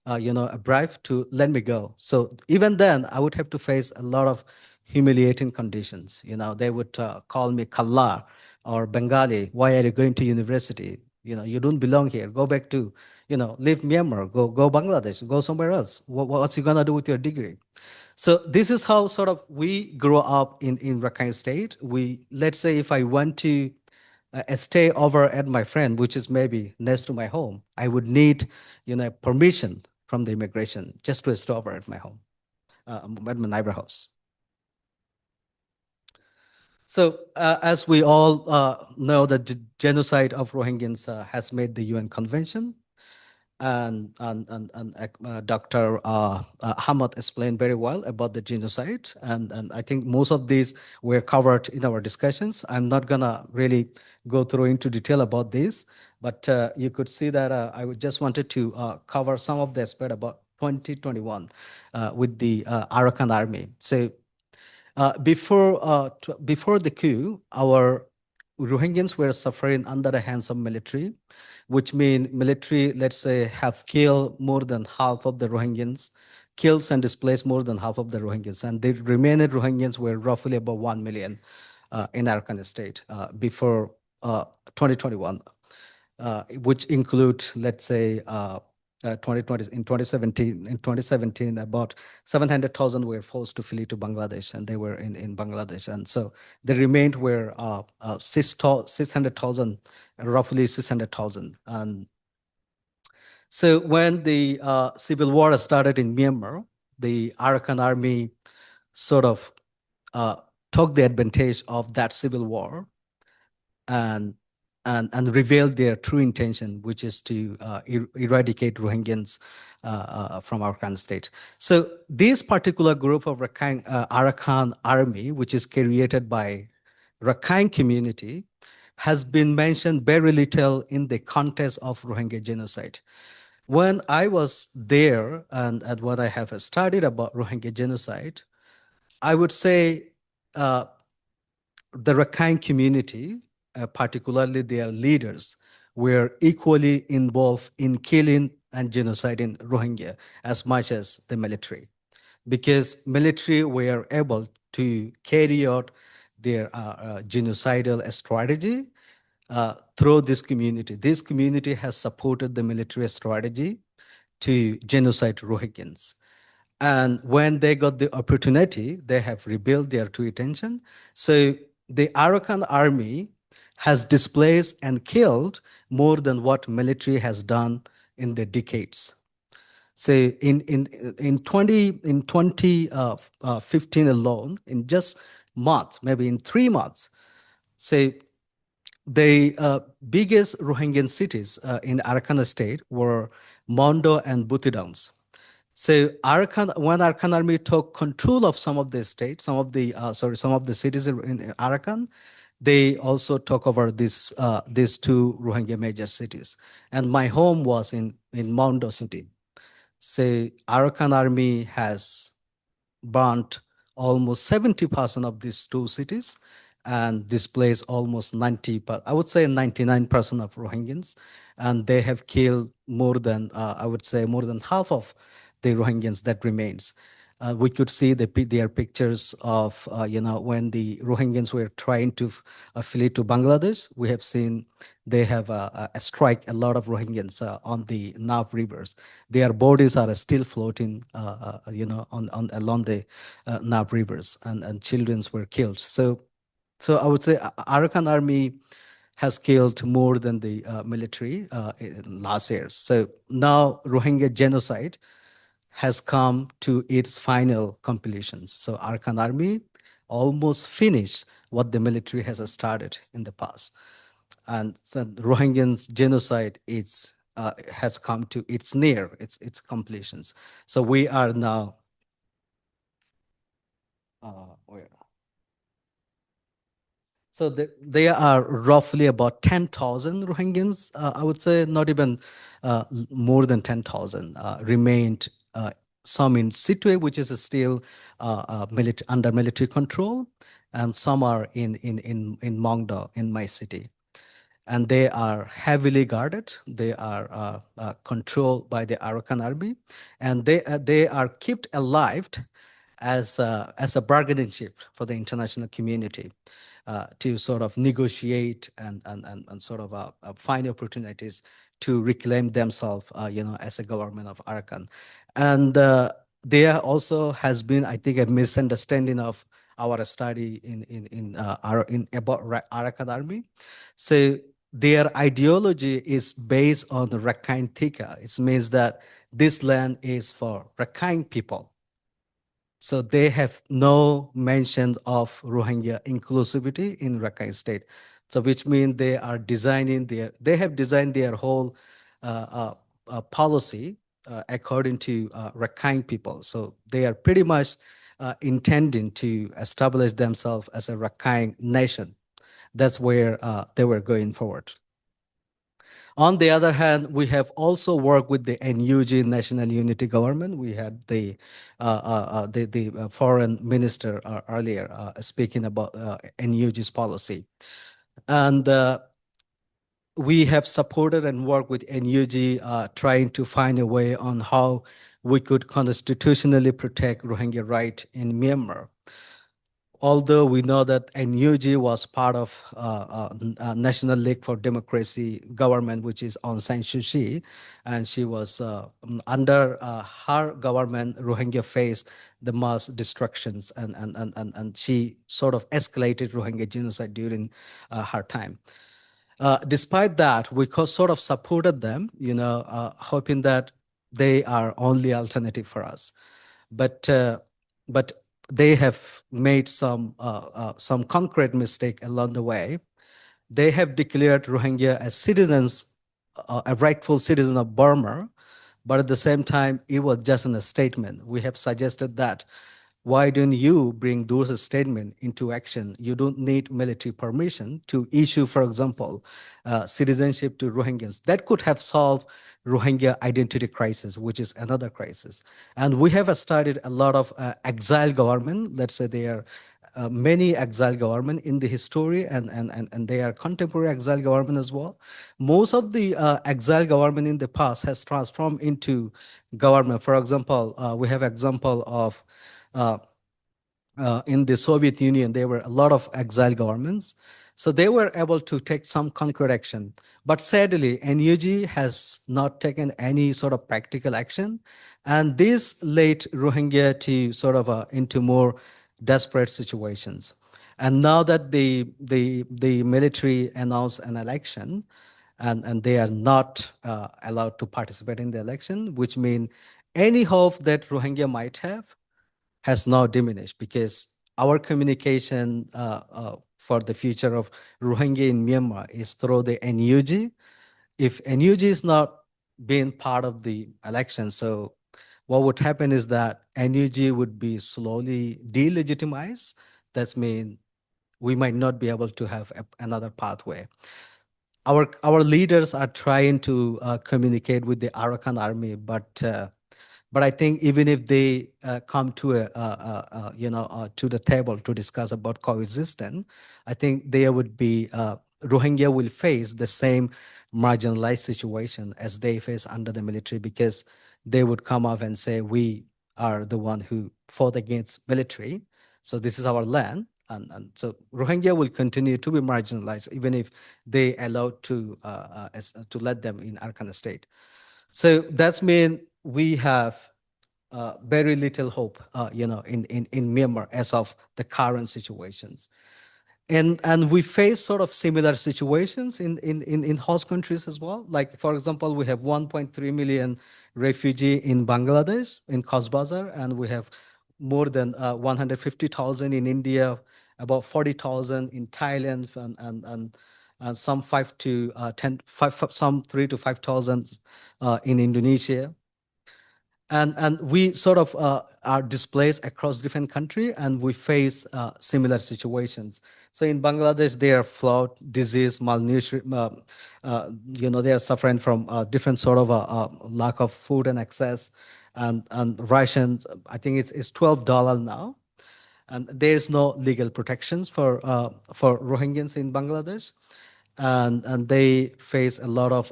a bribe to let me go. So even then, I would have to face a lot of humiliating conditions. They would call me Kalla or Bengali. Why are you going to university? You don't belong here. Go back to, leave Myanmar, go Bangladesh, go somewhere else. What's you gonna do with your degree? So this is how sort of we grow up in Rakhine State. Let's say if I want to stay over at my friend, which is maybe next to my home, I would need, permission from the immigration just to stay over at my home, at my neighbor house. So as we all know, the genocide of Rohingyas has made the UN Convention. And Dr. Hamad explained very well about the genocide. And I think most of these were covered in our discussions. I'm not gonna really go through into detail about this, but you could see that I just wanted to cover some of the aspect about 2021 with the Arakan army. So before the coup, our Rohingyans were suffering under the hands of military, which means military, let's say, have killed more than half of the Rohingyans, kills and displaced more than half of the Rohingyans, and the remaining Rohingyans were roughly about 1 million in Arakan state before 2021, which include, let's say, 2020 in 2017 about 700,000 were forced to flee to Bangladesh, and they were in Bangladesh, and so the remained were 600,000, roughly 600,000. And so when the civil war started in Myanmar, the Arakan army sort of took the advantage of that civil war and revealed their true intention, which is to eradicate Rohingyans from Arakan state. So this particular group of Arakan army, which is created by Rakhine community, has been mentioned very little in the context of Rohingya genocide. When I was there and what I have studied about Rohingya genocide, I would say the Rakhine community, particularly their leaders, were equally involved in killing and genociding Rohingya as much as the military, because military were able to carry out their genocidal strategy through this community. This community has supported the military strategy to genocide Rohingyans. And when they got the opportunity, they have rebuilt their true intention. So the Arakan army has displaced and killed more than what military has done in the decades. So in 2015 alone, in just months, maybe in 3 months, say the biggest Rohingyan cities in Arakan state were Mondo and Butidongs. So when Arakan army took control of some of the states, some of the cities in Arakan, they also took over these two Rohingya major cities. And my home was in Mondo city. So Arakan army has burnt almost 70% of these two cities and displaced almost 90, I would say 99% of Rohingyans. And they have killed more than, I would say more than half of the Rohingyans that remains. We could see their pictures of, when the Rohingyans were trying to flee to Bangladesh. We have seen they have strike a lot of Rohingyans on the Nav rivers. Their bodies are still floating, along the Nav rivers, and children were killed. So I would say Arakan army has killed more than the military in last years. So now Rohingya genocide has come to its final completions. So Arakan army almost finished what the military has started in the past. And so Rohingyans genocide has come to its completions. So we are now where? So there are roughly about 10,000 Rohingyans, I would say not even more than 10,000 remained, some in Sittwe, which is still under military control, and some are in Mongdo, in my city. And they are heavily guarded. They are controlled by the Arakan army, and they are kept alive as a bargaining chip for the international community to sort of negotiate and sort of find opportunities to reclaim themselves, as a government of Arakan. And there also has been, I think, a misunderstanding of our study about Arakan army. So their ideology is based on the Rakhine Tika. It means that this land is for Rakhine people. So they have no mention of Rohingya inclusivity in Rakhine State. So which means they have designed their whole policy according to Rakhine people. So they are pretty much intending to establish themselves as a Rakhine nation. That's where they were going forward. On the other hand, we have also worked with the NUG National Unity Government. We had the foreign minister earlier speaking about NUG's policy. And we have supported and worked with NUG trying to find a way on how we could constitutionally protect Rohingya right in Myanmar. Although we know that NUG was part of National League for Democracy government, which is Aung San Suu Kyi, and she was under her government, Rohingya faced the mass destructions, and she sort of escalated Rohingya genocide during her time. Despite that, we sort of supported them, hoping that they are only alternative for us. But they have made some concrete mistake along the way. They have declared Rohingya as citizens, a rightful citizen of Burma, but at the same time, it was just in a statement. We have suggested that why don't you bring those statements into action? You don't need military permission to issue, for example, citizenship to Rohingyas. That could have solved Rohingya identity crisis, which is another crisis. And we have started a lot of exile government. Let's say there are many exile government in the history, and they are contemporary exile government as well. Most of the exile government in the past has transformed into government. For example, we have example of in the Soviet Union, there were a lot of exile governments. So they were able to take some concrete action. But sadly, NUG has not taken any sort of practical action. And this led Rohingya to sort of into more desperate situations. And now that the military announced an election, and they are not allowed to participate in the election, which means any hope that Rohingya might have has now diminished, because our communication for the future of Rohingya in Myanmar is through the NUG. If NUG is not being part of the election, so what would happen is that NUG would be slowly delegitimized. That means we might not be able to have another pathway. Our leaders are trying to communicate with the Arakan army, but I think even if they come to to the table to discuss about coexistence, I think there would be Rohingya will face the same marginalized situation as they face under the military, because they would come up and say, we are the one who fought against military, so this is our land. And so Rohingya will continue to be marginalized even if they allow to let them in Arakan state. So that's mean we have very little hope, in Myanmar as of the current situations. And we face sort of similar situations in host countries as well. Like, for example, we have 1.3 million refugee in Bangladesh, in Cox's Bazar, and we have more than 150,000 in India, about 40,000 in Thailand, and some 3 to 5,000 in Indonesia. And we sort of are displaced across different countries, and we face similar situations. So in Bangladesh, they are flood, disease, malnutrition. They are suffering from different sort of lack of food and access, and rations. I think it's $12 now, and there is no legal protections for Rohingyans in Bangladesh, and they face a lot of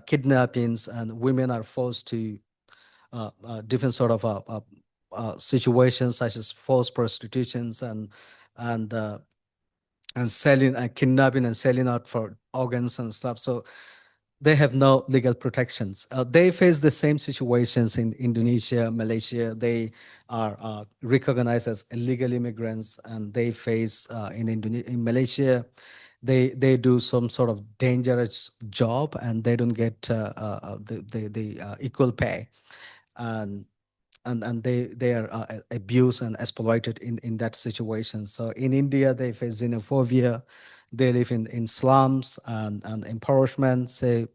kidnappings, and women are forced to different sort of situations, such as forced prostitutions and selling and kidnapping and selling out for organs and stuff. So they have no legal protections. They face the same situations in Indonesia, Malaysia. They are recognized as illegal immigrants, and they face in Malaysia, they do some sort of dangerous job, and they don't get the equal pay. And and they are abused and exploited in that situation. So in India, they face xenophobia, they live in slums and impoverishment. So,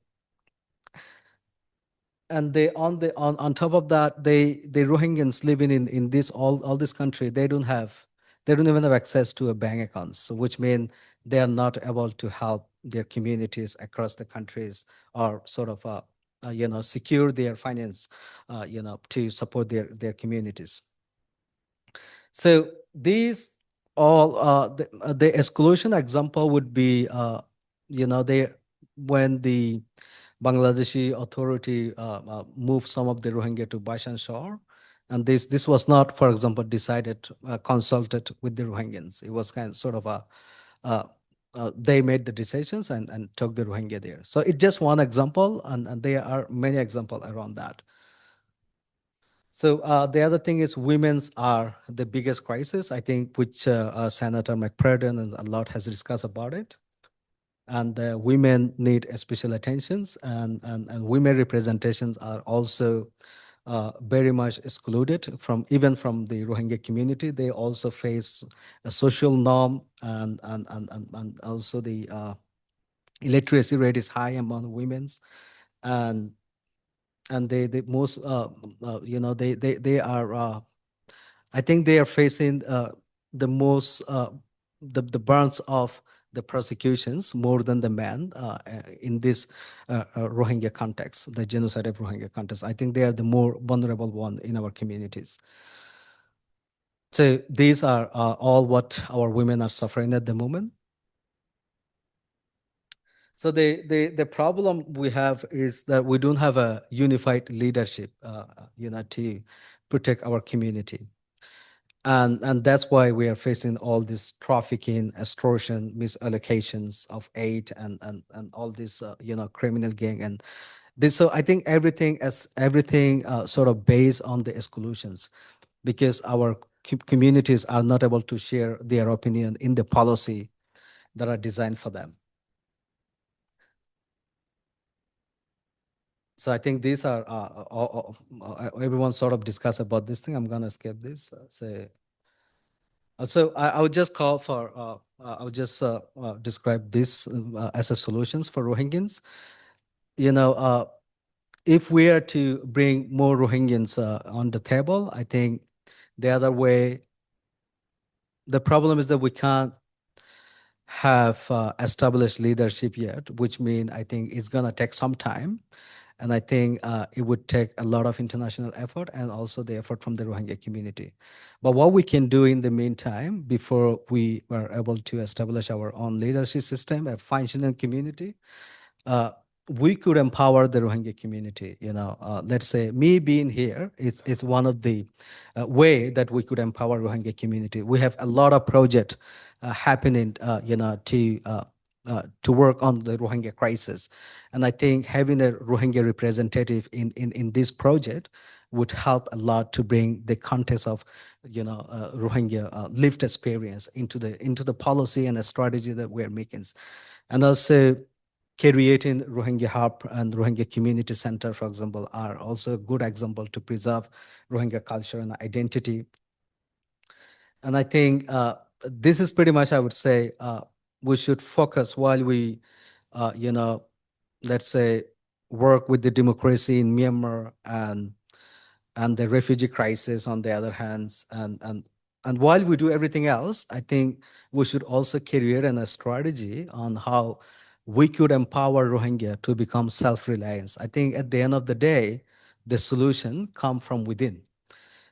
and they on top of that, the Rohingyans living in this all this country, they don't even have access to a bank account. So which mean they are not able to help their communities across the countries, or sort of secure their finance, to support their communities. So these all the exclusion example would be they when the Bangladeshi authority moved some of the Rohingya to Baishan Shore, and this was not, for example, decided consulted with the Rohingyans. It was kind of sort of they made the decisions and took the Rohingya there. So it's just one example, and there are many examples around that. So the other thing is women's are the biggest crisis, I think, which Senator McPherson and a lot has discussed about it. And women need special attentions, and women representations are also very much excluded even from the Rohingya community. They also face a social norm, and also the illiteracy rate is high among women, and they most they are I think they are facing the most the burns of the prosecutions more than the men in this Rohingya context, the genocide of Rohingya context. I think they are the more vulnerable one in our communities. So these are all what our women are suffering at the moment. So the problem we have is that we don't have a unified leadership, to protect our community. And that's why we are facing all this trafficking, extortion, misallocations of aid, and all this criminal gang and this. So I think everything sort of based on the exclusions, because our communities are not able to share their opinion in the policy that are designed for them. So I think these are everyone sort of discuss about this thing. I'm gonna skip this. So I would just call for, I would just describe this as a solutions for Rohingyans. If we are to bring more Rohingyans on the table, I think the other way, the problem is that we can't have established leadership yet, which means I think it's gonna take some time. And I think it would take a lot of international effort and also the effort from the Rohingya community. But what we can do in the meantime, before we are able to establish our own leadership system, a functioning community, we could empower the Rohingya community. Let's say me being here, it's one of the way that we could empower Rohingya community. We have a lot of projects happening, to work on the Rohingya crisis. And I think having a Rohingya representative in this project would help a lot to bring the context of Rohingya lived experience into the policy and the strategy that we're making. And also creating Rohingya Hub and Rohingya Community Center, for example, are also a good example to preserve Rohingya culture and identity. And I think this is pretty much, I would say, we should focus while we, let's say, work with the democracy in Myanmar and the refugee crisis on the other hands. And while we do everything else, I think we should also create a strategy on how we could empower Rohingya to become self-reliant. I think at the end of the day, the solution come from within.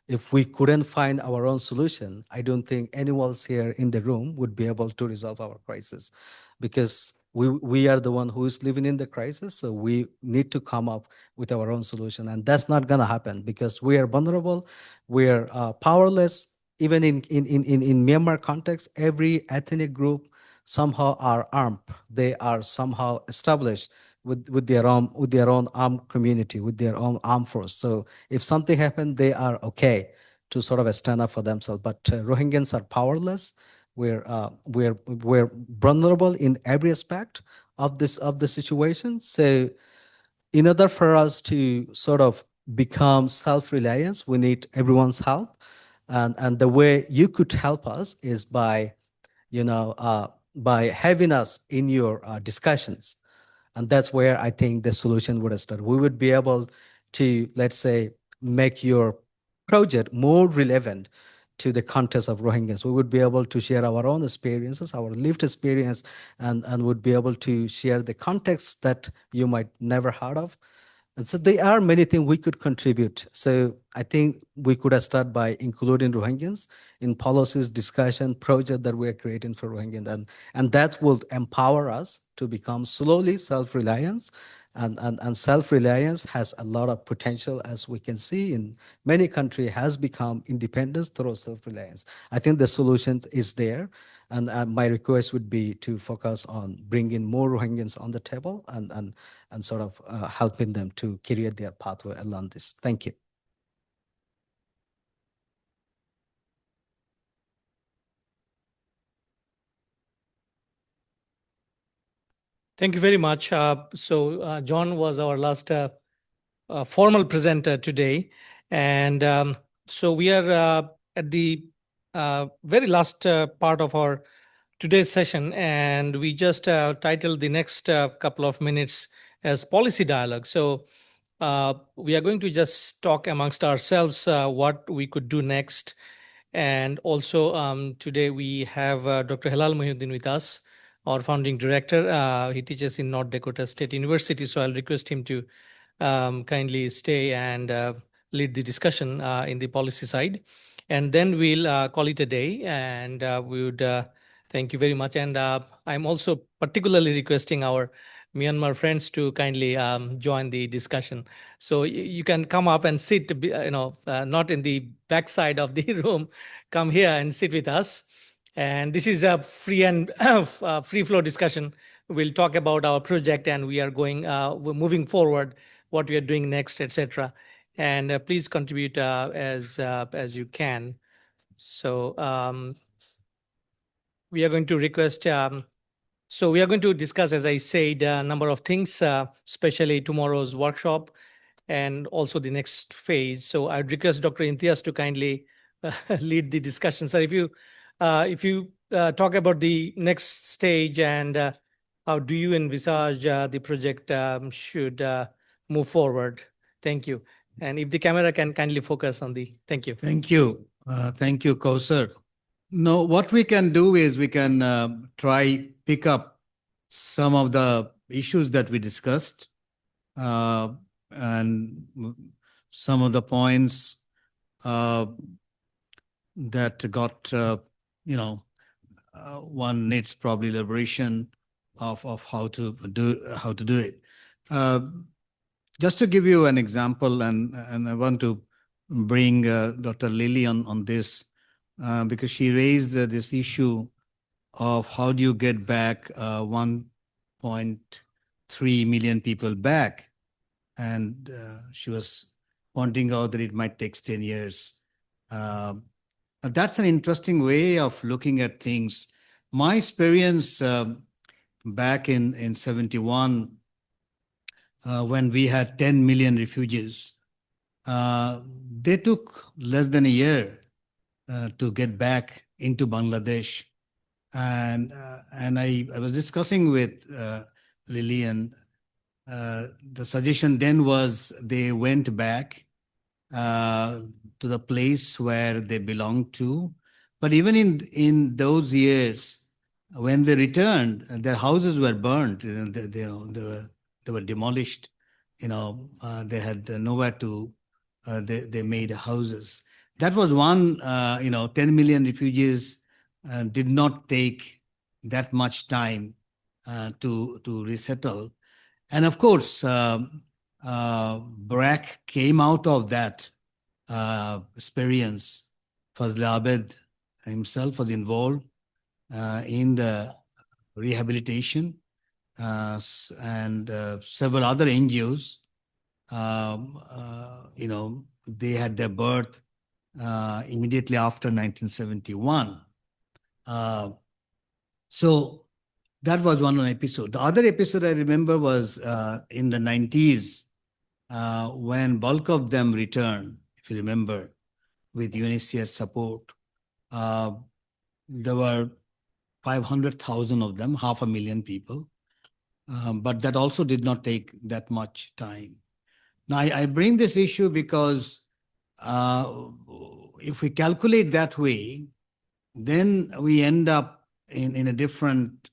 If we couldn't find our own solution, I don't think anyone else here in the room would be able to resolve our crisis, because we are the one who is living in the crisis. So we need to come up with our own solution, and that's not gonna happen because we are vulnerable, we are powerless. Even in Myanmar context, every ethnic group somehow are armed. They are somehow established with their own armed community, with their own armed force. So if something happened, they are okay to sort of stand up for themselves. But Rohingyans are powerless. We're vulnerable in every aspect of the situation. So in order for us to sort of become self-reliance, we need everyone's help. And the way you could help us is by, by having us in your discussions. And that's where I think the solution would have started. We would be able to, let's say, make your project more relevant to the context of Rohingyas. We would be able to share our own experiences, our lived experience, and would be able to share the context that you might never heard of. And so there are many things we could contribute. So I think we could have started by including Rohingyans in policies, discussion, project that we're creating for Rohingyans. And that will empower us to become slowly self-reliant. And self-reliance has a lot of potential, as we can see in many countries, has become independence through self-reliance. I think the solution is there. And my request would be to focus on bringing more Rohingyans on the table and sort of helping them to create their pathway along this. Thank you. Thank you very much. John was our last formal presenter today. And so we are at the very last part of our today's session, and we just titled the next couple of minutes as policy dialogue. So we are going to just talk amongst ourselves what we could do next. And also today we have Dr. Hilal Muhyiddin with us, our founding director. He teaches in North Dakota State University. So I'll request him to kindly stay and lead the discussion in the policy side. And then we'll call it a day, and we would thank you very much. And I'm also particularly requesting our Myanmar friends to kindly join the discussion. So you can come up and sit, not in the backside of the room. Come here and sit with us. And this is a free and free flow discussion. We'll talk about our project, and we are we're moving forward, what we are doing next, etc. And please contribute as you can. So we are going to request. So we are going to discuss, as I said, a number of things, especially tomorrow's workshop and also the next phase. So I'd request Dr. Imtiaz to kindly lead the discussion. So if you talk about the next stage and how do you envisage the project should move forward? Thank you. And if the camera can kindly focus on the, thank you. Thank you. Thank you, Kausar. No, what we can do is we can try pick up some of the issues that we discussed and some of the points that got, one needs probably elaboration of how to do it. Just to give you an example, and I want to bring Dr. Lily on this because she raised this issue of how do you get back 1.3 million people back. And she was pointing out that it might take 10 years. That's an interesting way of looking at things. My experience back in 71, when we had 10 million refugees, they took less than a year to get back into Bangladesh. And I was discussing with Lily, and the suggestion then was they went back to the place where they belonged to. But even in those years, when they returned, their houses were burned. They were demolished. They had nowhere to. They made houses. That was one. 10 million refugees did not take that much time to resettle. And of course, BRAC came out of that experience. Fazl Abed himself was involved in the rehabilitation and several other NGOs. They had their birth immediately after 1971. So that was one episode. The other episode I remember was in the 90s when bulk of them returned, if you remember, with UNHCR support, there were 500,000 of them, 500,000 people. But that also did not take that much time. Now, I bring this issue because if we calculate that way, then we end up in a different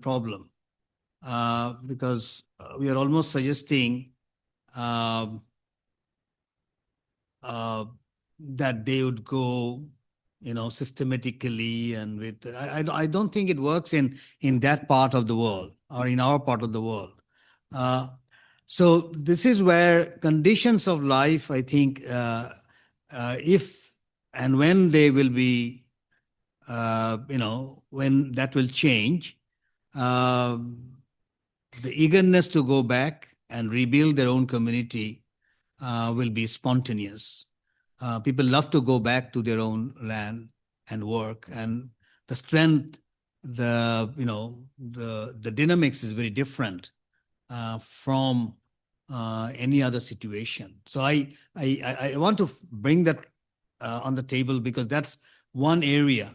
problem, because we are almost suggesting that they would go, systematically and with. I don't think it works in that part of the world or in our part of the world. So this is where conditions of life, I think, if and when they will be, when that will change, the eagerness to go back and rebuild their own community will be spontaneous. People love to go back to their own land and work, and the strength, the dynamics is very different from any other situation. So I want to bring that on the table, because that's one area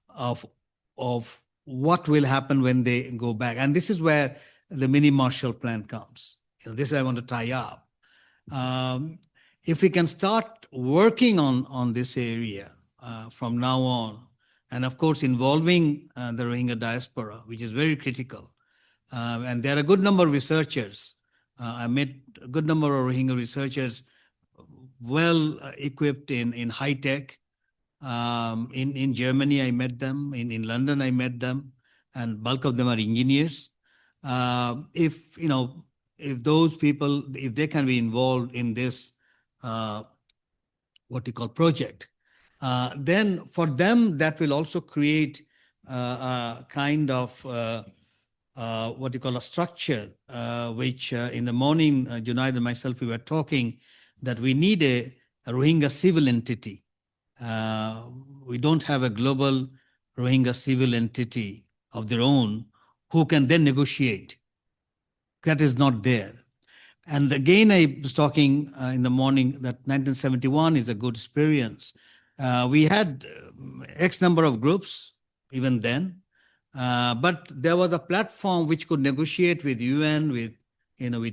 of what will happen when they go back. And this is where the mini Marshall Plan comes. This I want to tie up. If we can start working on this area from now on, and of course involving the Rohingya diaspora, which is very critical. And there are a good number of researchers. I met a good number of Rohingya researchers, well equipped in high tech. In Germany, I met them. In London, I met them, and bulk of them are engineers. If those people, if they can be involved in this, what you call project, then for them that will also create a kind of what you call a structure, which in the morning, Junaid and myself, we were talking that we need a Rohingya civil entity. We don't have a global Rohingya civil entity of their own who can then negotiate. That is not there. And again, I was talking in the morning that 1971 is a good experience. We had X number of groups even then, but there was a platform which could negotiate with UN, with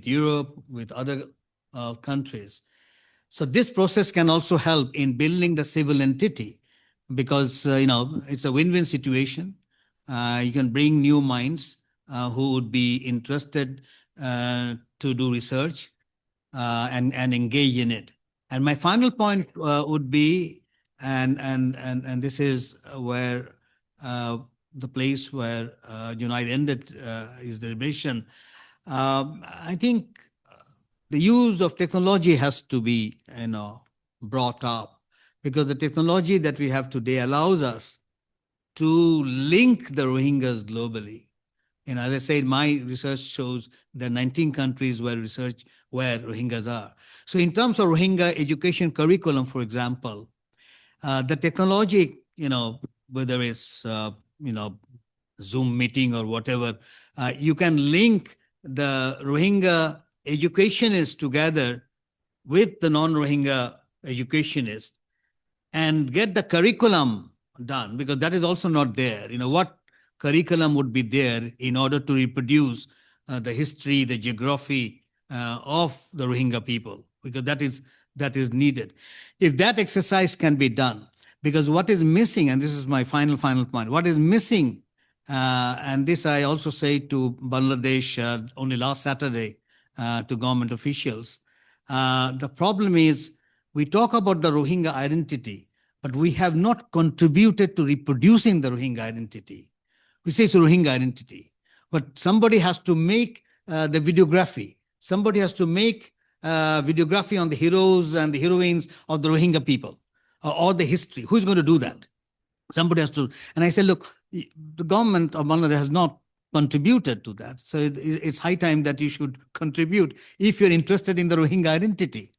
Europe, with other countries. So this process can also help in building the civil entity, because it's a win-win situation. You can bring new minds who would be interested to do research and engage in it. And my final point would be, and this is where the place where Junaid ended his deliberation. I think the use of technology has to be brought up, because the technology that we have today allows us to link the Rohingyas globally. As I said, my research shows there are 19 countries where Rohingyas are. So in terms of Rohingya education curriculum, for example, the technology, whether it's Zoom meeting or whatever, you can link the Rohingya educationists together with the non-Rohingya educationists and get the curriculum done, because that is also not there. What curriculum would be there in order to reproduce the history, the geography of the Rohingya people, because that is needed. If that exercise can be done, because what is missing, and this is my final point, what is missing, and this I also say to Bangladesh only last Saturday to government officials, the problem is we talk about the Rohingya identity, but we have not contributed to reproducing the Rohingya identity. We say it's a Rohingya identity, but somebody has to make the videography. Somebody has to make videography on the heroes and the heroines of the Rohingya people, or the history. Who's going to do that? Somebody has to. And I said, look, the government of Bangladesh has not contributed to that. So it's high time that you should contribute if you're interested in the Rohingya identity.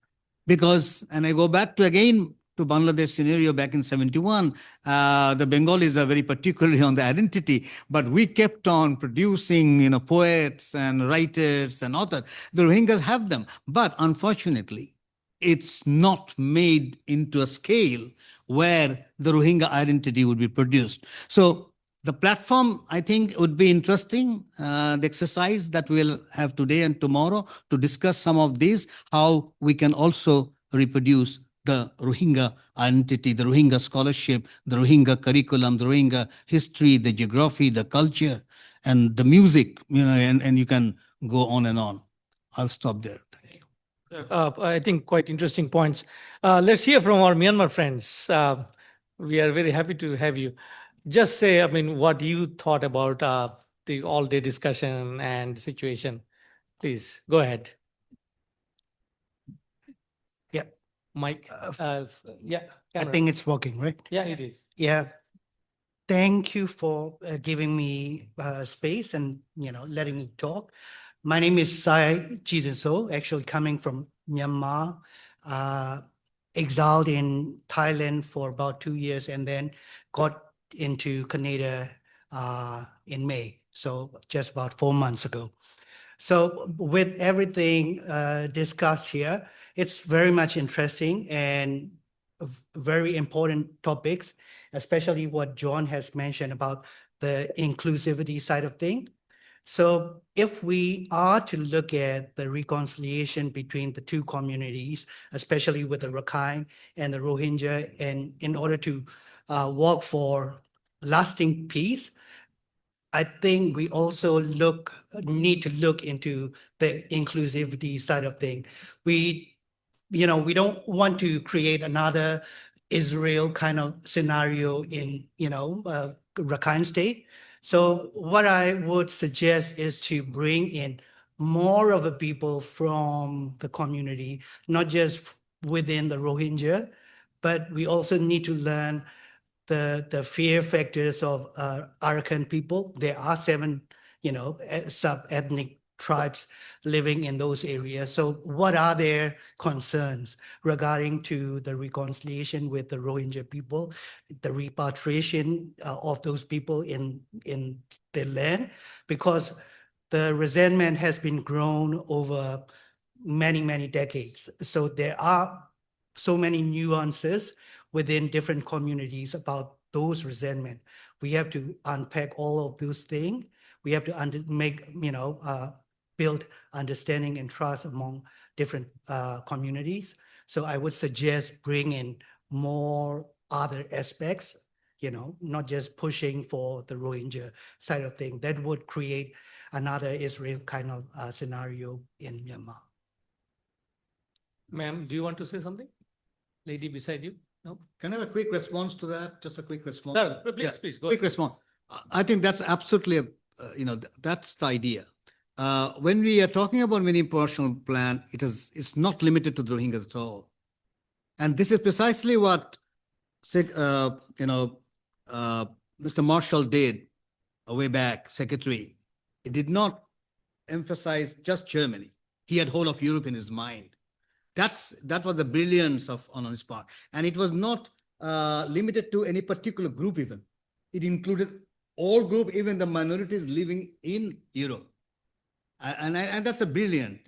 Because, and I go back to again to Bangladesh scenario back in 71, the Bengalis are very particularly on the identity, but we kept on producing, poets and writers and authors. The Rohingyas have them, but unfortunately, it's not made into a scale where the Rohingya identity would be produced. So the platform, I think, would be interesting, the exercise that we'll have today and tomorrow to discuss some of these, how we can also reproduce the Rohingya identity, the Rohingya scholarship, the Rohingya curriculum, the Rohingya history, the geography, the culture, and the music, and you can go on and on. I'll stop there. Thank you. I think quite interesting points. Let's hear from our Myanmar friends. We are very happy to have you. Just say, what you thought about the all-day discussion and situation. Please go ahead. Yeah. Mike. Yeah. I Camera. think it's working, right? Yeah, it is. Yeah. Thank you for giving me space and letting me talk. My name is Sai Chizinso, actually coming from Myanmar, exiled in Thailand for about 2 years and then got into Canada in May, so just about 4 months ago. So with everything discussed here, it's very much interesting and very important topics, especially what John has mentioned about the inclusivity side of things. So if we are to look at the reconciliation between the two communities, especially with the Rakhine and the Rohingya, and in order to work for lasting peace, I think we also need to look into the inclusivity side of things. We don't want to create another Israel kind of scenario in, Rakhine State. So what I would suggest is to bring in more of the people from the community, not just within the Rohingya, but we also need to learn the fear factors of Arakan people. There are 7, sub-ethnic tribes living in those areas. So what are their concerns regarding to the reconciliation with the Rohingya people, the repatriation of those people in their land? Because the resentment has been grown over many, many decades. So there are so many nuances within different communities about those resentment. We have to unpack all of those things. We have to build understanding and trust among different communities. So I would suggest bring in more other aspects, not just pushing for the Rohingya side of things. That would create another Israel kind of scenario in Myanmar. Ma'am, do you want to say something? Lady beside you? No? Can I have a quick response to that? Just a quick response. No, please, go quick ahead. response. I think that's absolutely, that's the idea. When we are talking about mini proportional plan, it's not limited to the Rohingyas at all. And this is precisely what, Mr. Marshall did way back, Secretary. It did not emphasize just Germany. He had whole of Europe in his mind. That was the brilliance on his part. And it was not limited to any particular group even. It included all group, even the minorities living in Europe. And that's a brilliant,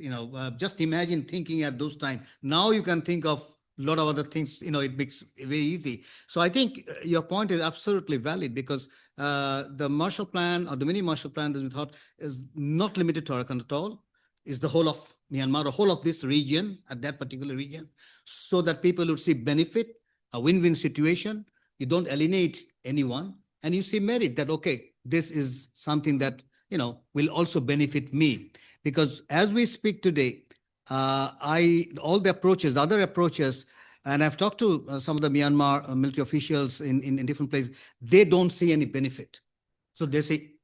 just imagine thinking at those times. Now you can think of a lot of other things, it makes it very easy. So I think your point is absolutely valid, because the Marshall Plan or the mini Marshall Plan that we thought is not limited to Arakan at all. Is the whole of Myanmar, the whole of this region, at that particular region, so that people would see benefit, a win-win situation. You don't alienate anyone, and you see merit that, okay, this is something that, will also benefit me. Because as we speak today, all the other approaches, and I've talked to some of the Myanmar military officials in different places, they don't see any benefit. So they say,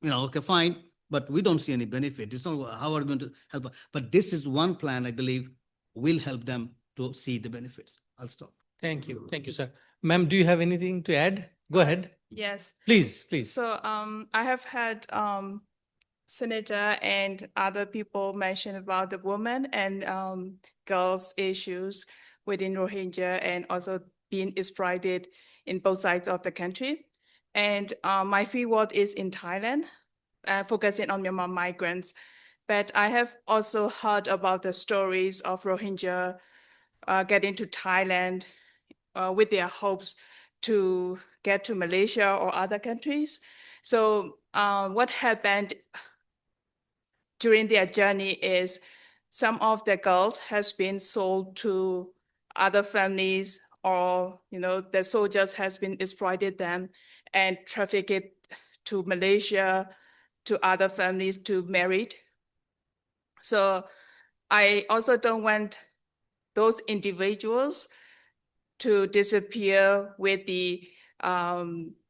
okay, fine, but we don't see any benefit. It's not how are we going to help. But this is one plan, I believe, will help them to see the benefits. I'll stop. Thank you. Thank you, sir. Ma'am, do you have anything to add? Go ahead. Yes. Please. So I have had Senator and other people mention about the women and girls issues within Rohingya, and also been exploited in both sides of the country. And my fieldwork is in Thailand, focusing on Myanmar migrants. But I have also heard about the stories of Rohingya getting to Thailand with their hopes to get to Malaysia or other countries. So what happened during their journey is some of the girls has been sold to other families, or the soldiers has been exploited them and trafficked to Malaysia, to other families to married. So I also don't want those individuals to disappear with the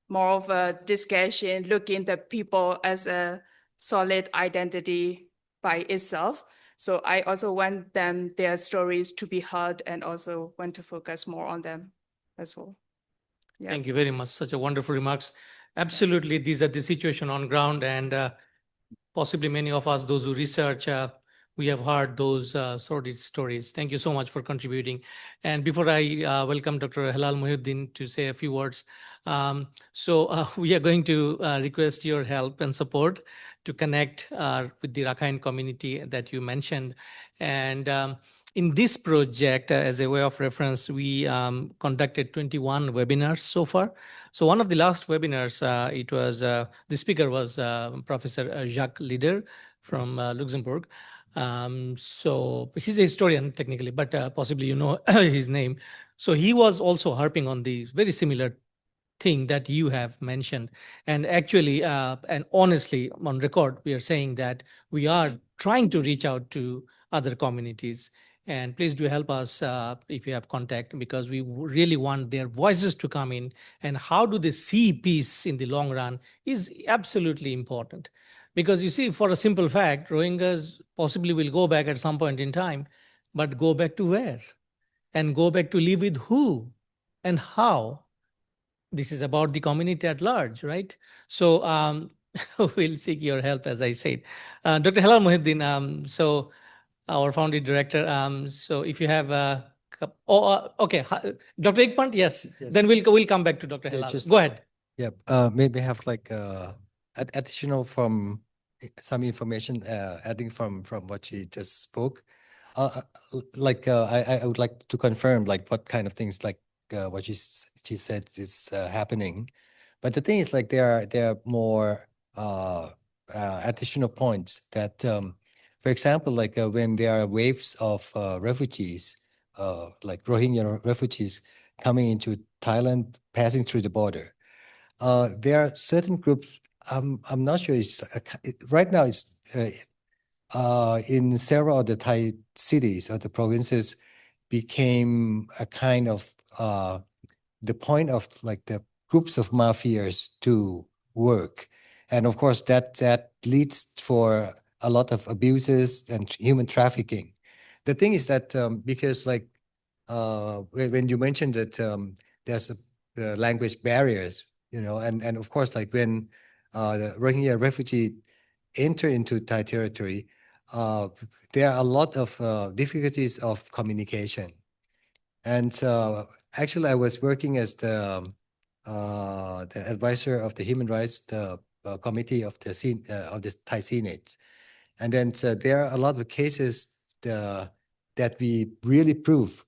more of a discussion, looking the people as a solid identity by itself. So I also want their stories to be heard, and also want to focus more on them as well. Yeah. Thank you very much. Such a wonderful remarks. Absolutely, these are the situation on ground, and possibly many of us, those who research, we have heard those sort of stories. Thank you so much for contributing. And before I welcome Dr. Hilal Muhyiddin to say a few words, we are going to request your help and support to connect with the Rakhine community that you mentioned. And in this project, as a way of reference, we conducted 21 webinars so far. So one of the last webinars, it was the speaker was Professor Jacques Lider from Luxembourg. So he's a historian technically, but possibly you know his name. So he was also harping on the very similar thing that you have mentioned. And actually, and honestly, on record, we are saying that we are trying to reach out to other communities. And please do help us if you have contact, because we really want their voices to come in. And how do they see peace in the long run is absolutely important. Because you see, for a simple fact, Rohingyas possibly will go back at some point in time, but go back to where? And go back to live with who and how? This is about the community at large, right? So we'll seek your help, as I said. Dr. Hilal Muhyiddin, so our founding director. So if you have okay, Dr. Ekpant, yes. Then we'll come back to Dr. Hilal. Go ahead. Yeah, maybe have like additional from some information adding from what she just spoke. I would like to confirm like what kind of things like what she said is happening. But the thing is like there are more additional points that for example, like when there are waves of refugees, like Rohingya refugees coming into Thailand, passing through the border, there are certain groups. I'm not sure. Right now. It's in several of the Thai cities or the provinces became a kind of the point of like the groups of mafias to work, and of course that leads for a lot of abuses and human trafficking. The thing is that because like when you mentioned that there's language barriers, and of course like when the Rohingya refugee enter into Thai territory, there are a lot of difficulties of communication. And actually, I was working as the advisor of the Human Rights Committee of the Thai Senate. And then there are a lot of cases that we really prove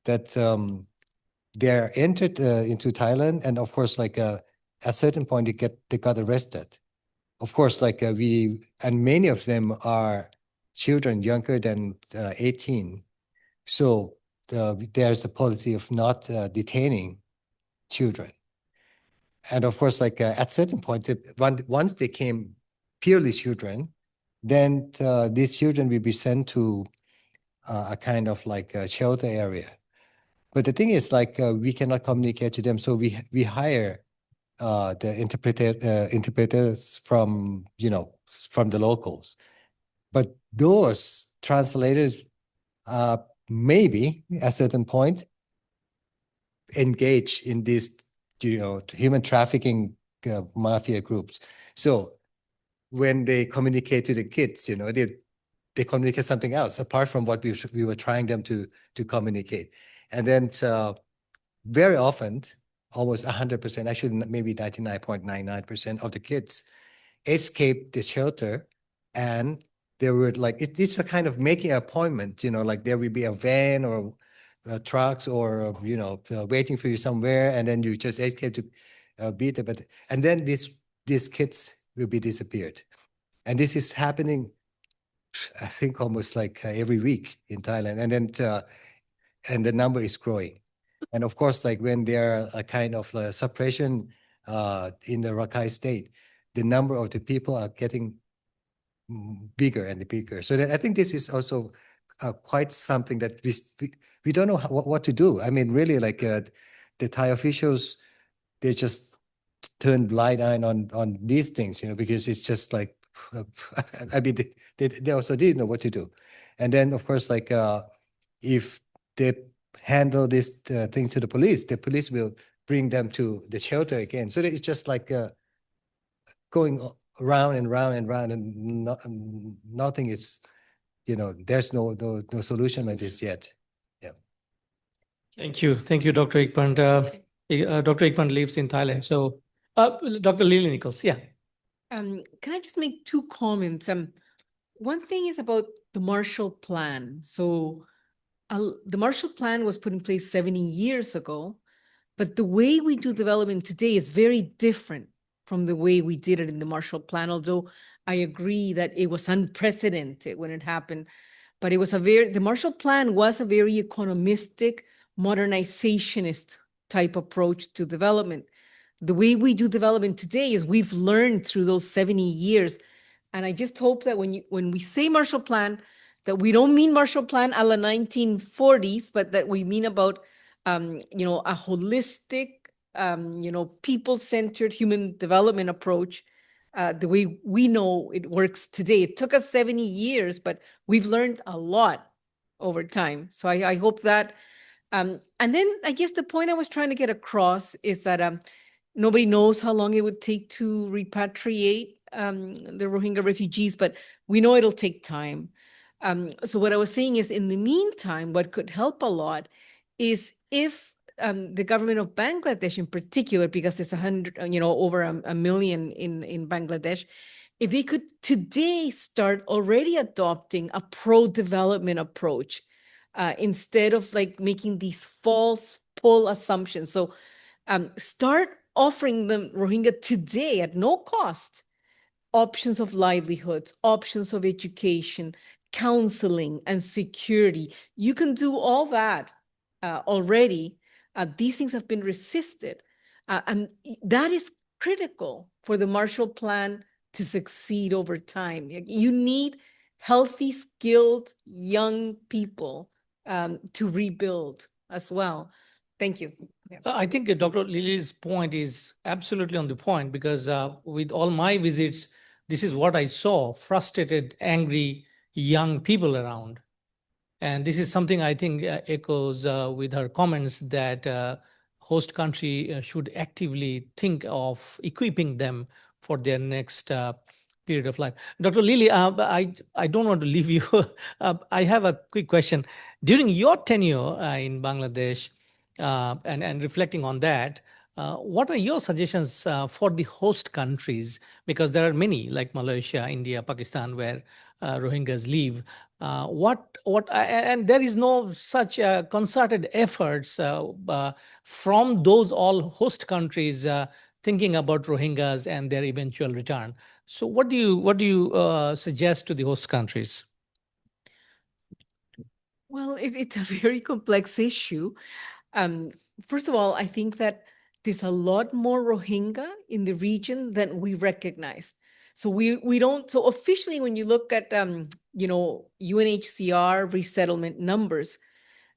that they're entered into Thailand, and of course, like at a certain point, they got arrested. Of course, like and many of them are children younger than 18. So there's a policy of not detaining children. And of course, like at certain point, once they came purely children, then these children will be sent to a kind of like a shelter area. But the thing is like we cannot communicate to them. So we hire the interpreters from the locals, but those translators maybe at a certain point engage in these human trafficking mafia groups. So when they communicate to the kids, they communicate something else apart from what we were trying them to communicate. And then very often, almost 100%, actually maybe 99.99% of the kids escaped the shelter, and they were like, it's a kind of making an appointment, like there will be a van or trucks or, waiting for you somewhere, and then you just escape to beat it. And then these kids will be disappeared. And this is happening, I think, almost like every week in Thailand. And then, and the number is growing. And of course, like when there are a kind of suppression in the Rakhine state, the number of the people are getting bigger and bigger. So that I think this is also quite something that we don't know what to do. I mean, really, like the Thai officials, they just turn blind eye on these things, because it's just like, I mean, they also didn't know what to do. And then, of course, like if they handle these things to the police will bring them to the shelter again. So it's just like going round and round and round, and nothing is, there's no solution like this yet. Yeah. Thank you, Dr. Ikpant. Dr. Ikpant lives in Thailand. So, Dr. Lily Nichols, yeah. Can I just make two comments? One thing is about the Marshall Plan. So the Marshall Plan was put in place 70 years ago, but the way we do development today is very different from the way we did it in the Marshall Plan, although I agree that it was unprecedented when it happened. But it was the Marshall Plan was a very economistic, modernizationist type approach to development. The way we do development today is we've learned through those 70 years. And I just hope that when we say Marshall Plan, that we don't mean Marshall Plan a la 1940s, but that we mean about, a holistic, people-centered human development approach, the way we know it works today. It took us 70 years, but we've learned a lot over time. So I hope that, and then I guess the point I was trying to get across is that nobody knows how long it would take to repatriate the Rohingya refugees, but we know it'll take time. So what I was saying is, in the meantime, what could help a lot is if the government of Bangladesh in particular, because it's over a million in Bangladesh, if they could today start already adopting a pro-development approach instead of like making these false pull assumptions. So start offering them Rohingya today at no cost options of livelihoods, options of education, counseling, and security. You can do all that already. These things have been resisted. And that is critical for the Marshall Plan to succeed over time. You need healthy, skilled, young people to rebuild as well. Thank you. Yeah. I think Dr. Lily's point is absolutely on the point, because with all my visits, this is what I saw: frustrated, angry young people around. And this is something I think echoes with her comments that host country should actively think of equipping them for their next period of life. Dr. Lily, I don't want to leave you. I have a quick question. During your tenure in Bangladesh, and reflecting on that, what are your suggestions for the host countries? Because there are many, like Malaysia, India, Pakistan, where Rohingyas live. And there is no such concerted efforts from those all host countries thinking about Rohingyas and their eventual return. So what do you suggest to the host countries? Well, it's a very complex issue. First of all, I think that there's a lot more Rohingya in the region than we recognize. So we don't. So officially, when you look at UNHCR resettlement numbers,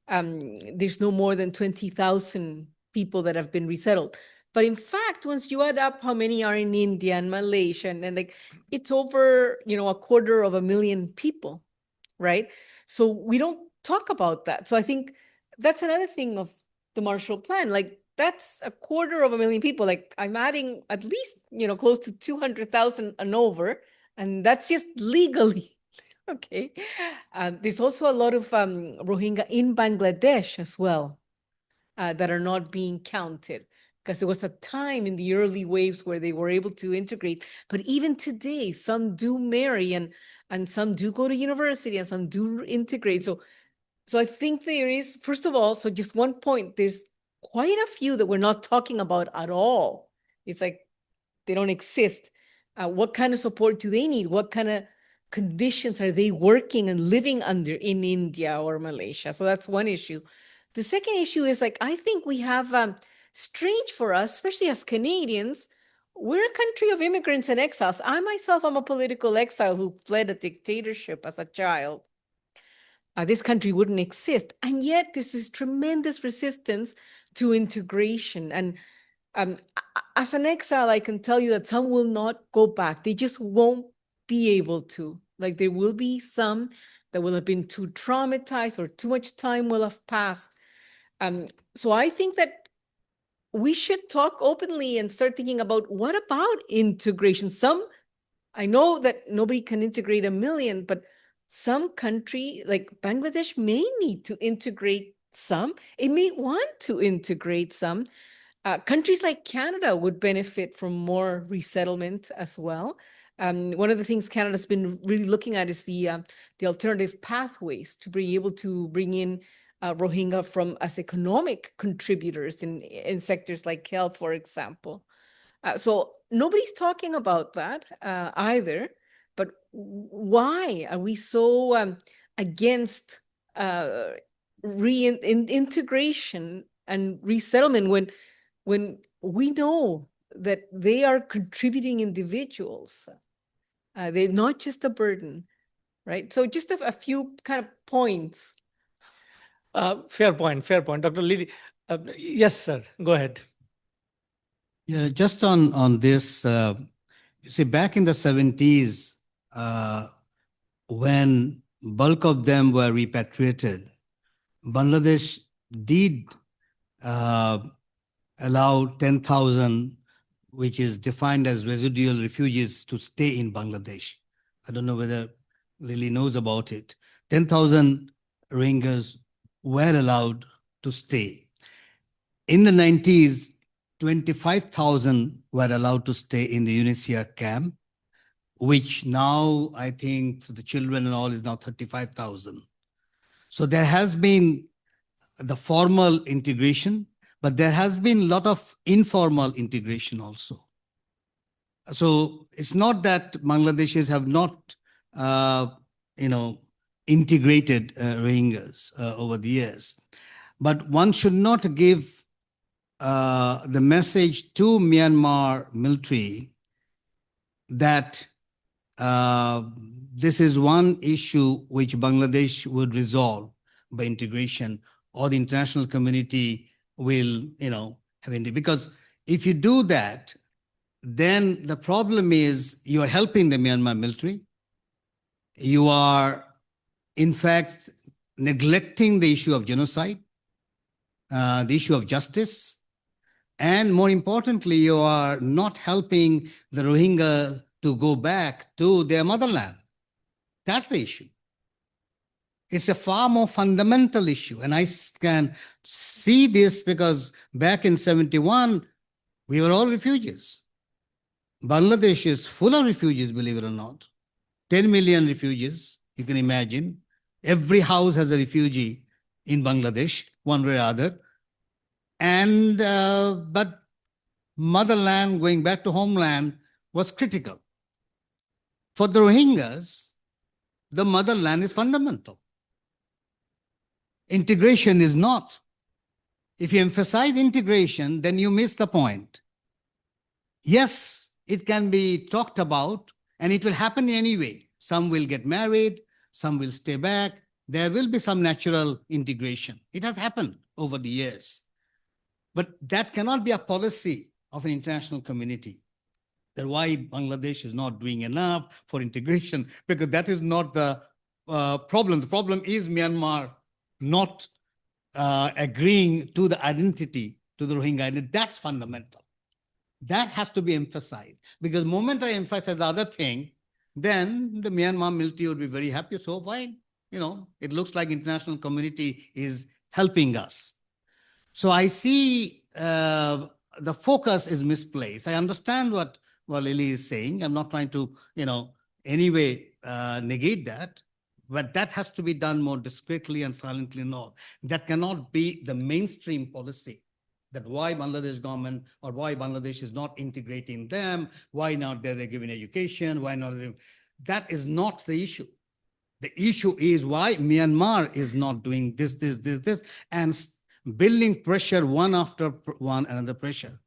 there's no more than 20,000 people that have been resettled. But in fact, once you add up how many are in India and Malaysia, and like it's over 250,000 people, right? So we don't talk about that. So I think that's another thing of the Marshall Plan. Like that's 250,000 people. Like I'm adding at least close to 200,000 and over, and that's just legally. Okay. There's also a lot of Rohingya in Bangladesh as well. that are not being counted. Because there was a time in the early waves where they were able to integrate. But even today, some do marry and some do go to university and some do integrate. So I think there is, first of all, so just one point, there's quite a few that we're not talking about at all. It's like they don't exist. What kind of support do they need? What kind of conditions are they working and living under in India or Malaysia? So that's one issue. The second issue is like, I think we have, strange for us, especially as Canadians, we're a country of immigrants and exiles. I myself am a political exile who fled a dictatorship as a child. This country wouldn't exist. And yet there's this tremendous resistance to integration. And as an exile, I can tell you that some will not go back. They just won't be able to. Like there will be some that will have been too traumatized or too much time will have passed. So I think that we should talk openly and start thinking about what about integration? I know that nobody can integrate 1 million, but some country like Bangladesh may need to integrate some. It may want to integrate some. Countries like Canada would benefit from more resettlement as well. One of the things Canada's been really looking at is the alternative pathways to be able to bring in Rohingya as economic contributors in sectors like health, for example. So nobody's talking about that either. But why are we so against reintegration and resettlement when we know that they are contributing individuals? They're not just a burden, right? So just a few kind of points. Fair point. Dr. Lily, yes, sir. Go ahead. Yeah, just on this, you see, back in the 70s, when bulk of them were repatriated, Bangladesh did allow 10,000, which is defined as residual refugees, to stay in Bangladesh. I don't know whether Lily knows about it. 10,000 Rohingyas were allowed to stay. In the 90s, 25,000 were allowed to stay in the UNHCR camp, which now I think the children and all is now 35,000. So there has been the formal integration, but there has been a lot of informal integration also. So it's not that Bangladeshis have not, integrated Rohingyas over the years. But one should not give the message to Myanmar military that this is one issue which Bangladesh would resolve by integration, or the international community will, have it. Because if you do that, then the problem is you are helping the Myanmar military. You are, in fact, neglecting the issue of genocide, the issue of justice, and more importantly, you are not helping the Rohingya to go back to their motherland. That's the issue. It's a far more fundamental issue. And I can see this because back in 71, we were all refugees. Bangladesh is full of refugees, believe it or not. 10 million refugees, you can imagine. Every house has a refugee in Bangladesh, one way or other. And, but motherland, going back to homeland, was critical. For the Rohingyas, the motherland is fundamental. Integration is not. If you emphasize integration, then you miss the point. Yes, it can be talked about, and it will happen anyway. Some will get married, some will stay back. There will be some natural integration. It has happened over the years. But that cannot be a policy of an international community. That's why Bangladesh is not doing enough for integration, because that is not the problem. The problem is Myanmar not agreeing to the identity, to the Rohingya identity. That's fundamental. That has to be emphasized, because the moment I emphasize the other thing, then the Myanmar military would be very happy. So fine, it looks like international community is helping us. So I see the focus is misplaced. I understand what Lily is saying. I'm not trying to, anyway negate that, but that has to be done more discreetly and silently. No, that cannot be the mainstream policy. That why Bangladesh government or why Bangladesh is not integrating them, why not they're giving education, why not they, that is not the issue. The issue is why Myanmar is not doing this, and building pressure one after one another pressure.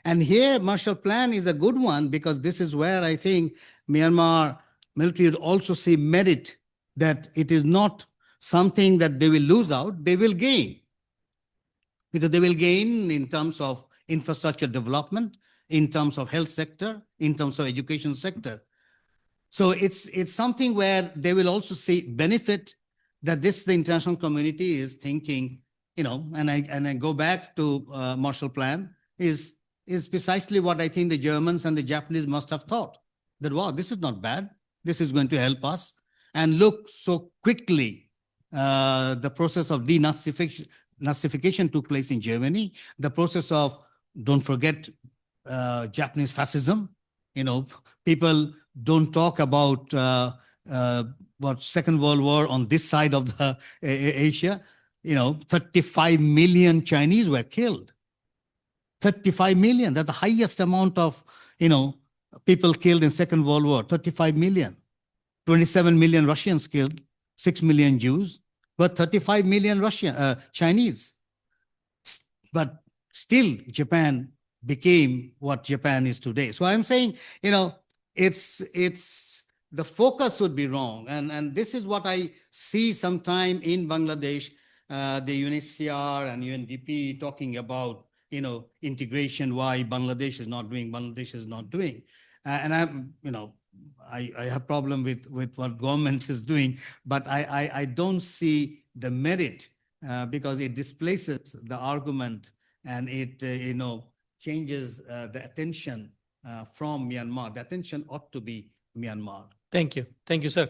And here Marshall Plan is a good one because this is where I think Myanmar military would also see merit, that it is not something that they will lose out, they will gain. Because they will gain in terms of infrastructure development, in terms of health sector, in terms of education sector. So it's something where they will also see benefit that the international community is thinking, and I go back to Marshall Plan is precisely what I think the Germans and the Japanese must have thought, that, wow, this is not bad. This is going to help us. And look, so quickly, the process of denazification took place in Germany. The process of, don't forget, Japanese fascism. People don't talk about what Second World War on this side of the Asia. 35 million Chinese were killed. 35 million. That's the highest amount of people killed in Second World War. 35 million. 27 million Russians killed. 6 million Jews, but 35 million Chinese. But still, Japan became what Japan is today. So I'm saying, it's the focus would be wrong. And this is what I see sometime in Bangladesh, the UNHCR and UNDP talking about, integration, why Bangladesh is not doing, and I'm, I have problem with what government is doing, but I don't see the merit because it displaces the argument and it, changes the attention from Myanmar. The attention ought to be Myanmar. Thank you. Thank you, sir.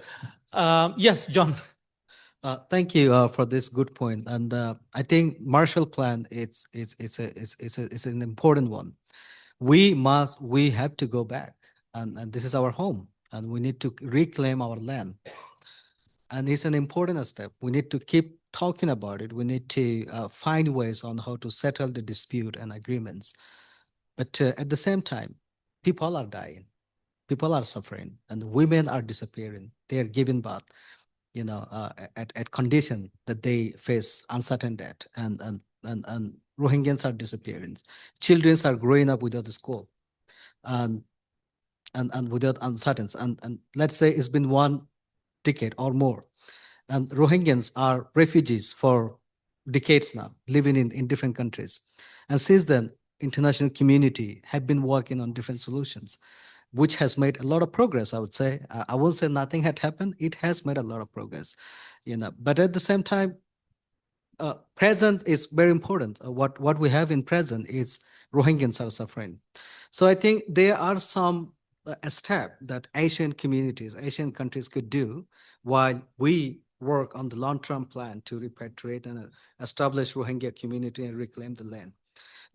Yes, John. Thank you for this good point. And I think Marshall Plan, it's an important one. We have to go back, and this is our home, and we need to reclaim our land. And it's an important step. We need to keep talking about it. We need to find ways on how to settle the dispute and agreements. But at the same time, people are dying, people are suffering, and women are disappearing. They are giving birth, at condition that they face uncertain death, and Rohingyans are disappearing. Children are growing up without a school, and without uncertainty. And let's say it's been 1 decade or more, and Rohingyans are refugees for decades now, living in different countries. And since then, international community have been working on different solutions, which has made a lot of progress, I would say. I won't say nothing had happened. It has made a lot of progress, But at the same time, present is very important. What we have in present is Rohingyans are suffering. So I think there are some step that Asian communities, Asian countries could do while we work on the long-term plan to repatriate and establish Rohingya community and reclaim the land.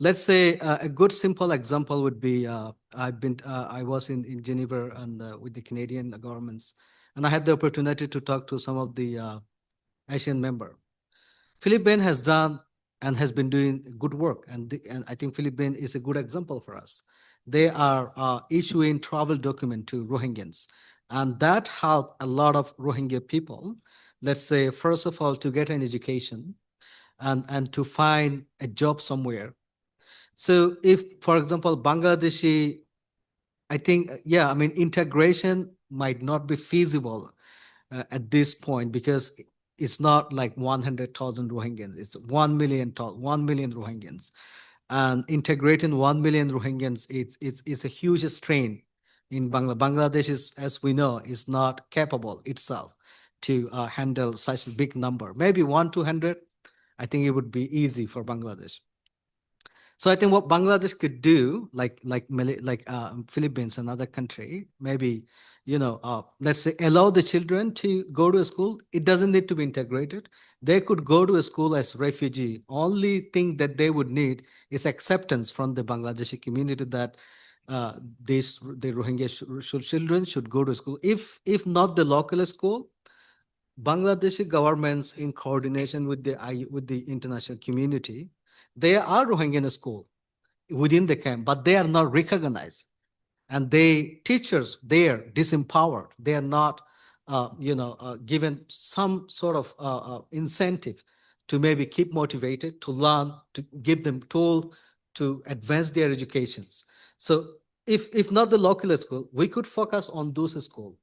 Let's say a good simple example would be I was in Geneva and with the Canadian governments, and I had the opportunity to talk to some of the Asian member. Philippines has done and has been doing good work, and I think Philippines is a good example for us. They are issuing travel document to Rohingyans, and that helped a lot of Rohingya people. Let's say, first of all, to get an education and to find a job somewhere. So if, for example, Bangladeshi, I think, integration might not be feasible at this point because it's not like 100,000 Rohingyans. It's 1 million Rohingyans. And integrating 1 million Rohingyans, it's a huge strain in Bangladesh. Bangladesh is, as we know, is not capable itself to handle such a big number. Maybe 100-200, I think it would be easy for Bangladesh. So I think what Bangladesh could do, like Philippines, another country, maybe, let's say allow the children to go to a school. It doesn't need to be integrated. They could go to a school as refugee. Only thing that they would need is acceptance from the Bangladeshi community that the Rohingya children should go to school. If not the local school, Bangladeshi governments in coordination with the international community, they are Rohingya school within the camp, but they are not recognized. And teachers, they are disempowered. They are not, given some sort of incentive to maybe keep motivated, to learn, to give them tool to advance their educations. So if not the local school, we could focus on those schools,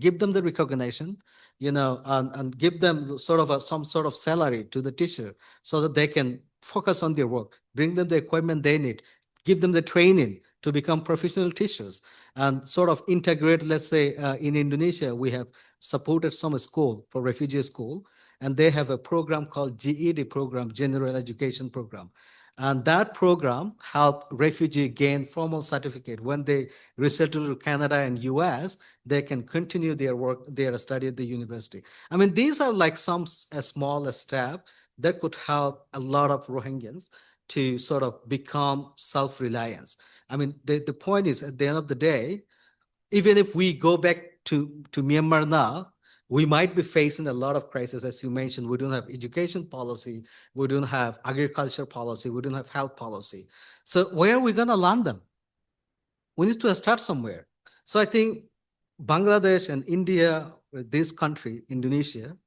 give them the recognition, and give them some sort of salary to the teacher so that they can focus on their work, bring them the equipment they need, give them the training to become professional teachers, and sort of integrate. Let's say in Indonesia, we have supported some school for refugee school, and they have a program called GED program, General Education Program. And that program helped refugee gain formal certificate. When they resettle to Canada and US, they can continue their work, their study at the university. I mean, these are like a small step that could help a lot of Rohingyans to sort of become self-reliant. I mean, the point is, at the end of the day, even if we go back to Myanmar now, we might be facing a lot of crises. As you mentioned, we don't have education policy, we don't have agriculture policy, we don't have health policy. So where are we going to land them? We need to start somewhere. So I think Bangladesh and India, this country, Indonesia,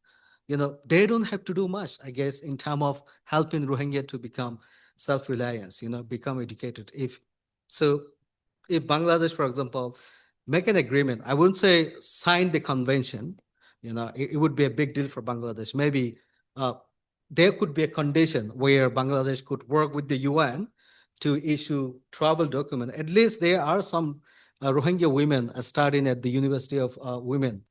they don't have to do much, I guess, in terms of helping Rohingya to become self-reliant, become educated. If Bangladesh, for example, make an agreement, I wouldn't say sign the convention, it would be a big deal for Bangladesh. Maybe there could be a condition where Bangladesh could work with the UN to issue travel document. At least there are some Rohingya women studying at the University of Women,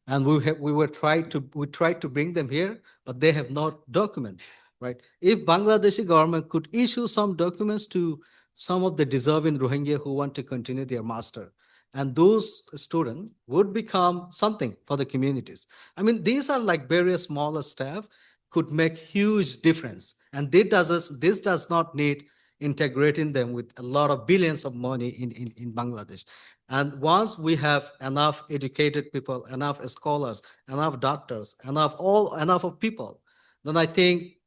and we tried to bring them here, but they have no documents, right? If Bangladeshi government could issue some documents to some of the deserving Rohingya who want to continue their master, and those students would become something for the communities. I mean, these are like various smaller steps could make huge difference, and this does not need integrating them with a lot of billions of money in Bangladesh. And once we have enough educated people, enough scholars, enough doctors, enough of people, then I think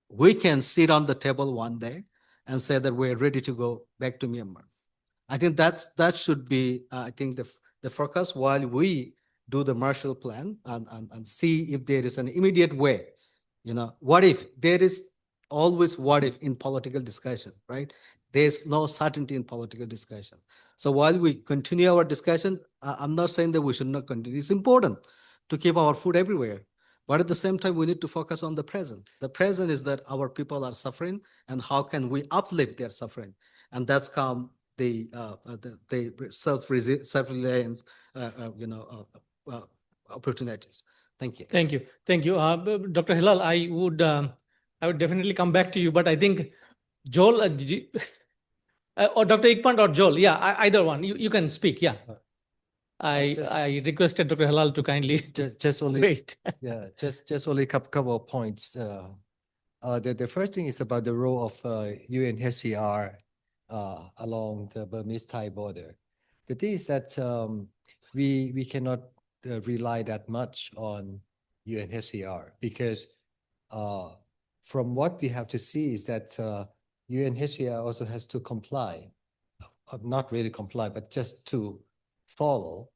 we can sit on the table one day and say that we're ready to go back to Myanmar. I think that should be, I think, the focus while we do the Marshall Plan and see if there is an immediate way. What if? There is always what if in political discussion, right? There's no certainty in political discussion. So while we continue our discussion, I'm not saying that we should not continue. It's important to keep our food everywhere. But at the same time, we need to focus on the present. The present is that our people are suffering, and how can we uplift their suffering? And that's come the self-reliance, opportunities. Thank you. Thank you. Thank you. Dr. Hilal, I would definitely come back to you, but I think Joel, or Dr. Ikpant or Joel, yeah, either one. You can speak, yeah. I requested Dr. Hilal to kindly just only wait. Yeah, just only a couple of points. The first thing is about the role of UNHCR along the Burmese-Thai border. The thing is that we cannot rely that much on UNHCR because from what we have to see is that UNHCR also has to comply, not really comply, but just to follow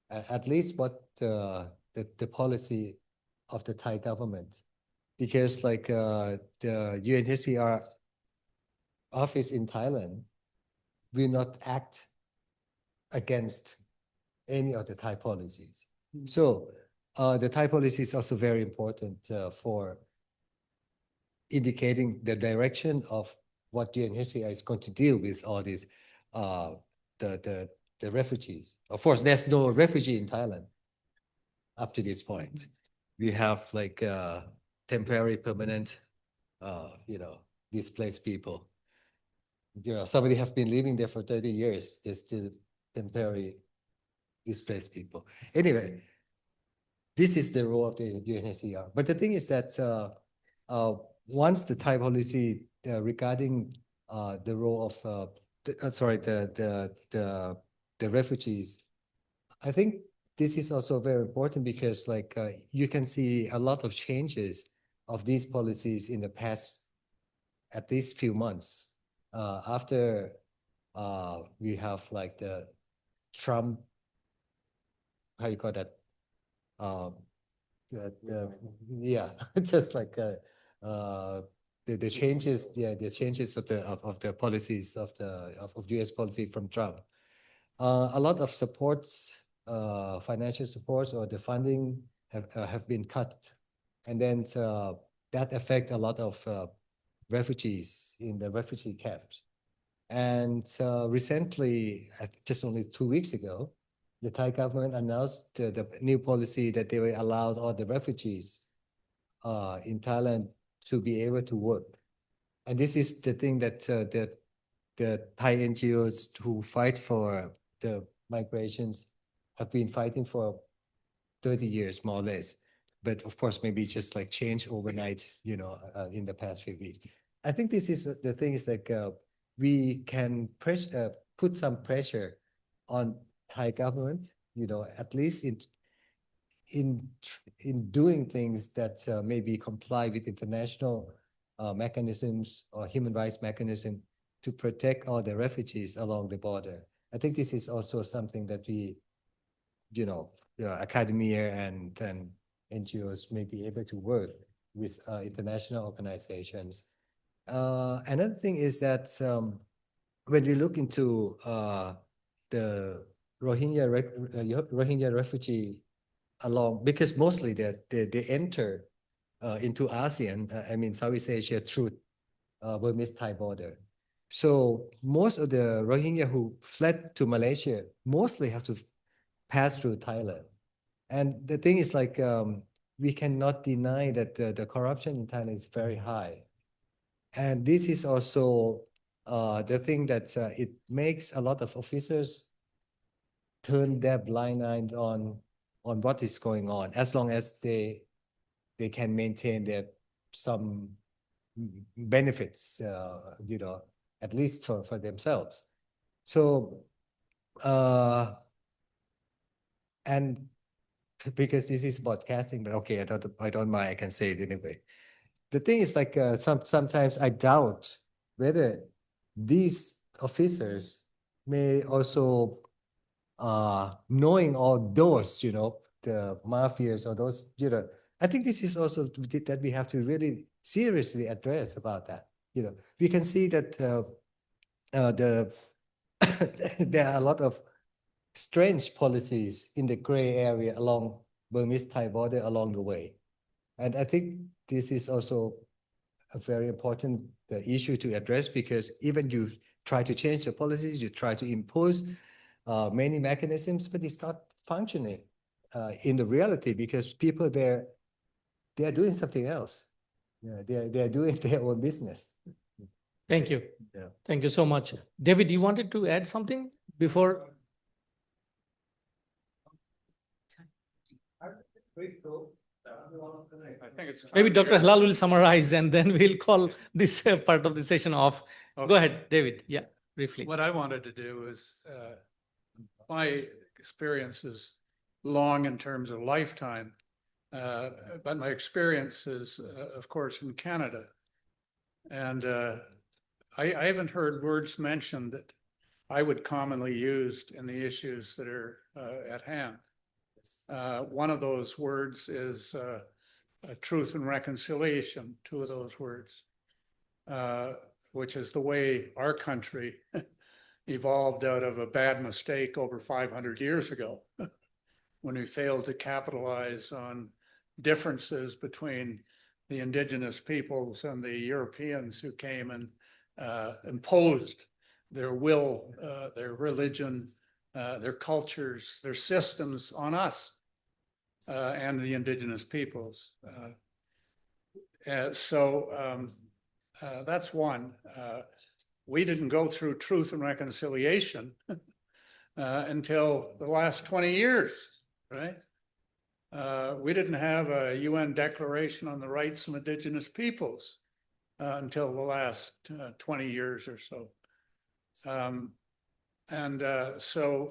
at least what the policy of the Thai government, because like the UNHCR office in Thailand will not act against any of the Thai policies. So the Thai policy is also very important for indicating the direction of what UNHCR is going to deal with all these the refugees. Of course, there's no refugee in Thailand up to this point. We have like temporary, permanent, displaced people. somebody have been living there for 30 years just to temporarily displace people. Anyway, this is the role of the UNHCR. But the thing is that once the Thai policy regarding the role of the refugees, I think this is also very important because like you can see a lot of changes of these policies in the past at least few months after we have like the Trump, how you call that? Yeah, just like the changes, the changes of the policies of U.S. policy from Trump. A lot of supports, financial supports or the funding have been cut, and then that affect a lot of refugees in the refugee camps. And recently, just only 2 weeks ago, the Thai government announced the new policy that they will allow all the refugees in Thailand to be able to work. And this is the thing that the Thai NGOs who fight for the migrations have been fighting for 30 years, more or less. But of course, maybe just like change overnight, in the past few weeks. I think this is the thing is like we can put some pressure on Thai government, at least in doing things that maybe comply with international mechanisms or human rights mechanism to protect all the refugees along the border. I think this is also something that we, academia and NGOs may be able to work with international organizations. Another thing is that when we look into the Rohingya refugee along, because mostly they enter into ASEAN, I mean Southeast Asia through Burmese-Thai border. So most of the Rohingya who fled to Malaysia mostly have to pass through Thailand. And the thing is like we cannot deny that the corruption in Thailand is very high. And this is also the thing that it makes a lot of officers turn their blind eye on what is going on, as long as they can maintain their some benefits, at least for themselves. So, and because this is podcasting, but okay, I don't mind, I can say it anyway. The thing is like sometimes I doubt whether these officers may also knowing all those, the mafias or those, I think this is also that we have to really seriously address about that. We can see that there are a lot of strange policies in the gray area along Burmese-Thai border along the way. And I think this is also a very important issue to address, because even you try to change the policies, you try to impose many mechanisms, but it's not functioning in the reality, because people there, they're doing something else. They're doing their own business. Thank you. Yeah. Thank you so much. David, you wanted to add something before? I think it's Maybe time to Dr. get- Halal will summarize and then we'll call this part of the session off. Go Okay. ahead, David. Yeah, briefly. What I wanted to do is, my experience is long in terms of lifetime, but my experience is, of course, in Canada. And I haven't heard words mentioned that I would commonly use in the issues that are at hand. One of those words is truth and reconciliation, two of those words, which is the way our country evolved out of a bad mistake over 500 years ago, when we failed to capitalize on differences between the indigenous peoples and the Europeans who came and imposed their will, their religion, their cultures, their systems on us and the indigenous peoples. So that's one. we didn't go through truth and reconciliation until the last 20 years, right? We didn't have a UN Declaration on the Rights of Indigenous Peoples until the last 20 years or so. So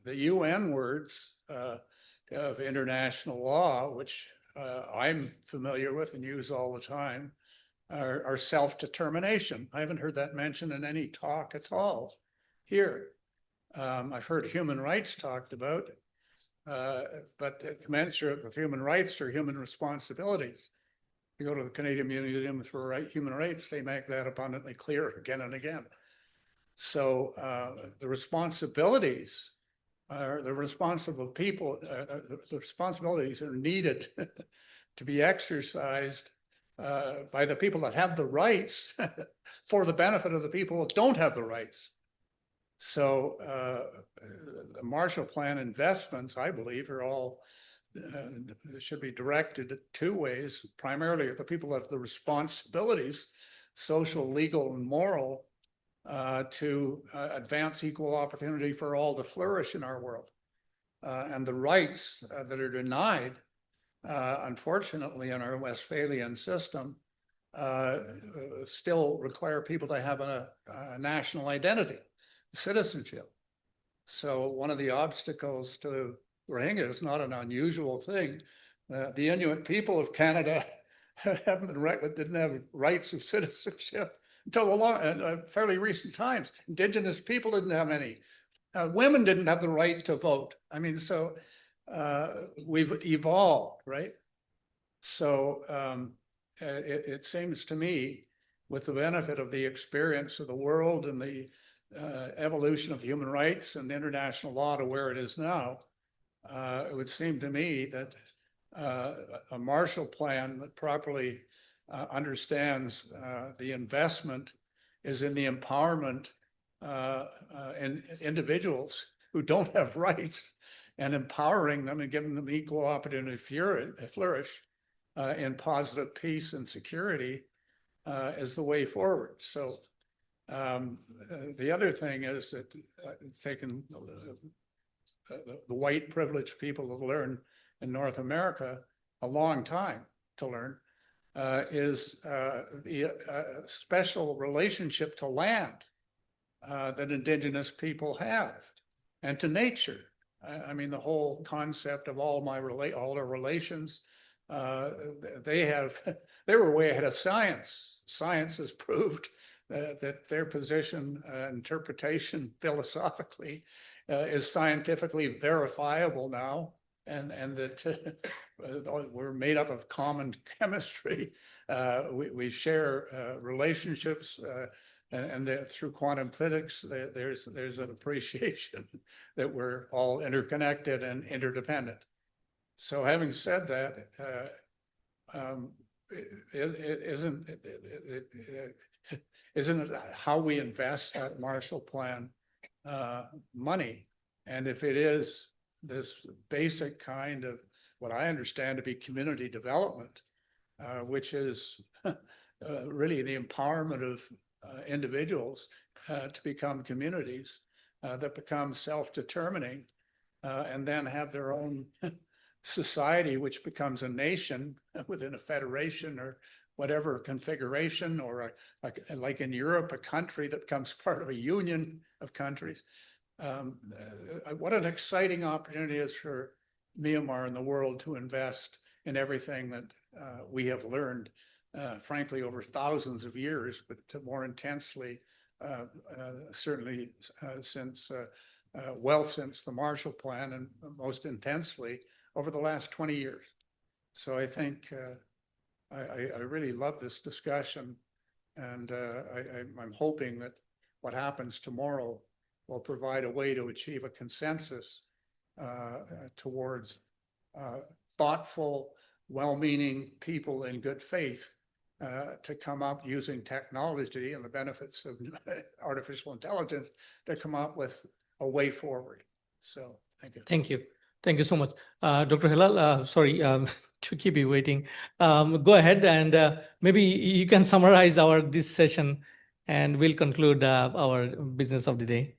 the UN words of international law, which I'm familiar with and use all the time, are self-determination. I haven't heard that mentioned in any talk at all here. I've heard human rights talked about, but commensurate with human rights are human responsibilities. You go to the Canadian Museum for Human Rights, they make that abundantly clear again and again. So the responsibilities are the responsible people, the responsibilities are needed to be exercised by the people that have the rights for the benefit of the people that don't have the rights. So the Marshall Plan investments, I believe, are all should be directed two ways, primarily at the people that have the responsibilities, social, legal, and moral, to advance equal opportunity for all to flourish in our world. And the rights that are denied, unfortunately, in our Westphalian system, still require people to have a national identity, citizenship. So one of the obstacles to Rohingya is not an unusual thing. The Inuit people of Canada didn't have rights of citizenship until fairly recent times. Indigenous people didn't have any. Women didn't have the right to vote. I mean, so we've evolved, right? So it seems to me, with the benefit of the experience of the world and the evolution of human rights and international law to where it is now, it would seem to me that a Marshall Plan that properly understands the investment is in the empowerment in individuals who don't have rights, and empowering them and giving them equal opportunity to flourish in positive peace and security is the way forward. So the other thing is that it's taken the white privileged people have learned in North America a long time to learn, is the special relationship to land that Indigenous people have, and to nature. I mean, the whole concept of all our relations, they were way ahead of science. Science has proved that their position, interpretation philosophically, is scientifically verifiable now, and that we're made up of common chemistry. We share relationships, and through quantum physics, there's an appreciation that we're all interconnected and interdependent. So having said that, isn't it how we invest that Marshall Plan money? And if it is this basic kind of what I understand to be community development, which is really the empowerment of individuals to become communities that become self-determining and then have their own society, which becomes a nation within a federation or whatever configuration, or like in Europe, a country that becomes part of a union of countries. What an exciting opportunity it is for Myanmar and the world to invest in everything that we have learned, frankly, over thousands of years, but more intensely, certainly since the Marshall Plan, and most intensely over the last 20 years. So I think I really love this discussion, and I'm hoping that what happens tomorrow will provide a way to achieve a consensus towards thoughtful, well-meaning people in good faith to come up using technology and the benefits of artificial intelligence to come up with a way forward. So thank you. Thank you. Thank you so much. Dr. Hilal, sorry to keep you waiting. Go ahead and maybe you can summarize this session and we'll conclude our business of the day.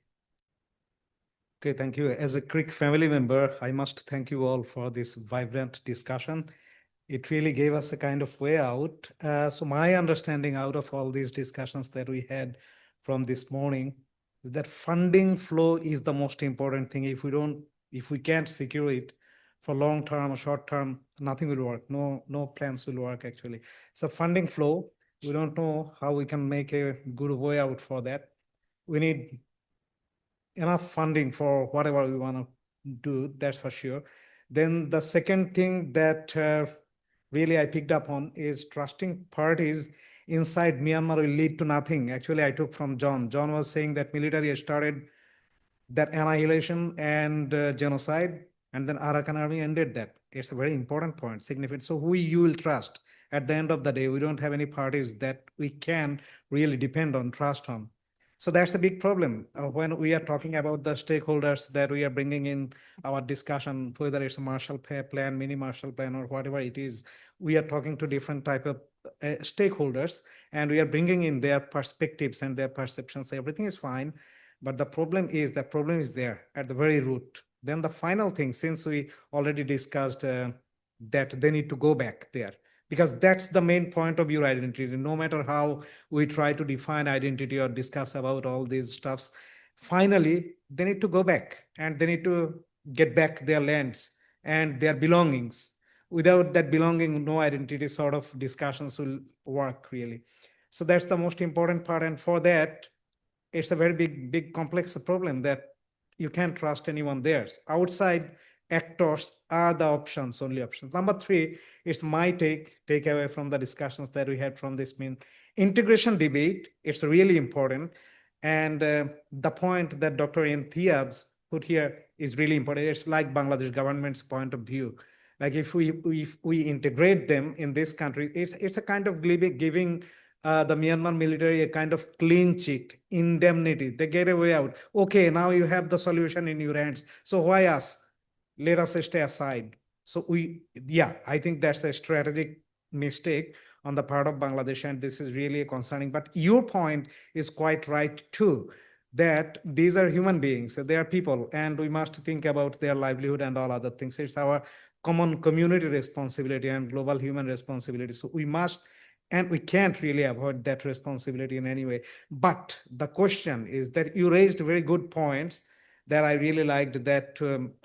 Okay, thank you. As a CRRIC family member, I must thank you all for this vibrant discussion. It really gave us a kind of way out. So my understanding out of all these discussions that we had from this morning is that funding flow is the most important thing. If we can't secure it for long term or short term, nothing will work. No plans will work actually. So funding flow, we don't know how we can make a good way out for that. We need enough funding for whatever we want to do, that's for sure. Then the second thing that really I picked up on is trusting parties inside Myanmar will lead to nothing. Actually, I took from John. John was saying that military started that annihilation and genocide, and then Arakan army ended that. It's a very important point, significant. So who you will trust at the end of the day, we don't have any parties that we can really depend on, trust on. So that's a big problem when we are talking about the stakeholders that we are bringing in our discussion, whether it's a Marshall Plan, mini Marshall Plan, or whatever it is. We are talking to different type of stakeholders, and we are bringing in their perspectives and their perceptions. Everything is fine, but the problem is there at the very root. Then the final thing, since we already discussed that they need to go back there, because that's the main point of your identity. No matter how we try to define identity or discuss about all these stuffs, finally, they need to go back and they need to get back their lands and their belongings. Without that belonging, no identity sort of discussions will work really. So that's the most important part. And for that, it's a very big, complex problem that you can't trust anyone there. Outside actors are the only options. Number three, it's my takeaway from the discussions that we had from this integration debate. It's really important. And the point that Dr. Imtiaz put here is really important. It's like Bangladesh government's point of view. Like if we integrate them in this country, it's a kind of giving the Myanmar military a kind of clean sheet, indemnity. They get a way out. Okay, now you have the solution in your hands. So why us? Let us stay aside. So I think that's a strategic mistake on the part of Bangladesh, and this is really concerning. But your point is quite right too, that these are human beings, they are people, and we must think about their livelihood and all other things. It's our common community responsibility and global human responsibility. So we must, and we can't really avoid that responsibility in any way. But the question is that you raised very good points that I really liked, that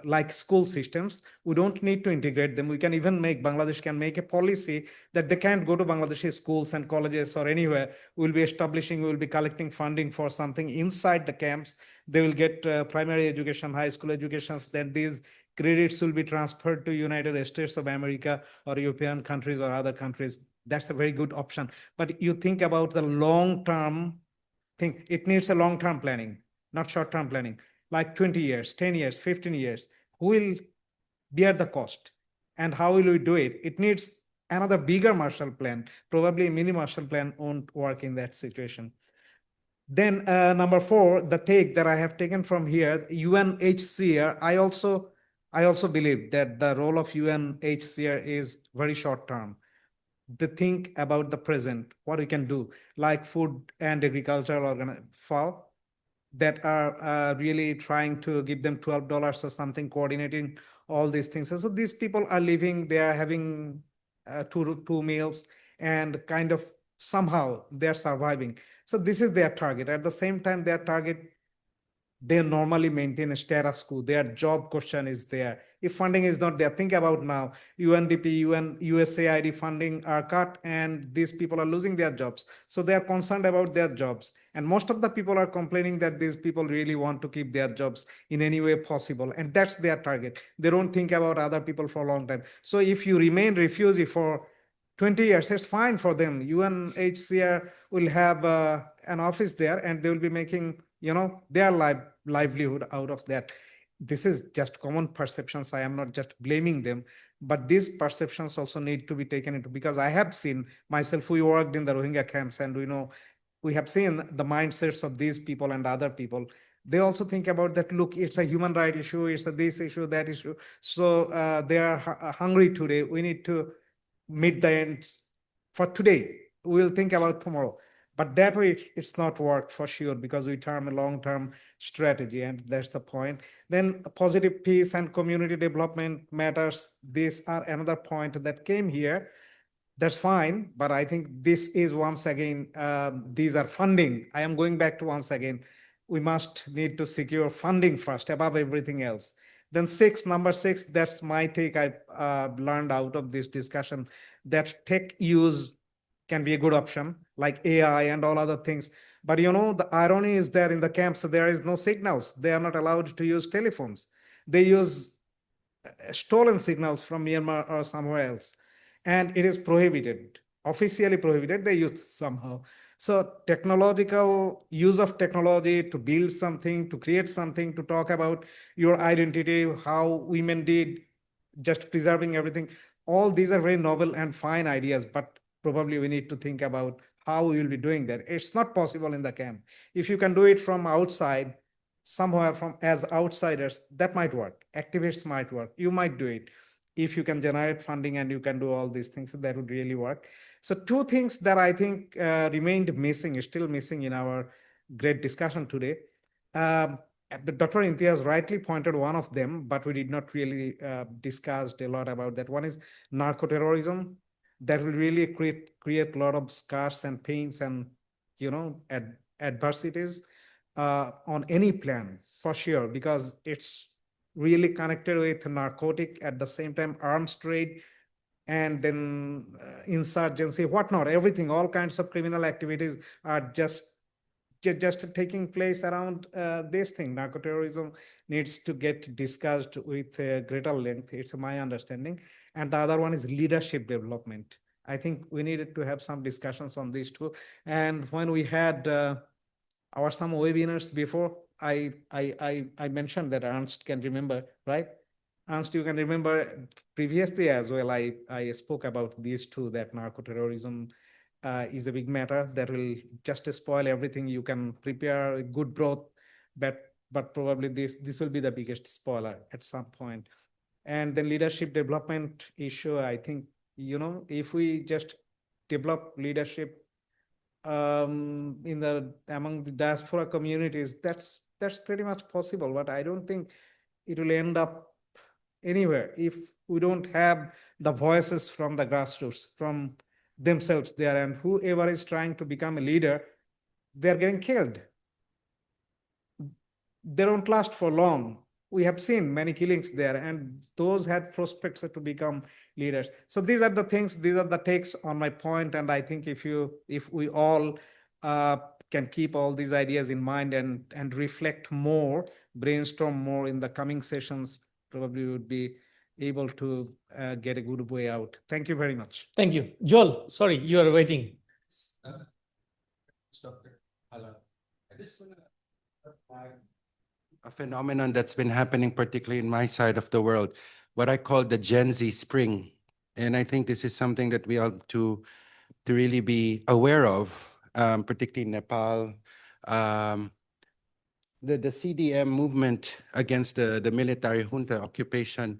like school systems, we don't need to integrate them. We can even Bangladesh can make a policy that they can't go to Bangladeshi schools and colleges or anywhere. We'll be collecting funding for something inside the camps. They will get primary education, high school educations, then these credits will be transferred to United States of America or European countries or other countries. That's a very good option. But you think about the long-term thing. It needs a long-term planning, not short-term planning. Like 20 years, 10 years, 15 years. Who will bear the cost? And how will we do it? It needs another bigger Marshall Plan. Probably a mini Marshall Plan won't work in that situation. Then number four, the take that I have taken from here, UNHCR. I also believe that the role of UNHCR is very short-term. They think about the present, what we can do, like food and agricultural FAO, that are really trying to give them $12 or something, coordinating all these things. So these people are living, they are having two meals, and kind of somehow they're surviving. So this is their target. At the same time, their target, they normally maintain a status quo. Their job question is there. If funding is not there, think about now, UNDP, USAID funding are cut and these people are losing their jobs. So they are concerned about their jobs. And most of the people are complaining that these people really want to keep their jobs in any way possible. And that's their target. They don't think about other people for a long time. So if you remain refugee for 20 years, it's fine for them. UNHCR will have an office there and they will be making, their livelihood out of that. This is just common perceptions. I am not just blaming them, but these perceptions also need to be taken into, because I have seen myself, we worked in the Rohingya camps, and we have seen the mindsets of these people and other people. They also think about that, look, it's a human right issue, it's a this issue, that issue. So they are hungry today. We need to meet the ends for today. We'll think about tomorrow. But that way, it's not worked for sure because we term a long-term strategy, and that's the point. Then positive peace and community development matters. These are another point that came here. That's fine, but I think this is once again, these are funding. I am going back to once again, we must need to secure funding first above everything else. Then number six, that's my take. I learned out of this discussion that tech use can be a good option, like AI and all other things. But the irony is there in the camps, there is no signals. They are not allowed to use telephones. They use stolen signals from Myanmar or somewhere else. And it is prohibited, officially prohibited. They use somehow. So technological use of technology to build something, to create something, to talk about your identity, how women did, just preserving everything. All these are very novel and fine ideas, but probably we need to think about how we will be doing that. It's not possible in the camp. If you can do it from outside, somewhere from as outsiders, that might work. Activists might work. You might do it. If you can generate funding and you can do all these things, that would really work. So two things that I think remained missing, still missing in our great discussion today. Dr. Imtiaz rightly pointed one of them, but we did not really discuss a lot about that. One is narco-terrorism. That will really create a lot of scars and pains and adversities on any plan, for sure, because it's really connected with narcotic, at the same time arms trade, and then insurgency, whatnot, everything, all kinds of criminal activities are just taking place around this thing. Narco-terrorism needs to get discussed with greater length. It's my understanding. And the other one is leadership development. I think we needed to have some discussions on these two. And when we had some webinars before, I mentioned that Ernst can remember, right? Ernst, you can remember previously as well, I spoke about these two, that narco-terrorism is a big matter that will just spoil everything. You can prepare a good broth, but probably this will be the biggest spoiler at some point. And the leadership development issue, I think, if we just develop leadership among the diaspora communities, that's pretty much possible. But I don't think it will end up anywhere if we don't have the voices from the grassroots, from themselves there, and whoever is trying to become a leader, they're getting killed. They don't last for long. We have seen many killings there, and those had prospects to become leaders. So these are the things, these are the takes on my point. And I think if we all can keep all these ideas in mind and reflect more, brainstorm more in the coming sessions, probably we would be able to get a good way out. Thank you very much. Thank you. Joel, sorry, you are waiting. A phenomenon that's been happening, particularly in my side of the world, what I call the Gen Z spring. And I think this is something that we ought to really be aware of, particularly in Nepal. The CDM movement against the military junta occupation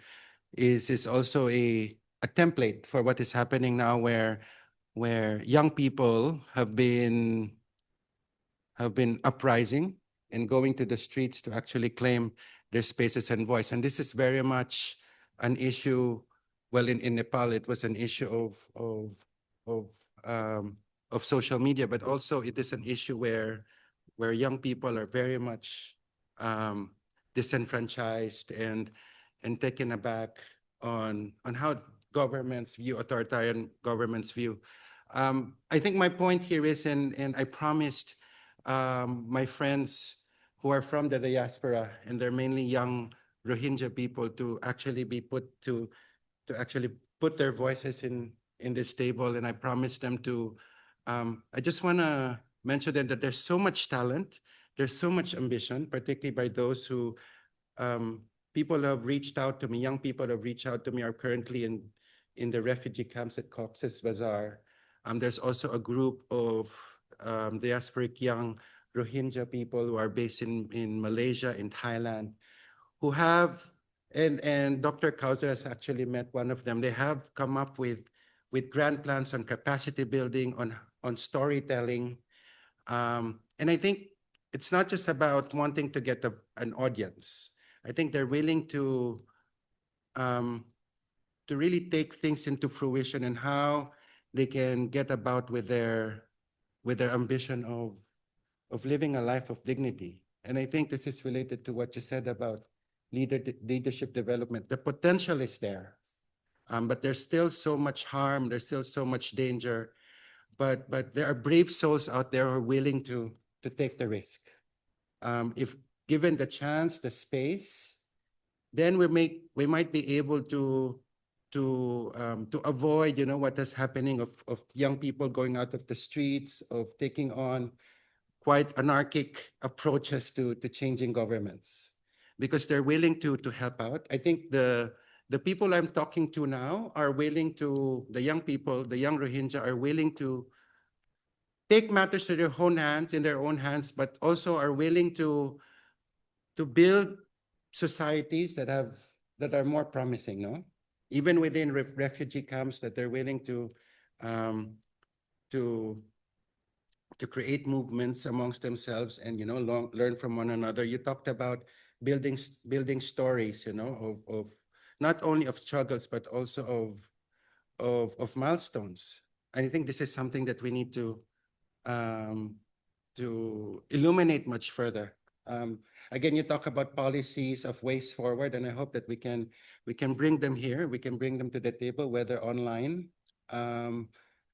is also a template for what is happening now, where young people have been uprising and going to the streets to actually claim their spaces and voice. And this is very much an issue. Well, in Nepal, it was an issue of social media, but also it is an issue where young people are very much disenfranchised and taken aback on how governments view, authoritarian governments view. I think my point here is, and I promised my friends who are from the diaspora, and they're mainly young Rohingya people, to actually be put to actually put their voices in this table. And I promised them to, I just want to mention that there's so much talent, there's so much ambition, particularly by those who, people have reached out to me, young people have reached out to me, are currently in the refugee camps at Cox's Bazar. There's also a group of diasporic young Rohingya people who are based in Malaysia, in Thailand, who have, and Dr. Kauser has actually met one of them. They have come up with grand plans on capacity building, on storytelling, And I think it's not just about wanting to get an audience. I think they're willing to really take things into fruition and how they can get about with their ambition of living a life of dignity. And I think this is related to what you said about leadership development. The potential is there, but there's still so much harm. There's still so much danger. But there are brave souls out there who are willing to take the risk. If given the chance, the space, then we might be able to avoid, what is happening of young people going out of the streets, of taking on quite anarchic approaches to changing governments, because they're willing to help out. I think the people I'm talking to now are willing to, the young people, the young Rohingya are willing to take matters to their own hands, in their own hands, but also are willing to build societies that are more promising, no? Even within refugee camps, that they're willing to create movements amongst themselves and learn from one another. You talked about building stories, of not only of struggles but also of milestones. And I think this is something that we need to illuminate much further. Again, you talk about policies of ways forward, and I hope that we can bring them here. We can bring them to the table, whether online.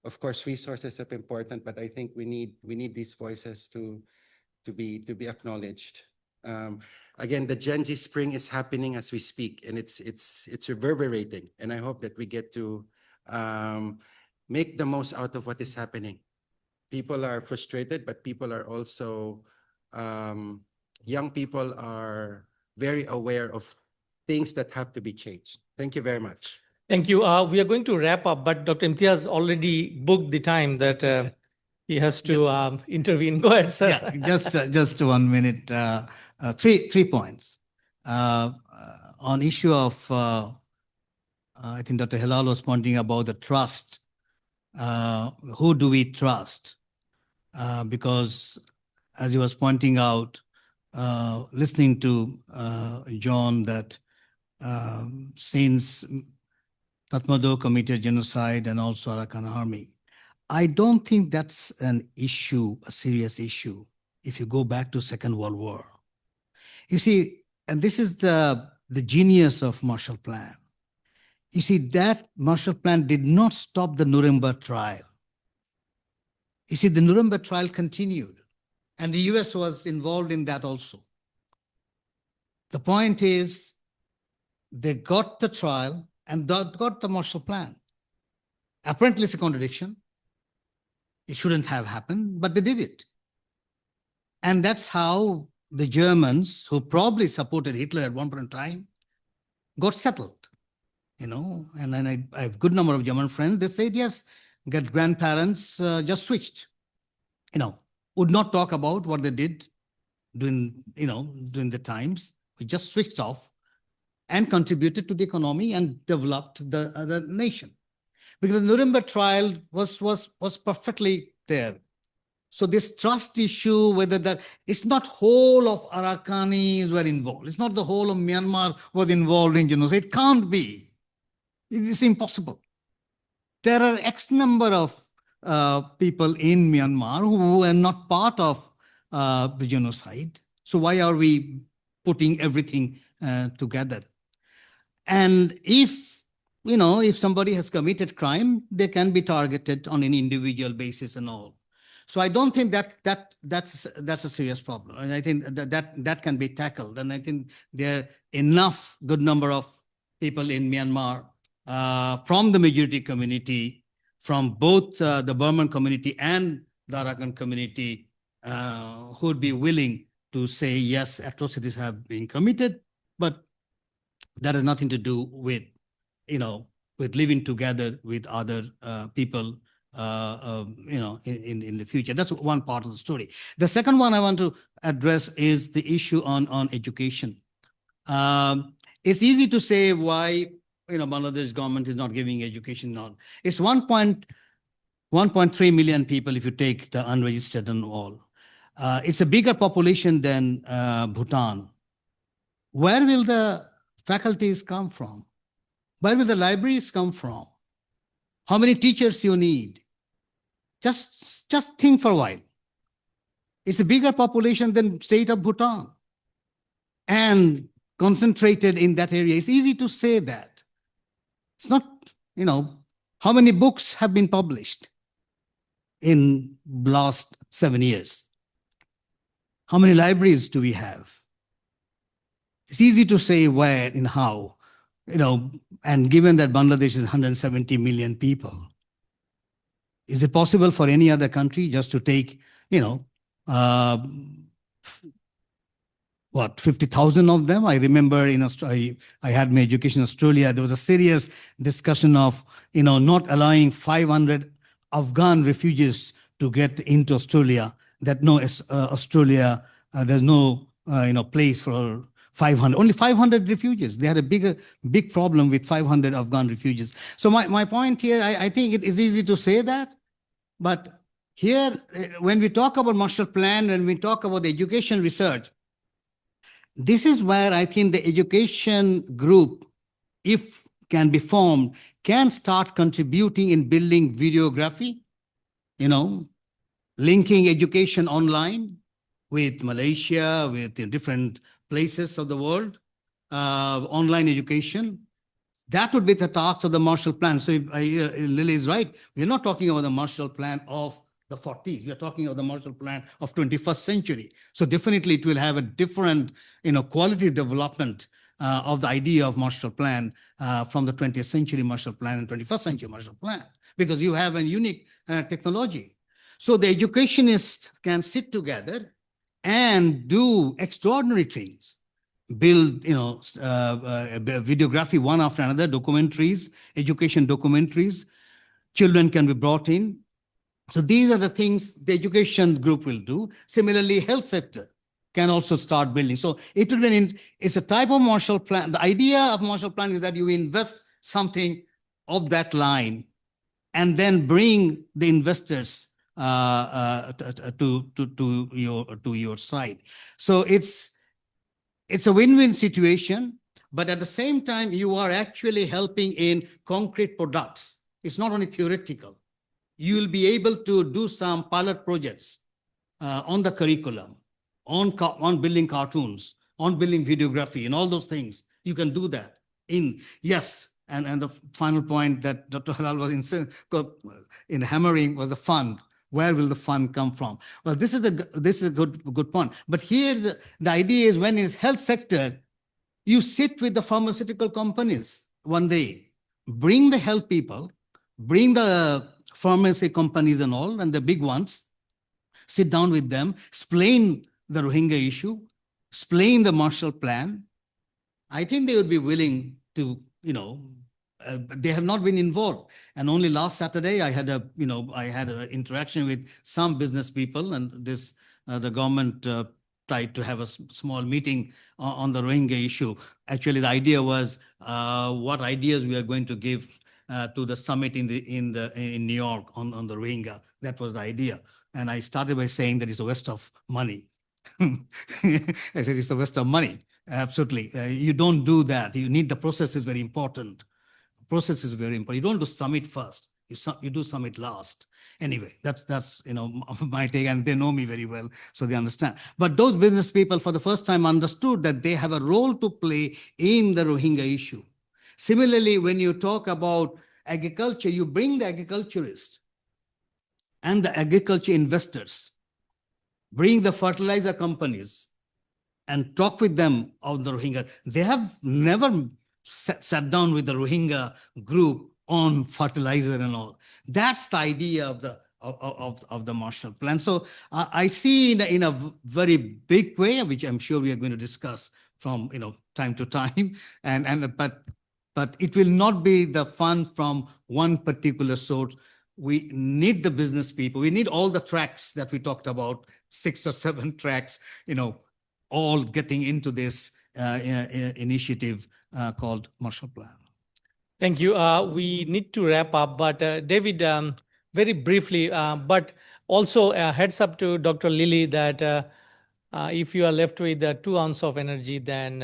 Of course, resources are important, but I think we need these voices to be acknowledged. Again, the Gen Z Spring is happening as we speak, and it's reverberating. And I hope that we get to make the most out of what is happening. People are frustrated, but people are also, young people are very aware of things that have to be changed. Thank you very much. Thank you. We are going to wrap up, but Dr. Imtiaz already booked the time that he has to intervene. Go ahead, sir. Yeah, just 1 minute. Three points. On issue of, I think Dr. Hilal was pointing about the trust. Who do we trust? Because as he was pointing out, listening to John, that since Tatmadaw committed genocide and also Arakan Army, I don't think that's an issue, a serious issue, if you go back to Second World War. You see, and this is the genius of Marshall Plan. You see, that Marshall Plan did not stop the Nuremberg trial. You see, the Nuremberg trial continued, and the US was involved in that also. The point is, they got the trial and got the Marshall Plan. Apparently, it's a contradiction. It shouldn't have happened, but they did it. And that's how the Germans, who probably supported Hitler at one point in time, got settled. And then I have a good number of German friends. They said, yes, get grandparents just switched. Would not talk about what they did during the times. We just switched off and contributed to the economy and developed the nation. Because the Nuremberg trial was perfectly there. So this trust issue, whether that, it's not whole of Arakanis were involved. It's not the whole of Myanmar was involved in genocide. It can't be. It is impossible. There are X number of people in Myanmar who are not part of the genocide. So why are we putting everything together? And if somebody has committed crime, they can be targeted on an individual basis and all. So I don't think that's a serious problem. And I think that can be tackled. And I think there are enough good number of people in Myanmar from the majority community, from both the Burman community and the Arakan community, who would be willing to say, yes, atrocities have been committed, but that has nothing to do with, with living together with other people, in the future. That's one part of the story. The second one I want to address is the issue on education. It's easy to say why, Bangladesh government is not giving education on. It's 1.5 1.3 million people if you take the unregistered and all. It's a bigger population than Bhutan. Where will the faculties come from? Where will the libraries come from? How many teachers you need? Just think for a while. It's a bigger population than state of Bhutan and concentrated in that area. It's easy to say that. It's not, how many books have been published in last 7 years? How many libraries do we have? It's easy to say where and how, and given that Bangladesh is 170 million people, is it possible for any other country just to take, 50,000 of them? I remember in Australia, I had my education in Australia. There was a serious discussion of, not allowing 500 Afghan refugees to get into Australia. That no, Australia, there's no, place for 500. Only 500 refugees. They had a big problem with 500 Afghan refugees. So my point here, I think it is easy to say that, but here, when we talk about Marshall Plan, when we talk about the education research, this is where I think the education group, if can be formed, can start contributing in building videography, linking education online with Malaysia, with different places of the world, online education. That would be the task of the Marshall Plan. So Lily is right. We're not talking about the Marshall Plan of the 40s. We're talking about the Marshall Plan of 21st century. So definitely it will have a different, quality development of the idea of Marshall Plan from the 20th century Marshall Plan and 21st century Marshall Plan, because you have a unique technology. So the educationists can sit together and do extraordinary things, build, videography one after another, documentaries, education documentaries. Children can be brought in. So these are the things the education group will do. Similarly, health sector can also start building. So it will be, it's a type of Marshall Plan. The idea of Marshall Plan is that you invest something of that line and then bring the investors to your side. So it's a win-win situation, but at the same time, you are actually helping in concrete products. It's not only theoretical. You will be able to do some pilot projects on the curriculum, on building cartoons, on building videography, and all those things. You can do that. Yes, and the final point that Dr. Halal was in hammering was the fund. Where will the fund come from? Well, this is a good point. But here the idea is, when in health sector, you sit with the pharmaceutical companies one day, bring the health people, bring the pharmacy companies and all, and the big ones, sit down with them, explain the Rohingya issue, explain the Marshall Plan. I think they would be willing to, they have not been involved. And only last Saturday, I had an interaction with some business people, and the government tried to have a small meeting on the Rohingya issue. Actually, the idea was what ideas we are going to give to the summit in New York on the Rohingya. That was the idea. And I started by saying that it's a waste of money. I said it's a waste of money. Absolutely. You don't do that. You need, the process is very important. Process is very important. You don't do summit first. You do summit last. Anyway, that's my take, and they know me very well, so they understand. But those business people for the first time understood that they have a role to play in the Rohingya issue. Similarly, when you talk about agriculture, you bring the agriculturists and the agriculture investors, bring the fertilizer companies and talk with them on the Rohingya. They have never sat down with the Rohingya group on fertilizer and all. That's the idea of the Marshall Plan. So I see in a very big way, which I'm sure we are going to discuss from time to time, but it will not be the fund from one particular source. We need the business people. We need all the tracks that we talked about, 6 or 7 tracks, all getting into this initiative called Marshall Plan. Thank you. We need to wrap up, but David, when very briefly, but also a heads up to Dr. Lily that if you are left with 2 ounces of energy, then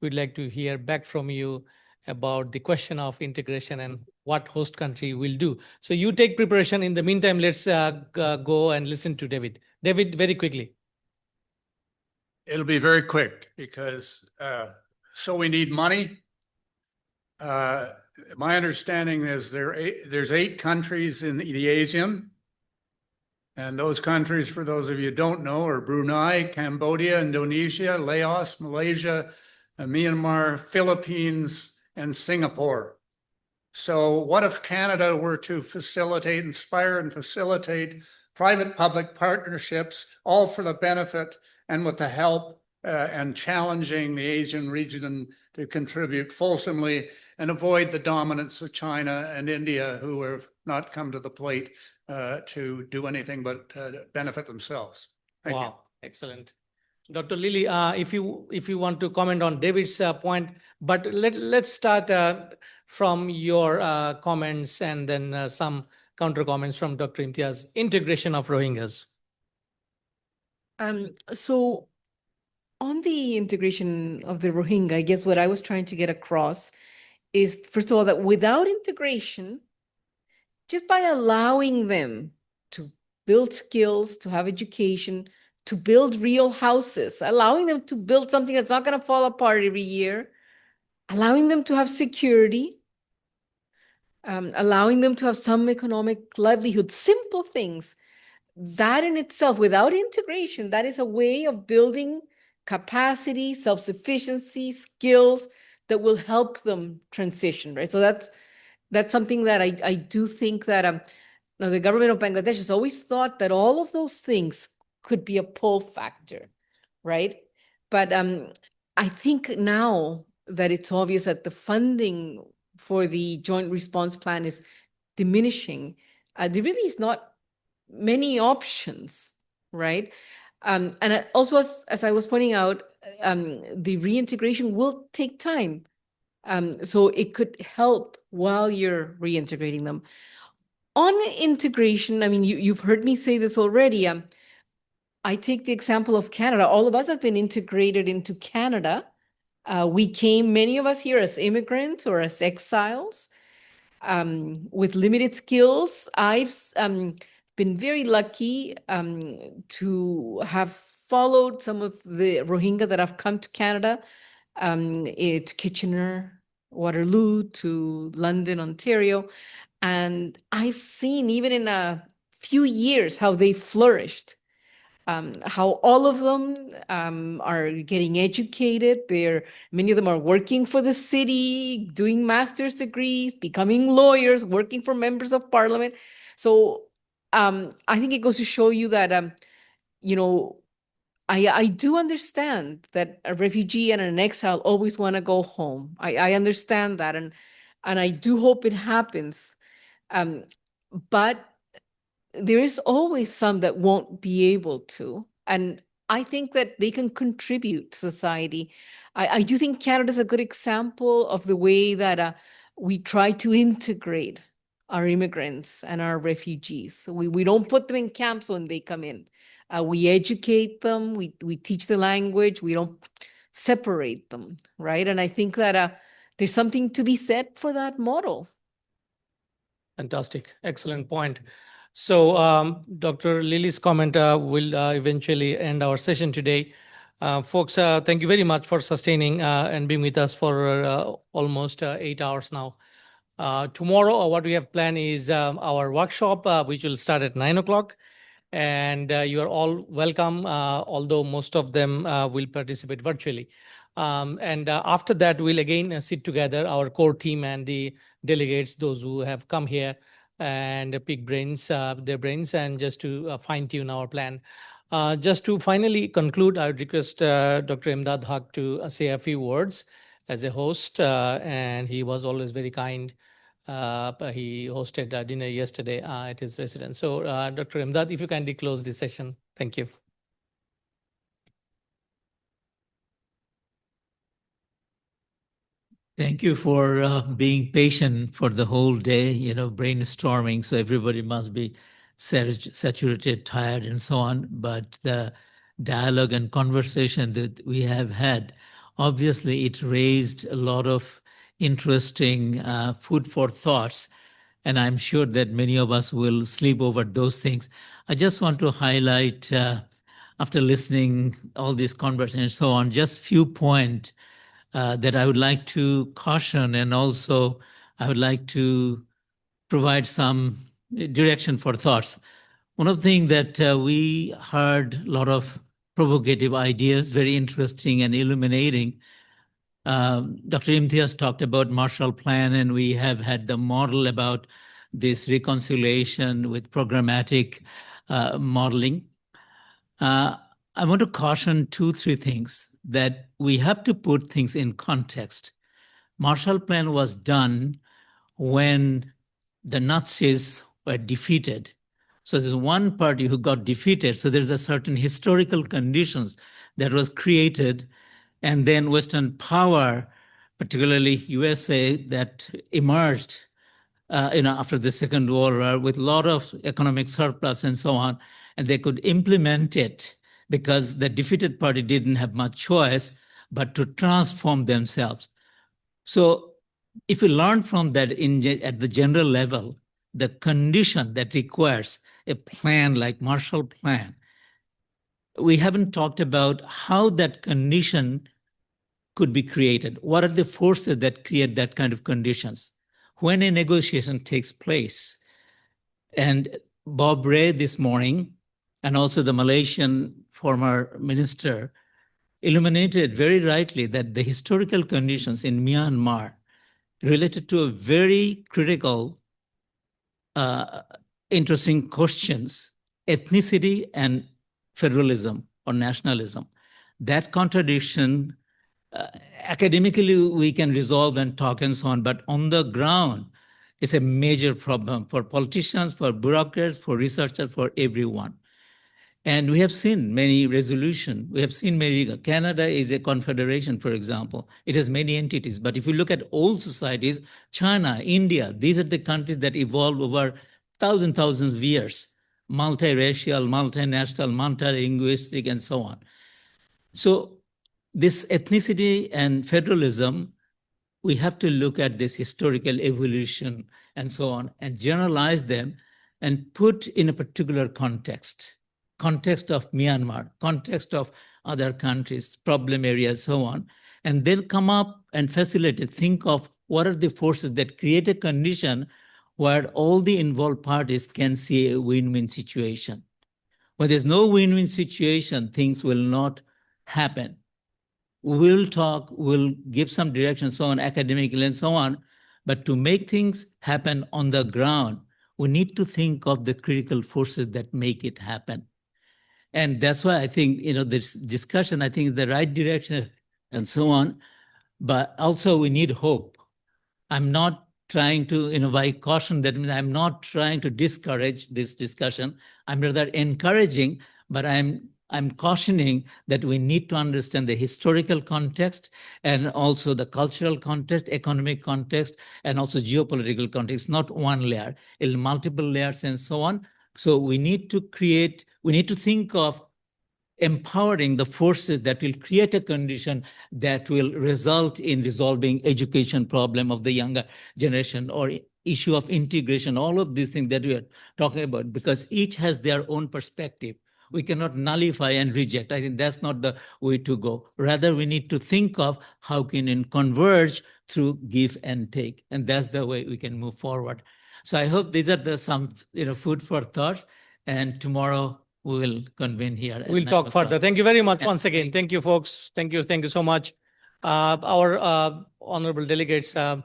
we'd like to hear back from you about the question of integration and what host country will do. So you take preparation. In the meantime, let's go and listen to David. David, very quickly. It'll be very quick because so we need money. My understanding is there's 8 countries in the ASEAN. And those countries, for those of you who don't know, are Brunei, Cambodia, Indonesia, Laos, Malaysia, Myanmar, Philippines, and Singapore. So what if Canada were to facilitate, inspire and facilitate private-public partnerships, all for the benefit and with the help and challenging the Asian region to contribute fulsomely and avoid the dominance of China and India, who have not come to the plate to do anything but benefit themselves. Thank you. Excellent. Dr. Lily, if you want to comment on David's point, but let's start from your comments and then some counter comments from Dr. Imtiaz. Integration of Rohingyas. So on the integration of the Rohingya, I guess what I was trying to get across is, first of all, that without integration, just by allowing them to build skills, to have education, to build real houses, allowing them to build something that's not going to fall apart every year, allowing them to have security, allowing them to have some economic livelihood, simple things. That in itself, without integration, that is a way of building capacity, self-sufficiency, skills that will help them transition, right? So that's something that I do think that now the government of Bangladesh has always thought that all of those things could be a pull factor, right? But I think now that it's obvious that the funding for the joint response plan is diminishing, there really is not many options, right? And also, as I was pointing out, the reintegration will take time. So it could help while you're reintegrating them. On integration, I mean, you've heard me say this already. I take the example of Canada. All of us have been integrated into Canada. We came, many of us here, as immigrants or as exiles with limited skills. I've been very lucky to have followed some of the Rohingya that have come to Canada, to Kitchener, Waterloo, to London, Ontario. And I've seen, even in a few years, how they flourished. How all of them are getting educated. Many of them are working for the city, doing master's degrees, becoming lawyers, working for members of parliament. So I think it goes to show you that, I do understand that a refugee and an exile always want to go home. I understand that, and I do hope it happens. But there is always some that won't be able to. And I think that they can contribute to society. I do think Canada is a good example of the way that we try to integrate our immigrants and our refugees. We don't put them in camps when they come in. We educate them, we teach the language, we don't separate them, right? And I think that there's something to be said for that model. Fantastic. Excellent point. So Dr. Lily's comment will eventually end our session today. Folks, thank you very much for sustaining and being with us for almost 8 hours now. Tomorrow, what we have planned is our workshop, which will start at 9 o'clock. And you are all welcome, although most of them will participate virtually. And after that, we'll again sit together, our core team and the delegates, those who have come here, and pick their brains, and just to fine tune our plan. Just to finally conclude, I would request Dr. Imdad Haq to say a few words as a host, and he was always very kind. He hosted dinner yesterday at his residence. So Dr. Imdad, if you kindly close the session. Thank you. Thank you for being patient for the whole day, brainstorming. So everybody must be saturated, tired, and so on. But the dialogue and conversation that we have had, obviously it raised a lot of interesting food for thoughts. And I'm sure that many of us will sleep over those things. I just want to highlight, after listening all these conversations and so on, just few points that I would like to caution, and also I would like to provide some direction for thoughts. One of the things that we heard a lot of provocative ideas, very interesting and illuminating. Dr. Imtiaz talked about Marshall Plan, and we have had the model about this reconciliation with programmatic modeling. I want to caution 2-3 things, that we have to put things in context. Marshall Plan was done when the Nazis were defeated. So there's one party who got defeated. So there's a certain historical conditions that was created, and then Western power, particularly USA, that emerged after the Second World War with a lot of economic surplus and so on, and they could implement it because the defeated party didn't have much choice but to transform themselves. So if we learn from that at the general level, the condition that requires a plan like Marshall Plan, we haven't talked about how that condition could be created. What are the forces that create that kind of conditions? When a negotiation takes place, and Bob Ray this morning, and also the Malaysian former minister, illuminated very rightly that the historical conditions in Myanmar related to a very critical, interesting questions, ethnicity and federalism or nationalism. That contradiction, academically we can resolve and talk and so on, but on the ground, it's a major problem for politicians, for bureaucrats, for researchers, for everyone. And we have seen many resolutions. We have seen many. Canada is a confederation, for example. It has many entities. But if you look at old societies, China, India, these are the countries that evolved over thousands of years, multiracial, multinational, multilinguistic, and so on. So this ethnicity and federalism, we have to look at this historical evolution and so on and generalize them and put in a particular context of Myanmar, context of other countries, problem areas, so on, and then come up and facilitate, think of what are the forces that create a condition where all the involved parties can see a win-win situation. When there's no win-win situation, things will not happen. We'll talk, we'll give some direction, so on, academically and so on, but to make things happen on the ground, we need to think of the critical forces that make it happen. And that's why I think, this discussion, I think is the right direction and so on, but also we need hope. I'm not trying to, by caution, that means I'm not trying to discourage this discussion. I'm rather encouraging, but I'm cautioning that we need to understand the historical context and also the cultural context, economic context, and also geopolitical context, not one layer, multiple layers and so on. So we need to think of empowering the forces that will create a condition that will result in resolving education problem of the younger generation or issue of integration, all of these things that we are talking about, because each has their own perspective. We cannot nullify and reject. I think that's not the way to go. Rather, we need to think of how can it converge through give and take. And that's the way we can move forward. So I hope these are some food for thoughts. And tomorrow we will convene here. We'll talk further. Thank you very much once again. Thank you, folks. Thank you so much. Our honorable delegates, our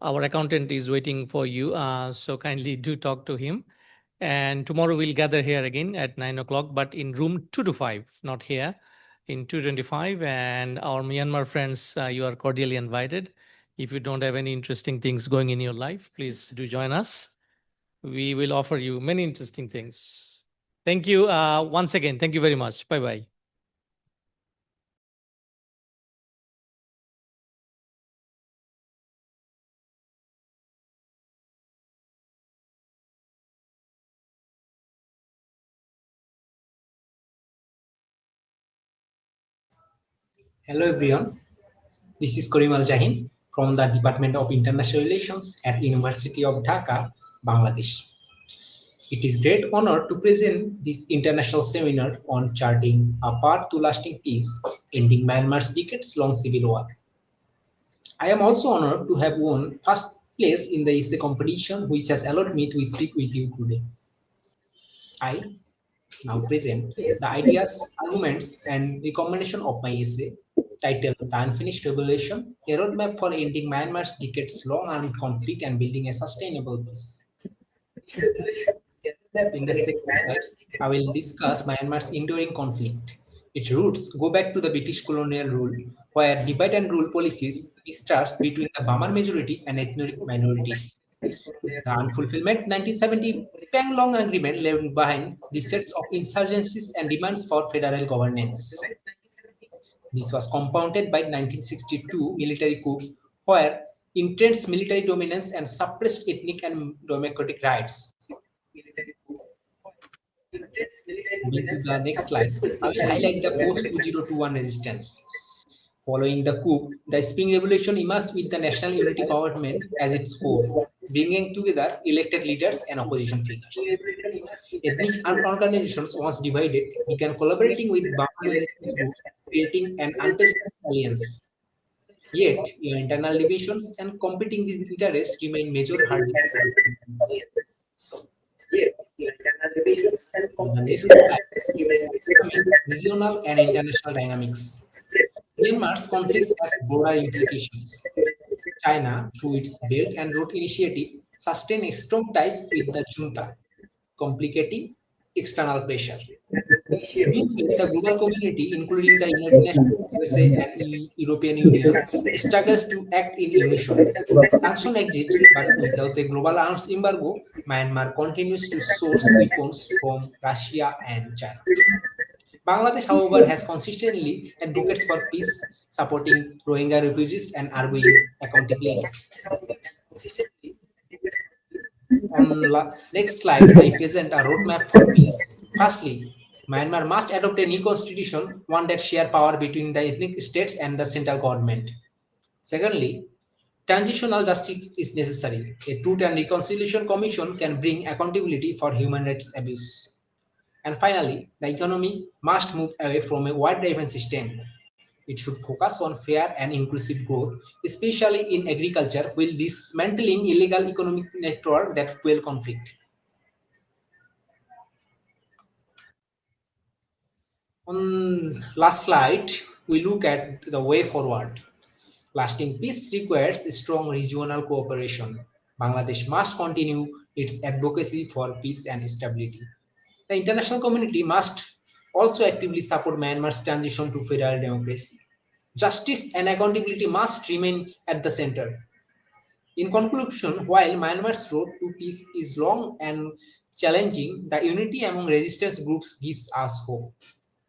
accountant is waiting for you. So kindly do talk to him. And tomorrow we'll gather here again at 9 o'clock, but in room 225, not here, in 225. And our Myanmar friends, you are cordially invited. If you don't have any interesting things going in your life, please do join us. We will offer you many interesting things. Thank you once again. Thank you very much. Bye-bye. Hello everyone, this is Karim Al Jahin from the Department of International Relations at University of Dhaka, Bangladesh. It is great honor to present this international seminar on charting a path to lasting peace, ending Myanmar's decades-long civil war. I am also honored to have won first place in the essay competition, which has allowed me to speak with you today. I now present the ideas, arguments, and recommendation of my essay titled The Unfinished Revolution, a roadmap for ending Myanmar's decades-long armed conflict and building a sustainable peace. In the second slide, I will discuss Myanmar's enduring conflict. Its roots go back to the British colonial rule, where divide and rule policies mistrust between the Burman majority and ethnic minorities. The unfulfillment 1970 Panglong Agreement left behind the sets of insurgencies and demands for federal governance. This was compounded by 1962 military coup, where intense military dominance and suppressed ethnic and democratic rights. Moving to the next slide, I will highlight the post-2021 resistance. Following the coup, the Spring Revolution emerged with the National Unity Government as its core, bringing together elected leaders and opposition figures. Ethnic armed organizations, once divided, began collaborating with Burman resistance groups, creating an unprecedented alliance. Yet, your internal divisions and competing interests remain major hurdles for peace. The next slide, regional and international dynamics. Myanmar's conflicts has broader implications. China, through its Belt and Road Initiative, sustains strong ties with the junta, complicating external pressure. Meanwhile, the global community, including the United Nations, USA, and European Union, struggles to act in unison. Sanction exists, but without a global arms embargo, Myanmar continues to source weapons from Russia and China. Bangladesh, however, has consistently advocates for peace, supporting Rohingya refugees and arguing accountability. On next slide, I present a roadmap for peace. Firstly, Myanmar must adopt a new constitution, one that shares power between the ethnic states and the central government. Secondly, transitional justice is necessary. A Truth and Reconciliation Commission can bring accountability for human rights abuse. And finally, the economy must move away from a wide-driven system. It should focus on fair and inclusive growth, especially in agriculture, while dismantling illegal economic networks that fuel conflict. On last slide, we look at the way forward. Lasting peace requires strong regional cooperation. Bangladesh must continue its advocacy for peace and stability. The international community must also actively support Myanmar's transition to federal democracy. Justice and accountability must remain at the center. In conclusion, while Myanmar's road to peace is long and challenging, the unity among resistance groups gives us hope.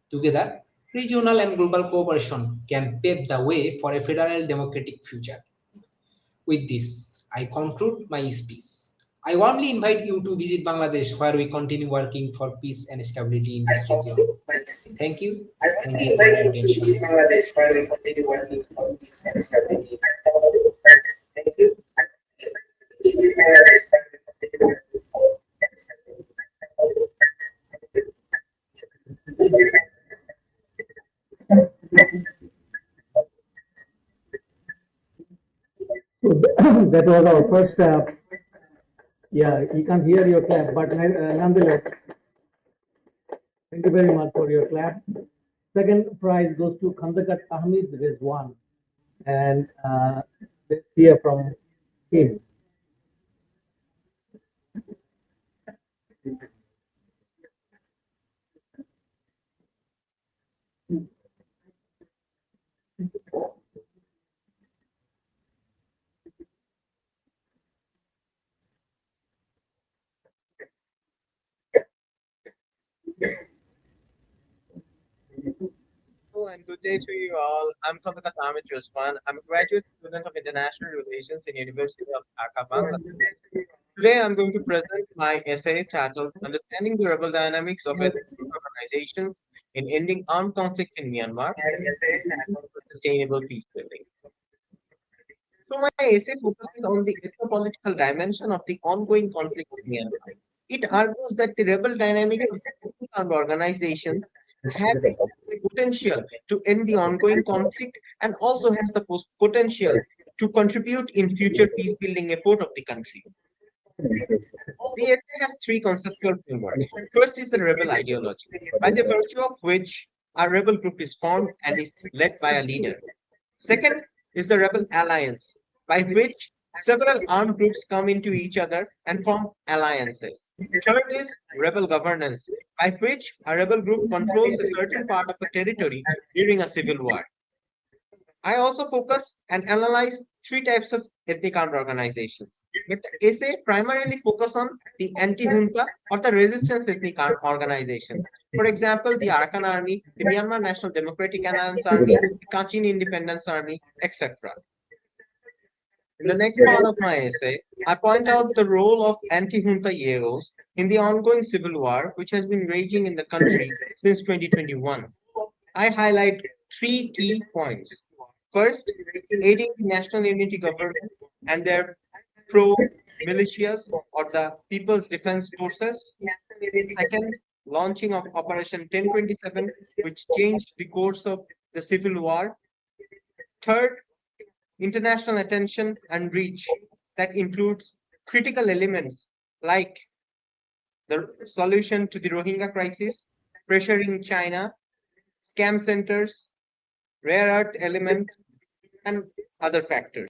Together, regional and global cooperation can pave the way for a federal democratic future. With this, I conclude my speech. I warmly invite you to visit Bangladesh, where we continue working for peace and stability in this region. Thank you. Thank you for your attention. So that was our first. Yeah, you can't hear your clap, but nonetheless, thank you very much for your clap. Second prize goes to Khandakat Ahmed Rizwan, and let's hear from him. Hello and good day to you all. I'm Khandakat Ahmed Rizwan. I'm a graduate student of International Relations in University of Dhaka, Bangladesh. Today I'm going to present my essay titled Understanding the Rebel Dynamics of Ethnic Group Organizations in Ending Armed Conflict in Myanmar. For sustainable peace building. So my essay focuses on the ethnopolitical dimension of the ongoing conflict in Myanmar. It argues that the rebel dynamics of the armed organizations have the potential to end the ongoing conflict and also has the potential to contribute in future peace building effort of the country. The essay has three conceptual frameworks. First is the rebel ideology, by the virtue of which a rebel group is formed and is led by a leader. Second is the rebel alliance, by which several armed groups come into each other and form alliances. Third is rebel governance, by which a rebel group controls a certain part of a territory during a civil war. I also focus and analyze three types of ethnic armed organizations. But the essay primarily focus on the anti-junta or the resistance ethnic armed organizations. For example, the Arakan Army, the Myanmar National Democratic Alliance Army, the Kachin Independence Army, etc. In the next part of my essay, I point out the role of anti-junta EAOs in the ongoing civil war, which has been raging in the country since 2021. I highlight three key points. First, aiding the National Unity Government and their pro-militias or the People's Defense Forces. Second, launching of Operation 1027, which changed the course of the civil war. Third, international attention and reach that includes critical elements like the solution to the Rohingya crisis, pressuring China, scam centers, rare earth element, and other factors.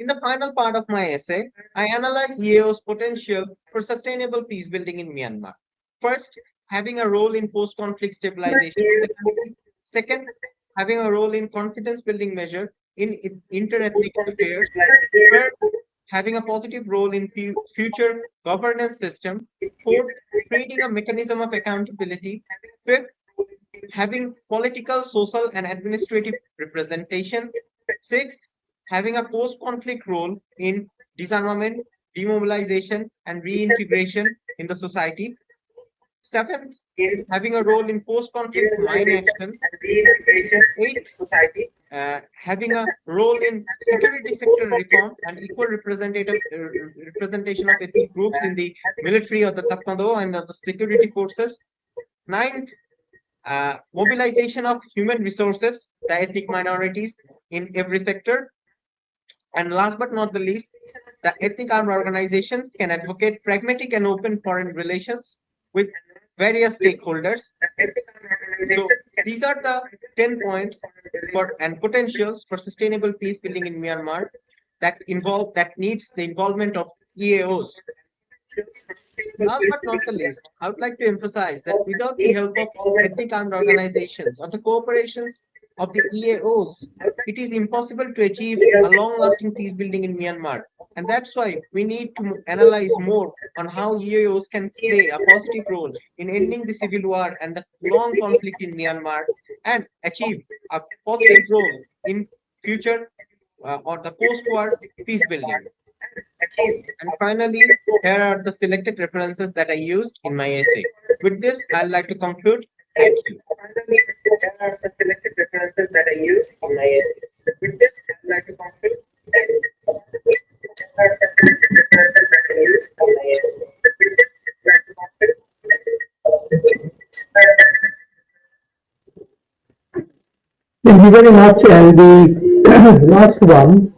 In the final part of my essay, I analyze EAO's potential for sustainable peace building in Myanmar. First, having a role in post-conflict stabilization of the country. Second, having a role in confidence building measure in inter-ethnic affairs. Third, having a positive role in future governance system. Fourth, creating a mechanism of accountability. Fifth, having political, social, and administrative representation. Sixth, having a post-conflict role in disarmament, demobilization, and reintegration in the society. Seventh, having a role in post-conflict mine action. Eighth, having a role in security sector reform and equal representation of ethnic groups in the military of the Tatmadaw and of the security forces. Ninth, mobilization of human resources, the ethnic minorities in every sector. And last but not the least, the ethnic armed organizations can advocate pragmatic and open foreign relations with various stakeholders. So these are the 10 points for and potentials for sustainable peace building in Myanmar that needs the involvement of EAOs. Last but not the least, I would like to emphasize that without the help of ethnic armed organizations or the cooperations of the EAOs, it is impossible to achieve a long-lasting peace building in Myanmar. And that's why we need to analyze more on how EAOs can play a positive role in ending the civil war and the long conflict in Myanmar and achieve a positive role in future or the post-war peace building. And finally, here are the selected references that I used in my essay. With this, I'd like to conclude. Thank you. Here are the selected references that I used in my essay. With this, I'd like to conclude. Thank you very much. And the last one.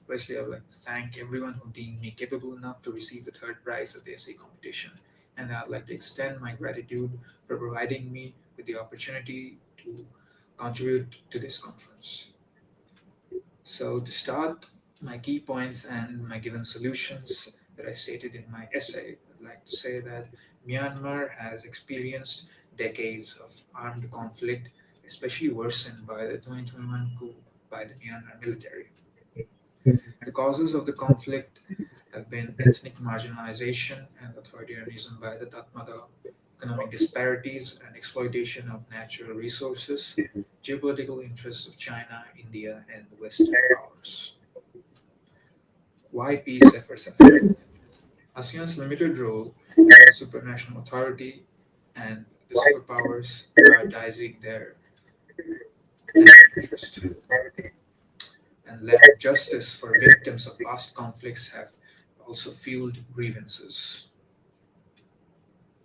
Firstly, I would like to thank everyone who deemed me capable enough to receive the third prize of the essay competition. And I'd like to extend my gratitude for providing me with the opportunity to contribute to this conference. So, to start, my key points and my given solutions that I stated in my essay, I'd like to say that Myanmar has experienced decades of armed conflict, especially worsened by the 2021 coup by the Myanmar military. The causes of the conflict have been ethnic marginalization and authoritarianism by the Tatmadaw, economic disparities and exploitation of natural resources, geopolitical interests of China, India, and Western powers. Why peace efforts have failed. ASEAN's limited role as a supranational authority and the superpowers prioritizing their national interest and lack of justice for victims of past conflicts have also fueled grievances.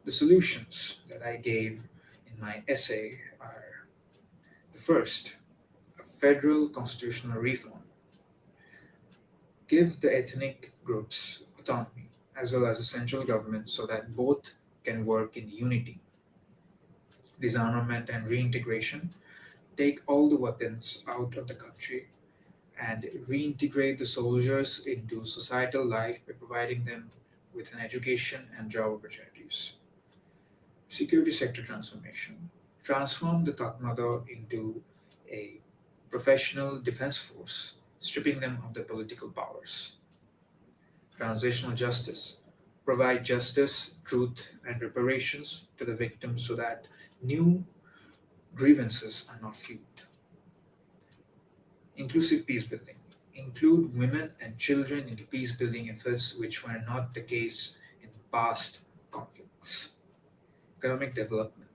The solutions that I gave in my essay are the first, a federal constitutional reform. Give the ethnic groups autonomy as well as a central government so that both can work in unity. Disarmament and reintegration. Take all the weapons out of the country and reintegrate the soldiers into societal life by providing them with an education and job opportunities. Security sector transformation. Transform the Tatmadaw into a professional defense force, stripping them of their political powers. Transitional justice. Provide justice, truth, and reparations to the victims so that new grievances are not fueled. Inclusive peace building. Include women and children into peace building efforts, which were not the case in past conflicts. Economic development.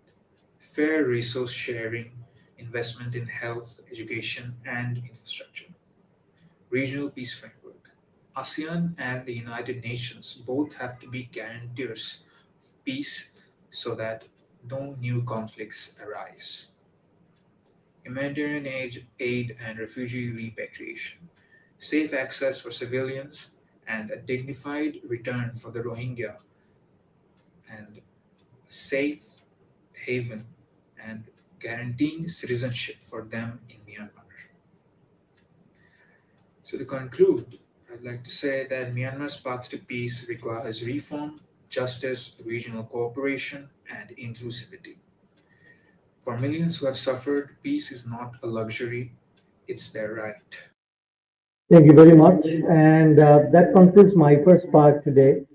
Fair resource sharing, investment in health, education, and infrastructure. Regional peace framework. ASEAN and the United Nations both have to be guarantors of peace so that no new conflicts arise. Humanitarian aid and refugee repatriation, safe access for civilians, and a dignified return for the Rohingya, and a safe haven and guaranteeing citizenship for them in Myanmar. So, to conclude, I'd like to say that Myanmar's path to peace requires reform, justice, regional cooperation, and inclusivity. For millions who have suffered, peace is not a luxury, it's their right. Thank you very much. And that concludes my first part today.